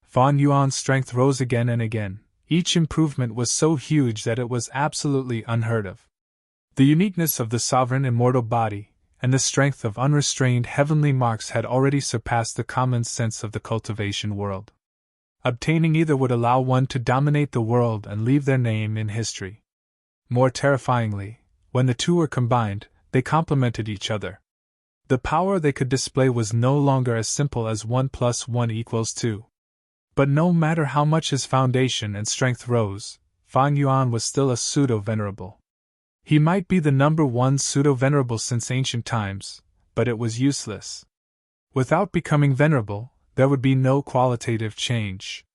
Fan Yuan's strength rose again and again. Each improvement was so huge that it was absolutely unheard of. The uniqueness of the sovereign immortal body, and the strength of unrestrained heavenly marks had already surpassed the common sense of the cultivation world. Obtaining either would allow one to dominate the world and leave their name in history. More terrifyingly, when the two were combined, they complemented each other. The power they could display was no longer as simple as 1 + 1 = 2. But no matter how much his foundation and strength rose, Fan Yuan was still a pseudo-venerable. He might be the #1 pseudo-venerable since ancient times, but it was useless. Without becoming venerable, there would be no qualitative change.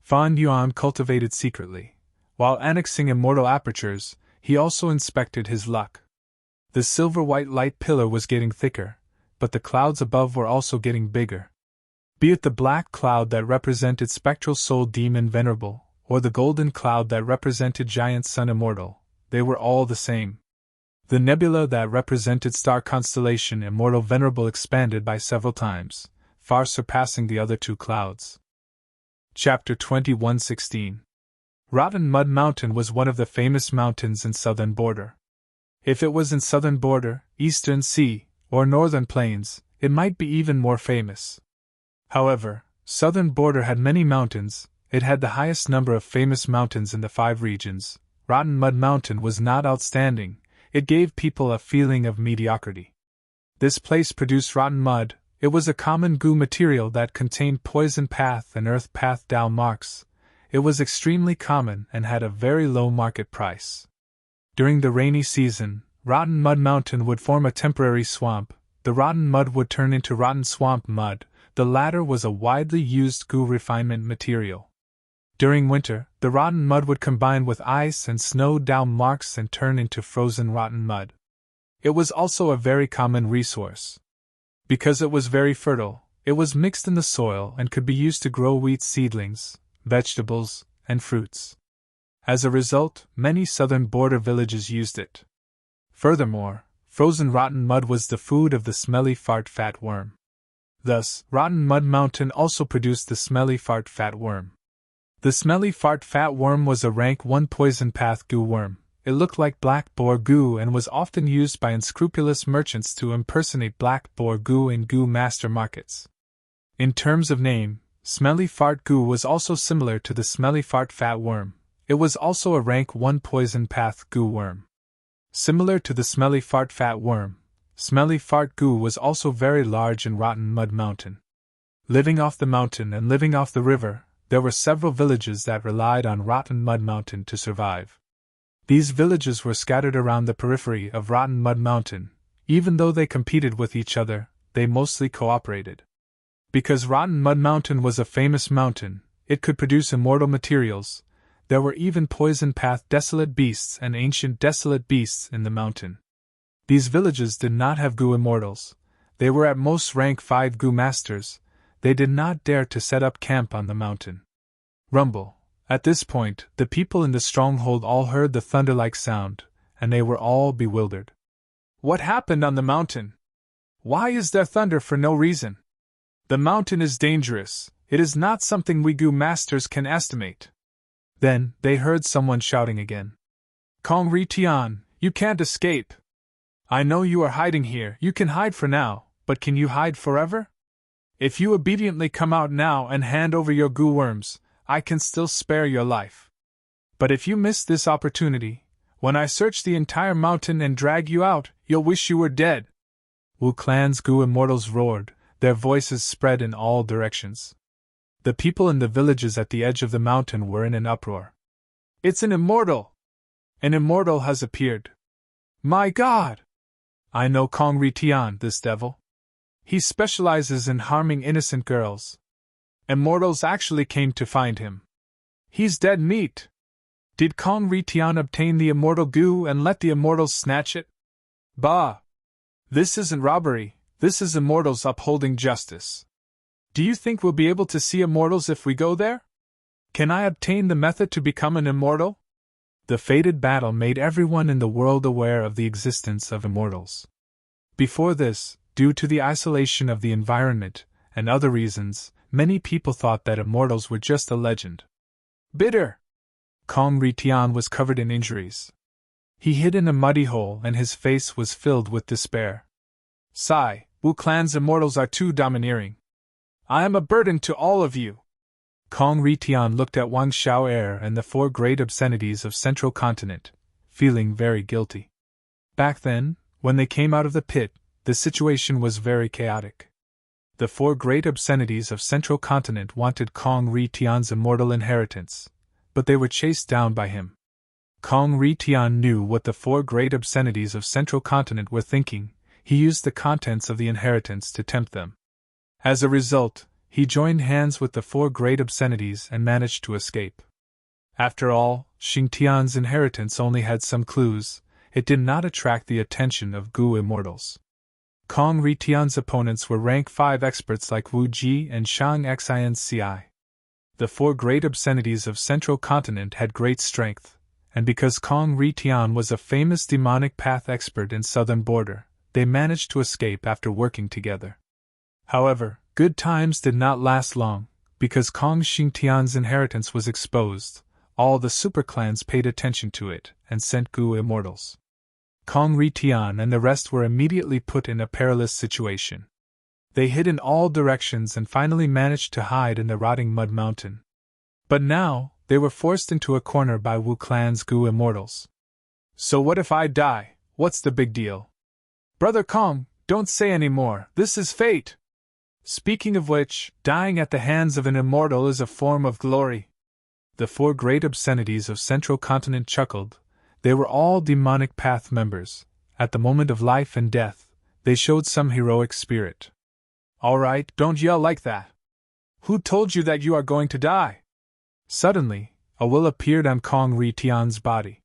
Fan Yuan cultivated secretly. While annexing immortal apertures, he also inspected his luck. The silver-white light pillar was getting thicker, but the clouds above were also getting bigger. Be it the black cloud that represented spectral soul demon venerable, or the golden cloud that represented giant sun immortal, they were all the same. The nebula that represented star constellation immortal venerable expanded by several times, far surpassing the other two clouds. Chapter 21:16. Rotten Mud Mountain was one of the famous mountains in southern border. If it was in southern border, eastern sea, or northern plains, it might be even more famous. However, southern border had many mountains. It had the highest number of famous mountains in the 5 regions. Rotten Mud Mountain was not outstanding. It gave people a feeling of mediocrity. This place produced rotten mud. It was a common goo material that contained poison path and earth path Dao marks. It was extremely common and had a very low market price. During the rainy season, Rotten Mud Mountain would form a temporary swamp. The rotten mud would turn into rotten swamp mud. The latter was a widely used goo refinement material. During winter, the rotten mud would combine with ice and snow Dao marks and turn into frozen rotten mud. It was also a very common resource. Because it was very fertile, it was mixed in the soil and could be used to grow wheat seedlings, vegetables, and fruits. As a result, many southern border villages used it. Furthermore, frozen rotten mud was the food of the smelly fart fat worm. Thus, Rotten Mud Mountain also produced the smelly fart fat worm. The smelly fart fat worm was a rank 1 poison path goo worm. It looked like black boar goo and was often used by unscrupulous merchants to impersonate black boar goo in goo master markets. In terms of name, smelly fart goo was also similar to the smelly fart fat worm. It was also a rank 1 poison path goo worm. Similar to the smelly fart fat worm, smelly fart goo was also very large in Rotten Mud Mountain. Living off the mountain and living off the river, there were several villages that relied on Rotten Mud Mountain to survive. These villages were scattered around the periphery of Rotten Mud Mountain. Even though they competed with each other, they mostly cooperated. Because Rotten Mud Mountain was a famous mountain, it could produce immortal materials. There were even poison path desolate beasts and ancient desolate beasts in the mountain. These villages did not have goo immortals. They were at most rank 5 goo masters. They did not dare to set up camp on the mountain. Rumble. At this point, the people in the stronghold all heard the thunder-like sound, and they were all bewildered. What happened on the mountain? Why is there thunder for no reason? The mountain is dangerous. It is not something we goo masters can estimate. Then, they heard someone shouting again. Kong Ri Tian, you can't escape. I know you are hiding here. You can hide for now, but can you hide forever? If you obediently come out now and hand over your goo worms, I can still spare your life. But if you miss this opportunity, when I search the entire mountain and drag you out, you'll wish you were dead. Wu Clan's goo immortals roared, their voices spread in all directions. The people in the villages at the edge of the mountain were in an uproar. It's an immortal! An immortal has appeared. My God! I know Kong Ri Tian, this devil. He specializes in harming innocent girls. Immortals actually came to find him. He's dead meat. Did Kong Ri Tian obtain the immortal goo and let the immortals snatch it? Bah! This isn't robbery, this is immortals upholding justice. Do you think we'll be able to see immortals if we go there? Can I obtain the method to become an immortal? The fated battle made everyone in the world aware of the existence of immortals. Before this, due to the isolation of the environment and other reasons, many people thought that immortals were just a legend. Bitter! Kong Ri Tian was covered in injuries. He hid in a muddy hole and his face was filled with despair. Sigh, Wu Clan's immortals are too domineering. I am a burden to all of you. Kong Ri Tian looked at Wang Xiao Air and the 4 great obscenities of Central Continent, feeling very guilty. Back then, when they came out of the pit, the situation was very chaotic. The 4 great obscenities of Central Continent wanted Kong Ri Tian's immortal inheritance, but they were chased down by him. Kong Ri Tian knew what the 4 great obscenities of Central Continent were thinking. He used the contents of the inheritance to tempt them. As a result, he joined hands with the 4 great obscenities and managed to escape. After all, Xingtian's inheritance only had some clues. It did not attract the attention of goo immortals. Kong Ri Tian's opponents were rank 5 experts like Wu Ji and Shang Xinci. The 4 great obscenities of Central Continent had great strength, and because Kong Ri Tian was a famous demonic path expert in southern border, they managed to escape after working together. However, good times did not last long. Because Kong Xingtian's inheritance was exposed, all the superclans paid attention to it and sent goo immortals. Kong Ri Tian and the rest were immediately put in a perilous situation. They hid in all directions and finally managed to hide in the rotting mud mountain. But now, they were forced into a corner by Wu Clan's goo immortals. So what if I die? What's the big deal? Brother Kong, don't say any more, this is fate! Speaking of which, dying at the hands of an immortal is a form of glory. The 4 great obscenities of Central Continent chuckled. They were all demonic path members. At the moment of life and death, they showed some heroic spirit. All right, don't yell like that. Who told you that you are going to die? Suddenly, a will appeared on Kong Ri Tian's body.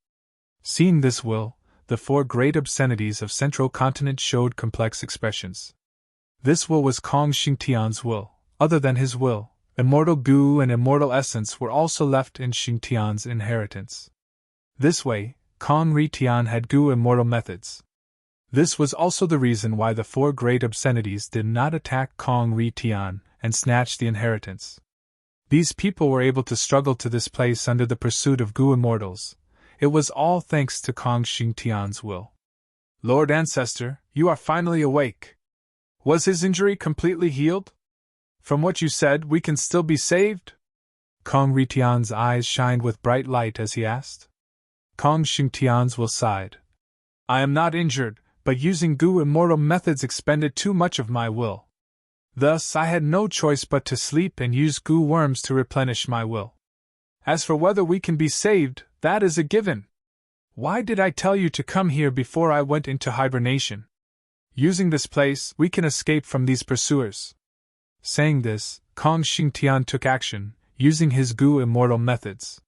Seeing this will, the 4 great obscenities of Central Continent showed complex expressions. This will was Kong Xingtian's will. Other than his will, immortal goo and immortal essence were also left in Xingtian's inheritance. This way, Kong Ritian had Gu immortal methods. This was also the reason why the four great obscenities did not attack Kong Ritian and snatch the inheritance. These people were able to struggle to this place under the pursuit of Gu immortals. It was all thanks to Kong Xingtian's will. Lord Ancestor, you are finally awake. Was his injury completely healed? From what you said, we can still be saved? Kong Ritian's eyes shined with bright light as he asked. Kong Xingtian's will sighed. I am not injured, but using Gu immortal methods expended too much of my will. Thus I had no choice but to sleep and use Gu worms to replenish my will. As for whether we can be saved, that is a given. Why did I tell you to come here before I went into hibernation? Using this place, we can escape from these pursuers. Saying this, Kong Xingtian took action, using his Gu immortal methods.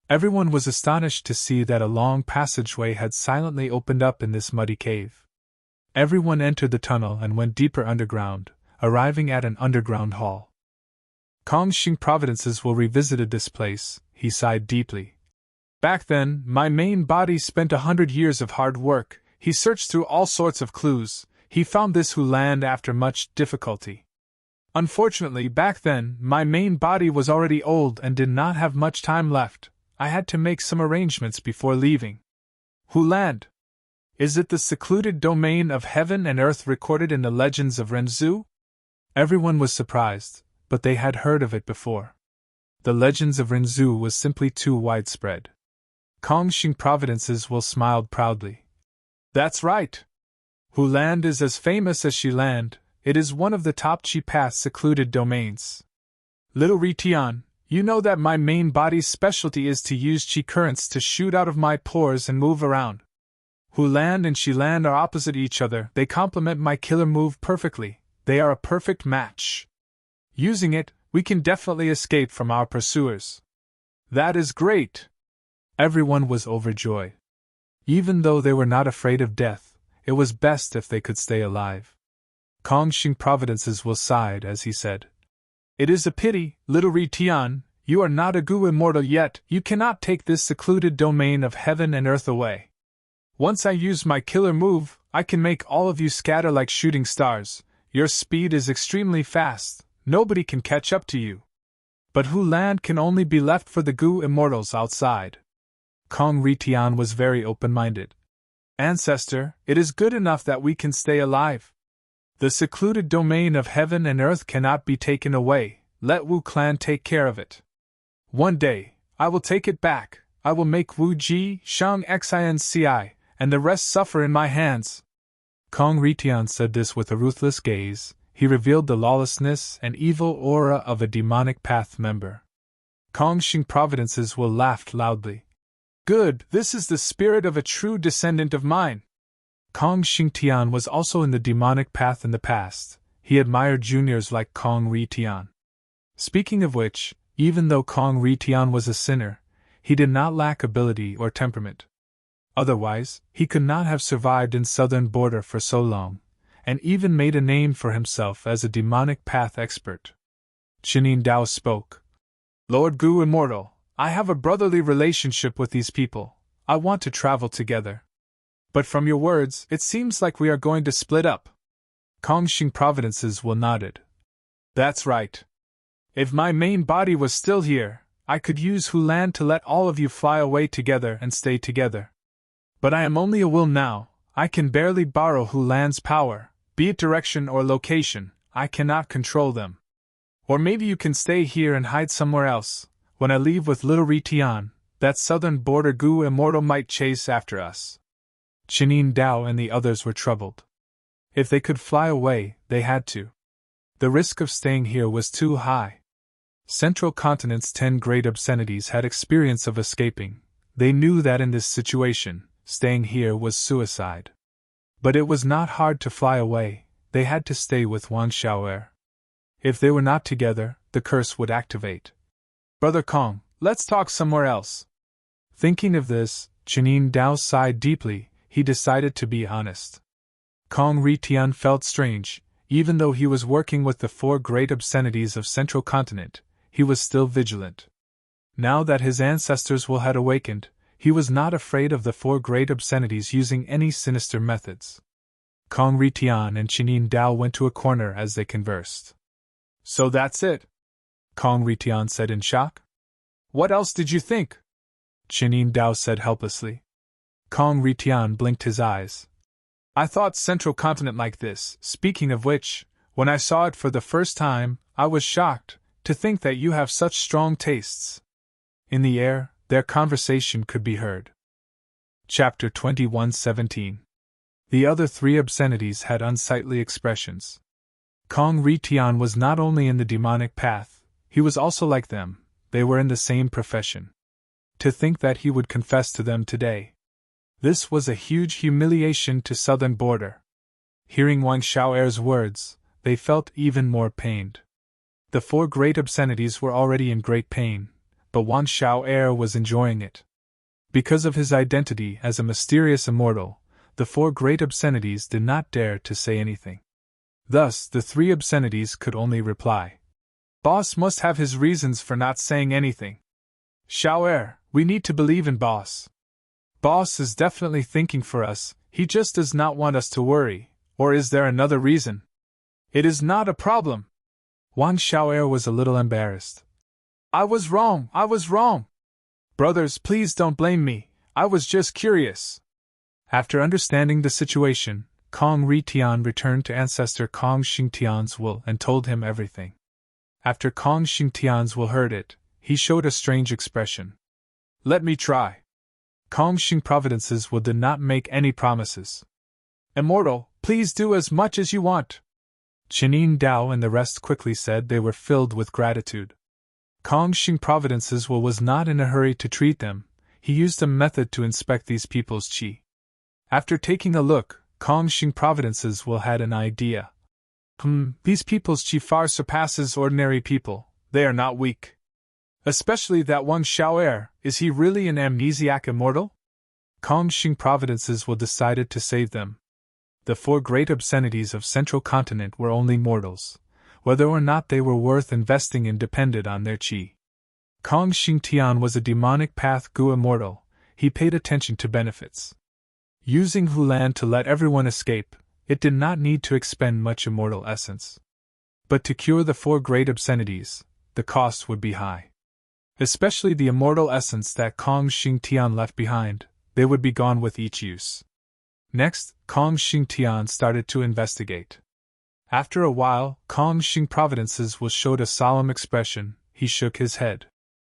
Everyone was astonished to see that a long passageway had silently opened up in this muddy cave. Everyone entered the tunnel and went deeper underground, arriving at an underground hall. Kong Xing Providences will revisited this place, he sighed deeply. Back then, my main body spent 100 years of hard work. He searched through all sorts of clues. He found this land after much difficulty. Unfortunately, back then, my main body was already old and did not have much time left. I had to make some arrangements before leaving. Land? Is it the secluded domain of heaven and earth recorded in the legends of Renzu? Everyone was surprised, but they had heard of it before. The legends of Renzu was simply too widespread. Kong Xing Providences will smiled proudly. That's right. Land is as famous as Shiland. It is one of the top Chi Path secluded domains. Little Ritian, you know that my main body's specialty is to use Chi currents to shoot out of my pores and move around. Land and Shiland are opposite each other. They complement my killer move perfectly. They are a perfect match. Using it, we can definitely escape from our pursuers. That is great. Everyone was overjoyed. Even though they were not afraid of death, it was best if they could stay alive. Kong Xing Providences will sighed as he said, It is a pity, little Ritian, you are not a Gu immortal yet. You cannot take this secluded domain of heaven and earth away. Once I use my killer move, I can make all of you scatter like shooting stars. Your speed is extremely fast. Nobody can catch up to you. But land can only be left for the Gu immortals outside. Kong Ritian was very open-minded. Ancestor, it is good enough that we can stay alive. The secluded domain of heaven and earth cannot be taken away. Let Wu clan take care of it. One day, I will take it back. I will make Wu Ji, Shang Xinci, and the rest suffer in my hands. Kong Ritian said this with a ruthless gaze. He revealed the lawlessness and evil aura of a demonic path member. Kong Xing Providences will laugh loudly. Good, this is the spirit of a true descendant of mine. Kong Xingtian was also in the demonic path in the past. He admired juniors like Kong Ritian. Speaking of which, even though Kong Ritian was a sinner, he did not lack ability or temperament. Otherwise, he could not have survived in southern border for so long, and even made a name for himself as a demonic path expert. Chinin Dao spoke. Lord Gu Immortal, I have a brotherly relationship with these people. I want to travel together. But from your words, it seems like we are going to split up. Kong Xing Providences will nodded. That's right. If my main body was still here, I could use land to let all of you fly away together and stay together. But I am only a will now. I can barely borrow land's power, be it direction or location. I cannot control them. Or maybe you can stay here and hide somewhere else. When I leave with little Ritian, that southern border Gu immortal might chase after us. Chinin Dao and the others were troubled. If they could fly away, they had to. The risk of staying here was too high. Central Continent's 10 great obscenities had experience of escaping. They knew that in this situation, staying here was suicide. But it was not hard to fly away. They had to stay with Wang Xiaoer. If they were not together, the curse would activate. Brother Kong, let's talk somewhere else. Thinking of this, Chinin Dao sighed deeply. He decided to be honest. Kong Ritian felt strange. Even though he was working with the 4 great obscenities of Central Continent, he was still vigilant. Now that his ancestors had awakened, He was not afraid of the four great obscenities using any sinister methods. Kong Ritian and Chinin Dao went to a corner as they conversed. So that's it? Kong Ritian said in shock. What else did you think? Chinin Dao said helplessly. Kong Ritian blinked his eyes. I thought Central Continent like this. Speaking of which, when I saw it for the first time, I was shocked to think that you have such strong tastes. In the air, their conversation could be heard. Chapter 21:17. The other three obscenities had unsightly expressions. Kong Ritian was not only in the demonic path, he was also like them. They were in the same profession. To think that he would confess to them today. This was a huge humiliation to Southern Border. Hearing Wang Xiao'er's words, they felt even more pained. The four great obscenities were already in great pain, but Wang Xiao'er was enjoying it. Because of his identity as a mysterious immortal, the four great obscenities did not dare to say anything. Thus, the three obscenities could only reply. Boss must have his reasons for not saying anything. Xiao'er, we need to believe in Boss. Boss is definitely thinking for us, he just does not want us to worry, or is there another reason? It is not a problem. Wang Xiao'er was a little embarrassed. I was wrong. Brothers, please don't blame me, I was just curious. After understanding the situation, Kong Ritian returned to ancestor Kong Xingtian's will and told him everything. After Kong Xingtian's will heard it, he showed a strange expression. Let me try. Kong Xing Providence's will did not make any promises. Immortal, please do as much as you want. Chinin Dao and the rest quickly said they were filled with gratitude. Kong Xing Providence's will was not in a hurry to treat them, he used a method to inspect these people's qi. After taking a look, Kong Xing Providence's will had an idea. These people's qi far surpasses ordinary people, they are not weak. Especially that Wang Xiao'er, is he really an amnesiac immortal? Kong Xing Providence's will decided to save them. The four great obscenities of Central Continent were only mortals. Whether or not they were worth investing in depended on their qi. Kong Xingtian was a demonic path Gu immortal, he paid attention to benefits. Using Hulan to let everyone escape, it did not need to expend much immortal essence. But to cure the four great obscenities, the cost would be high. Especially the immortal essence that Kong Xingtian left behind, they would be gone with each use. Next, Kong Xingtian started to investigate. After a while, Kong Xing Providence's will showed a solemn expression, he shook his head.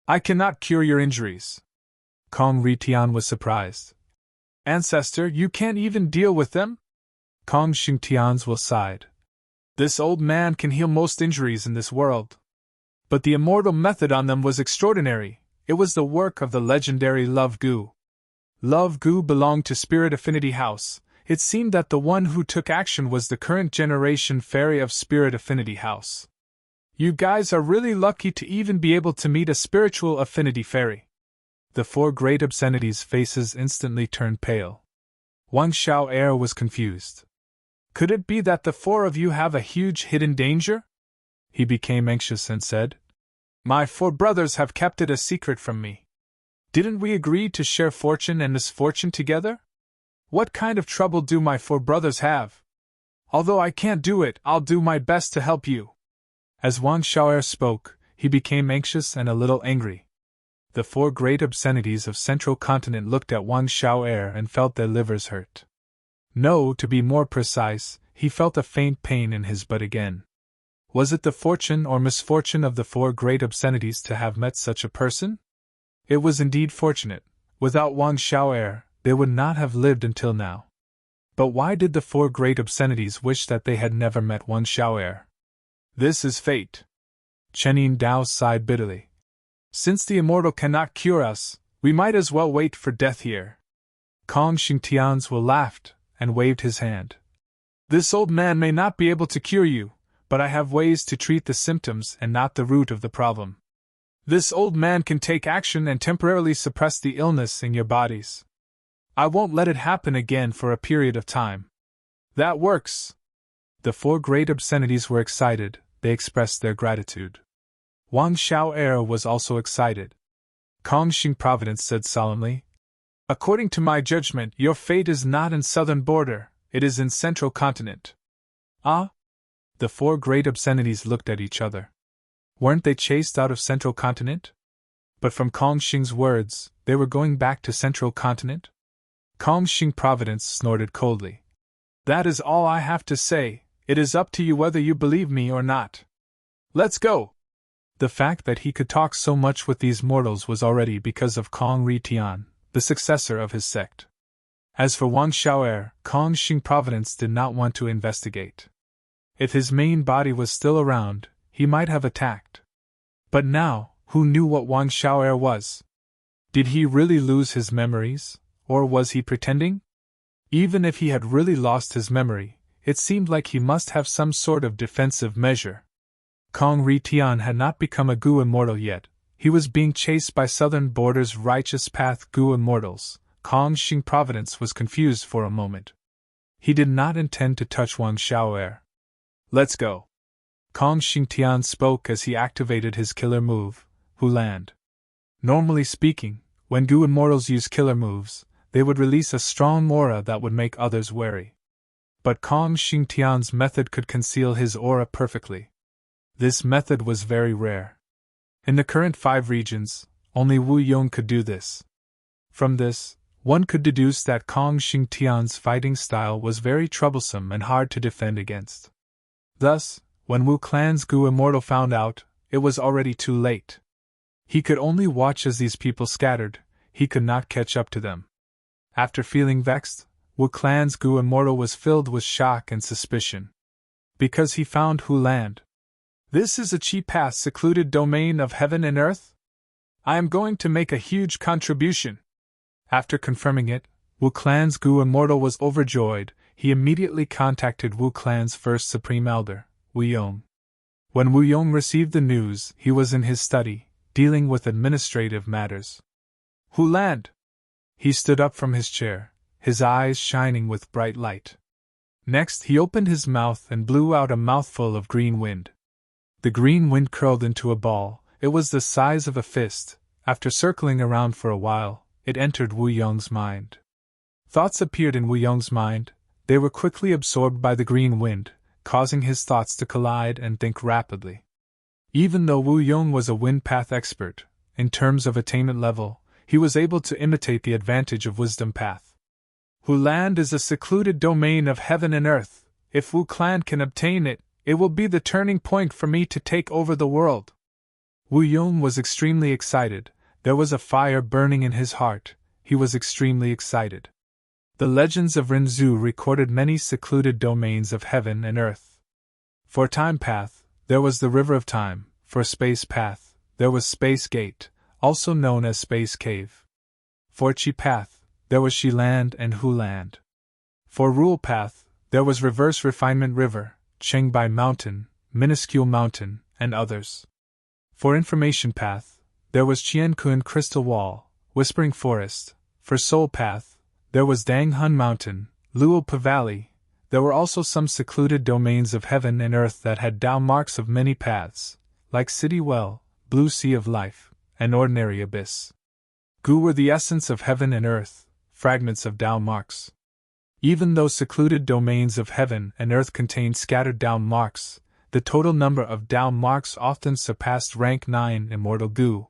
I cannot cure your injuries. Kong Ritian was surprised. Ancestor, you can't even deal with them? Kong Xingtian's will sighed. This old man can heal most injuries in this world. But the immortal method on them was extraordinary, it was the work of the legendary Love Gu. Love Gu belonged to Spirit Affinity House. It seemed that the one who took action was the current generation fairy of Spirit Affinity House. You guys are really lucky to even be able to meet a spiritual affinity fairy. The four great obscenities' faces instantly turned pale. Wang Xiao'er was confused. Could it be that the four of you have a huge hidden danger? He became anxious and said, My four brothers have kept it a secret from me. Didn't we agree to share fortune and misfortune together? What kind of trouble do my four brothers have? Although I can't do it, I'll do my best to help you. As Wang Xiao'er spoke, he became anxious and a little angry. The four great obscenities of Central Continent looked at Wang Xiao'er and felt their livers hurt. No, to be more precise, he felt a faint pain in his butt again. Was it the fortune or misfortune of the four great obscenities to have met such a person? It was indeed fortunate. Without Wang Xiao'er, they would not have lived until now. But why did the four great obscenities wish that they had never met Wang Xiao'er? This is fate. Chenin Dao sighed bitterly. Since the immortal cannot cure us, we might as well wait for death here. Kong Xingtian's will laughed and waved his hand. This old man may not be able to cure you, but I have ways to treat the symptoms and not the root of the problem. This old man can take action and temporarily suppress the illness in your bodies. I won't let it happen again for a period of time. That works. The four great obscenities were excited, they expressed their gratitude. Wang Xiao'er was also excited. Kong Xing Providence said solemnly, According to my judgment, your fate is not in southern border, it is in central continent. Ah? The four great obscenities looked at each other. Weren't they chased out of central continent? But from Kong Xing's words, they were going back to central continent? Kong Xing Providence snorted coldly. That is all I have to say, it is up to you whether you believe me or not. Let's go! The fact that he could talk so much with these mortals was already because of Kong Ri Tian, the successor of his sect. As for Wang Xiao'er, Kong Xing Providence did not want to investigate. If his main body was still around, he might have attacked. But now, who knew what Wang Xiao'er was? Did he really lose his memories, or was he pretending? Even if he had really lost his memory, it seemed like he must have some sort of defensive measure. Kong Ri Tian had not become a Gu immortal yet, he was being chased by Southern Border's Righteous Path Gu immortals. Kong Xing Providence was confused for a moment. He did not intend to touch Wang Xiao'er. Let's go. Kong Xing Tian spoke as he activated his killer move, Hu Land. Normally speaking, when Gu immortals use killer moves, they would release a strong aura that would make others wary. But Kong Xing Tian's method could conceal his aura perfectly. This method was very rare. In the current 5 regions, only Wu Yong could do this. From this, one could deduce that Kong Xing Tian's fighting style was very troublesome and hard to defend against. Thus, when Wu Clan's Gu immortal found out, it was already too late. He could only watch as these people scattered, he could not catch up to them. After feeling vexed, Wu Clan's Gu immortal was filled with shock and suspicion. Because he found Hu Land. This is a cheap path secluded domain of heaven and earth? I am going to make a huge contribution. After confirming it, Wu Clan's Gu immortal was overjoyed. He immediately contacted Wu Clan's first supreme elder, Wu Yong. When Wu Yong received the news, he was in his study, dealing with administrative matters. Hu Land! He stood up from his chair, his eyes shining with bright light. Next, he opened his mouth and blew out a mouthful of green wind. The green wind curled into a ball. It was the size of a fist. After circling around for a while, it entered Wu Yong's mind. Thoughts appeared in Wu Yong's mind. They were quickly absorbed by the green wind, causing his thoughts to collide and think rapidly. Even though Wu Yong was a wind path expert, in terms of attainment level, he was able to imitate the advantage of wisdom path. Hu Land is a secluded domain of heaven and earth. If Wu Clan can obtain it, it will be the turning point for me to take over the world. Wu Yong was extremely excited. There was a fire burning in his heart. He was extremely excited. The legends of Rinzhu recorded many secluded domains of heaven and earth. For Time Path, there was the River of Time. For Space Path, there was Space Gate, also known as Space Cave. For Qi Path, there was Xi Land and Hu Land. For Rule Path, there was Reverse Refinement River, Chengbai Mountain, Minuscule Mountain, and others. For Information Path, there was Qiankun Crystal Wall, Whispering Forest. For Soul Path, there was Danghun Mountain, Luopa Valley. There were also some secluded domains of heaven and earth that had Tao marks of many paths, like City Well, Blue Sea of Life, and Ordinary Abyss. Gu were the essence of heaven and earth, fragments of Tao marks. Even though secluded domains of heaven and earth contained scattered Tao marks, the total number of Tao marks often surpassed rank 9 immortal Gu.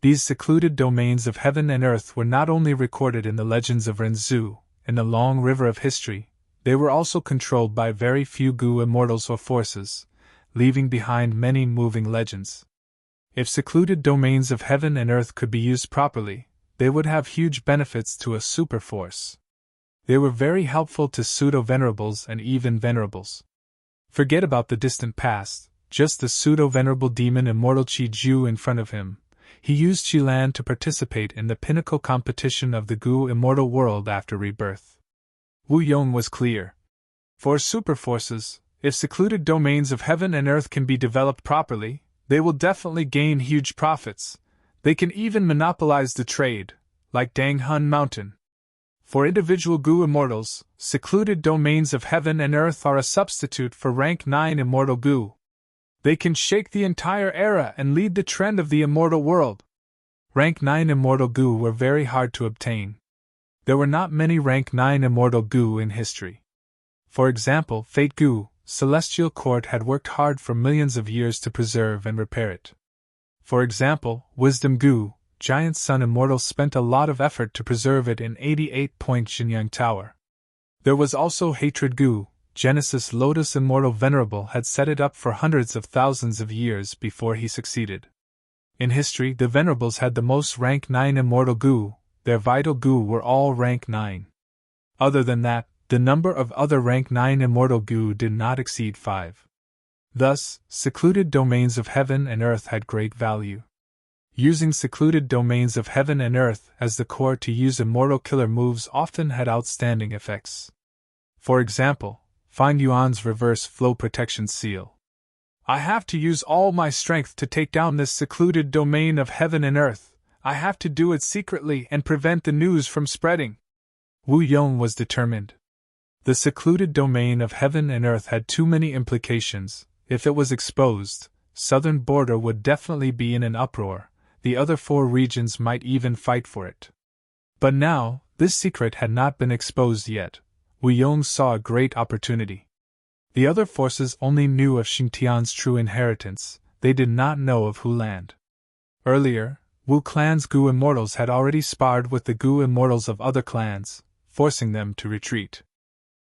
These secluded domains of heaven and earth were not only recorded in the legends of Rinzhu, in the long river of history, they were also controlled by very few Gu immortals or forces, leaving behind many moving legends. If secluded domains of heaven and earth could be used properly, they would have huge benefits to a superforce. They were very helpful to pseudo-venerables and even venerables. Forget about the distant past, just the pseudo-venerable demon immortal Qi Ju in front of him. He used Qi Lan to participate in the pinnacle competition of the Gu immortal world after rebirth. Wu Yong was clear. For superforces, if secluded domains of heaven and earth can be developed properly, they will definitely gain huge profits. They can even monopolize the trade, like Danghun Mountain. For individual Gu immortals, secluded domains of heaven and earth are a substitute for rank 9 immortal Gu. They can shake the entire era and lead the trend of the immortal world. Rank 9 immortal Gu were very hard to obtain. There were not many rank 9 immortal Gu in history. For example, Fate Gu, Celestial Court had worked hard for millions of years to preserve and repair it. For example, Wisdom Gu, Giant Sun Immortal spent a lot of effort to preserve it in 88-point Xinyang Tower. There was also Hatred Gu, Genesis Lotus Immortal Venerable had set it up for hundreds of thousands of years before he succeeded. In history, the Venerables had the most rank 9 immortal Gu, their vital Gu were all rank 9. Other than that, the number of other rank 9 immortal Gu did not exceed 5. Thus, secluded domains of heaven and earth had great value. Using secluded domains of heaven and earth as the core to use immortal killer moves often had outstanding effects. For example, Fan Yuan's reverse flow protection seal. I have to use all my strength to take down this secluded domain of heaven and earth. I have to do it secretly and prevent the news from spreading. Wu Yong was determined. The secluded domain of heaven and earth had too many implications. If it was exposed, southern border would definitely be in an uproar. The other 4 regions might even fight for it. But now, this secret had not been exposed yet. Wu Yong saw a great opportunity. The other forces only knew of Xingtian's true inheritance, they did not know of Hu Land. Earlier, Wu clan's Gu immortals had already sparred with the Gu immortals of other clans, forcing them to retreat.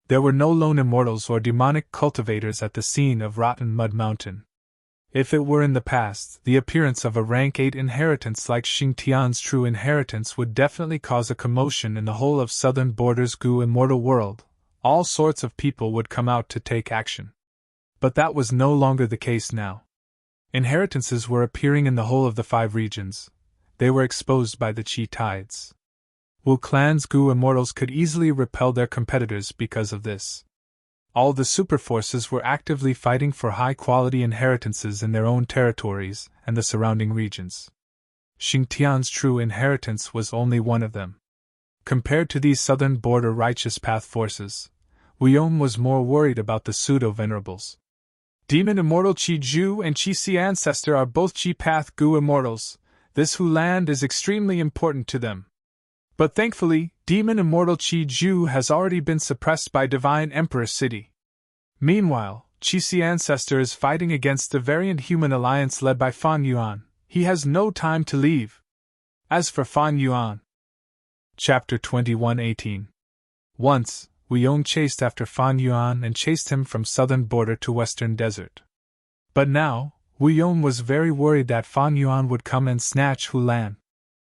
There were no lone immortals or demonic cultivators at the scene of Rotten Mud Mountain. If it were in the past, the appearance of a rank 8 inheritance like Xingtian's true inheritance would definitely cause a commotion in the whole of southern border's Gu immortal world. All sorts of people would come out to take action. But that was no longer the case now. Inheritances were appearing in the whole of the 5 regions. They were exposed by the Qi tides. Wu clan's Gu immortals could easily repel their competitors because of this. All the superforces were actively fighting for high-quality inheritances in their own territories and the surrounding regions. Xingtian's true inheritance was only one of them. Compared to these southern border righteous path forces, Wu Yong was more worried about the pseudo-venerables. Demon Immortal Qi Ju and Qi Si Ancestor are both Qi Path Gu immortals. This Hu Land is extremely important to them. But thankfully, Demon Immortal Qi Ju has already been suppressed by Divine Emperor City. Meanwhile, Qi Si Ancestor is fighting against the Variant Human Alliance led by Fan Yuan. He has no time to leave. As for Fan Yuan. Chapter 21:18. Once, Wu Yong chased after Fan Yuan and chased him from southern border to western desert. But now, Wu Yong was very worried that Fan Yuan would come and snatch Hu Lan.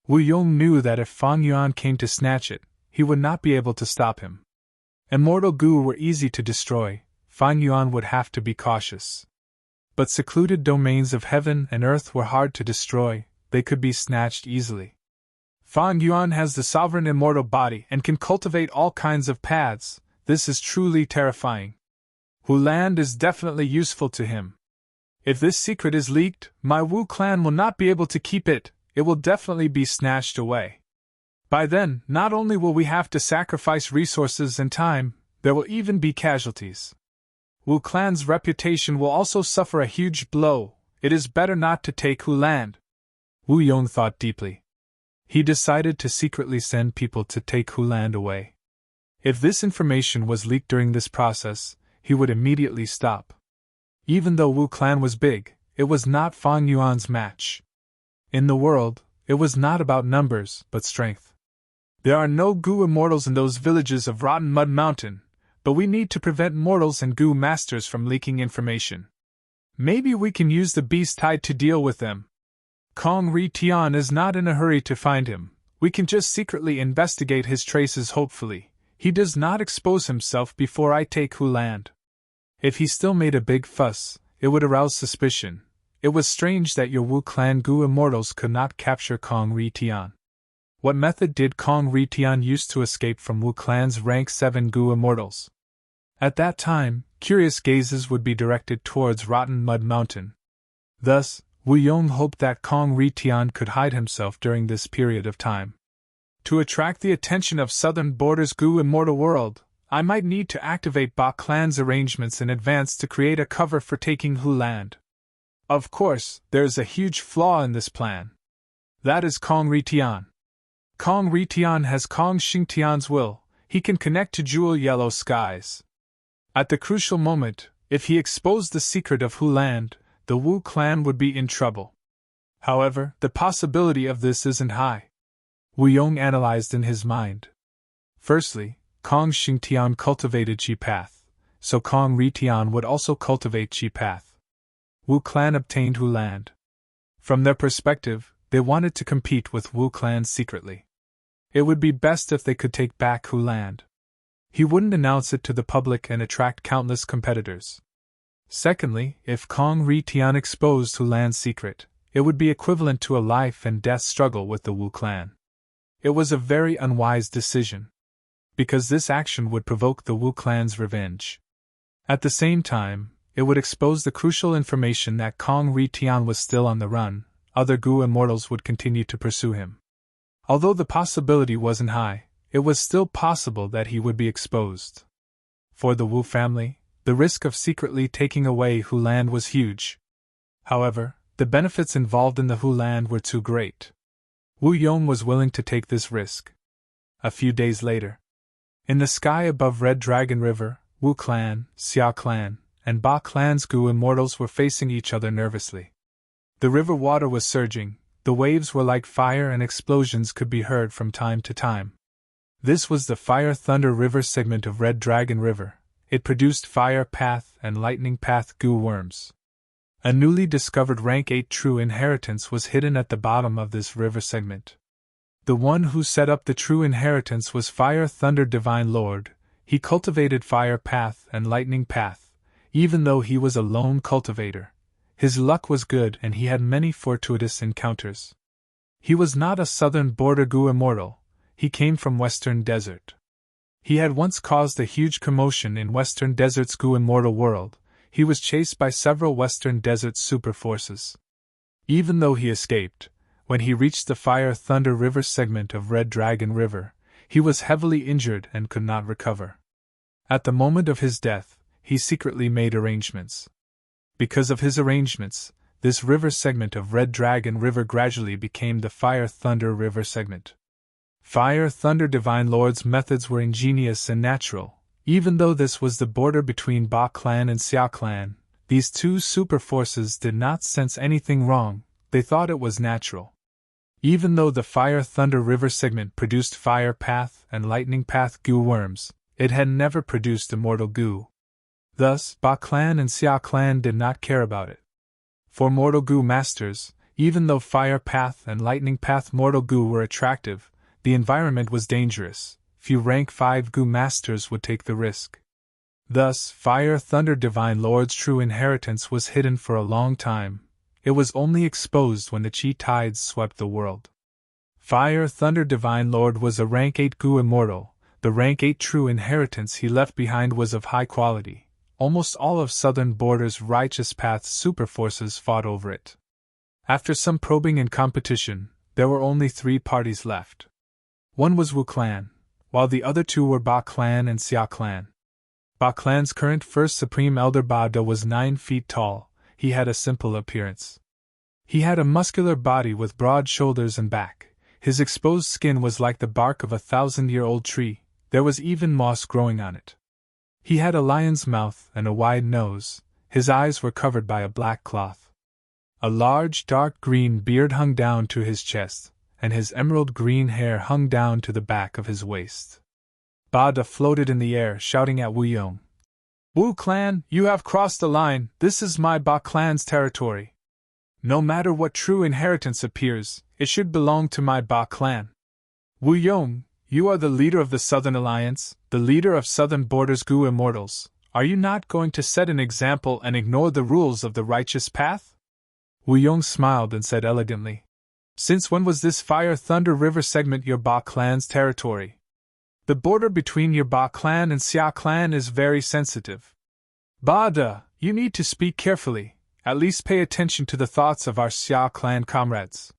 Wu Yong knew that if Fan Yuan came to snatch it, he would not be able to stop him. Immortal Gu were easy to destroy, Fan Yuan would have to be cautious. But secluded domains of heaven and earth were hard to destroy, they could be snatched easily. Fan Yuan has the sovereign immortal body and can cultivate all kinds of paths. This is truly terrifying. Hu Land is definitely useful to him. If this secret is leaked, my Wu clan will not be able to keep it, it will definitely be snatched away. By then, not only will we have to sacrifice resources and time, there will even be casualties. Wu clan's reputation will also suffer a huge blow. It is better not to take Hu Land. Wu Yong thought deeply. He decided to secretly send people to take Hu Land away. If this information was leaked during this process, he would immediately stop. Even though Wu clan was big, it was not Fan Yuan's match. In the world, it was not about numbers, but strength. There are no Gu immortals in those villages of Rotten Mud Mountain, but we need to prevent mortals and Gu masters from leaking information. Maybe we can use the beast tide to deal with them. Kong Ri Tian is not in a hurry to find him. We can just secretly investigate his traces hopefully. He does not expose himself before I take Hu Land. If he still made a big fuss, it would arouse suspicion. It was strange that your Wu clan Gu immortals could not capture Kong Ri Tian. What method did Kong Ri Tian use to escape from Wu clan's rank 7 Gu immortals? At that time, curious gazes would be directed towards Rotten Mud Mountain. Thus, Wu Yong hoped that Kong Ri Tian could hide himself during this period of time. To attract the attention of southern border's Gu immortal world, I might need to activate Ba clan's arrangements in advance to create a cover for taking Hu Land. Of course, there is a huge flaw in this plan. That is Kong Ri Tian. Kong Ritian has Kong Xingtian's will, he can connect to jewel yellow skies. At the crucial moment, if he exposed the secret of Hu Land, the Wu clan would be in trouble. However, the possibility of this isn't high. Wu Yong analyzed in his mind. Firstly, Kong Xingtian cultivated Qi Path, so Kong Ritian would also cultivate Qi Path. Wu clan obtained Hu Land. From their perspective, they wanted to compete with Wu clan secretly. It would be best if they could take back Hu Land. He wouldn't announce it to the public and attract countless competitors. Secondly, if Kong Ritian exposed Hu Land's secret, it would be equivalent to a life and death struggle with the Wu clan. It was a very unwise decision, because this action would provoke the Wu clan's revenge. At the same time, it would expose the crucial information that Kong Ritian was still on the run. Other Gu immortals would continue to pursue him. Although the possibility wasn't high, it was still possible that he would be exposed. For the Wu family, the risk of secretly taking away Hu Land was huge. However, the benefits involved in the Hu Land were too great. Wu Yong was willing to take this risk. A few days later, in the sky above Red Dragon River, Wu clan, Xia clan, and Ba clan's Gu immortals were facing each other nervously. The river water was surging, the waves were like fire, and explosions could be heard from time to time. This was the Fire Thunder River segment of Red Dragon River. It produced Fire Path and Lightning Path Gu worms. A newly discovered rank 8 true inheritance was hidden at the bottom of this river segment. The one who set up the true inheritance was Fire Thunder Divine Lord. He cultivated Fire Path and Lightning Path, even though he was a lone cultivator. His luck was good and he had many fortuitous encounters. He was not a southern border Gu immortal, he came from Western Desert. He had once caused a huge commotion in Western Desert's Gu immortal world. He was chased by several Western Desert super forces. Even though he escaped, when he reached the Fire Thunder River segment of Red Dragon River, he was heavily injured and could not recover. At the moment of his death, he secretly made arrangements. Because of his arrangements, this river segment of Red Dragon River gradually became the Fire Thunder River segment. Fire Thunder Divine Lord's methods were ingenious and natural. Even though this was the border between Ba clan and Xia clan, these two super forces did not sense anything wrong, they thought it was natural. Even though the Fire Thunder River segment produced Fire Path and Lightning Path Gu worms, it had never produced Immortal Gu. Thus, Ba clan and Xia clan did not care about it. For Mortal Gu masters, even though Fire Path and Lightning Path Mortal Gu were attractive, the environment was dangerous. Few rank 5 Gu masters would take the risk. Thus, Fire Thunder Divine Lord's true inheritance was hidden for a long time. It was only exposed when the Qi tides swept the world. Fire Thunder Divine Lord was a rank 8 Gu immortal. The rank 8 true inheritance he left behind was of high quality. Almost all of Southern Border's Righteous Path super forces fought over it. After some probing and competition, there were only 3 parties left. One was Wu clan, while the other 2 were Ba clan and Xia clan. Ba clan's current first supreme elder Ba Da was 9 feet tall. He had a simple appearance. He had a muscular body with broad shoulders and back. His exposed skin was like the bark of a 1,000-year-old tree. There was even moss growing on it. He had a lion's mouth and a wide nose. His eyes were covered by a black cloth. A large dark green beard hung down to his chest, and his emerald green hair hung down to the back of his waist. Ba Da floated in the air, shouting at Wu Yong. "Wu clan, you have crossed the line. This is my Ba clan's territory. No matter what true inheritance appears, it should belong to my Ba clan. Wu Yong, you are the leader of the Southern Alliance, the leader of Southern Border's Gu Immortals. Are you not going to set an example and ignore the rules of the Righteous Path?" Wu Yong smiled and said elegantly, "Since when was this Fire Thunder River segment your Ba clan's territory? The border between your Ba clan and Xia clan is very sensitive. Ba Da, you need to speak carefully, at least pay attention to the thoughts of our Xia clan comrades."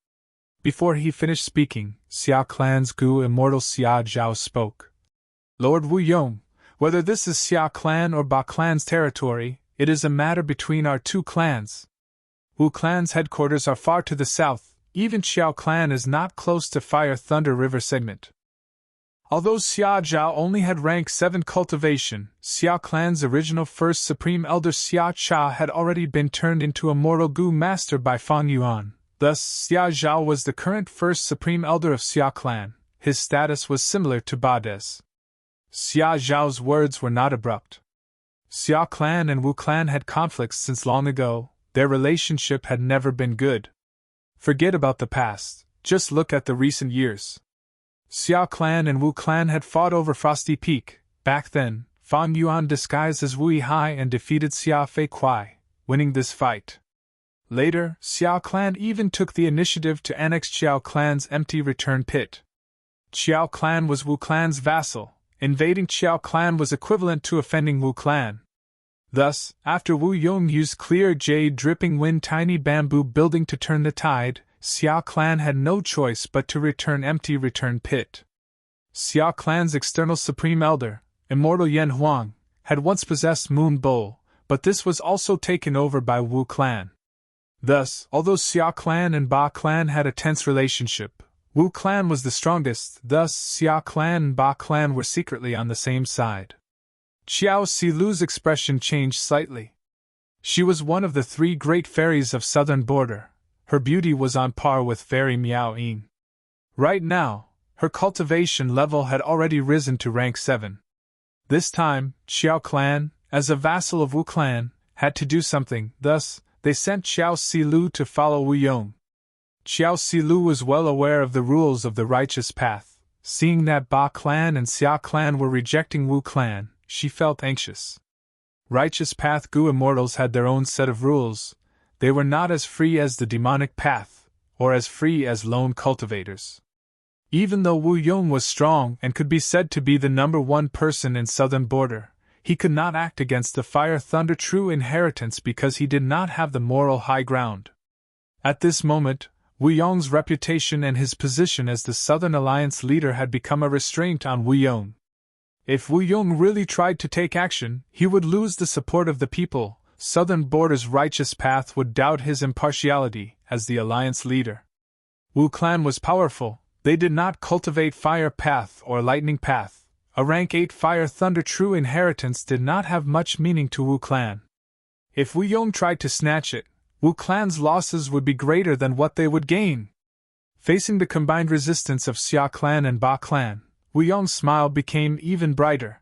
Before he finished speaking, Xia clan's Gu immortal Xia Zhao spoke. "Lord Wu Yong, whether this is Xia clan or Ba clan's territory, it is a matter between our 2 clans. Wu clan's headquarters are far to the south, even Xiao Clan is not close to Fire Thunder River segment. Although Xia Zhao only had rank 7 cultivation, Xiao Clan's original first Supreme Elder Xia Cha had already been turned into a mortal Gu Master by Fang Yuan. Thus, Xia Zhao was the current first Supreme Elder of Xia Clan. His status was similar to Bade's. Xia Zhao's words were not abrupt. Xia Clan and Wu Clan had conflicts since long ago. Their relationship had never been good. Forget about the past, just look at the recent years. Xia Clan and Wu Clan had fought over Frosty Peak. Back then, Fang Yuan disguised as Wu Hai and defeated Xia Fei Kuai, winning this fight. Later, Xiao Clan even took the initiative to annex Xiao Clan's empty return pit. Xiao Clan was Wu Clan's vassal. Invading Xiao Clan was equivalent to offending Wu Clan. Thus, after Wu Yong used clear jade dripping wind tiny bamboo building to turn the tide, Xia Clan had no choice but to return empty return pit. Xia Clan's external supreme elder, Immortal Yan Huang, had once possessed Moon Bowl, but this was also taken over by Wu Clan. Thus, although Xia Clan and Ba Clan had a tense relationship, Wu Clan was the strongest, thus Xia Clan and Ba Clan were secretly on the same side. Xiao Silu's expression changed slightly. She was one of the 3 great fairies of southern border. Her beauty was on par with Fairy Miao Ying. Right now, her cultivation level had already risen to rank 7. This time, Xiao Clan, as a vassal of Wu Clan, had to do something, thus, they sent Xiao Silu to follow Wu Yong. Xiao Silu was well aware of the rules of the righteous path. Seeing that Ba Clan and Xia Clan were rejecting Wu Clan, she felt anxious. Righteous Path Gu Immortals had their own set of rules. They were not as free as the demonic path, or as free as lone cultivators. Even though Wu Yong was strong and could be said to be the number 1 person in southern border, he could not act against the Fire Thunder True Inheritance because he did not have the moral high ground. At this moment, Wu Yong's reputation and his position as the Southern Alliance leader had become a restraint on Wu Yong. If Wu Yong really tried to take action, he would lose the support of the people. Southern Border's righteous path would doubt his impartiality as the Alliance leader. Wu Clan was powerful. They did not cultivate Fire Path or Lightning Path. A rank 8 Fire Thunder True Inheritance did not have much meaning to Wu Clan. If Wu Yong tried to snatch it, Wu Clan's losses would be greater than what they would gain. Facing the combined resistance of Xia Clan and Ba Clan, Wu Yong's smile became even brighter.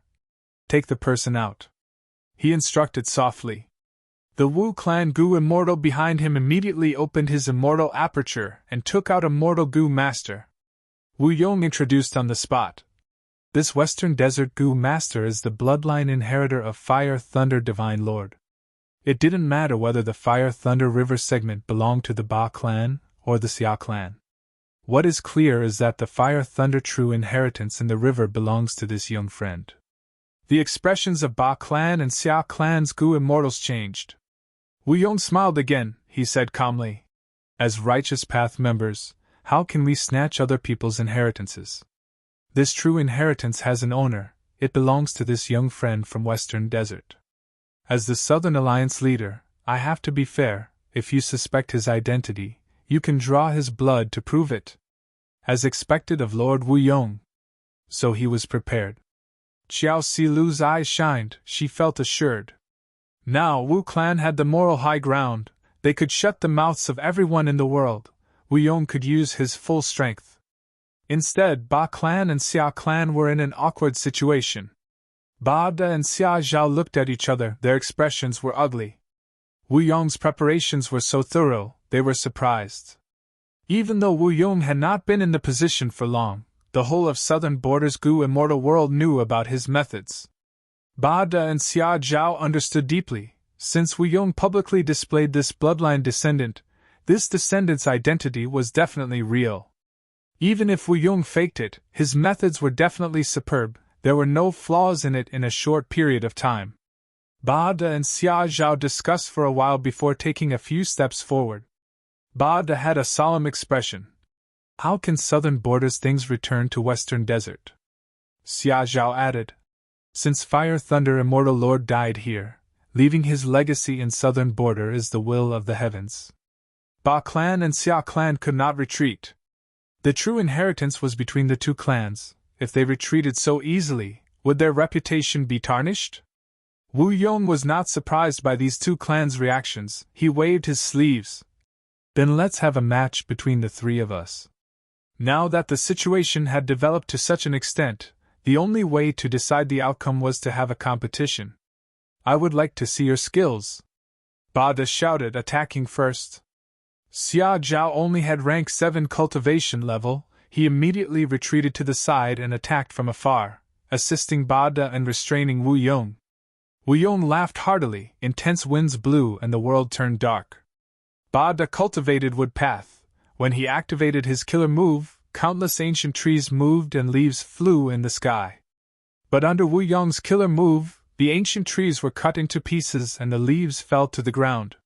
Take the person out, he instructed softly. The Wu Clan Gu Immortal behind him immediately opened his immortal aperture and took out a mortal Gu Master. Wu Yong introduced on the spot. This Western Desert Gu Master is the bloodline inheritor of Fire Thunder Divine Lord. It didn't matter whether the Fire Thunder River segment belonged to the Ba Clan or the Xia Clan. What is clear is that the Fire Thunder True Inheritance in the river belongs to this young friend. The expressions of Ba Clan and Xia Clan's Gu Immortals changed. Wu Yong smiled again, he said calmly. As Righteous Path members, how can we snatch other people's inheritances? This true inheritance has an owner, it belongs to this young friend from Western Desert. As the Southern Alliance leader, I have to be fair. If you suspect his identity, you can draw his blood to prove it. As expected of Lord Wu Yong. So he was prepared. Xiao Silu's eyes shined, she felt assured. Now Wu Clan had the moral high ground, they could shut the mouths of everyone in the world. Wu Yong could use his full strength. Instead, Ba Clan and Xia Clan were in an awkward situation. Ba De and Xia Zhao looked at each other, their expressions were ugly. Wu Yong's preparations were so thorough, they were surprised. Even though Wu Yong had not been in the position for long, the whole of Southern Border's Gu Immortal world knew about his methods. Ba De and Xia Zhao understood deeply, since Wu Yong publicly displayed this bloodline descendant, this descendant's identity was definitely real. Even if Wu Yong faked it, his methods were definitely superb, there were no flaws in it in a short period of time. Ba De and Xia Zhao discussed for a while before taking a few steps forward. Ba De had a solemn expression. How can Southern Border's things return to Western Desert? Xia Zhao added. Since Fire Thunder Immortal Lord died here, leaving his legacy in Southern Border is the will of the heavens. Ba clan and Xia clan could not retreat. The true inheritance was between the two clans. If they retreated so easily, would their reputation be tarnished? Wu Yong was not surprised by these two clans' reactions. He waved his sleeves. Then let's have a match between the three of us. Now that the situation had developed to such an extent, the only way to decide the outcome was to have a competition. I would like to see your skills. Ba De shouted, attacking first. Xia Zhao only had rank 7 cultivation level. He immediately retreated to the side and attacked from afar, assisting Ba De and restraining Wu Yong. Wu Yong laughed heartily, intense winds blew and the world turned dark. Ba De cultivated wood path. When he activated his killer move, countless ancient trees moved and leaves flew in the sky. But under Wu Yong's killer move, the ancient trees were cut into pieces and the leaves fell to the ground.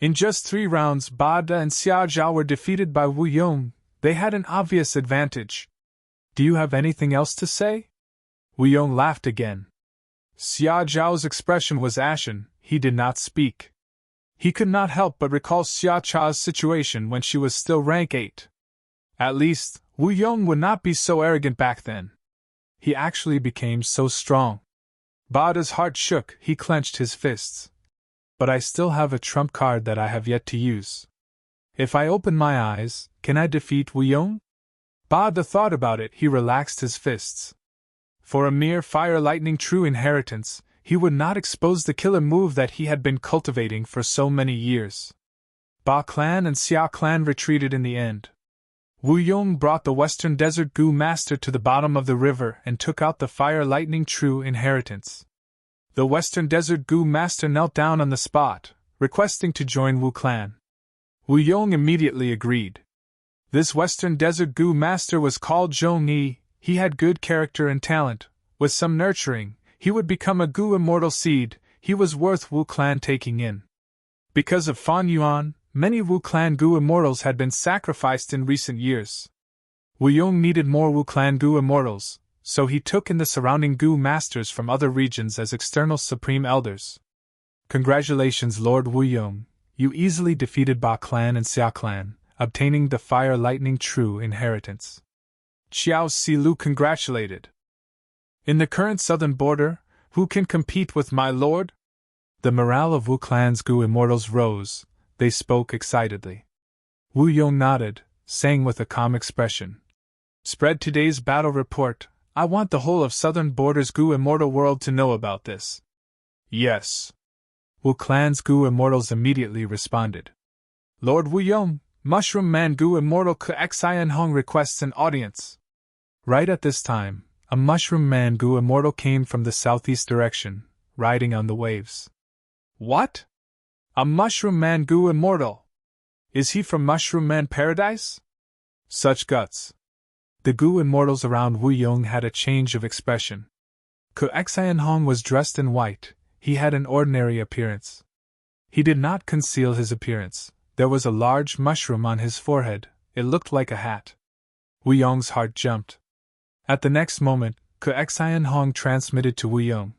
In just 3 rounds, Ba De and Xia Zhao were defeated by Wu Yong. They had an obvious advantage. Do you have anything else to say? Wu Yong laughed again. Xia Zhao's expression was ashen. He did not speak. He could not help but recall Xia Cha's situation when she was still rank 8. At least, Wu Yong would not be so arrogant back then. He actually became so strong. Ba De's heart shook, he clenched his fists. But I still have a trump card that I have yet to use. If I open my eyes, can I defeat Wu Yong? Ba De thought about it, he relaxed his fists. For a mere fire lightning true inheritance, he would not expose the killer move that he had been cultivating for so many years. Ba clan and Xia clan retreated in the end. Wu Yong brought the Western Desert Gu Master to the bottom of the river and took out the fire lightning true inheritance. The Western Desert Gu Master knelt down on the spot, requesting to join Wu clan. Wu Yong immediately agreed. This Western Desert Gu Master was called Zhong Yi. He had good character and talent. With some nurturing, he would become a Gu immortal seed. He was worth Wu clan taking in. Because of Fan Yuan, many Wu clan Gu immortals had been sacrificed in recent years. Wu Yong needed more Wu clan Gu immortals, so he took in the surrounding Gu masters from other regions as external supreme elders. Congratulations, Lord Wu Yong, you easily defeated Ba clan and Xia clan, obtaining the fire lightning true inheritance. Xiao Silu congratulated. In the current southern border, who can compete with my lord? The morale of Wu clan's Gu immortals rose. They spoke excitedly. Wu Yong nodded, saying with a calm expression, "Spread today's battle report. I want the whole of southern border's Gu immortal world to know about this." Yes. Wu clan's Gu immortals immediately responded. Lord Wu Yong, Mushroom Man Gu immortal Xian Hong requests an audience. Right at this time, a Mushroom Man Gu immortal came from the southeast direction, riding on the waves. What? A Mushroom Man Gu immortal? Is he from Mushroom Man Paradise? Such guts. The Gu immortals around Wu Yong had a change of expression. Xian Hong was dressed in white. He had an ordinary appearance. He did not conceal his appearance. There was a large mushroom on his forehead. It looked like a hat. Wu Yong's heart jumped. At the next moment, Xian Hong transmitted to Wu Yong.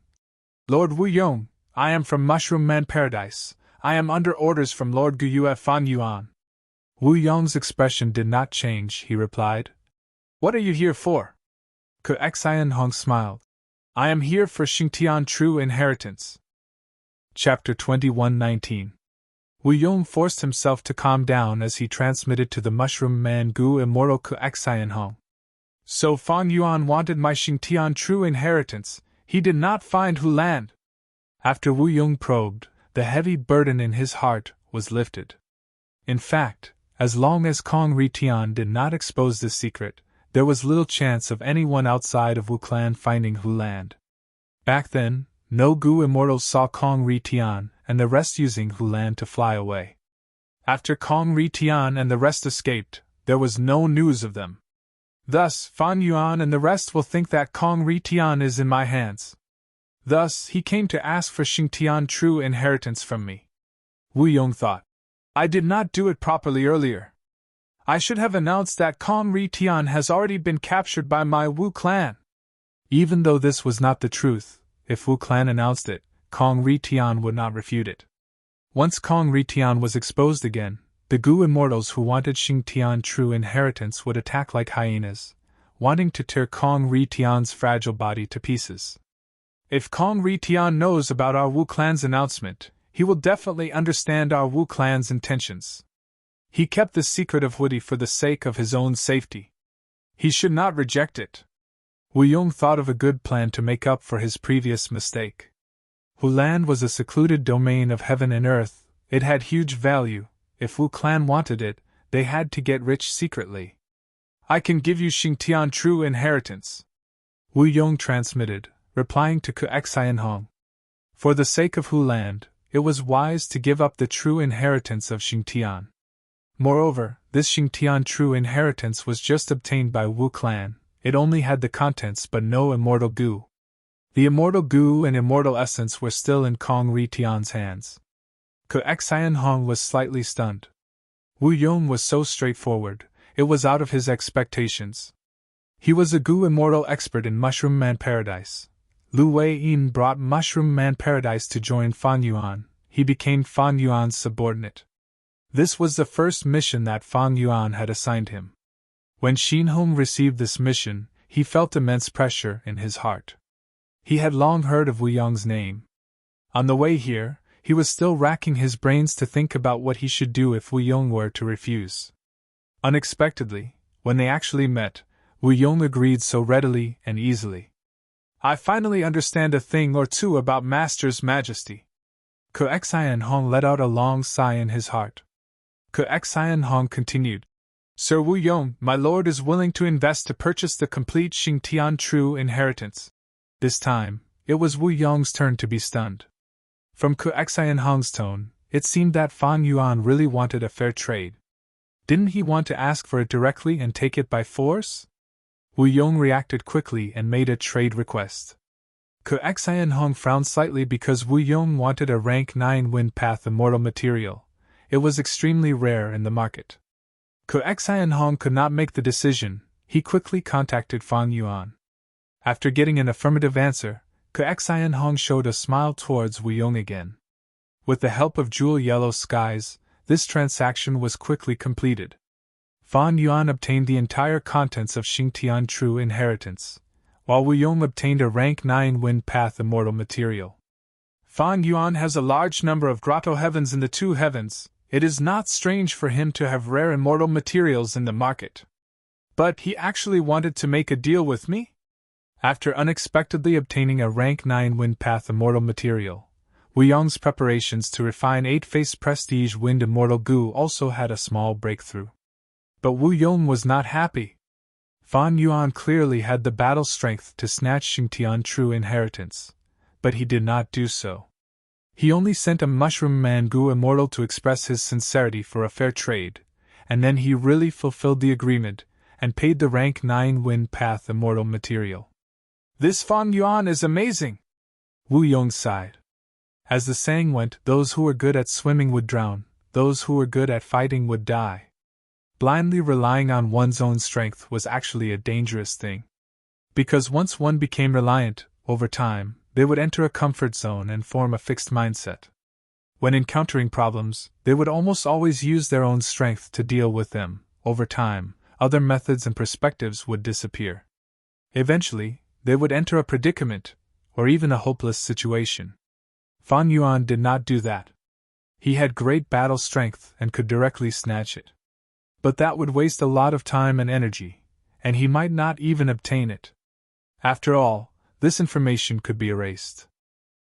Lord Wu Yong, I am from Mushroom Man Paradise. I am under orders from Lord Gu Fan Yuan. Wu Yong's expression did not change, he replied. What are you here for? Xian Hong smiled. I am here for Xingtian True Inheritance. Chapter 21:19. Wu Yong forced himself to calm down as he transmitted to the Mushroom Man Gu immortal Xian Hong. So Fan Yuan wanted my Xingtian True Inheritance. He did not find Hu land. After Wu Yong probed, the heavy burden in his heart was lifted. In fact, as long as Kong Ritian did not expose this secret, there was little chance of anyone outside of Wu clan finding Hu land. Back then, no Gu immortals saw Kong Ritian and the rest using Hu land to fly away. After Kong Ritian and the rest escaped, there was no news of them. Thus, Fan Yuan and the rest will think that Kong Ritian is in my hands. Thus, he came to ask for Xingtian True Inheritance from me. Wu Yong thought. I did not do it properly earlier. I should have announced that Kong Ritian has already been captured by my Wu clan. Even though this was not the truth, if Wu clan announced it, Kong Ritian would not refute it. Once Kong Ritian was exposed again, The Gu immortals who wanted Xingtian true inheritance would attack like hyenas, wanting to tear Kong Ritian's fragile body to pieces. If Kong Ritian knows about our Wu clan's announcement, he will definitely understand our Wu clan's intentions. He kept this secret of Woody for the sake of his own safety. He should not reject it. Wu Yong thought of a good plan to make up for his previous mistake. Wu land was a secluded domain of heaven and earth. It had huge value. If Wu clan wanted it, they had to get rich secretly. I can give you Xingtian true inheritance, Wu Yong transmitted, replying to Kuexian Hong. For the sake of Wu land, it was wise to give up the true inheritance of Xingtian. Moreover, this Xingtian true inheritance was just obtained by Wu clan. It only had the contents but no immortal Gu. The immortal Gu and immortal essence were still in Kong Ritian's hands. Kuexian Hong was slightly stunned. Wu Yong was so straightforward, it was out of his expectations. He was a Gu immortal expert in Mushroom Man Paradise. Lu Wei-yin brought Mushroom Man Paradise to join Fan Yuan. He became Fan Yuan's subordinate. This was the first mission that Fan Yuan had assigned him. When Xin Hong received this mission, he felt immense pressure in his heart. He had long heard of Wu Yong's name. On the way here, he was still racking his brains to think about what he should do if Wu Yong were to refuse. Unexpectedly, when they actually met, Wu Yong agreed so readily and easily. I finally understand a thing or two about Master's Majesty. Kuexian Hong let out a long sigh in his heart. Kuexian Hong continued. Sir Wu Yong, my lord is willing to invest to purchase the complete Xingtian true inheritance. This time, it was Wu Yong's turn to be stunned. From Kuexian Hong's tone, it seemed that Fan Yuan really wanted a fair trade. Didn't he want to ask for it directly and take it by force? Wu Yong reacted quickly and made a trade request. Kuexian Hong frowned slightly because Wu Yong wanted a rank 9 wind path immortal material. It was extremely rare in the market. Kuexian Hong could not make the decision. He quickly contacted Fan Yuan. After getting an affirmative answer, Kuexian Hong showed a smile towards Wu Yong again. With the help of jewel yellow skies, this transaction was quickly completed. Fan Yuan obtained the entire contents of Xingtian true inheritance, while Wu Yong obtained a rank 9 wind path immortal material. Fan Yuan has a large number of grotto heavens in the two heavens. It is not strange for him to have rare immortal materials in the market. But he actually wanted to make a deal with me? After unexpectedly obtaining a rank 9 wind path immortal material, Wu Yong's preparations to refine 8-face prestige wind immortal Gu also had a small breakthrough. But Wu Yong was not happy. Fan Yuan clearly had the battle strength to snatch Xingtian true inheritance, but he did not do so. He only sent a Mushroom Man Gu immortal to express his sincerity for a fair trade, and then he really fulfilled the agreement and paid the rank 9 wind path immortal material. This Fan Yuan is amazing! Wu Yong sighed. As the saying went, those who were good at swimming would drown, those who were good at fighting would die. Blindly relying on one's own strength was actually a dangerous thing. Because once one became reliant, over time, they would enter a comfort zone and form a fixed mindset. When encountering problems, they would almost always use their own strength to deal with them. Over time, other methods and perspectives would disappear. Eventually, they would enter a predicament, or even a hopeless situation. Fan Yuan did not do that. He had great battle strength and could directly snatch it. But that would waste a lot of time and energy, and he might not even obtain it. After all, this information could be erased.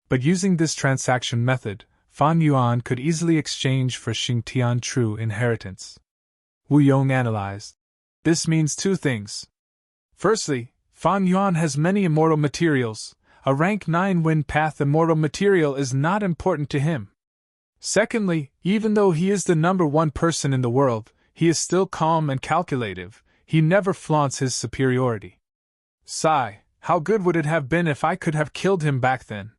But using this transaction method, Fan Yuan could easily exchange for Xingtian true inheritance. Wu Yong analyzed. This means two things. Firstly, Fan Yuan has many immortal materials. A rank 9 wind path immortal material is not important to him. Secondly, even though he is the number one person in the world, he is still calm and calculative. He never flaunts his superiority. Sigh, how good would it have been if I could have killed him back then?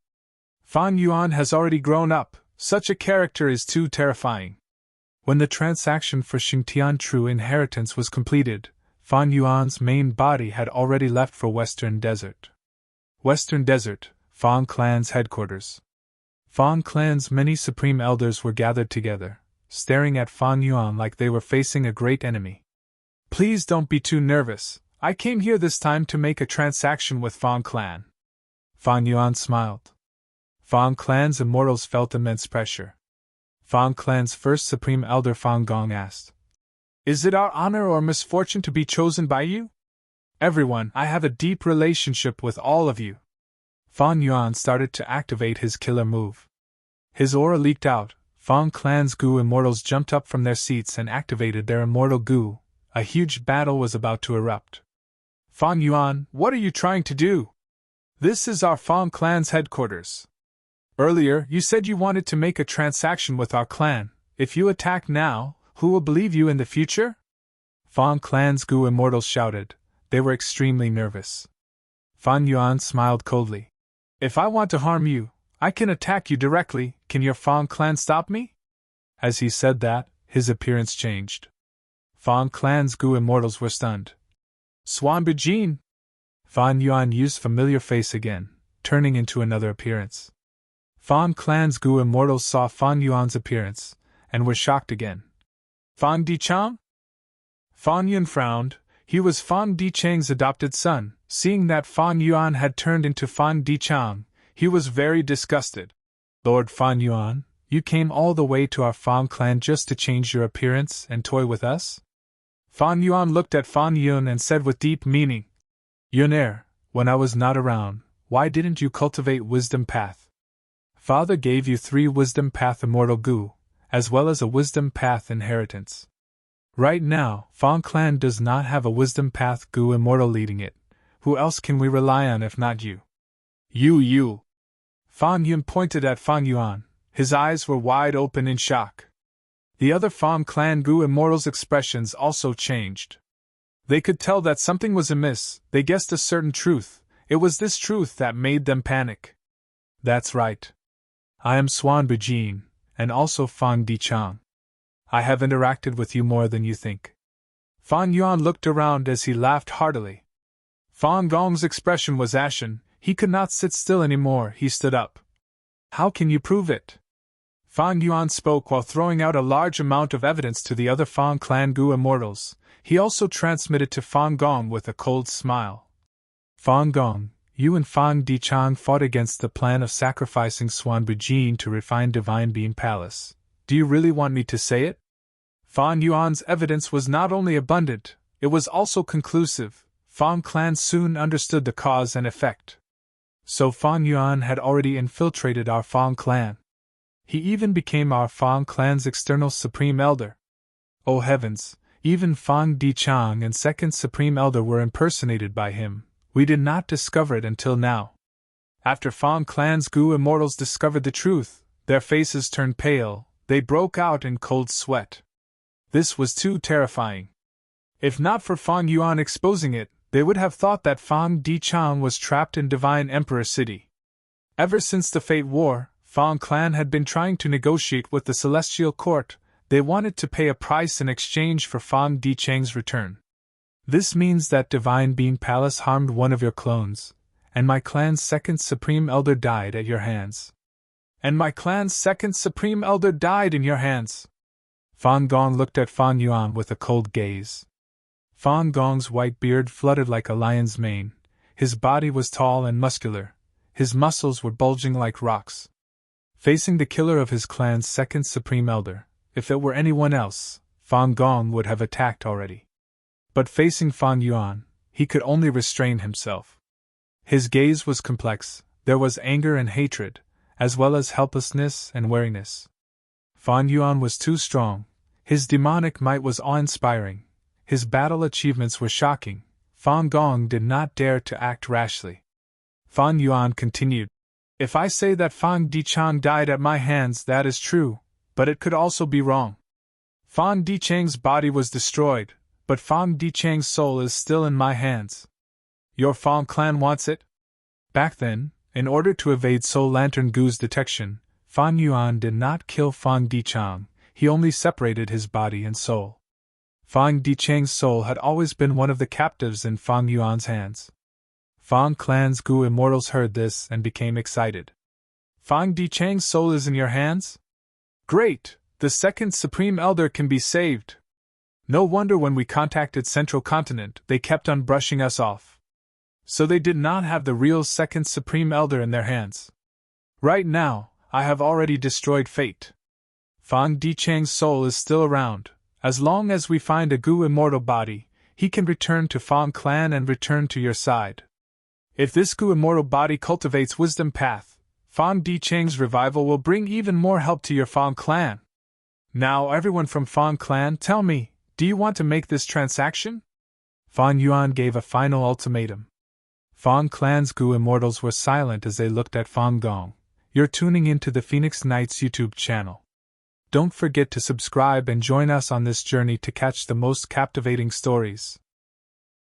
Fan Yuan has already grown up. Such a character is too terrifying. When the transaction for Xingtian true inheritance was completed, Fan Yuan's main body had already left for Western Desert. Western Desert, Fan Clan's headquarters. Fan Clan's many supreme elders were gathered together, staring at Fan Yuan like they were facing a great enemy. Please don't be too nervous. I came here this time to make a transaction with Fan Clan. Fan Yuan smiled. Fan Clan's immortals felt immense pressure. Fan Clan's first Supreme Elder Fan Gong asked, "Is it our honor or misfortune to be chosen by you?" "Everyone, I have a deep relationship with all of you." Fan Yuan started to activate his killer move. His aura leaked out. Fan Clan's Gu immortals jumped up from their seats and activated their immortal Gu. A huge battle was about to erupt. "Fan Yuan, what are you trying to do? This is our Fan Clan's headquarters. Earlier, you said you wanted to make a transaction with our clan. If you attack now, who will believe you in the future?" Fan Clan's Gu immortals shouted. They were extremely nervous. Fan Yuan smiled coldly. "If I want to harm you, I can attack you directly. Can your Fan Clan stop me?" As he said that, his appearance changed. Fan Clan's Gu immortals were stunned. "Swanbujin!" Fan Yuan used familiar face again, turning into another appearance. Fan Clan's Gu immortals saw Fan Yuan's appearance, and were shocked again. "Fan Dichang?" Fan Yuan frowned. He was Fan Dichang's adopted son. Seeing that Fan Yuan had turned into Fan Dichang, he was very disgusted. "Lord Fan Yuan, you came all the way to our Fan Clan just to change your appearance and toy with us?" Fan Yuan looked at Fan Yun and said with deep meaning, "Yunair, when I was not around, why didn't you cultivate Wisdom Path? Father gave you 3 Wisdom Path Immortal Gu, as well as a Wisdom Path inheritance. Right now, Fan Clan does not have a Wisdom Path Gu Immortal leading it. Who else can we rely on if not you?" You. Fan Yun pointed at Fan Yuan. His eyes were wide open in shock. The other Fan Clan Gu Immortals' expressions also changed. They could tell that something was amiss. They guessed a certain truth. It was this truth that made them panic. "That's right. I am Swanbujin, and also Fan Dichang. I have interacted with you more than you think." Fan Yuan looked around as he laughed heartily. Fan Gong's expression was ashen. He could not sit still anymore. He stood up. "How can you prove it?" Fan Yuan spoke while throwing out a large amount of evidence to the other Fan Clan Gu immortals. He also transmitted to Fan Gong with a cold smile. "Fan Gong, you and Fan Dichang fought against the plan of sacrificing Swanbujin to refine Divine Being Palace. Do you really want me to say it?" Fan Yuan's evidence was not only abundant, it was also conclusive. Fan Clan soon understood the cause and effect. So Fan Yuan had already infiltrated our Fan Clan. He even became our Fan Clan's external Supreme Elder. Oh heavens, even Fan Dichang and Second Supreme Elder were impersonated by him. We did not discover it until now. After Fan Clan's Gu immortals discovered the truth, their faces turned pale, they broke out in cold sweat. This was too terrifying. If not for Fan Yuan exposing it, they would have thought that Fan Dichang was trapped in Divine Emperor City. Ever since the Fate War, Fan Clan had been trying to negotiate with the Celestial Court. They wanted to pay a price in exchange for Fan Dichang's return. "This means that Divine Being Palace harmed one of your clones, and my clan's second Supreme Elder died at your hands." "And my clan's second Supreme Elder died in your hands." Fan Gong looked at Fan Yuan with a cold gaze. Fan Gong's white beard fluttered like a lion's mane. His body was tall and muscular. His muscles were bulging like rocks. Facing the killer of his clan's second Supreme Elder, if it were anyone else, Fan Gong would have attacked already. But facing Fan Yuan, he could only restrain himself. His gaze was complex. There was anger and hatred, as well as helplessness and wariness. Fan Yuan was too strong. His demonic might was awe-inspiring. His battle achievements were shocking. Fan Gong did not dare to act rashly. Fan Yuan continued, "If I say that Fan Dichang died at my hands, that is true, but it could also be wrong. Fan Dichang's body was destroyed, but Fan Dichang's soul is still in my hands. Your Fan Clan wants it?" Back then, in order to evade Soul Lantern Gu's detection, Fan Yuan did not kill Fan Dichang, he only separated his body and soul. Fan Dichang's soul had always been one of the captives in Fan Yuan's hands. Fan Clan's Gu immortals heard this and became excited. "Fan Dichang's soul is in your hands? Great! The second Supreme Elder can be saved. No wonder when we contacted Central Continent, they kept on brushing us off. So they did not have the real second Supreme Elder in their hands. Right now, I have already destroyed fate. Fang Dichang's soul is still around. As long as we find a Gu immortal body, he can return to Fang clan and return to your side. If this Gu immortal body cultivates wisdom path, Fang Dichang's revival will bring even more help to your Fang clan. Now everyone from Fang clan, tell me, do you want to make this transaction? Fang Yuan gave a final ultimatum. Fang clan's Gu immortals were silent as they looked at Fang Gong. You're tuning into the Phoenix Knights YouTube channel. Don't forget to subscribe and join us on this journey to catch the most captivating stories.